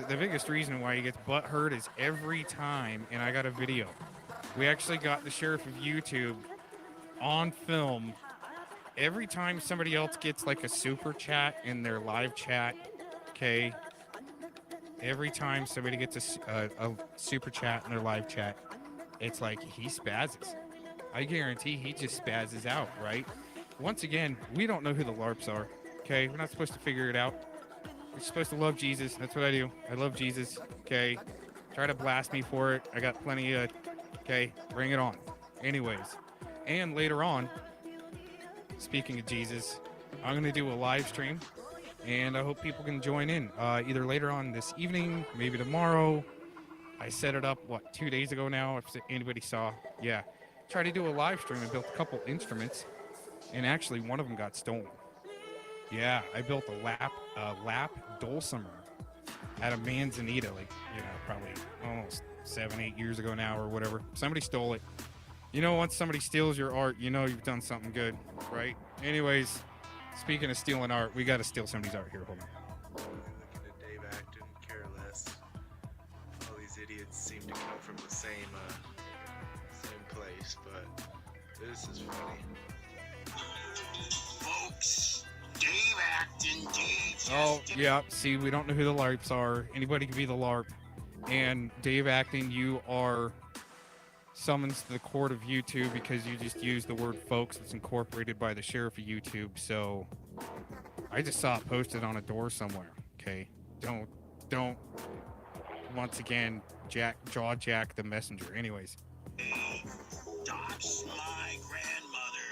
biggest reason why he gets butthurt is every time, and I got a video. We actually got the sheriff of YouTube on film. Every time somebody else gets like a super chat in their live chat, okay, every time somebody gets a super chat in their live chat, it's like he spazzes. I guarantee he just spazzes out, right? Once again, we don't know who the LARPs are, Okay, we're not supposed to figure it out. We're supposed to love Jesus. That's what I do. I love Jesus. Okay, try to blast me for it. I got plenty of. Okay, bring it on. Anyways, and later on, speaking of Jesus, I'm gonna do a live stream, and I hope people can join in. Either later on this evening, maybe tomorrow. I set it up, what, 2 days ago now, if anybody saw. Yeah. Tried to do a live stream and built a couple instruments, and actually one of them got stolen. Yeah, I built a lap dulcimer out of Manzanita, like, you know, probably almost 7-8 years ago now or whatever. Somebody stole it. You know, once somebody steals your art, you know you've done something good, right? Anyways, speaking of stealing art, we got to steal somebody's art here. Hold on. Dave Acton, careless. All these idiots seem to come from the same place, but this is funny. Folks, Dave Acton, DHS. Oh, yeah. See, we don't know who the LARPs are. Anybody can be the LARP. And Dave Acton, you are summoned to the court of YouTube because you just used the word folks that's incorporated by the sheriff of YouTube. So I just saw it posted on a door somewhere. Okay. Don't once again jaw jack the messenger. Anyways. Dox my grandmother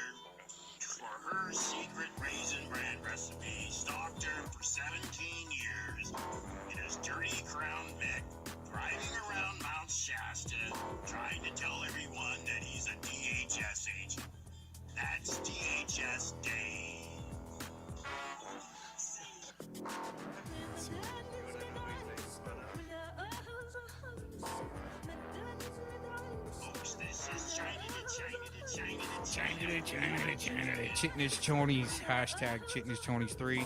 for her secret raisin bran recipe. Stalked her for 17 years in his dirty Crown Vic, driving around Mount Shasta, trying to tell everyone that he's a DHS agent. That's DHS Dave. Chitnish Chonies, hashtag Chitnish Chonies 3,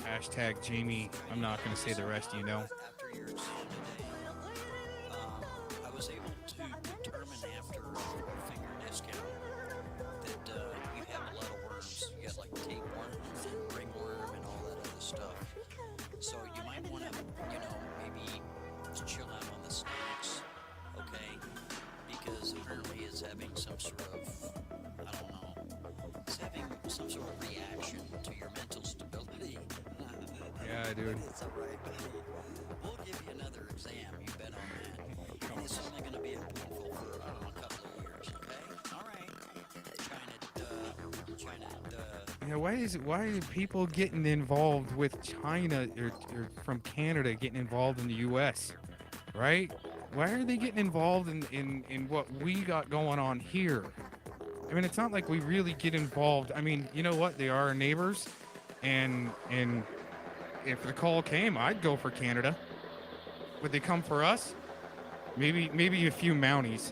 hashtag Jamie. I'm not going to say the rest, you know. After your exam today, I was able to determine after a finger discount that you have a lot of worms. You got like tapeworm and ringworm and all that other stuff. So you might want to, you know, maybe chill out on the snacks, okay? Because apparently it's having some sort of, I don't know, it's having some sort of reaction to your mental stability. Yeah, dude. It's all right, buddy. We'll give you another exam. You bet on that. And it's only going to be a painful for, I don't know, a couple of years, okay? All right. Yeah, why are people getting involved with China or from Canada getting involved in the U.S., right? Why are they getting involved in what we got going on here? I mean, it's not like we really get involved. I mean, you know what? They are our neighbors, and if the call came, I'd go for Canada. Would they come for us? Maybe a few Mounties.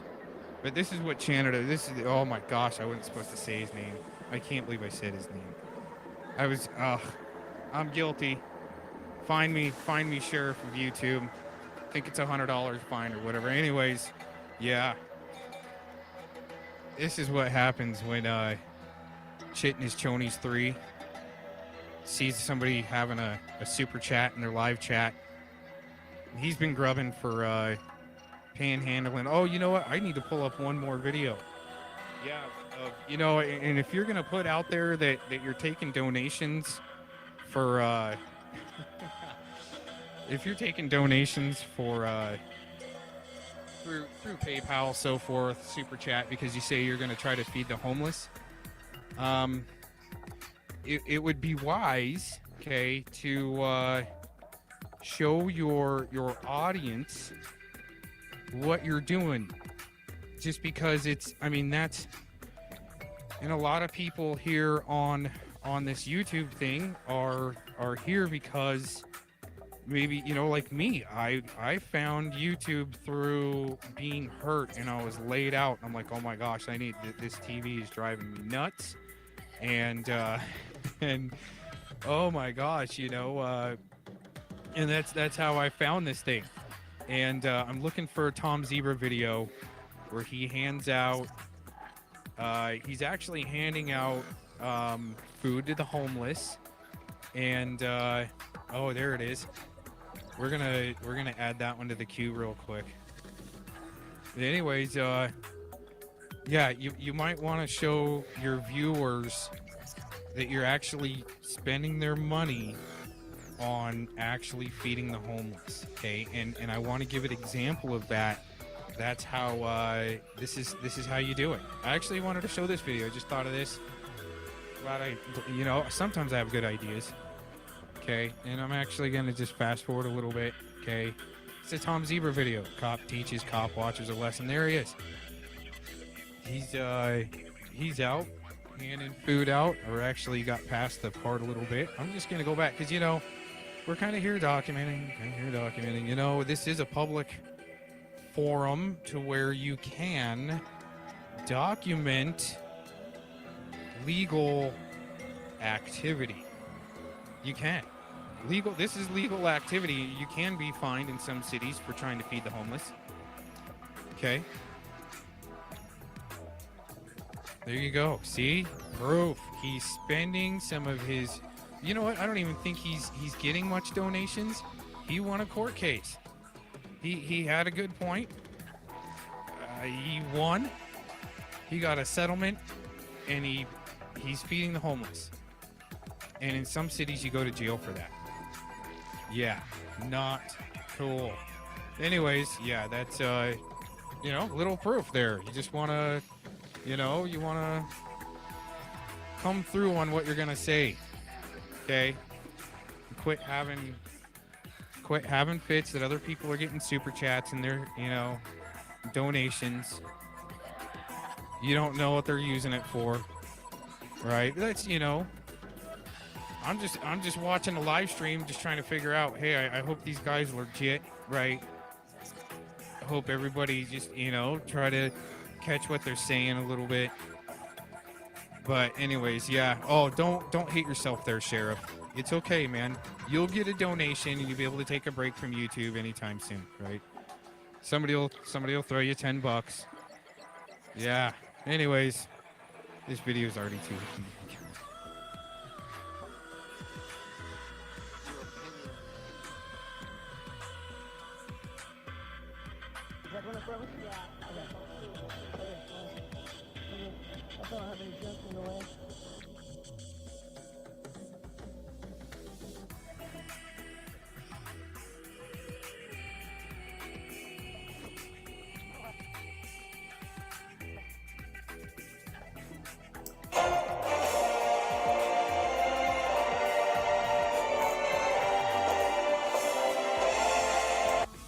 But this is what Canada, this is, oh my gosh, I wasn't supposed to say his name. I can't believe I said his name. I'm guilty. Find me, sheriff of YouTube. I think it's $100 fine or whatever. Anyways, yeah. This is what happens when Chitnish Chonies 3 sees somebody having a super chat in their live chat. He's been grubbing for panhandling. Oh, you know what? I need to pull up one more video. Yeah, you know, and if you're gonna put out there that you're taking donations for if you're taking donations for through PayPal, so forth, super chat, because you say you're gonna try to feed the homeless, it would be wise, okay, to show your audience what you're doing, just because it's, I mean, that's, and a lot of people here on this YouTube thing are here because maybe, you know, like me, I found YouTube through being hurt, and I was laid out. I'm like, oh my gosh, I need this. TV is driving me nuts, and oh my gosh, you know, and that's how I found this thing. And I'm looking for a Tom Zebra video where he hands out, he's actually handing out food to the homeless. And oh, there it is. We're gonna add that one to the queue real quick. But anyways, yeah, you might want to show your viewers that you're actually spending their money on actually feeding the homeless. Okay, and I want to give an example of that. That's how this is how you do it. I actually wanted to show this video. I just thought of this. Glad sometimes I have good ideas. Okay, and I'm actually gonna just fast forward a little bit. Okay, it's a Tom Zebra video. Cop teaches cop watchers a lesson. There he is. He's out handing food out, or actually got past the part a little bit. I'm just gonna go back because we're kind of here documenting. This is a public forum to where you can document legal activity. You can. This is legal activity. You can be fined in some cities for trying to feed the homeless. Okay. There you go. See? Proof. He's spending some of his... You know what? I don't even think he's getting much donations. He won a court case. He had a good point. He won. He got a settlement, and he's feeding the homeless. And in some cities, you go to jail for that. Yeah, not cool. Anyways, yeah, that's little proof there. You just want to, you want to come through on what you're gonna say. Okay, quit having fits that other people are getting super chats and their donations. You don't know what they're using it for, right? That's I'm just watching a live stream, just trying to figure out. Hey, I hope these guys are legit, right? I hope everybody just try to catch what they're saying a little bit. But anyways, yeah. Oh, don't hate yourself there, Sheriff. It's okay, man. You'll get a donation and you'll be able to take a break from YouTube anytime soon, right? Somebody will throw you $10. Yeah. Anyways, this video is already too.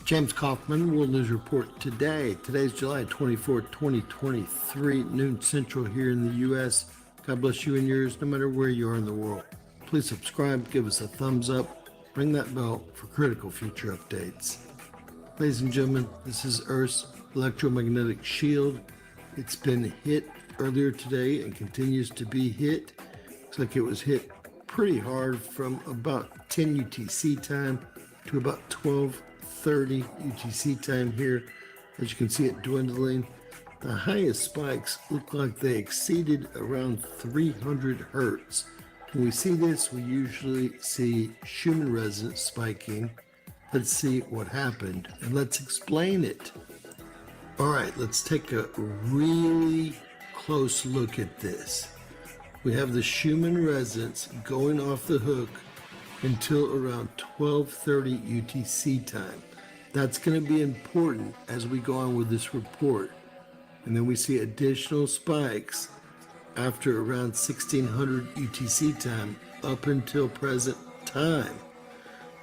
James Kaufman, World News Report today. Today's July 24, 2023, noon central here in the U.S. God bless you and yours, no matter where you are in the world. Please subscribe, give us a thumbs up, ring that bell for critical future updates. Ladies and gentlemen, this is Earth's electromagnetic shield. It's been hit earlier today and continues to be hit. Looks like it was hit pretty hard from about 10 UTC time to about 12:30 UTC time here. As you can see it dwindling. The highest spikes look like they exceeded around 300 hertz. When we see this, we usually see Schumann resonance spiking. Let's see what happened and let's explain it. All right, let's take a really close look at this. We have the Schumann resonance going off the hook until around 12:30 UTC time. That's going to be important as we go on with this report. And then we see additional spikes after around 1600 UTC time up until present time.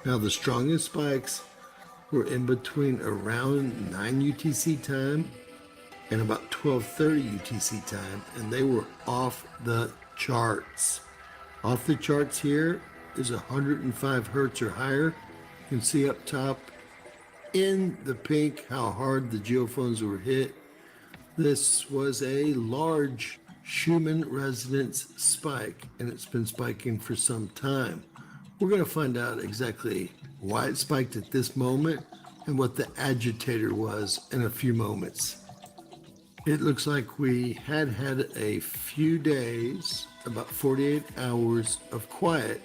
Now the strongest spikes were in between around 9 UTC time and about 12:30 UTC time, and they were off the charts. Off the charts here is 105 hertz or higher. You can see up top in the pink how hard the geophones were hit. This was a large Schumann resonance spike, and it's been spiking for some time. We're going to find out exactly why it spiked at this moment and what the agitator was in a few moments. It looks like we had a few days, about 48 hours of quiet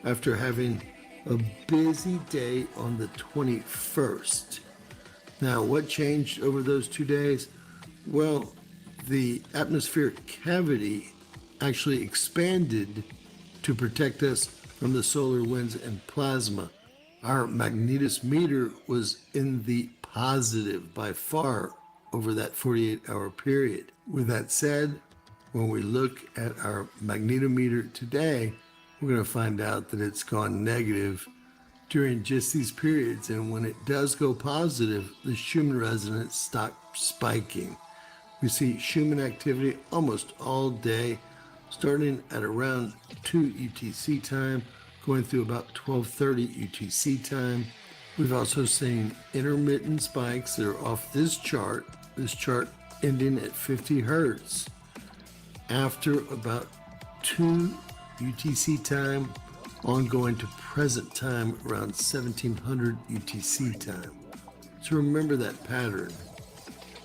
after having a busy day on the 21st. Now, what changed over those 2 days? Well, the atmospheric cavity actually expanded to protect us from the solar winds and plasma. Our magnetometer was in the positive by far over that 48-hour period. With that said, when we look at our magnetometer today, we're going to find out that it's gone negative during just these periods. And when it does go positive, the Schumann resonance stops spiking. We see Schumann activity almost all day, starting at around 2 UTC time, going through about 12:30 UTC time. We've also seen intermittent spikes that are off this chart ending at 50 hertz. After about 2 UTC time, ongoing to present time around 1700 UTC time. So remember that pattern.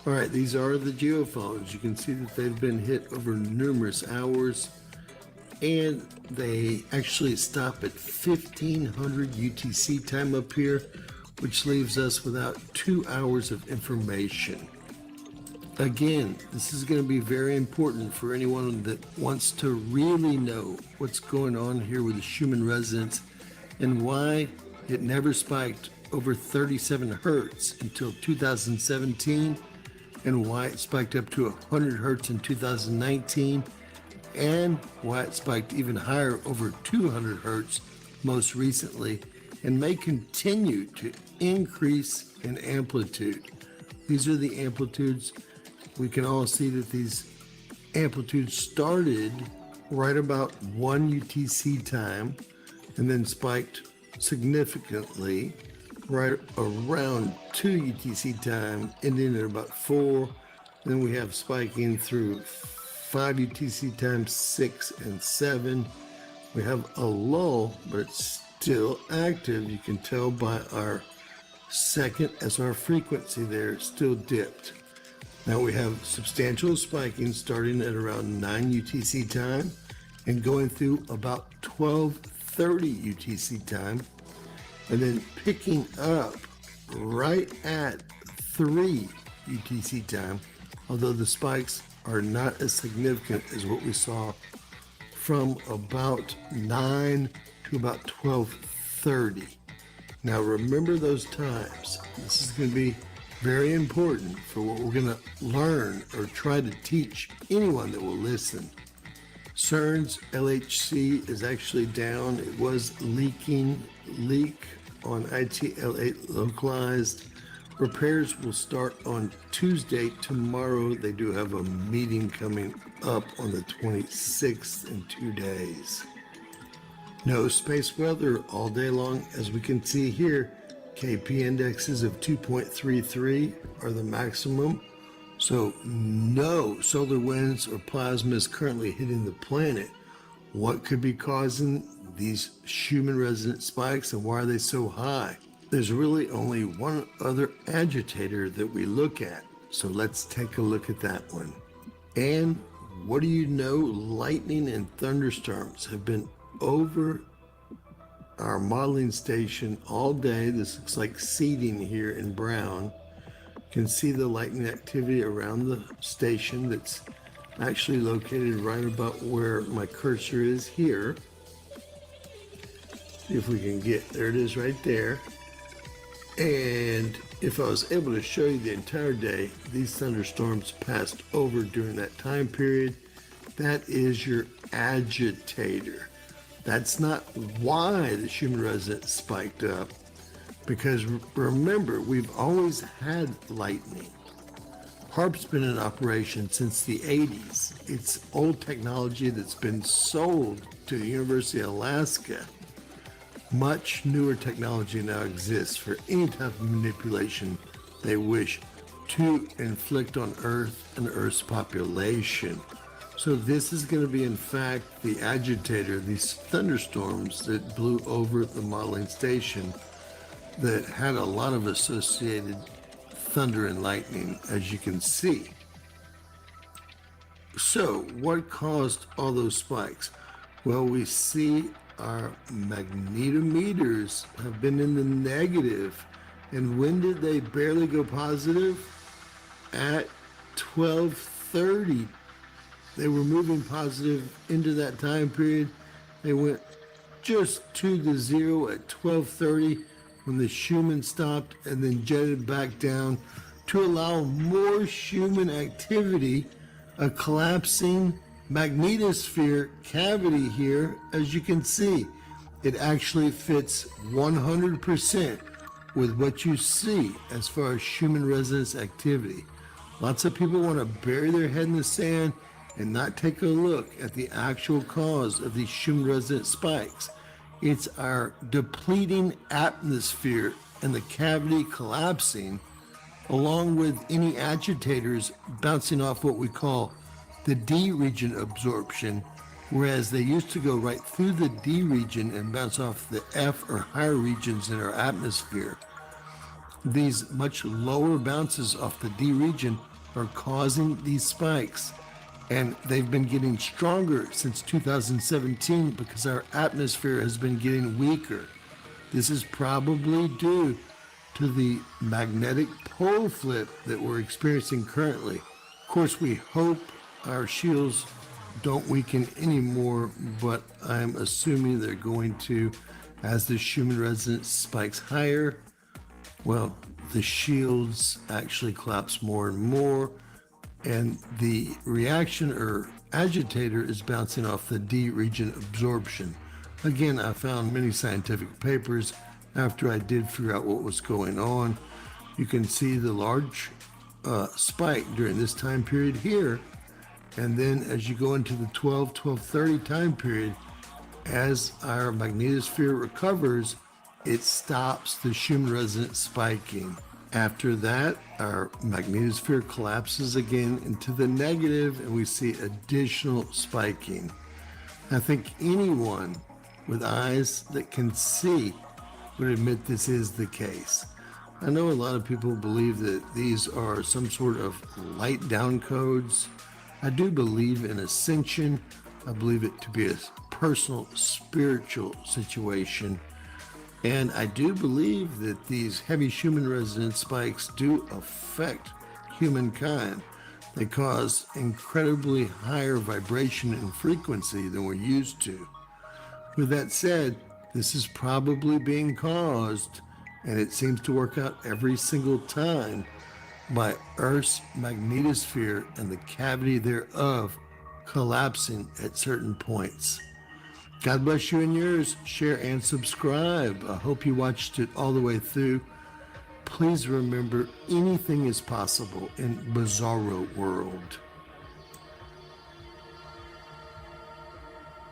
All right, these are the geophones. You can see that they've been hit over numerous hours, and they actually stop at 1500 UTC time up here, which leaves us without 2 hours of information. Again, this is going to be very important for anyone that wants to really know what's going on here with the Schumann resonance and why it never spiked over 37 hertz until 2017, and why it spiked up to 100 hertz in 2019, and why it spiked even higher over 200 hertz most recently, and may continue to increase in amplitude. These are the amplitudes. We can all see that these amplitudes started right about 1 UTC time and then spiked significantly right around 2 UTC time, ending at about 4. Then we have spiking through 5 UTC time, 6 and 7. We have a lull, but it's still active. You can tell by our second SR frequency there, still dipped. Now we have substantial spiking starting at around 9 UTC time and going through about 12:30 UTC time, and then picking up right at 3 UTC time, although the spikes are not as significant as what we saw from about 9 to about 12:30. Now remember those times. This is going to be very important for what we're going to learn or try to teach anyone that will listen. CERN's LHC is actually down. It was leak on ITL8 localized. Repairs will start on Tuesday, tomorrow. They do have a meeting coming up on the 26th in 2 days. No space weather all day long. As we can see here, KP indexes of 2.33 are the maximum. So no solar winds or plasma is currently hitting the planet. What could be causing these Schumann resonance spikes, and why are they so high? There's really only one other agitator that we look at. So let's take a look at that one. And what do you know? Lightning and thunderstorms have been over our modeling station all day. This looks like seeding here in brown. You can see the lightning activity around the station that's actually located right about where my cursor is here. See if we can get, there it is right there. And if I was able to show you the entire day, these thunderstorms passed over during that time period. That is your agitator. That's not why the Schumann resonance spiked up, because remember, we've always had lightning. HARP's been in operation since the 80s. It's old technology that's been sold to the University of Alaska. Much newer technology now exists for any type of manipulation they wish to inflict on Earth and Earth's population. So this is going to be, in fact, the agitator, these thunderstorms that blew over the modeling station that had a lot of associated thunder and lightning, as you can see. So what caused all those spikes? Well, we see our magnetometers have been in the negative. And when did they barely go positive? At 12:30. They were moving positive into that time period, They went just to the zero at 12:30 when the Schumann stopped, and then jetted back down to allow more Schumann activity. A collapsing magnetosphere cavity here, as you can see. It actually fits 100% with what you see as far as Schumann resonance activity. Lots of people want to bury their head in the sand and not take a look at the actual cause of these Schumann resonance spikes. It's our depleting atmosphere and the cavity collapsing, along with any agitators bouncing off what we call the D region absorption, whereas they used to go right through the D region and bounce off the F or higher regions in our atmosphere. These much lower bounces off the D region are causing these spikes, and they've been getting stronger since 2017 because our atmosphere has been getting weaker. This is probably due to the magnetic pole flip that we're experiencing currently. Of course, we hope our shields don't weaken anymore, but I'm assuming they're going to as the Schumann resonance spikes higher. Well, the shields actually collapse more and more, and the reaction or agitator is bouncing off the D region absorption. Again, I found many scientific papers after I did figure out what was going on. You can see the large spike during this time period here, and then as you go into the 12:30 time period, as our magnetosphere recovers, it stops the Schumann resonance spiking. After that, our magnetosphere collapses again into the negative, and we see additional spiking. I think anyone with eyes that can see would admit this is the case. I know a lot of people believe that these are some sort of light down codes. I do believe in ascension. I believe it to be a personal spiritual situation. And I do believe that these heavy Schumann resonance spikes do affect humankind. They cause incredibly higher vibration and frequency than we're used to. With that said, this is probably being caused, and it seems to work out every single time, by Earth's magnetosphere and the cavity thereof collapsing at certain points. God bless you and yours. Share and subscribe. I hope you watched it all the way through. Please remember, anything is possible in Bizarro World.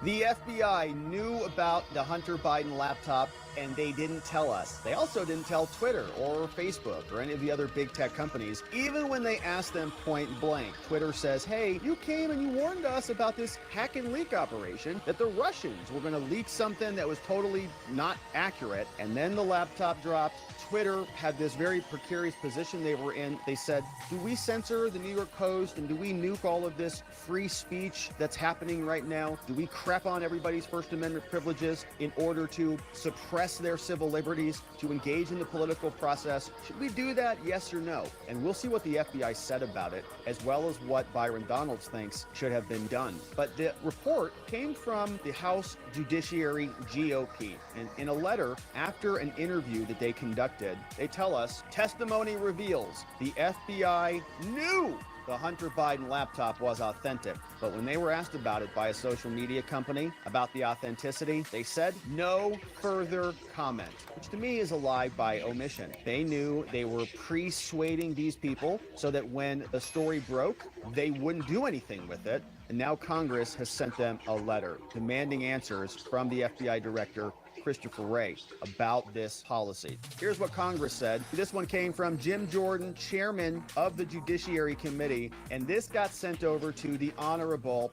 The FBI knew about the Hunter Biden laptop, and they didn't tell us. They also didn't tell Twitter or Facebook or any of the other big tech companies, even when they asked them point blank. Twitter says, hey, you came and you warned us about this hack and leak operation, that the Russians were going to leak something that was totally not accurate, and then the laptop dropped. Twitter had this very precarious position they were in. They said, do we censor the New York Post, and do we nuke all of this free speech that's happening right now? Do we crap on everybody's First Amendment privileges in order to suppress their civil liberties, to engage in the political process? Should we do that, yes or no? And we'll see what the FBI said about it, as well as what Byron Donalds thinks should have been done. But the report came from the House Judiciary GOP, and in a letter after an interview that they conducted, they tell us, testimony reveals the FBI knew the Hunter Biden laptop was authentic, but when they were asked about it by a social media company about the authenticity, they said no further comment, which to me is a lie by omission. They knew they were persuading these people so that when the story broke, they wouldn't do anything with it. And now Congress has sent them a letter demanding answers from the FBI director, Christopher Wray, about this policy. Here's what Congress said. This one came from Jim Jordan, chairman of the Judiciary Committee, and this got sent over to the Honorable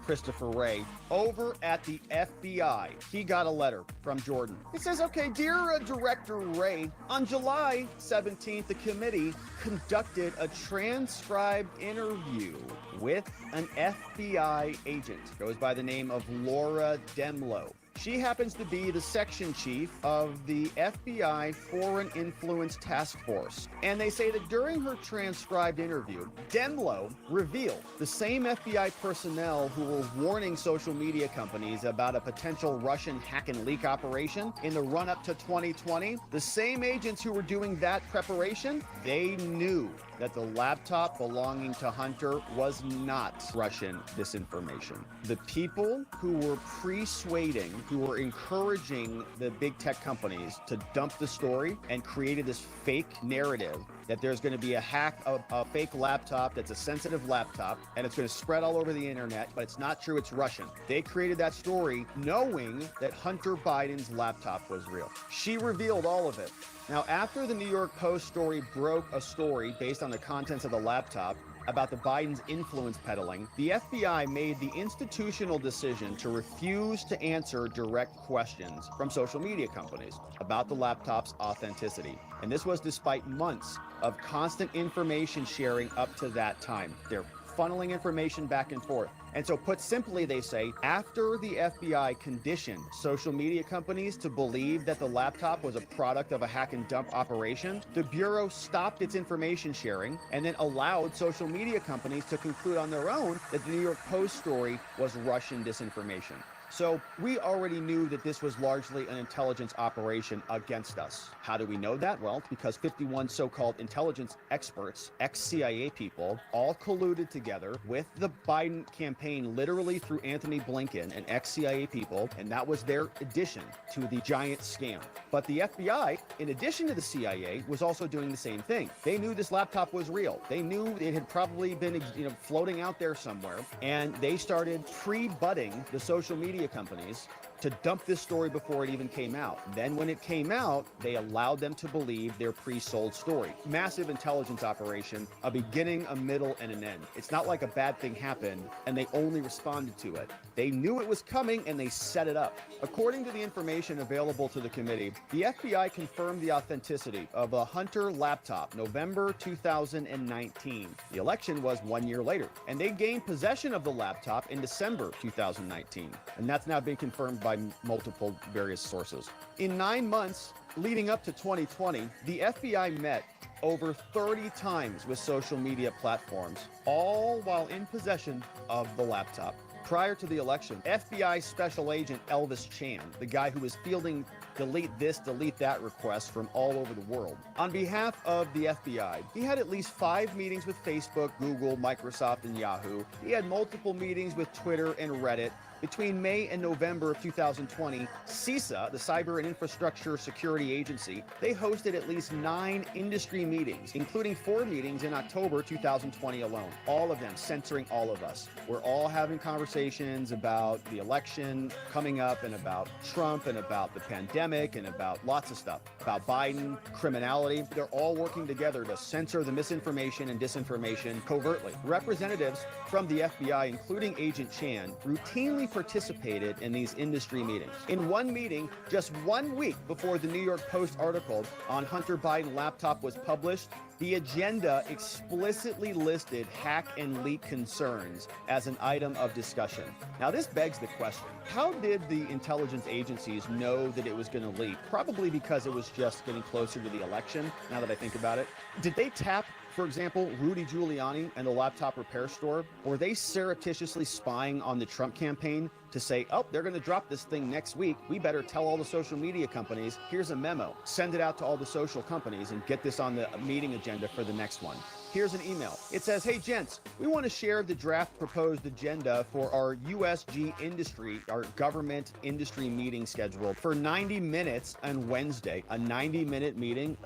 Christopher Wray over at the FBI. He got a letter from Jordan. It says, okay, dear Director Wray, on July 17th, the committee conducted a transcribed interview with an FBI agent. Goes by the name of Laura Demlow. She happens to be the section chief of the FBI Foreign Influence Task Force. And they say that during her transcribed interview, Demlow revealed the same FBI personnel who were warning social media companies about a potential Russian hack and leak operation in the run-up to 2020, the same agents who were doing that preparation, they knew that the laptop belonging to Hunter was not Russian disinformation. The people who were persuading, who were encouraging the big tech companies to dump the story and created this fake narrative that there's going to be a hack, a fake laptop that's a sensitive laptop, and it's going to spread all over the internet, but it's not true, it's Russian. They created that story knowing that Hunter Biden's laptop was real. She revealed all of it. Now, after the New York Post story broke a story based on the contents of the laptop about the Biden's influence peddling, the FBI made the institutional decision to refuse to answer direct questions from social media companies about the laptop's authenticity. And this was despite months of constant information sharing up to that time. They're funneling information back and forth. And so put simply, they say, after the FBI conditioned social media companies to believe that the laptop was a product of a hack and dump operation, the Bureau stopped its information sharing and then allowed social media companies to conclude on their own that the New York Post story was Russian disinformation. So we already knew that this was largely an intelligence operation against us. How do we know that? Well, because 51 so-called intelligence experts, ex-CIA people, all colluded together with the Biden campaign, literally through Anthony Blinken and ex-CIA people, and that was their addition to the giant scam. But the FBI, in addition to the CIA, was also doing the same thing. They knew this laptop was real. They knew it had probably been, floating out there somewhere, and they started pre-budding the social media companies to dump this story before it even came out. Then when it came out, they allowed them to believe their pre-sold story. Massive intelligence operation, a beginning, a middle, and an end. It's not like a bad thing happened and they only responded to it. They knew it was coming and they set it up. According to the information available to the committee, the FBI confirmed the authenticity of a Hunter laptop, November 2019. The election was 1 year later, and they gained possession of the laptop in December 2019. And that's now been confirmed by multiple various sources. In 9 months leading up to 2020, the FBI met over 30 times with social media platforms, all while in possession of the laptop. Prior to the election, FBI Special Agent Elvis Chan, the guy who was fielding delete this, delete that requests from all over the world, on behalf of the FBI, he had at least 5 meetings with Facebook, Google, Microsoft, and Yahoo. He had multiple meetings with Twitter and Reddit. Between May and November of 2020, CISA, the Cyber and Infrastructure Security Agency, they hosted at least 9 industry meetings, including 4 meetings in October 2020 alone. All of them censoring all of us. We're all having conversations about the election coming up and about Trump and about the pandemic and about lots of stuff, about Biden, criminality. They're all working together to censor the misinformation and disinformation covertly. Representatives from the FBI, including Agent Chan, routinely participated in these industry meetings. In one meeting, just 1 week before the New York Post article on Hunter Biden laptop was published, the agenda explicitly listed hack and leak concerns as an item of discussion. Now, this begs the question, how did the intelligence agencies know that it was going to leak? Probably because it was just getting closer to the election, now that I think about it. Did they tap, for example, Rudy Giuliani and the laptop repair store? Were they surreptitiously spying on the Trump campaign to say, oh, they're going to drop this thing next week. We better tell all the social media companies, here's a memo. Send it out to all the social companies and get this on the meeting agenda for the next one. Here's an email. It says, hey, gents, we want to share the draft proposed agenda for our USG industry, our government industry meeting scheduled for 90 minutes on Wednesday, a 90-minute meeting.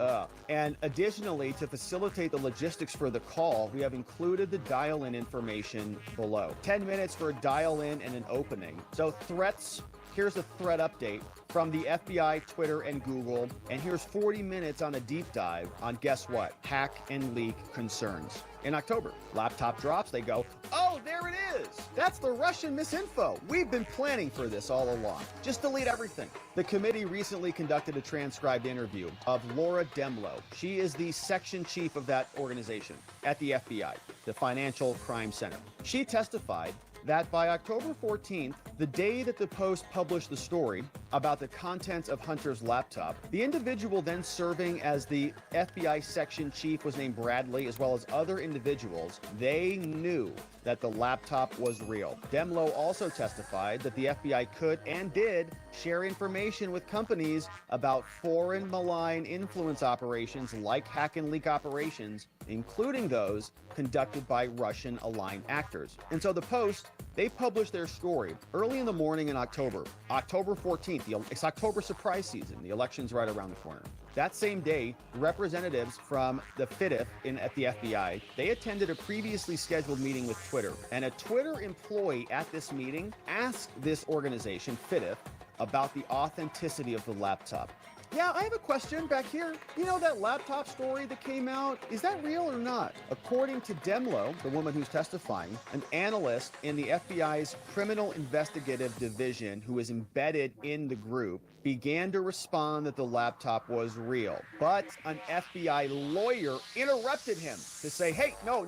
And additionally, to facilitate the logistics for the call, we have included the dial-in information below. 10 minutes for a dial-in and an opening. So threats, here's a threat update from the FBI, Twitter, and Google. And here's 40 minutes on a deep dive on, guess what? Hack and leak concerns. In October, laptop drops, they go, oh, there it is. That's the Russian misinfo. We've been planning for this all along. Just delete everything. The committee recently conducted a transcribed interview of Laura Demlow. She is the section chief of that organization at the FBI, the Financial Crime Center. She testified that by October 14th, the day that the Post published the story about the contents of Hunter's laptop, the individual then serving as the FBI section chief was named Bradley, as well as other individuals. They knew that the laptop was real. Demlow also testified that the FBI could and did share information with companies about foreign malign influence operations like hack and leak operations, including those conducted by Russian-aligned actors. And so the Post, they published their story early in the morning in October 14th. It's October surprise season. The election's right around the corner. That same day, representatives from the FIDF at the FBI, they attended a previously scheduled meeting with Twitter. And a Twitter employee at this meeting asked this organization, FIDF, about the authenticity of the laptop. Yeah, I have a question back here. You know that laptop story that came out? Is that real or not? According to Demlow, the woman who's testifying, an analyst in the FBI's Criminal Investigative Division who is embedded in the group, began to respond that the laptop was real. But an FBI lawyer interrupted him to say, hey, no,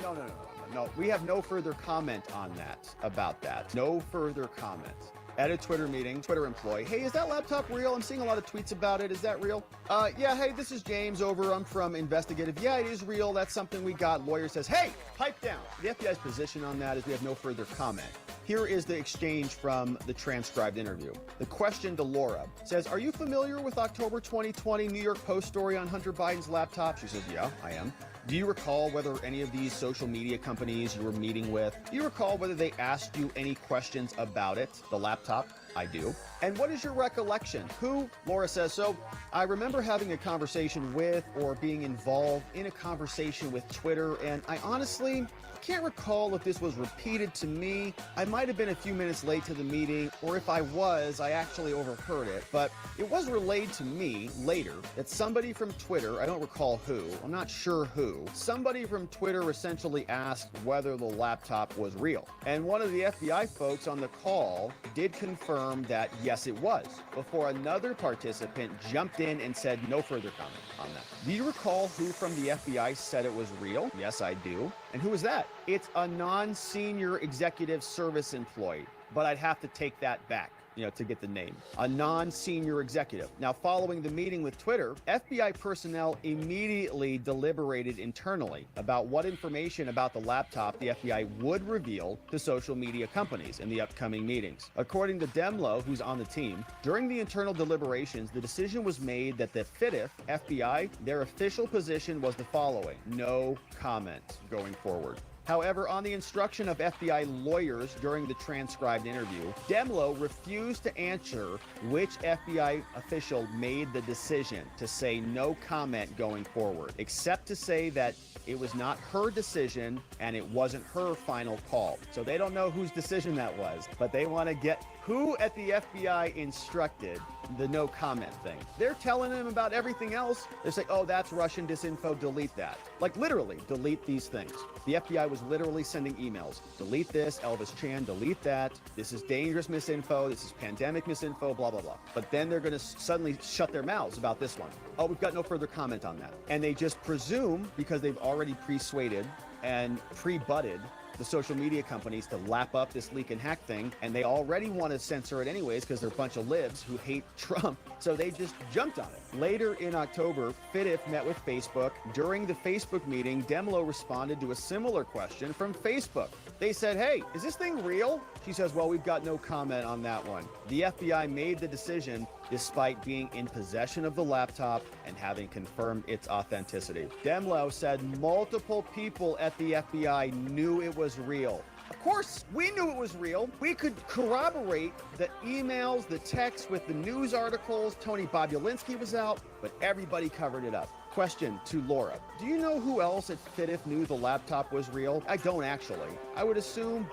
we have no further comment on that, about that. No further comment. At a Twitter meeting, Twitter employee, hey, is that laptop real? I'm seeing a lot of tweets about it. Is that real? Yeah, hey, this is James over. I'm from Investigative. Yeah, it is real. That's something we got. Lawyer says, hey, pipe down. The FBI's position on that is we have no further comment. Here is the exchange from the transcribed interview. The question to Laura says, are you familiar with October 2020 New York Post story on Hunter Biden's laptop? She says, yeah, I am. Do you recall whether any of these social media companies you were meeting with, do you recall whether they asked you any questions about it, the laptop? I do. And what is your recollection? Who? Laura says, so I remember having a conversation with or being involved in a conversation with Twitter, and I honestly can't recall if this was repeated to me. I might have been a few minutes late to the meeting, or if I was, I actually overheard it, but it was relayed to me later that somebody from Twitter, I don't recall who, I'm not sure who, somebody from Twitter essentially asked whether the laptop was real. And one of the FBI folks on the call did confirm that yes, it was, before another participant jumped in and said no further comment on that. Do you recall who from the FBI said it was real? Yes, I do. And who was that? It's a non-senior executive service employee, but I'd have to take that back, to get the name. A non-senior executive. Now, following the meeting with Twitter, FBI personnel immediately deliberated internally about what information about the laptop the FBI would reveal to social media companies in the upcoming meetings. According to Demlow, who's on the team, during the internal deliberations, the decision was made that the FIDF, FBI, their official position was the following: no comment going forward. However, on the instruction of FBI lawyers during the transcribed interview, Demlow refused to answer which FBI official made the decision to say no comment going forward, except to say that it was not her decision and it wasn't her final call. So they don't know whose decision that was, but they want to get who at the FBI instructed the no comment thing. They're telling him about everything else. They're saying, oh, that's Russian disinfo, delete that. Like literally, delete these things. The FBI was literally sending emails. Delete this, Elvis Chan, delete that. This is dangerous misinfo. This is pandemic misinfo, blah, blah, blah. But then they're going to suddenly shut their mouths about this one. Oh, we've got no further comment on that. And they just presume, because they've already pre-suaded and pre-butted the social media companies to lap up this leak and hack thing, and they already want to censor it anyways because they're a bunch of libs who hate Trump, so they just jumped on it. Later in October, FIDF met with Facebook. During the Facebook meeting, Demlow responded to a similar question from Facebook. They said, hey, is this thing real? She says, well, we've got no comment on that one. The FBI made the decision despite being in possession of the laptop and having confirmed its authenticity. Demlow said multiple people at the FBI knew it was real. Of course, we knew it was real. We could corroborate the emails, the texts with the news articles. Tony Bobulinski was out, but everybody covered it up. Question to Laura. Do you know who else at FIDF knew the laptop was real? I don't actually. I would assume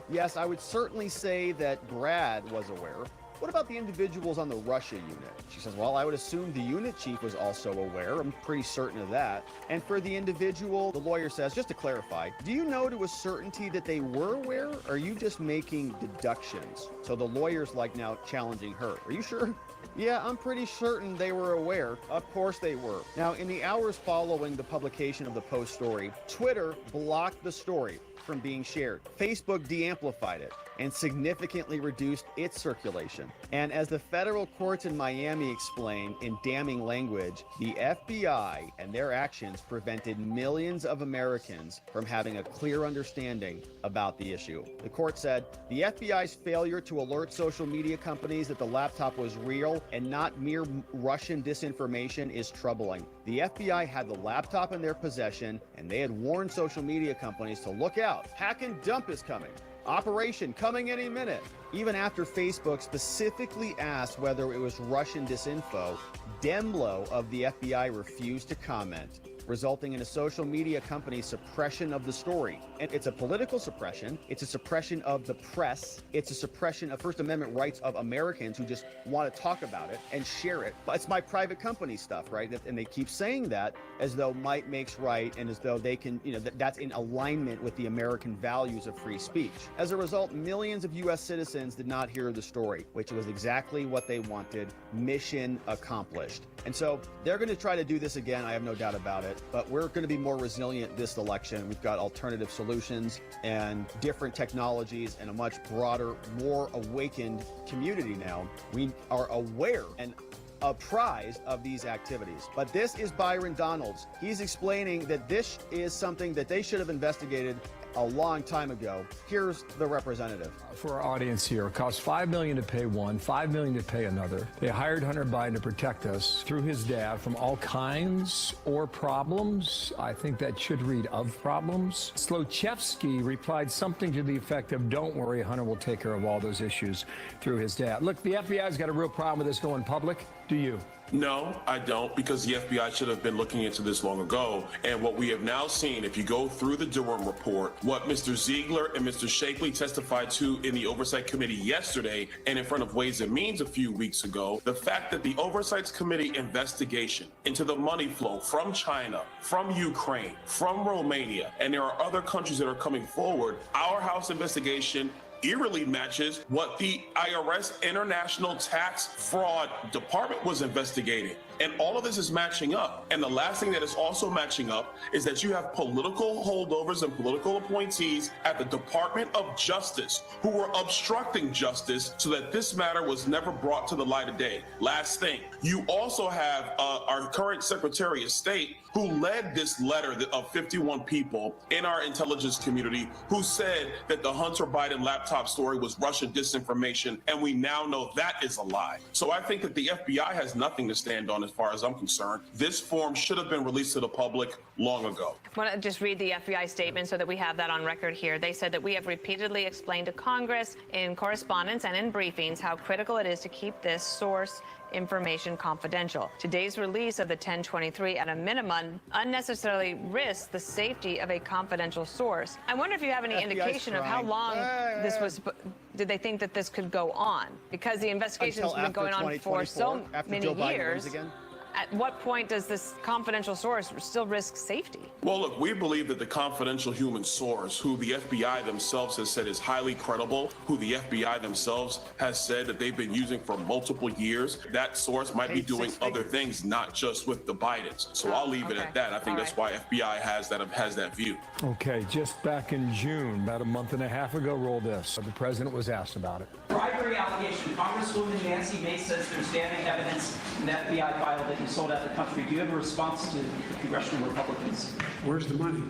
yes, I would certainly say that Brad was aware. What about the individuals on the Russia unit? She says, well, I would assume the unit chief was also aware. I'm pretty certain of that. And for the individual, the lawyer says, just to clarify, do you know to a certainty that they were aware? Or are you just making deductions? So the lawyer's like now challenging her. Are you sure? Yeah, I'm pretty certain they were aware. Of course they were. Now, in the hours following the publication of the Post story, Twitter blocked the story. from being shared. Facebook de-amplified it and significantly reduced its circulation. And as the federal courts in Miami explain in damning language, the FBI and their actions prevented millions of Americans from having a clear understanding about the issue. The court said the FBI's failure to alert social media companies that the laptop was real and not mere Russian disinformation is troubling. The FBI had the laptop in their possession, and they had warned social media companies to look out. Hack and dump is coming. Operation coming any minute. Even after Facebook specifically asked whether it was Russian disinfo, Demlo of the FBI refused to comment, resulting in a social media company's suppression of the story. And it's a political suppression, it's a suppression of the press, it's a suppression of First Amendment rights of Americans who just want to talk about it and share it. But it's my private company stuff, right? And they keep saying that as though might makes right and as though they can, that's in alignment with the American values of free speech. As a result, millions of U.S. citizens did not hear the story, which was exactly what they wanted. Mission accomplished. And so they're going to try to do this again, I have no doubt about it. But we're going to be more resilient this election. We've got alternative solutions and different technologies and a much broader, more awakened community now. We are aware and apprised of these activities. But this is Byron Donalds. He's explaining that this is something that they should have investigated a long time ago. Here's the representative. For our audience here, it costs $5 million to pay one, $5 million to pay another. They hired Hunter Biden to protect us through his dad from all kinds or problems. I think that should read of problems. Zlochevsky replied something to the effect of, don't worry, Hunter will take care of all those issues through his dad. Look, the FBI's got a real problem with this going public. Do you? No, I don't, because the FBI should have been looking into this long ago. And what we have now seen, if you go through the Durham report, what Mr. Ziegler and Mr. Shapley testified to in the Oversight Committee yesterday and in front of Ways and Means a few weeks ago, the fact that the Oversight Committee investigation into the money flow from China, from Ukraine, from Romania, and there are other countries that are coming forward, our House investigation eerily matches what the IRS International Tax Fraud Department was investigating. And all of this is matching up. And the last thing that is also matching up is that you have political holdovers and political appointees at the Department of Justice who were obstructing justice so that this matter was never brought to the light of day. Last thing, you also have our current Secretary of State who led this letter of 51 people in our intelligence community who said that the Hunter Biden laptop story was Russian disinformation, and we now know that is a lie. So I think that the FBI has nothing to stand on as far as I'm concerned. This form should have been released to the public long ago. I want to just read the FBI statement so that we have that on record here. They said that we have repeatedly explained to Congress in correspondence and in briefings how critical it is to keep this source information confidential. Today's release of the 1023 at a minimum unnecessarily risks the safety of a confidential source. I wonder if you have any indication of how long this was, did they think that this could go on? Because the investigation has been going on for so many years. At what point does this confidential source still risk safety? Well, look, we believe that the confidential human source, who the FBI themselves has said is highly credible, who the FBI themselves has said that they've been using for multiple years, that source might be doing other things, not just with the Bidens. So I'll leave it at that. I think that's why FBI has that view. Okay, just back in June, about a month and a half ago, roll this. The president was asked about it. Bribery allegation. Congresswoman Nancy Mace says there's damning evidence in the FBI file that you sold out the country. Do you have a response to congressional Republicans? Where's the money?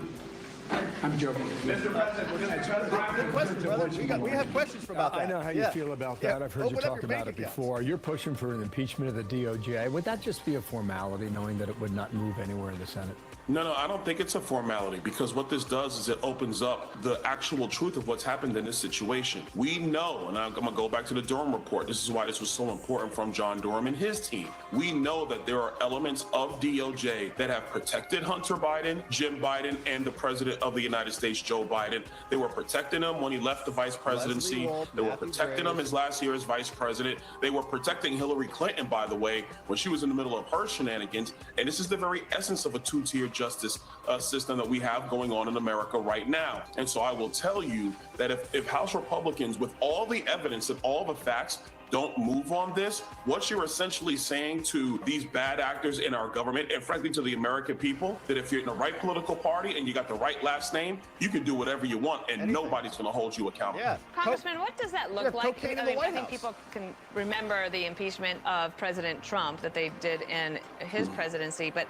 I'm joking. Mr. President, we're going to try to we have questions about that. I know how you feel about that. I've heard you talk about it before. You're pushing for an impeachment of the DOJ. Would that just be a formality, knowing that it would not move anywhere in the Senate? No, I don't think it's a formality, because what this does is it opens up the actual truth of what's happened in this situation. We know, and I'm going to go back to the Durham report. This is why this was so important from John Durham and his team. We know that there are elements of DOJ that have protected Hunter Biden, Jim Biden, and the President of the United States, Joe Biden. They were protecting him when he left the vice presidency. They were protecting him his last year as vice president. They were protecting Hillary Clinton, by the way, when she was in the middle of her shenanigans. And this is the very essence of a two-tier justice system that we have going on in America right now. And so I will tell you that if House Republicans, with all the evidence and all the facts, don't move on this, what you're essentially saying to these bad actors in our government, and frankly to the American people, that if you're in the right political party and you got the right last name, you can do whatever you want and nobody's going to hold you accountable. Yeah. Congressman, what does that look like? cocaine in I the mean, White I think House. people can remember the impeachment of President Trump that they did in his presidency, but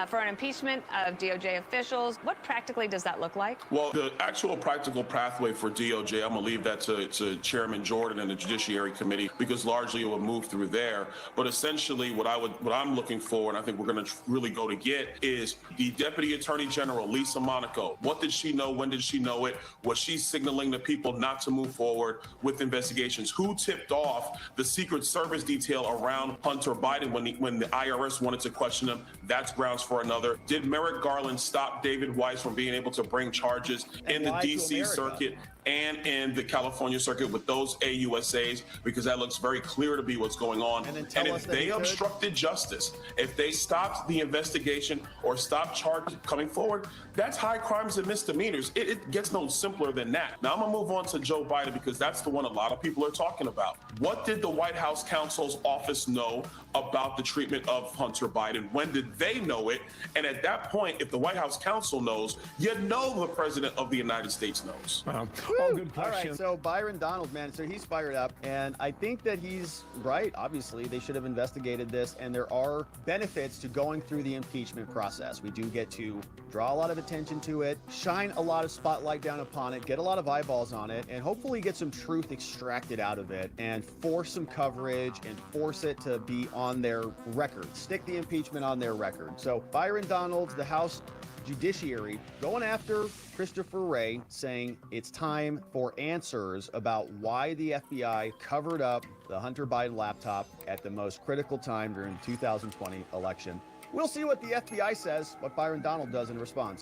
for an impeachment of DOJ officials, what practically does that look like? Well, the actual practical pathway for DOJ, I'm going to leave that to Chairman Jordan and the Judiciary Committee, because largely it will move through there. But essentially what I'm looking for, and I think we're going to really go to get, is the Deputy Attorney General, Lisa Monaco. What did she know? When did she know it? Was she signaling to people not to move forward with investigations? Who tipped off the Secret Service detail around Hunter Biden when the IRS wanted to question him? That's grounds for another. Did Merrick Garland stop David Weiss from being able to bring charges in the DC circuit and in the California circuit with those AUSAs? Because that looks very clear to be what's going on. And if they obstructed justice, if they stopped the investigation or stopped charges coming forward, that's high crimes and misdemeanors. It gets no simpler than that. Now I'm gonna move on to Joe Biden, because that's the one a lot of people are talking about. What did the White House counsel's office know about the treatment of Hunter Biden? When did they know it? And at that point, if the White House counsel knows, you know the President of the United States knows. Oh, good question. All right, so Byron Donald, man, so he's fired up, and I think that he's right. Obviously, they should have investigated this, and there are benefits to going through the impeachment process. We do get to draw a lot of attention to it, shine a lot of spotlight down upon it, get a lot of eyeballs on it, and hopefully get some truth extracted out of it, and force some coverage and force it to be on their record. Stick the impeachment on their record. So Byron Donalds, the House Judiciary, going after Christopher Wray, saying it's time for answers about why the FBI covered up the Hunter Biden laptop at the most critical time during the 2020 election. We'll see what the FBI says, what Byron Donald does in response.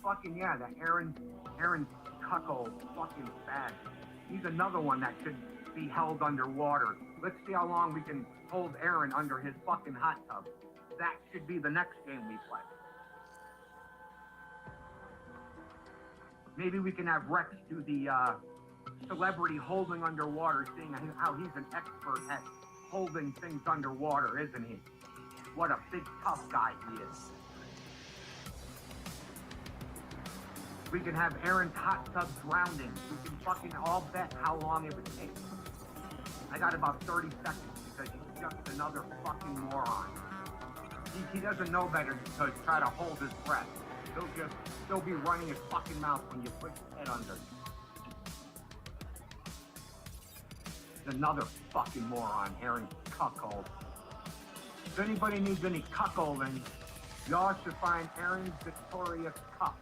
Fucking yeah, that Aaron cuckold fucking bad. He's another one that should be held underwater. Let's see how long we can hold Aaron under his fucking hot tub. That should be the next game we play. Maybe we can have Rex do the celebrity holding underwater, seeing how he's an expert at holding things underwater, isn't he? What a big tough guy he is. We can have Aaron's hot tub drowning. We can fucking all bet how long it would take. I got about 30 seconds because he's just another fucking moron. He doesn't know better than to try to hold his breath. He'll be running his fucking mouth when you put his head under. He's another fucking moron, Aaron cuckold. If anybody needs any cuckolding, y'all should find Aaron's Victorious Cup.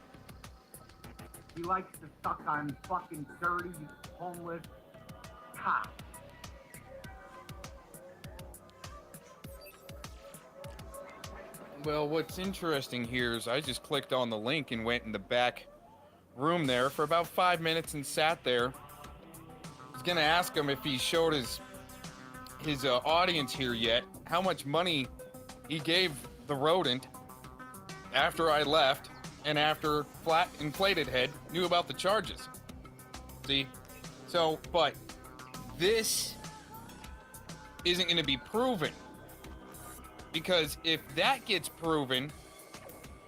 He likes to suck on fucking dirty, homeless cock. Well, what's interesting here is I just clicked on the link and went in the back room there for about 5 minutes and sat there. I was gonna ask him if he showed his audience here yet how much money he gave the rodent after I left and after Flat Inflated Head knew about the charges. See? So, but this isn't gonna be proven. Because if that gets proven,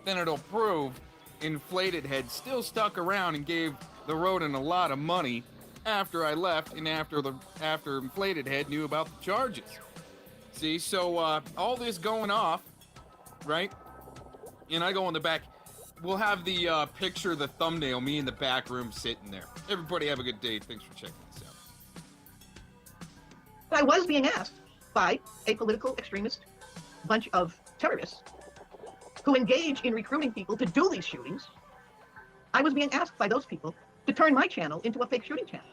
then it'll prove Inflated Head still stuck around and gave the rodent a lot of money after I left and after Inflated Head knew about the charges. See, so all this going off, right? And I go in the back. We'll have the picture, the thumbnail, me in the back room sitting there. Everybody have a good day. Thanks for checking this out. I was being asked by a political extremist bunch of terrorists who engage in recruiting people to do these shootings. I was being asked by those people to turn my channel into a fake shooting channel.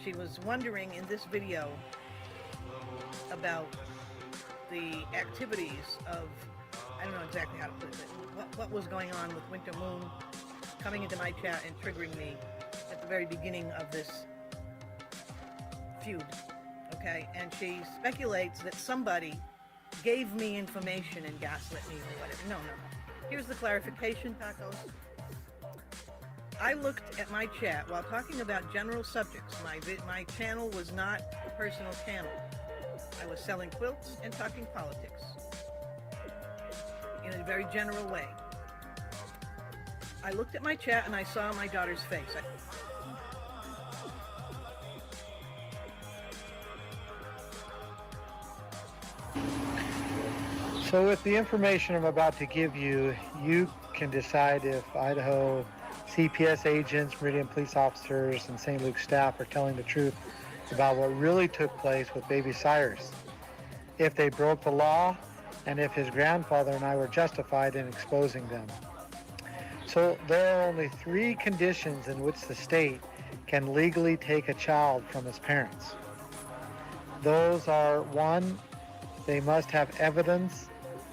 she was wondering in this video about the activities of, I don't know exactly how to put it, what was going on with Winter Moon coming into my chat and triggering me at the very beginning of this feud, okay? And she speculates that somebody gave me information and gaslit me or whatever. No. Here's the clarification, Tacos. I looked at my chat while talking about general subjects. My channel was not a personal channel. I was selling quilts and talking politics in a very general way. I looked at my chat and I saw my daughter's face. So with the information I'm about to give you, you can decide if Idaho CPS agents, Meridian police officers, and St. Luke staff are telling the truth about what really took place with baby Cyrus, if they broke the law, and if his grandfather and I were justified in exposing them. So there are only 3 conditions in which the state can legally take a child from his parents. Those are: 1, they must have evidence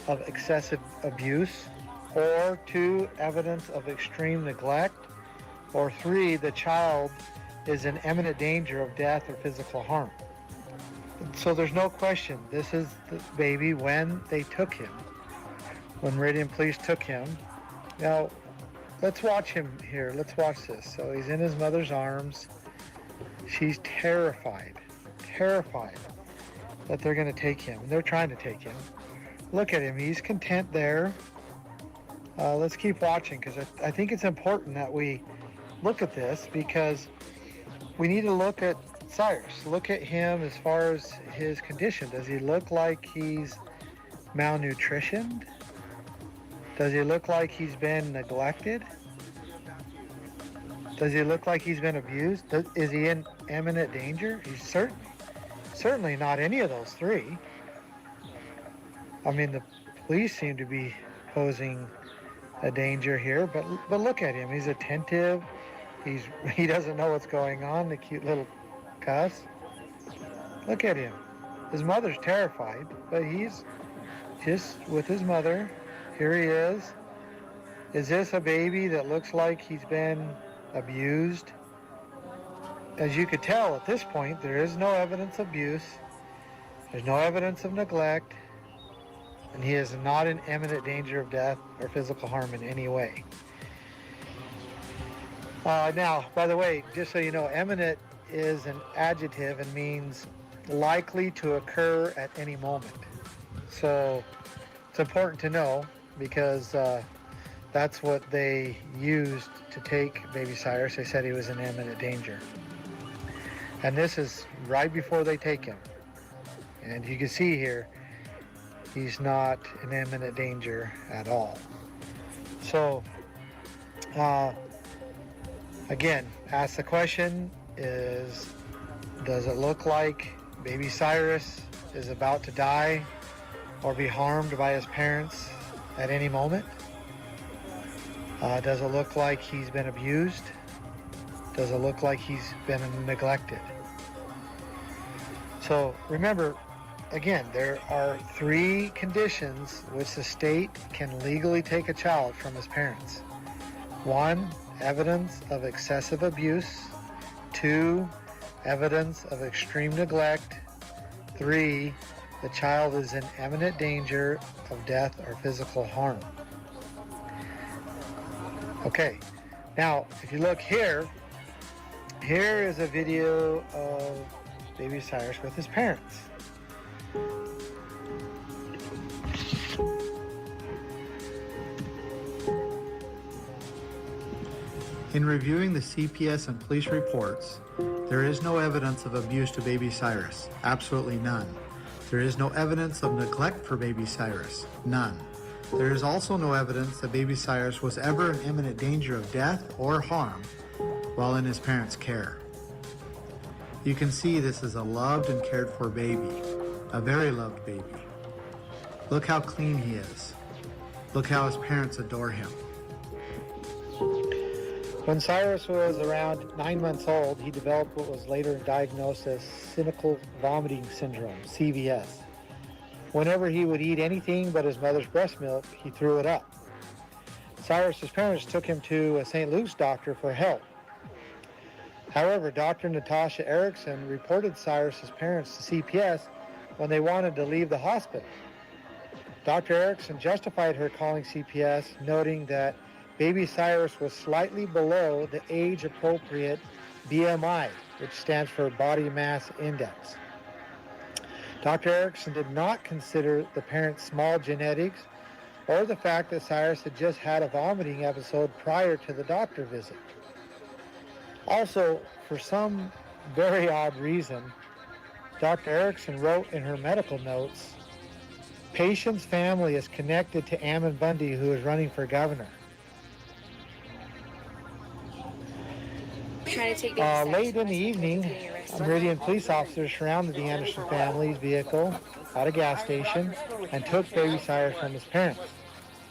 of excessive abuse, or 2, evidence of extreme neglect, or 3, the child is in imminent danger of death or physical harm. So there's no question, this is the baby when they took him, when Meridian Police took him. Now, let's watch him here. Let's watch this. So he's in his mother's arms. She's terrified that they're going to take him. They're trying to take him. Look at him. He's content there. Let's keep watching, because I think it's important that we look at this, because we need to look at Cyrus. Look at him as far as his condition. Does he look like he's malnutritioned? Does he look like he's been neglected? Does he look like he's been abused? Is he in imminent danger? He's certainly not any of those 3. I mean, the police seem to be posing a danger here, but look at him. He's attentive. He doesn't know what's going on, the cute little cuss. Look at him. His mother's terrified, but he's just with his mother. Here he is. Is this a baby that looks like he's been abused? As you could tell at this point, there is no evidence of abuse. There's no evidence of neglect. And he is not in imminent danger of death or physical harm in any way. Now, by the way, just so you know, imminent is an adjective and means likely to occur at any moment. So it's important to know, because that's what they used to take baby Cyrus. They said he was in imminent danger. And this is right before they take him. And you can see here, he's not in imminent danger at all. So, again, ask the question is, does it look like baby Cyrus is about to die or be harmed by his parents at any moment? Does it look like he's been abused? Does it look like he's been neglected? So remember, again, there are 3 conditions which the state can legally take a child from his parents. 1, evidence of excessive abuse. 2, evidence of extreme neglect. 3, the child is in imminent danger of death or physical harm. Okay, now if you look here, here is a video of baby Cyrus with his parents. In reviewing the CPS and police reports, there is no evidence of abuse to baby Cyrus, absolutely none. There is no evidence of neglect for baby Cyrus, none. There is also no evidence that baby Cyrus was ever in imminent danger of death or harm while in his parents' care. You can see this is a loved and cared for baby, a very loved baby. Look how clean he is. Look how his parents adore him. When Cyrus was around 9 months old, he developed what was later diagnosed as cynical vomiting syndrome, CVS. Whenever he would eat anything but his mother's breast milk, he threw it up. Cyrus's parents took him to a St. Luke's doctor for help. However, Dr. Natasha Erickson reported Cyrus's parents to CPS when they wanted to leave the hospital. Dr. Erickson justified her calling CPS, noting that baby Cyrus was slightly below the age-appropriate BMI, which stands for Body Mass Index. Dr. Erickson did not consider the parents' small genetics or the fact that Cyrus had just had a vomiting episode prior to the doctor visit. Also, for some very odd reason, Dr. Erickson wrote in her medical notes, "Patient's family is connected to Ammon Bundy, who is running for governor." Late in the evening, Meridian police officers surrounded the Anderson family's vehicle at a gas station and took baby Cyrus from his parents.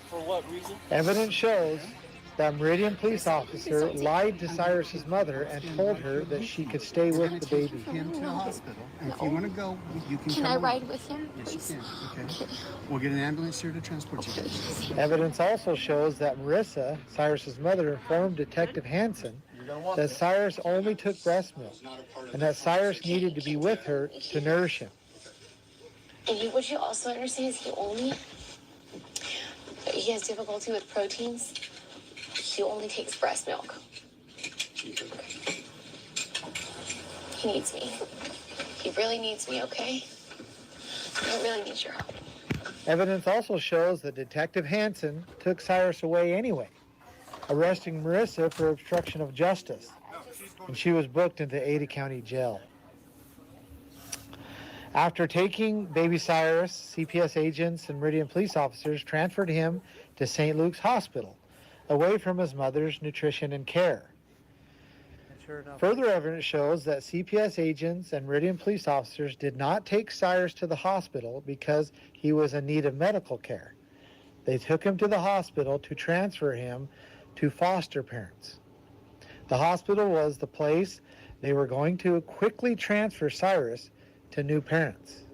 For what reason? Evidence shows that Meridian police officer lied to Cyrus's mother and told her that she could stay with the baby. Him to the hospital, and if you want to go, you can. Can come I along. ride with him? Yes, you can. Okay. We'll get an ambulance here to transport you guys. Evidence also shows that Marissa, Cyrus's mother, informed Detective Hansen that Cyrus only took breast milk and that Cyrus needed to be with her to nourish him. And what you also understand is he has difficulty with proteins. He only takes breast milk. He needs me. He really needs me, okay? I really need your help. Evidence also shows that Detective Hansen took Cyrus away anyway, arresting Marissa for obstruction of justice, and she was booked into Ada County Jail. After taking baby Cyrus, CPS agents and Meridian police officers transferred him to St. Luke's Hospital, away from his mother's nutrition and care. Further evidence shows that CPS agents and Meridian police officers did not take Cyrus to the hospital because he was in need of medical care. They took him to the hospital to transfer him to foster parents. The hospital was the place they were going to quickly transfer Cyrus to new parents.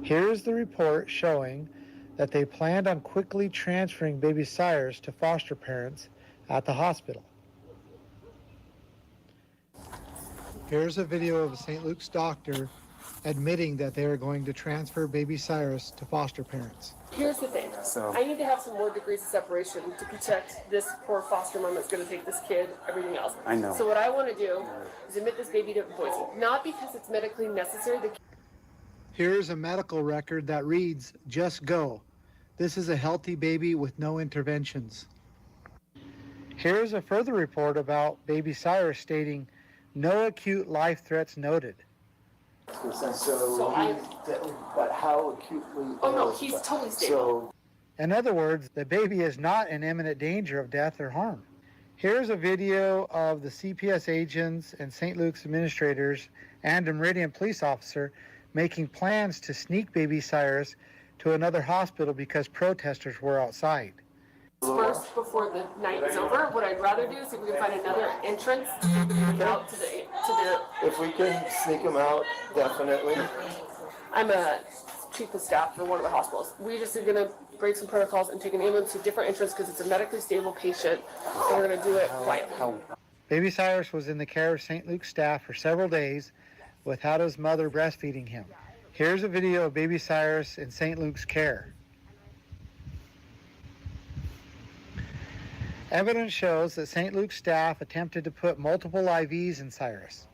Here's the report showing that they planned on quickly transferring baby Cyrus to foster parents at the hospital. Here's a video of a St. Luke's doctor admitting that they are going to transfer baby Cyrus to foster parents. Here's the thing. I need to have some more degrees of separation to protect this poor foster mom that's going to take this kid, everything else. I know. So what I want to do is admit this baby to Boise. Not because it's medically necessary. Here's a medical record that reads, "Just go. This is a healthy baby with no interventions." Here's a further report about baby Cyrus stating, "No acute life threats noted." But how acutely? Oh no, he's totally stable. In other words, the baby is not in imminent danger of death or harm. Here's a video of the CPS agents and St. Luke's administrators and a Meridian police officer making plans to sneak baby Cyrus to another hospital because protesters were outside. First, before the night is over, what I'd rather do is see if we can find another entrance out to the. If we can sneak him out, definitely. I'm a chief of staff for one of the hospitals. We just are gonna break some protocols and take an ambulance to a different entrance because it's a medically stable patient, and we're gonna do it quietly. Baby Cyrus was in the care of St. Luke's staff for several days without his mother breastfeeding him. Here's a video of baby Cyrus in St. Luke's care. Evidence shows that St. Luke's staff attempted to put multiple IVs in Cyrus,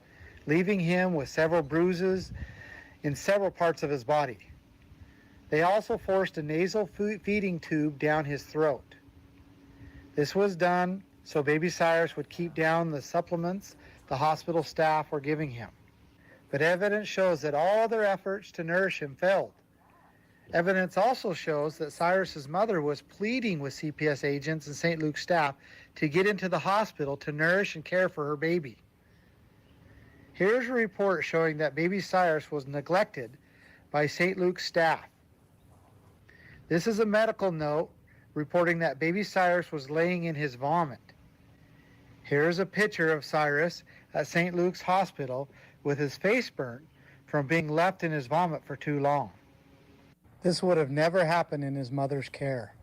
leaving him with several bruises in several parts of his body. They also forced a nasal feeding tube down his throat. This was done so baby Cyrus would keep down the supplements the hospital staff were giving him. But evidence shows that all their efforts to nourish him failed. Evidence also shows that Cyrus's mother was pleading with CPS agents and St. Luke's staff to get into the hospital to nourish and care for her baby. Here's a report showing that baby Cyrus was neglected by St. Luke's staff. This is a medical note reporting that baby Cyrus was laying in his vomit. Here's a picture of Cyrus at St. Luke's Hospital with his face burnt from being left in his vomit for too long. This would have never happened in his mother's care.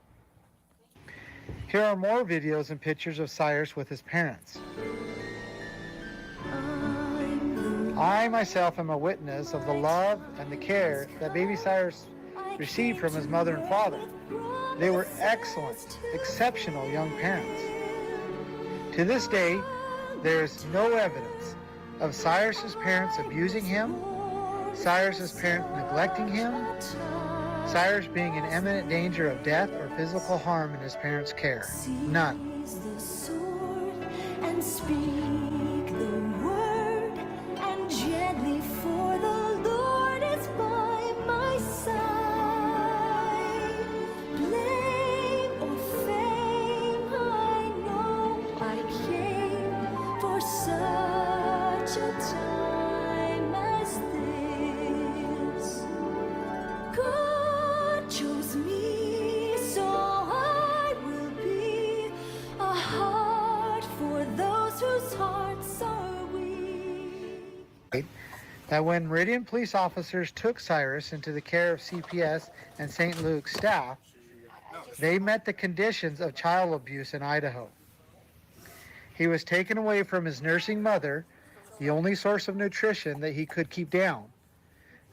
Here are more videos and pictures of Cyrus with his parents. I myself am a witness of the love and the care that baby Cyrus received from his mother and father. They were excellent, exceptional young parents. To this day, there is no evidence of Cyrus's parents abusing him, Cyrus's parents neglecting him, Cyrus being in imminent danger of death or physical harm in his parents' care. None. That when Meridian police officers took Cyrus into the care of CPS and St. Luke's staff, they met the conditions of child abuse in Idaho. He was taken away from his nursing mother, the only source of nutrition that he could keep down.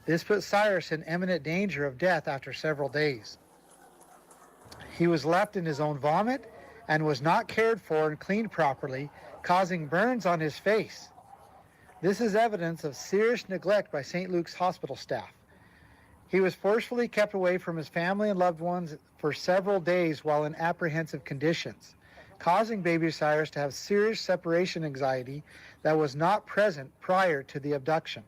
This put Cyrus in imminent danger of death after several days. He was left in his own vomit and was not cared for and cleaned properly, causing burns on his face. This is evidence of serious neglect by St. Luke's hospital staff. He was forcefully kept away from his family and loved ones for several days while in apprehensive conditions, causing baby Cyrus to have serious separation anxiety that was not present prior to the abduction.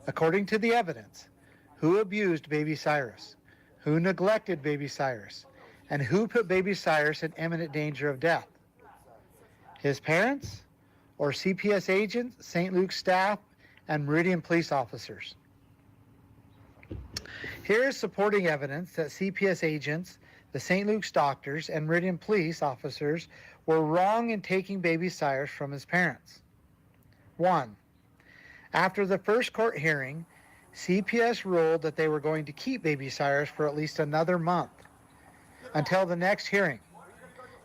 According to the evidence, who abused baby Cyrus, who neglected baby Cyrus, and who put baby Cyrus in imminent danger of death? His parents, or CPS agents, St. Luke's staff, and Meridian police officers? Here is supporting evidence that CPS agents, the St. Luke's doctors, and Meridian police officers were wrong in taking baby Cyrus from his parents. 1. After the first court hearing, CPS ruled that they were going to keep baby Cyrus for at least another month, until the next hearing.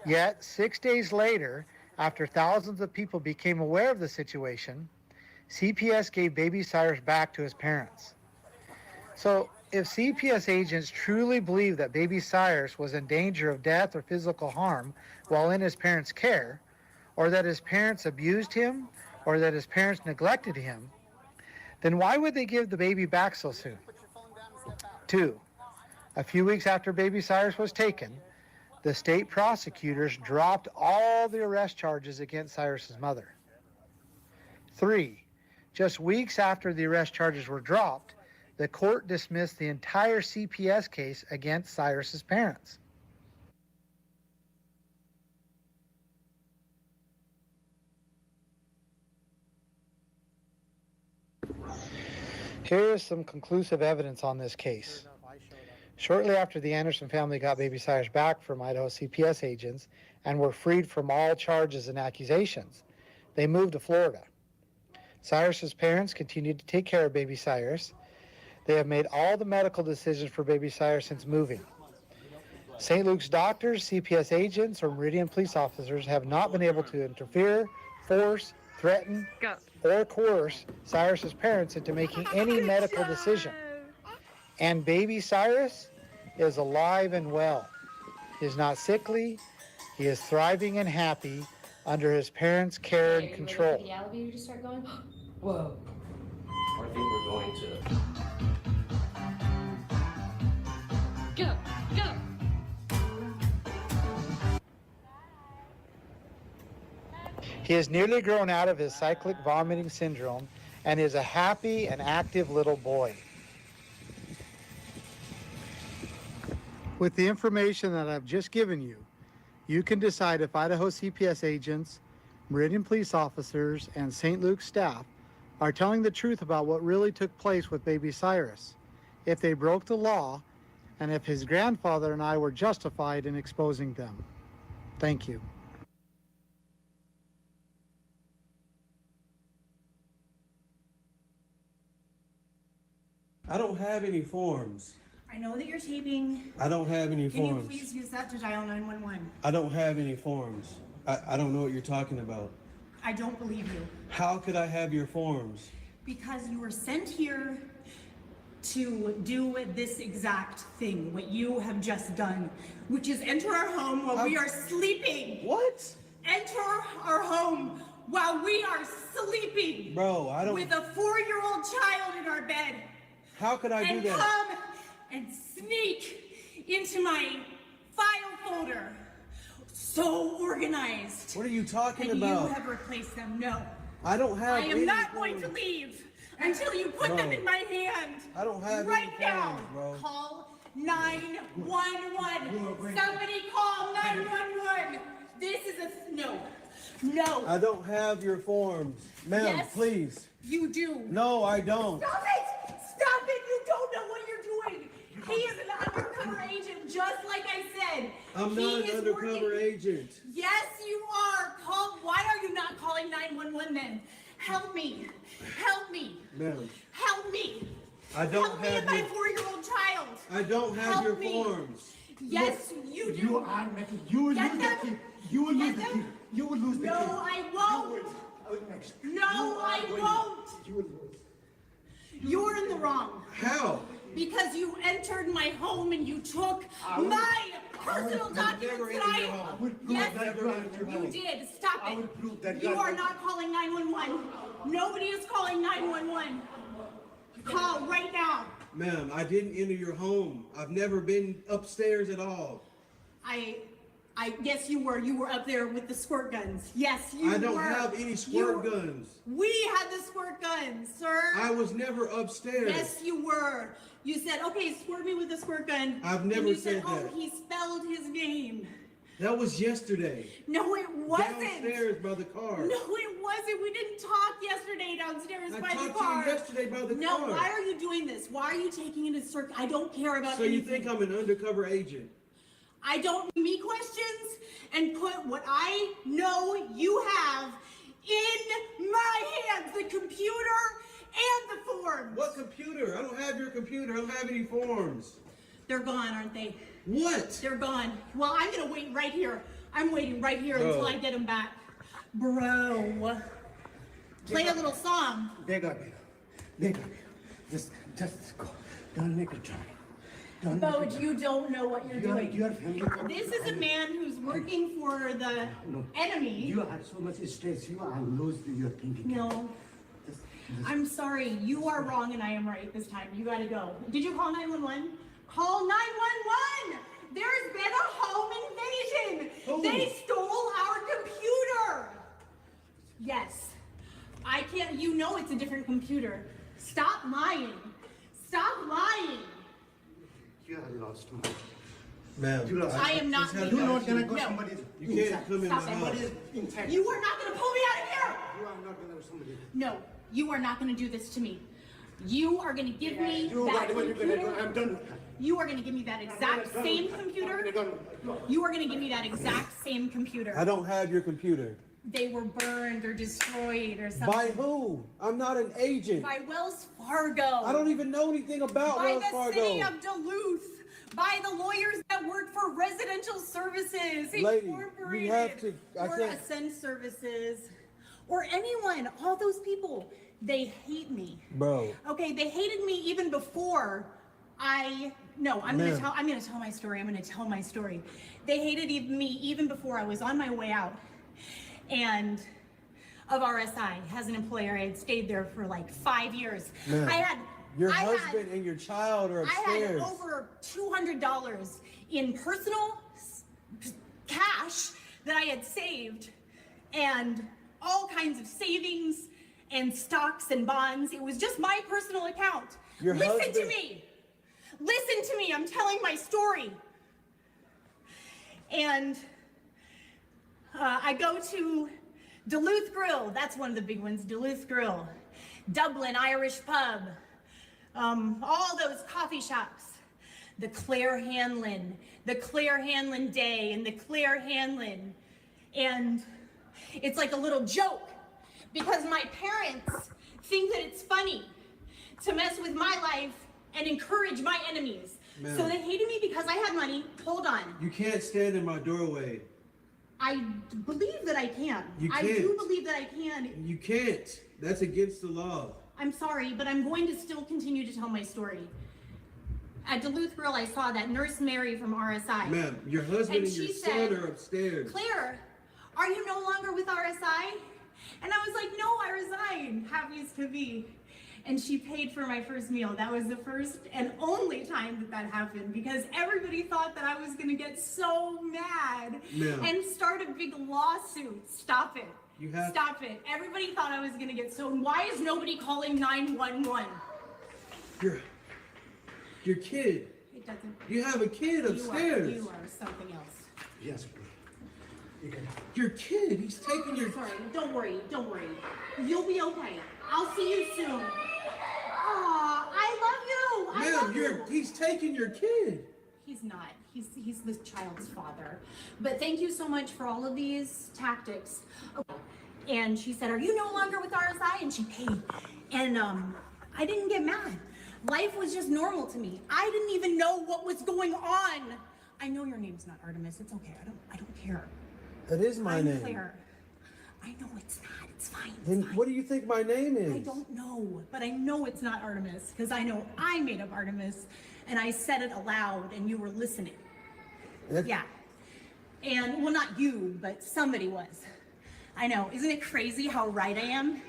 Yet, 6 days later, after thousands of people became aware of the situation, CPS gave baby Cyrus back to his parents. So, if CPS agents truly believed that baby Cyrus was in danger of death or physical harm while in his parents' care, or that his parents abused him, or that his parents neglected him, then why would they give the baby back so soon? 2. A few weeks after baby Cyrus was taken, the state prosecutors dropped all the arrest charges against Cyrus's mother. 3. Just weeks after the arrest charges were dropped, the court dismissed the entire CPS case against Cyrus's parents. Here is some conclusive evidence on this case. Shortly after the Anderson family got baby Cyrus back from Idaho CPS agents and were freed from all charges and accusations, they moved to Florida. Cyrus's parents continued to take care of baby Cyrus. They have made all the medical decisions for baby Cyrus since moving. St. Luke's doctors, CPS agents, or Meridian police officers have not been able to interfere, force, threaten, or coerce Cyrus's parents into making any medical decision. And baby Cyrus is alive and well. He is not sickly. He is thriving and happy under his parents' care and control. The alligator just start going. Whoa. I think we're going to. Go, go. He has nearly grown out of his cyclic vomiting syndrome and is a happy and active little boy. With the information that I've just given you, you can decide if Idaho CPS agents, Meridian police officers, and St. Luke's staff are telling the truth about what really took place with baby Cyrus, if they broke the law, and if his grandfather and I were justified in exposing them. Thank you. I don't have any forms. I know that you're taping. I don't have any Can forms. you please use that to dial 911? I don't have any forms. I don't know what you're talking about. I don't believe you. How could I have your forms? Because you were sent here to do this exact thing, what you have just done, which is enter our home while we are sleeping. What? Enter our home while we are sleeping. Bro, I don't... With a 4-year-old child in our bed. How could I do And that? come and sneak into my file folder. So organized. What are you talking and about? You have replaced them. No. I don't have I am any not going to forms. leave until you put Bro, them in my hand. I don't have right any now. forms, bro. Call 911. Somebody call 911. This is a no. No. I don't have your forms. Ma'am, Yes. please. You do. No, I don't. Stop it! Stop it! You don't know what you're doing. He is an undercover agent, just like I said. I'm He not an is undercover working- agent. Yes, you are. Why are you not calling 911 then? Help me. Help me. Ma'am, Help me. I don't Help me have and my your... 4-year-old child. I don't have Help your me. forms. Yes, you do. You are making. You will Get lose the them. kid. You will lose Get the them. kid. You will lose the No, kid. I won't. No, I won't. You will lose. You're in the wrong. How? Because you entered my home and you took my personal documents that I... Yes, you did. Stop it. You are not calling 911. Nobody is calling 911. Call right now. Ma'am, I didn't enter your home. I've never been upstairs at all. Yes, you were. You were up there with the squirt guns. Yes, you were. I don't have any squirt guns. We had the squirt guns, sir. I was never upstairs. Yes, you were. You said, okay, squirt me with a squirt gun. I've never and you said Oh, that. he spelled his name. That was yesterday. No, it wasn't. Downstairs by the car. No, it wasn't. We didn't talk yesterday downstairs I by the talked car. to you yesterday by the No, car. why are you doing this? Why are you taking it in circle? I don't care about So you anything. think I'm an undercover agent? I don't me questions and put what I know you have in my hands, the computer and the forms. What computer? I don't have your computer. I don't have any forms. They're gone, aren't they? What? They're gone. Well, I'm gonna wait right here. I'm waiting right here Bro. until I get them back. Bro. Play a little song. They got me. They got me. Just go. Don't make a try. Don't Bo, make a try. you don't know what you're doing. You are family. This is a man who's working for the enemy. You are so much stress. You are losing your thinking. No. I'm sorry. You are wrong and I am right this time. You gotta go. Did you call 911? Call 911! There's been a home invasion! Who? They stole our computer! Yes. I can't, you know it's a different computer. Stop lying. Stop lying. You are lost. Ma'am, I am not. You're not gonna go No. somebody's. You can't come in my Stop it. house. Somebody's intact. You are not gonna pull me out of here! You are not gonna somebody. No, you are not gonna do this to me. You are gonna give me You that whatever you're gonna do, computer. I'm done with that. You are gonna give me that exact same computer. You are gonna give me that exact same computer. I don't have your computer. They were burned or destroyed or something. By who? I'm not an agent. By Wells Fargo. I don't even know anything about By Wells the Fargo. city of Duluth. By the lawyers that work for Residential Services Lady, Incorporated. you have to. I or can't. Ascend Services. Or anyone. All those people. They hate me. Bro. Okay, they hated me even before I'm gonna Ma'am. tell my story. I'm gonna tell my story. They hated me even before I was on my way out. And of RSI, as an employer, I had stayed there for like 5 years. Ma'am, your husband and your child are I had upstairs. over $200 in personal cash that I had saved and all kinds of savings and stocks and bonds. It was just my personal account. Your Listen to husband- me. Listen to me. I'm telling my story. And I go to Duluth Grill. That's one of the big ones, Duluth Grill. Dublin Irish Pub. All those coffee shops. The Claire Hanlon Day and the Claire Hanlon. And it's like a little joke because my parents think that it's funny to mess with my life and encourage my enemies. Ma'am. So they hated me because I had money. Hold on. You can't stand in my doorway. I believe that I can. You I can't. do believe that I can. You can't. That's against the law. I'm sorry, but I'm going to still continue to tell my story. At Duluth Grill, I saw that Nurse Mary from RSI. Ma'am, your husband and she your said, son are upstairs. Claire, are you no longer with RSI? And I was like, no, I resigned. Happy as could be. And she paid for my first meal. That was the first and only time that that happened, because everybody thought that I was gonna get so mad and start a big lawsuit. Stop it. Stop it. Everybody thought I was gonna get so. Why is nobody calling 911? Your kid. It doesn't. You have a kid upstairs. You are something else. Yes, your kid. He's taking your. Sorry. Don't worry. Don't worry. You'll be okay. I'll see you soon. Aw, I love you. He's taking your kid. He's not. He's the child's father. But thank you so much for all of these tactics. Okay. And she said, are you no longer with RSI? And she paid. And I didn't get mad. Life was just normal to me. I didn't even know what was going on. I know your name's not Artemis. It's okay. I don't care. That is my name. Claire. I know it's not. It's fine. Then what do you think my name is? I don't know, but I know it's not Artemis because I know I made up Artemis and I said it aloud and you were listening. Yeah. And, well, not you, but somebody was. I know. Isn't it crazy how right I am?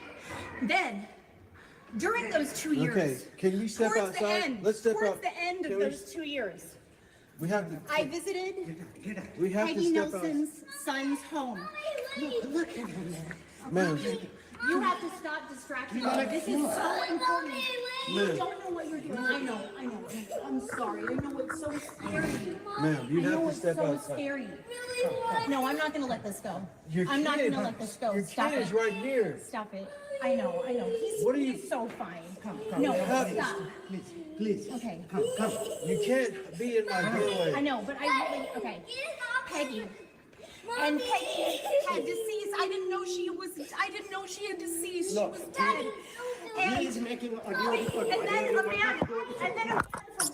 Then, during those 2 years. Okay, can we step towards outside? The end, Let's step towards out. the end of those 2 years. We have to. I visited We have Peggy to step Nelson's son's home. Look at him. Ma'am. You have to stop distracting me. This is so important. You don't know what you're doing. I know. I'm sorry. I know it's so scary. Ma'am, you have to step I know outside. it's so scary. No, I'm not going to let this go. Your I'm not kid, going to let this go. Your Stop kid it. is right here. Stop it. I know. He's so fine. Come. No, Come. stop. Please. Okay. Come. You can't be in my doorway. I know, but I really, okay. Peggy. And Peggy had deceased. I didn't know she had deceased. She was dead. And He's making a deal and then a man from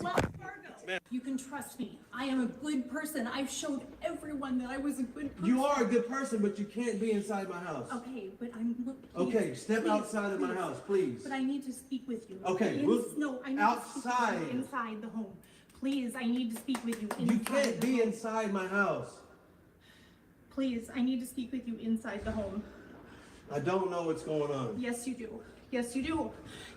Wells Fargo. You can trust me. I am a good person. I've showed everyone that I was a good person. You are a good person, but you can't be inside my house. Okay, but I'm please, Okay, step outside of my house, please. But I need to speak with you. Okay, I need outside. to speak with you inside the home. Please, I need to speak with you inside. You can't be inside my house. Please, I need to speak with you inside the home. I don't know what's going on. Yes, you do. Yes, you do.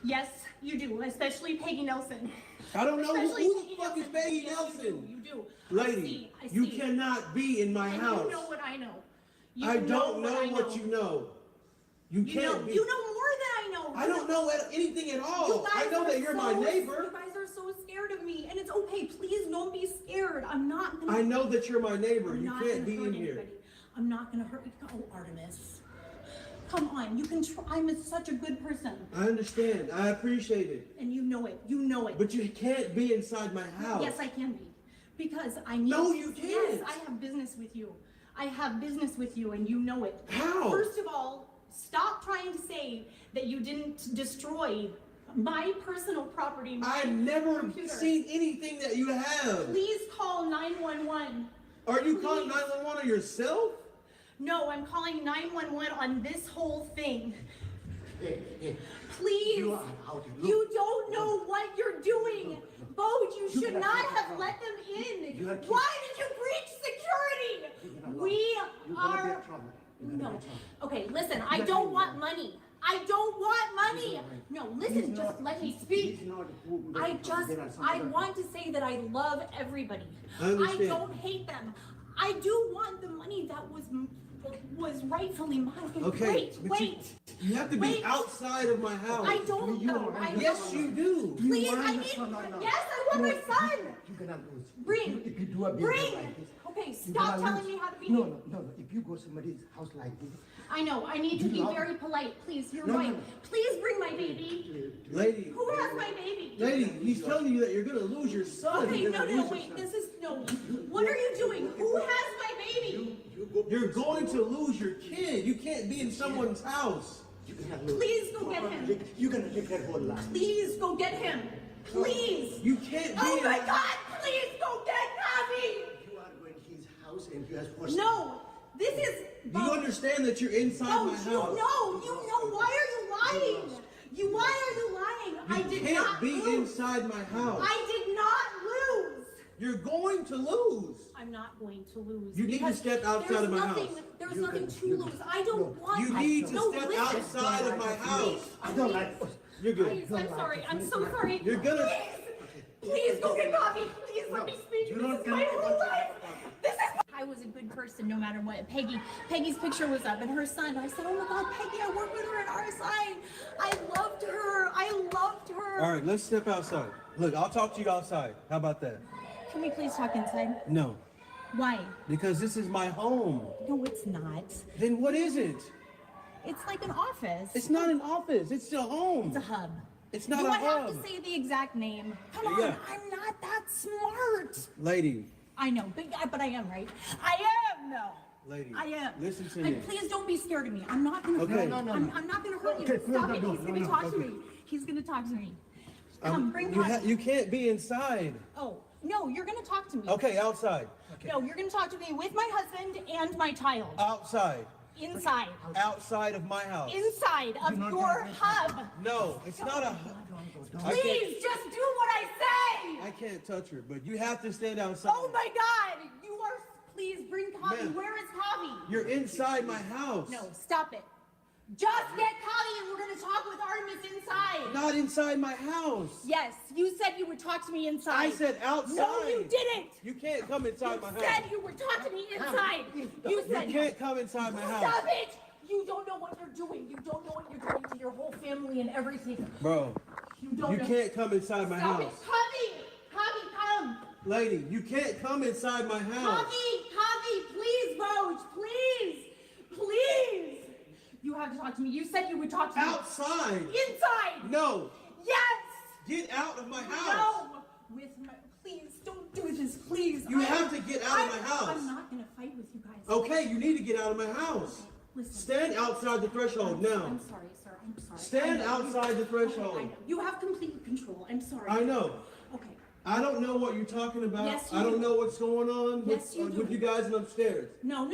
Yes, you do. Especially Peggy Nelson. I don't know who Especially the fuck is Peggy Nelson. You do. Lady, I see. you cannot be in my house. You know what I know. I don't know what you know. You can't be. You know more than I know. I don't know anything at all. I know that you're my neighbor. You guys are so scared of me, and it's okay. Please don't be scared. I'm not gonna. I know that you're my neighbor. You not can't be gonna in hurt here. anybody. I'm not gonna hurt you. Oh, Artemis. Come on, you can try. I'm such a good person. I understand. I appreciate it. And you know it. You know it. But you can't be inside my house. Yes, I can be. Because I need No, to. you can't. Yes, I have business with you. I have business with you, and you know it. How? First of all, stop trying to say that you didn't destroy my personal property. I've never seen anything that you have. Please call 911. Are you calling 911 on yourself? No, I'm calling 911 on this whole thing. Please. You don't know what you're doing. Bo, you should not have let them in. Why did you breach security? We are... No. Okay, listen, I don't want money. I don't want money. No, listen, just let me speak. I want to say that I love everybody. I don't hate them. I do want the money that was rightfully mine. Okay, Wait. You have to be outside of my house. I don't know. Yes, you do. Please, I need. Yes, I want my son. Bring. Okay, stop telling me how to be. No. If you go to somebody's house like this. I know. I need to be very polite. Please, you're right. Please bring my baby. Lady. Who has my baby? Lady, he's telling you that you're gonna lose your son. Okay, no, wait. This is no. What are you doing? Who has my baby? You're going to lose your kid. You can't be in someone's house. Please go get him. You're gonna take that whole life. Please go get him. Please. You can't be Oh in my God, please go get Javi. You are going to his house and you have forced No, this is. Do you understand that you're inside my house? No, you know. Why are you lying? Why are you lying? I did You not can't be lose. inside my house. I did not lose. You're going to lose. I'm not going to lose. You need to because step outside of my house. There's nothing to lose. I don't want. You need to No, step listen. outside of my house. I don't like this. You're good. Please, I'm sorry. I'm so sorry. You're gonna. Please go get coffee. Please let me speak. You This don't is my get whole life. I was a good person no matter what. Peggy's picture was up and her son. I said, oh my God, Peggy, I worked with her at RSI. I loved her. All right, let's step outside. Look, I'll talk to you outside. How about that? Can we please talk inside? No, Why? because this is my home. No, it's not. Then what is it? It's like an office. It's not an office. It's a home. It's a hub. It's not Do a I hub. have to say the exact name? Come on, Yeah. I'm not that smart. Lady, I know, but I am, right? I am, though. lady. I am. Listen to And me. please don't be scared of me. I'm not gonna. Okay. No. I'm not gonna hurt you. Okay, Stop no, it. no, He's no, gonna no, talk to okay. me. He's gonna talk to me. Come, bring you, coffee. you can't be inside. Oh no, you're gonna talk to me. Okay, outside. No, you're gonna talk to me with my husband and my child. Outside. Inside. Outside of my house. Inside of your hub. No, it's not a. I can't- Please, just do what I say. I can't touch her, but you have to stand outside. Oh my God, you are. Please bring coffee. Ma'am. Where is coffee? You're inside my house. No, stop it. Just get coffee and we're gonna talk with Artemis inside. Not inside my house. Yes, you said you would talk to me inside. I said outside. No, you didn't. You can't come inside my You house. said you would talk to me inside. You said You can't come inside my house. Stop it. You don't know what you're doing. You don't know what you're doing to your whole family and everything. Bro, You don't you know. can't come inside my Stop house. it. Coffee, come. Lady, you can't come inside my house. Coffee, please, Roach, please. You have to talk to me. You said you would talk to me. Outside. Inside. No. Yes. Get out of my house. No. Please, don't do this, please. You have to get out of my house. I'm not gonna fight with you guys. Okay, you need to get out of my house. Listen. Stand outside the threshold now. I'm sorry, sir. I'm sorry. Stand I know. outside the threshold. I know. You have complete control. I'm sorry. I know. Okay. I don't know what you're talking about. Yes, you I don't do. know what's going on Yes, you do. with you guys upstairs. No.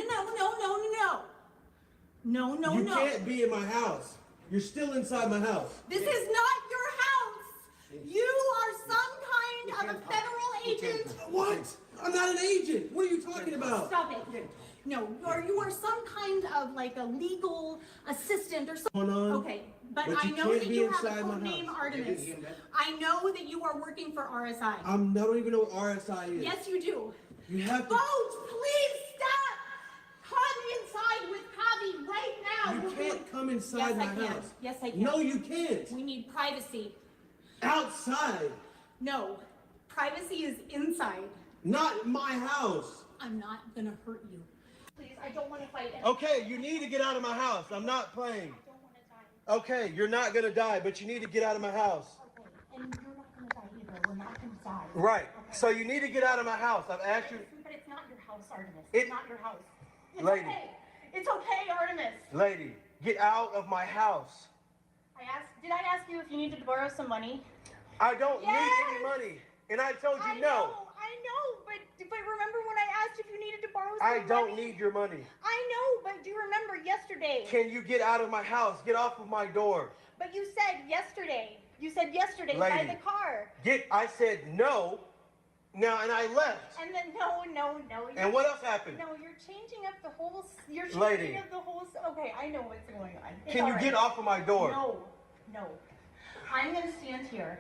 You can't be in my house. You're still inside my house. This is not your house. You are some kind of a federal agent. What? I'm not an agent. What are you talking about? Stop it. No, you are some kind of like a legal assistant or something. Hold on. Okay, but But I you know can't that be you have inside a my code name house. Artemis. I know that you are working for RSI. I don't even know what RSI is. Yes, you do. You have to. Vote, please stop. Come inside with Javi right now. You can't come inside Yes, my I can. house. Yes, I can. No, you can't. We need privacy. Outside. No, privacy is inside. Not my house. I'm not gonna hurt you. Please, I don't want to fight it. Okay, you need to get out of my house. I'm not playing. Okay, you're not gonna die, but you need to get out of my house. And you're not gonna die either. We're not gonna die. Right. So you need to get out of my house. I've asked you. But it's not your house, Artemis. It- It's not your house. It's Lady. okay. It's okay, Artemis. Lady, get out of my house. Did I ask you if you needed to borrow some money? I don't Yes! need any money. And I told you no. I know, but remember when I asked if you needed to borrow some I money? don't need your money. I know, but do you remember yesterday? Can you get out of my house? Get off of my door. But you said yesterday. You said yesterday by Lady. the car. I said no. Now, and I left. And then no. And what else happened? No, you're changing up the whole. You're changing Lady. up the whole. Okay, I know what's going on. It's Can you all get right. off of my door? No. I'm gonna stand here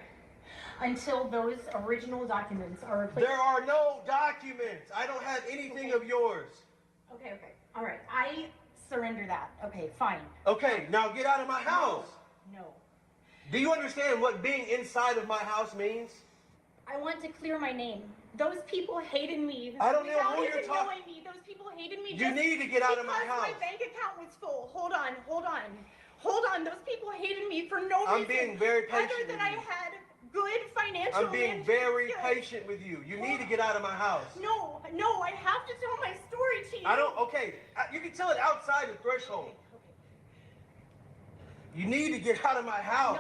until those original documents are replaced. There are no documents. I don't have anything of yours. Okay. All right. I surrender that. Okay, fine. Okay, now get out of my house. No. Do you understand what being inside of my house means? I want to clear my name. Those people hated me. I don't know without who you're even talking- knowing me. Those people hated me. You just need to get out of my because house. my bank account was full. Hold on. Those people hated me for no I'm reason. being very patient Other than with I you. had good financial. I'm being management very skills. patient with you. You need to get out of my house. No. I have to tell my story to you. I don't, okay, you can tell it outside the threshold. You need to get out of my house.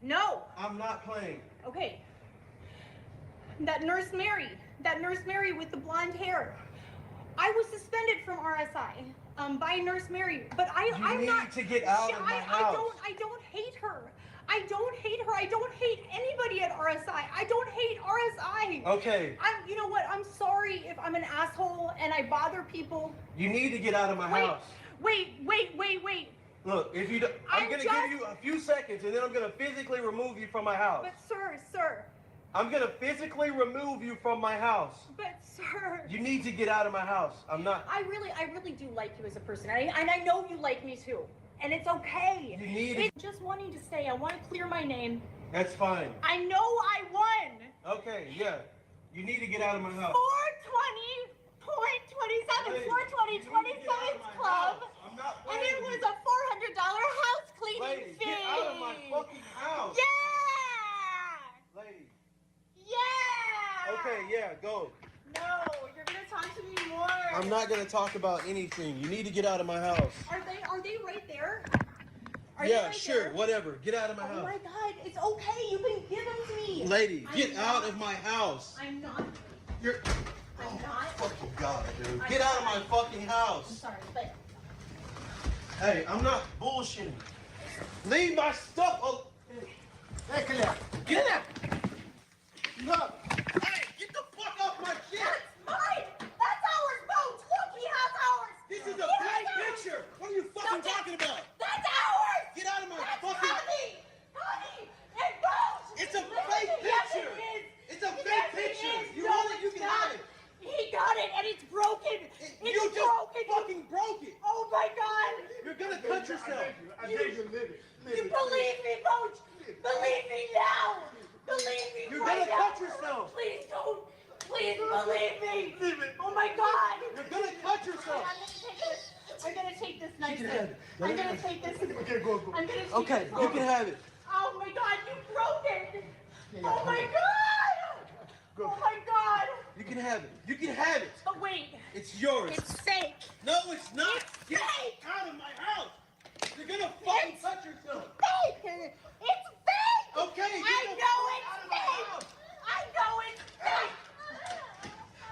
No. I'm not playing. Okay. That nurse Mary with the blonde hair. I was suspended from RSI by Nurse Mary, but I'm not. You need to get out of my house. I don't hate her. I don't hate her. I don't hate anybody at RSI. I don't hate RSI. Okay. You know what? I'm sorry if I'm an asshole and I bother people. You need to get out of my house. Wait. Look, if you don't, I'm gonna give you a few seconds and then I'm gonna physically remove you from my house. But sir. I'm gonna physically remove you from my house. But sir. You need to get out of my house. I'm not. I really do like you as a person. And I know you like me too. And it's okay. You need It's just wanting to say, I want to clear my name. That's fine. I know I won. Okay, yeah. You need to get out of my house. 420.27, 420.27 club. I'm not And playing it was with a $400 house cleaning Lady, fee. get out of my fucking house. Yeah. Lady. Yeah. Okay, yeah, go. No, you're gonna talk to me more. I'm not gonna talk about anything. You need to get out of my house. Are they right there? Are they Yeah, right sure, there? whatever. Get out of my Oh house. my God, it's okay. You can give them to me. Lady, get out of my house. I'm not. You're. I'm not. Fucking God, dude. Get out of my fucking I'm house. sorry, but Hey, I'm not bullshitting. Leave my stuff alone. Hey, get out. Get out. No. Hey, get the fuck off my shit. that's mine. That's ours, Bones. Look, he has ours. This is a He has fake ours. picture. What are you fucking talking about? That's ours. Get out of my That's fucking. Honey, and Bones. It's a Listen, fake yes, picture. it is. It's a Yes, fake it picture. is. You No, want it, you it's can not. have it. He got it, and it's broken. You just fucking broke it. Oh my God. You're gonna cut yourself. I beg you, live it. You believe me, Bones. Believe me now. Believe me You're right gonna now. cut yourself. Please don't. Please believe me. Oh my God. You're gonna cut yourself. I'm gonna take this You can knife. have it. I'm gonna take this. Okay, go. I'm gonna take Okay, this. you can have it. Oh my God, you broke it. Oh my God. Oh my God. You can have it. You can have it. But wait. It's yours. It's fake. No, it's not. It's Get fake. out of my house. You're gonna fucking cut yourself. Fake. It's fake. Okay, get I the know fuck it's out of my fake. house. I know it's fake.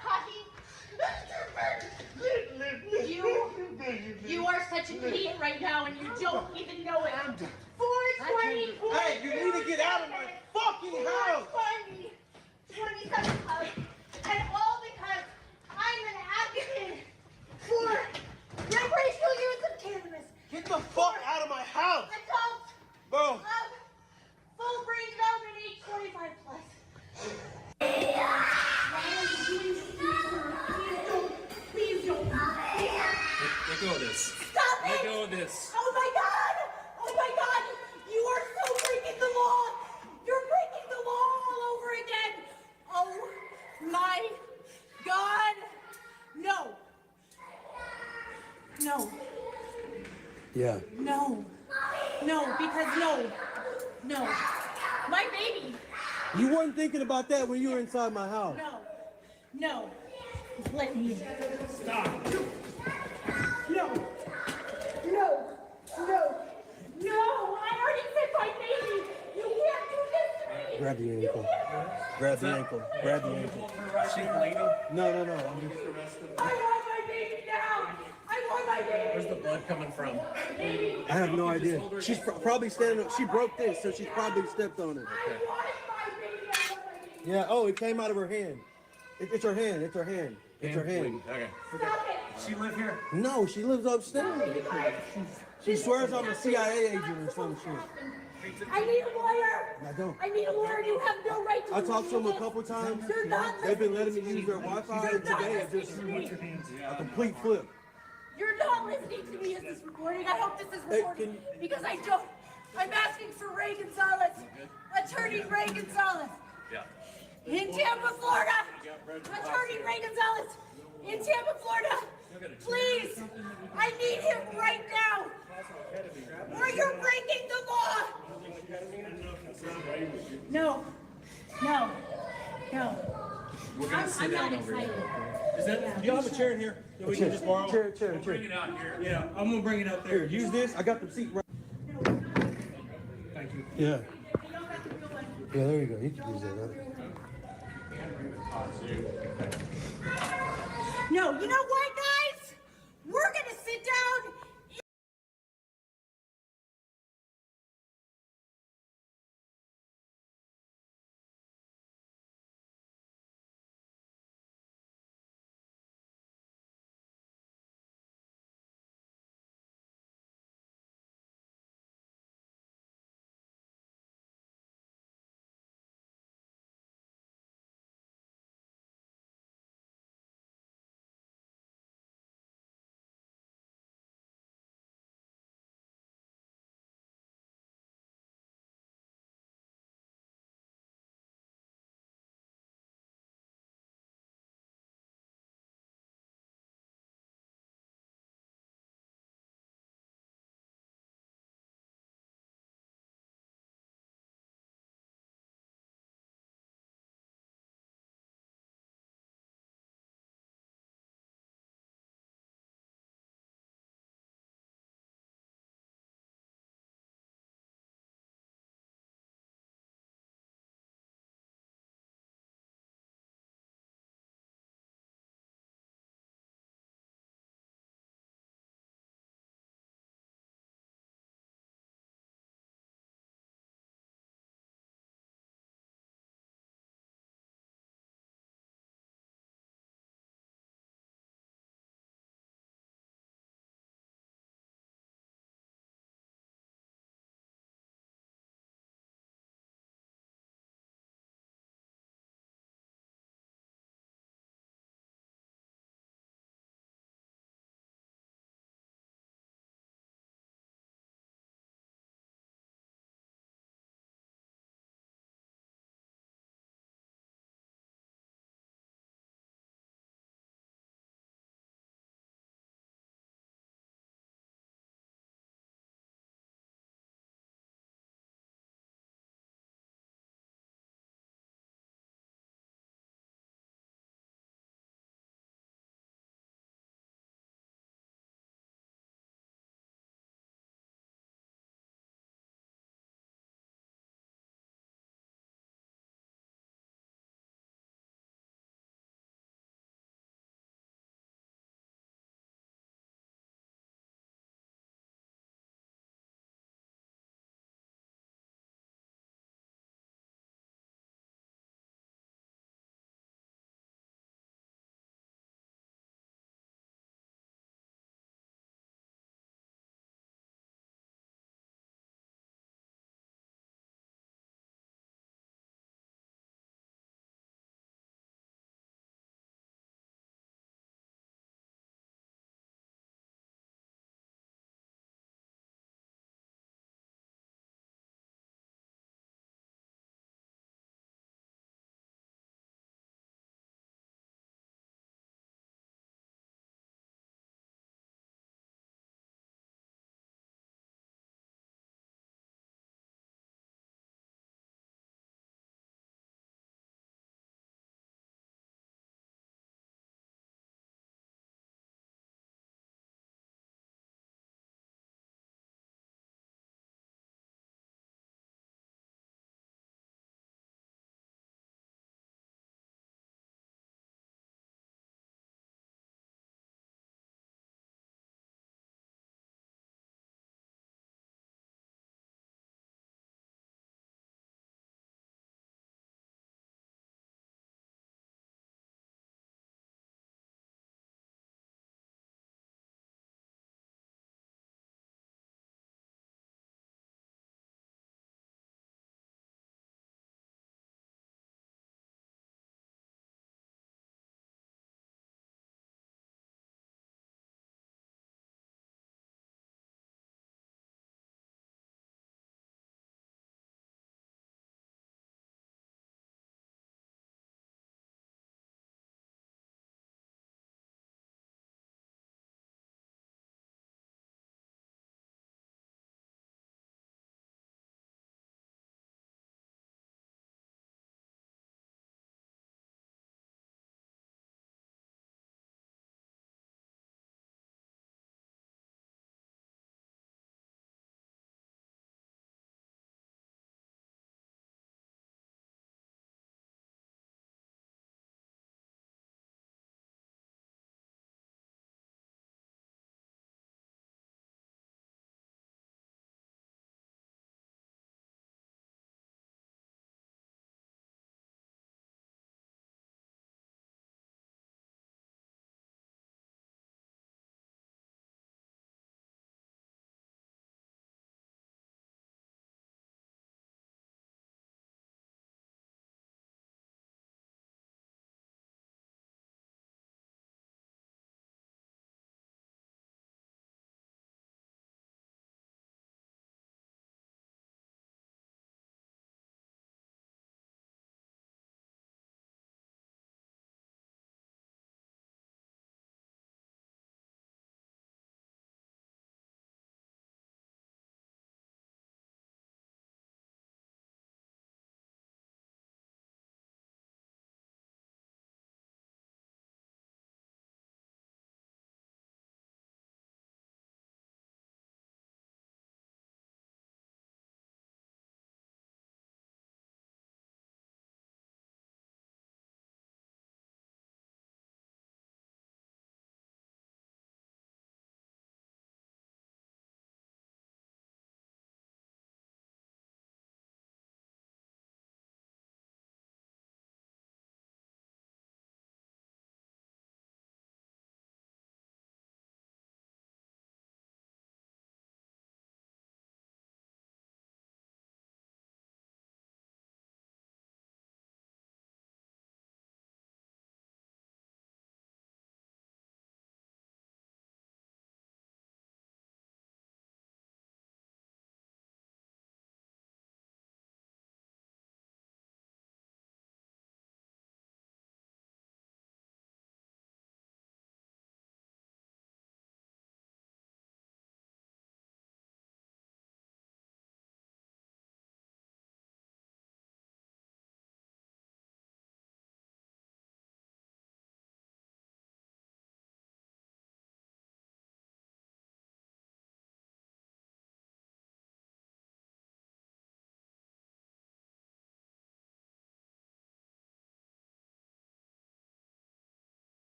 Honey. You are such an idiot right now, and you don't even know it. 420. Hey, you need to get out of my fucking house. 27 club, and all because I'm an advocate for recreational use of cannabis. Get the fuck out of my house. Adults Bro. of full brain development age 25 plus. Please don't. Let go of this. Stop it! Let go of this. Oh my God! Oh my God! You are so breaking the law! You're breaking the law all over again! Oh my God! No! No. Yeah. No. No, because no. My baby! You weren't thinking about that when you were inside my house. No. Just let me in. Stop. No. I already said my baby. You can't do this to me. Grab the ankle. Grab the ankle. Grab the ankle. She's bleeding. No. I want my baby now. I want my baby. Where's the blood coming from? I have no idea. She's probably standing. She broke this, so she's probably stepped on it. Yeah. Oh, it came out of her hand. It's her hand. It's her hand. It's her hand. Okay. Stop it. She live here? No, she lives upstairs. She swears I'm a CIA agent or some shit. I need a lawyer. I don't. I need a lawyer. You have no right to. I talked to them a couple times. You're not They've been letting me use their Wi-Fi. You're not Today it's just listening to me. a complete flip. You're not listening to me. Is this recording? I hope this is recording because I don't. I'm asking for Ray Gonzalez, Attorney Ray Gonzalez. Yeah. In Tampa, Florida. Attorney Ray Gonzalez. In Tampa, Florida. Please. I need him right now. Or you're breaking the law. No. We're gonna sit down over here. Is that? Do y'all have a chair in here that we can just borrow? Chair. Bring it out here. Yeah, I'm gonna bring it out there. Here, use this. I got the seat right. Thank you. Yeah. Yeah, there you go. You can use that. No, you know what?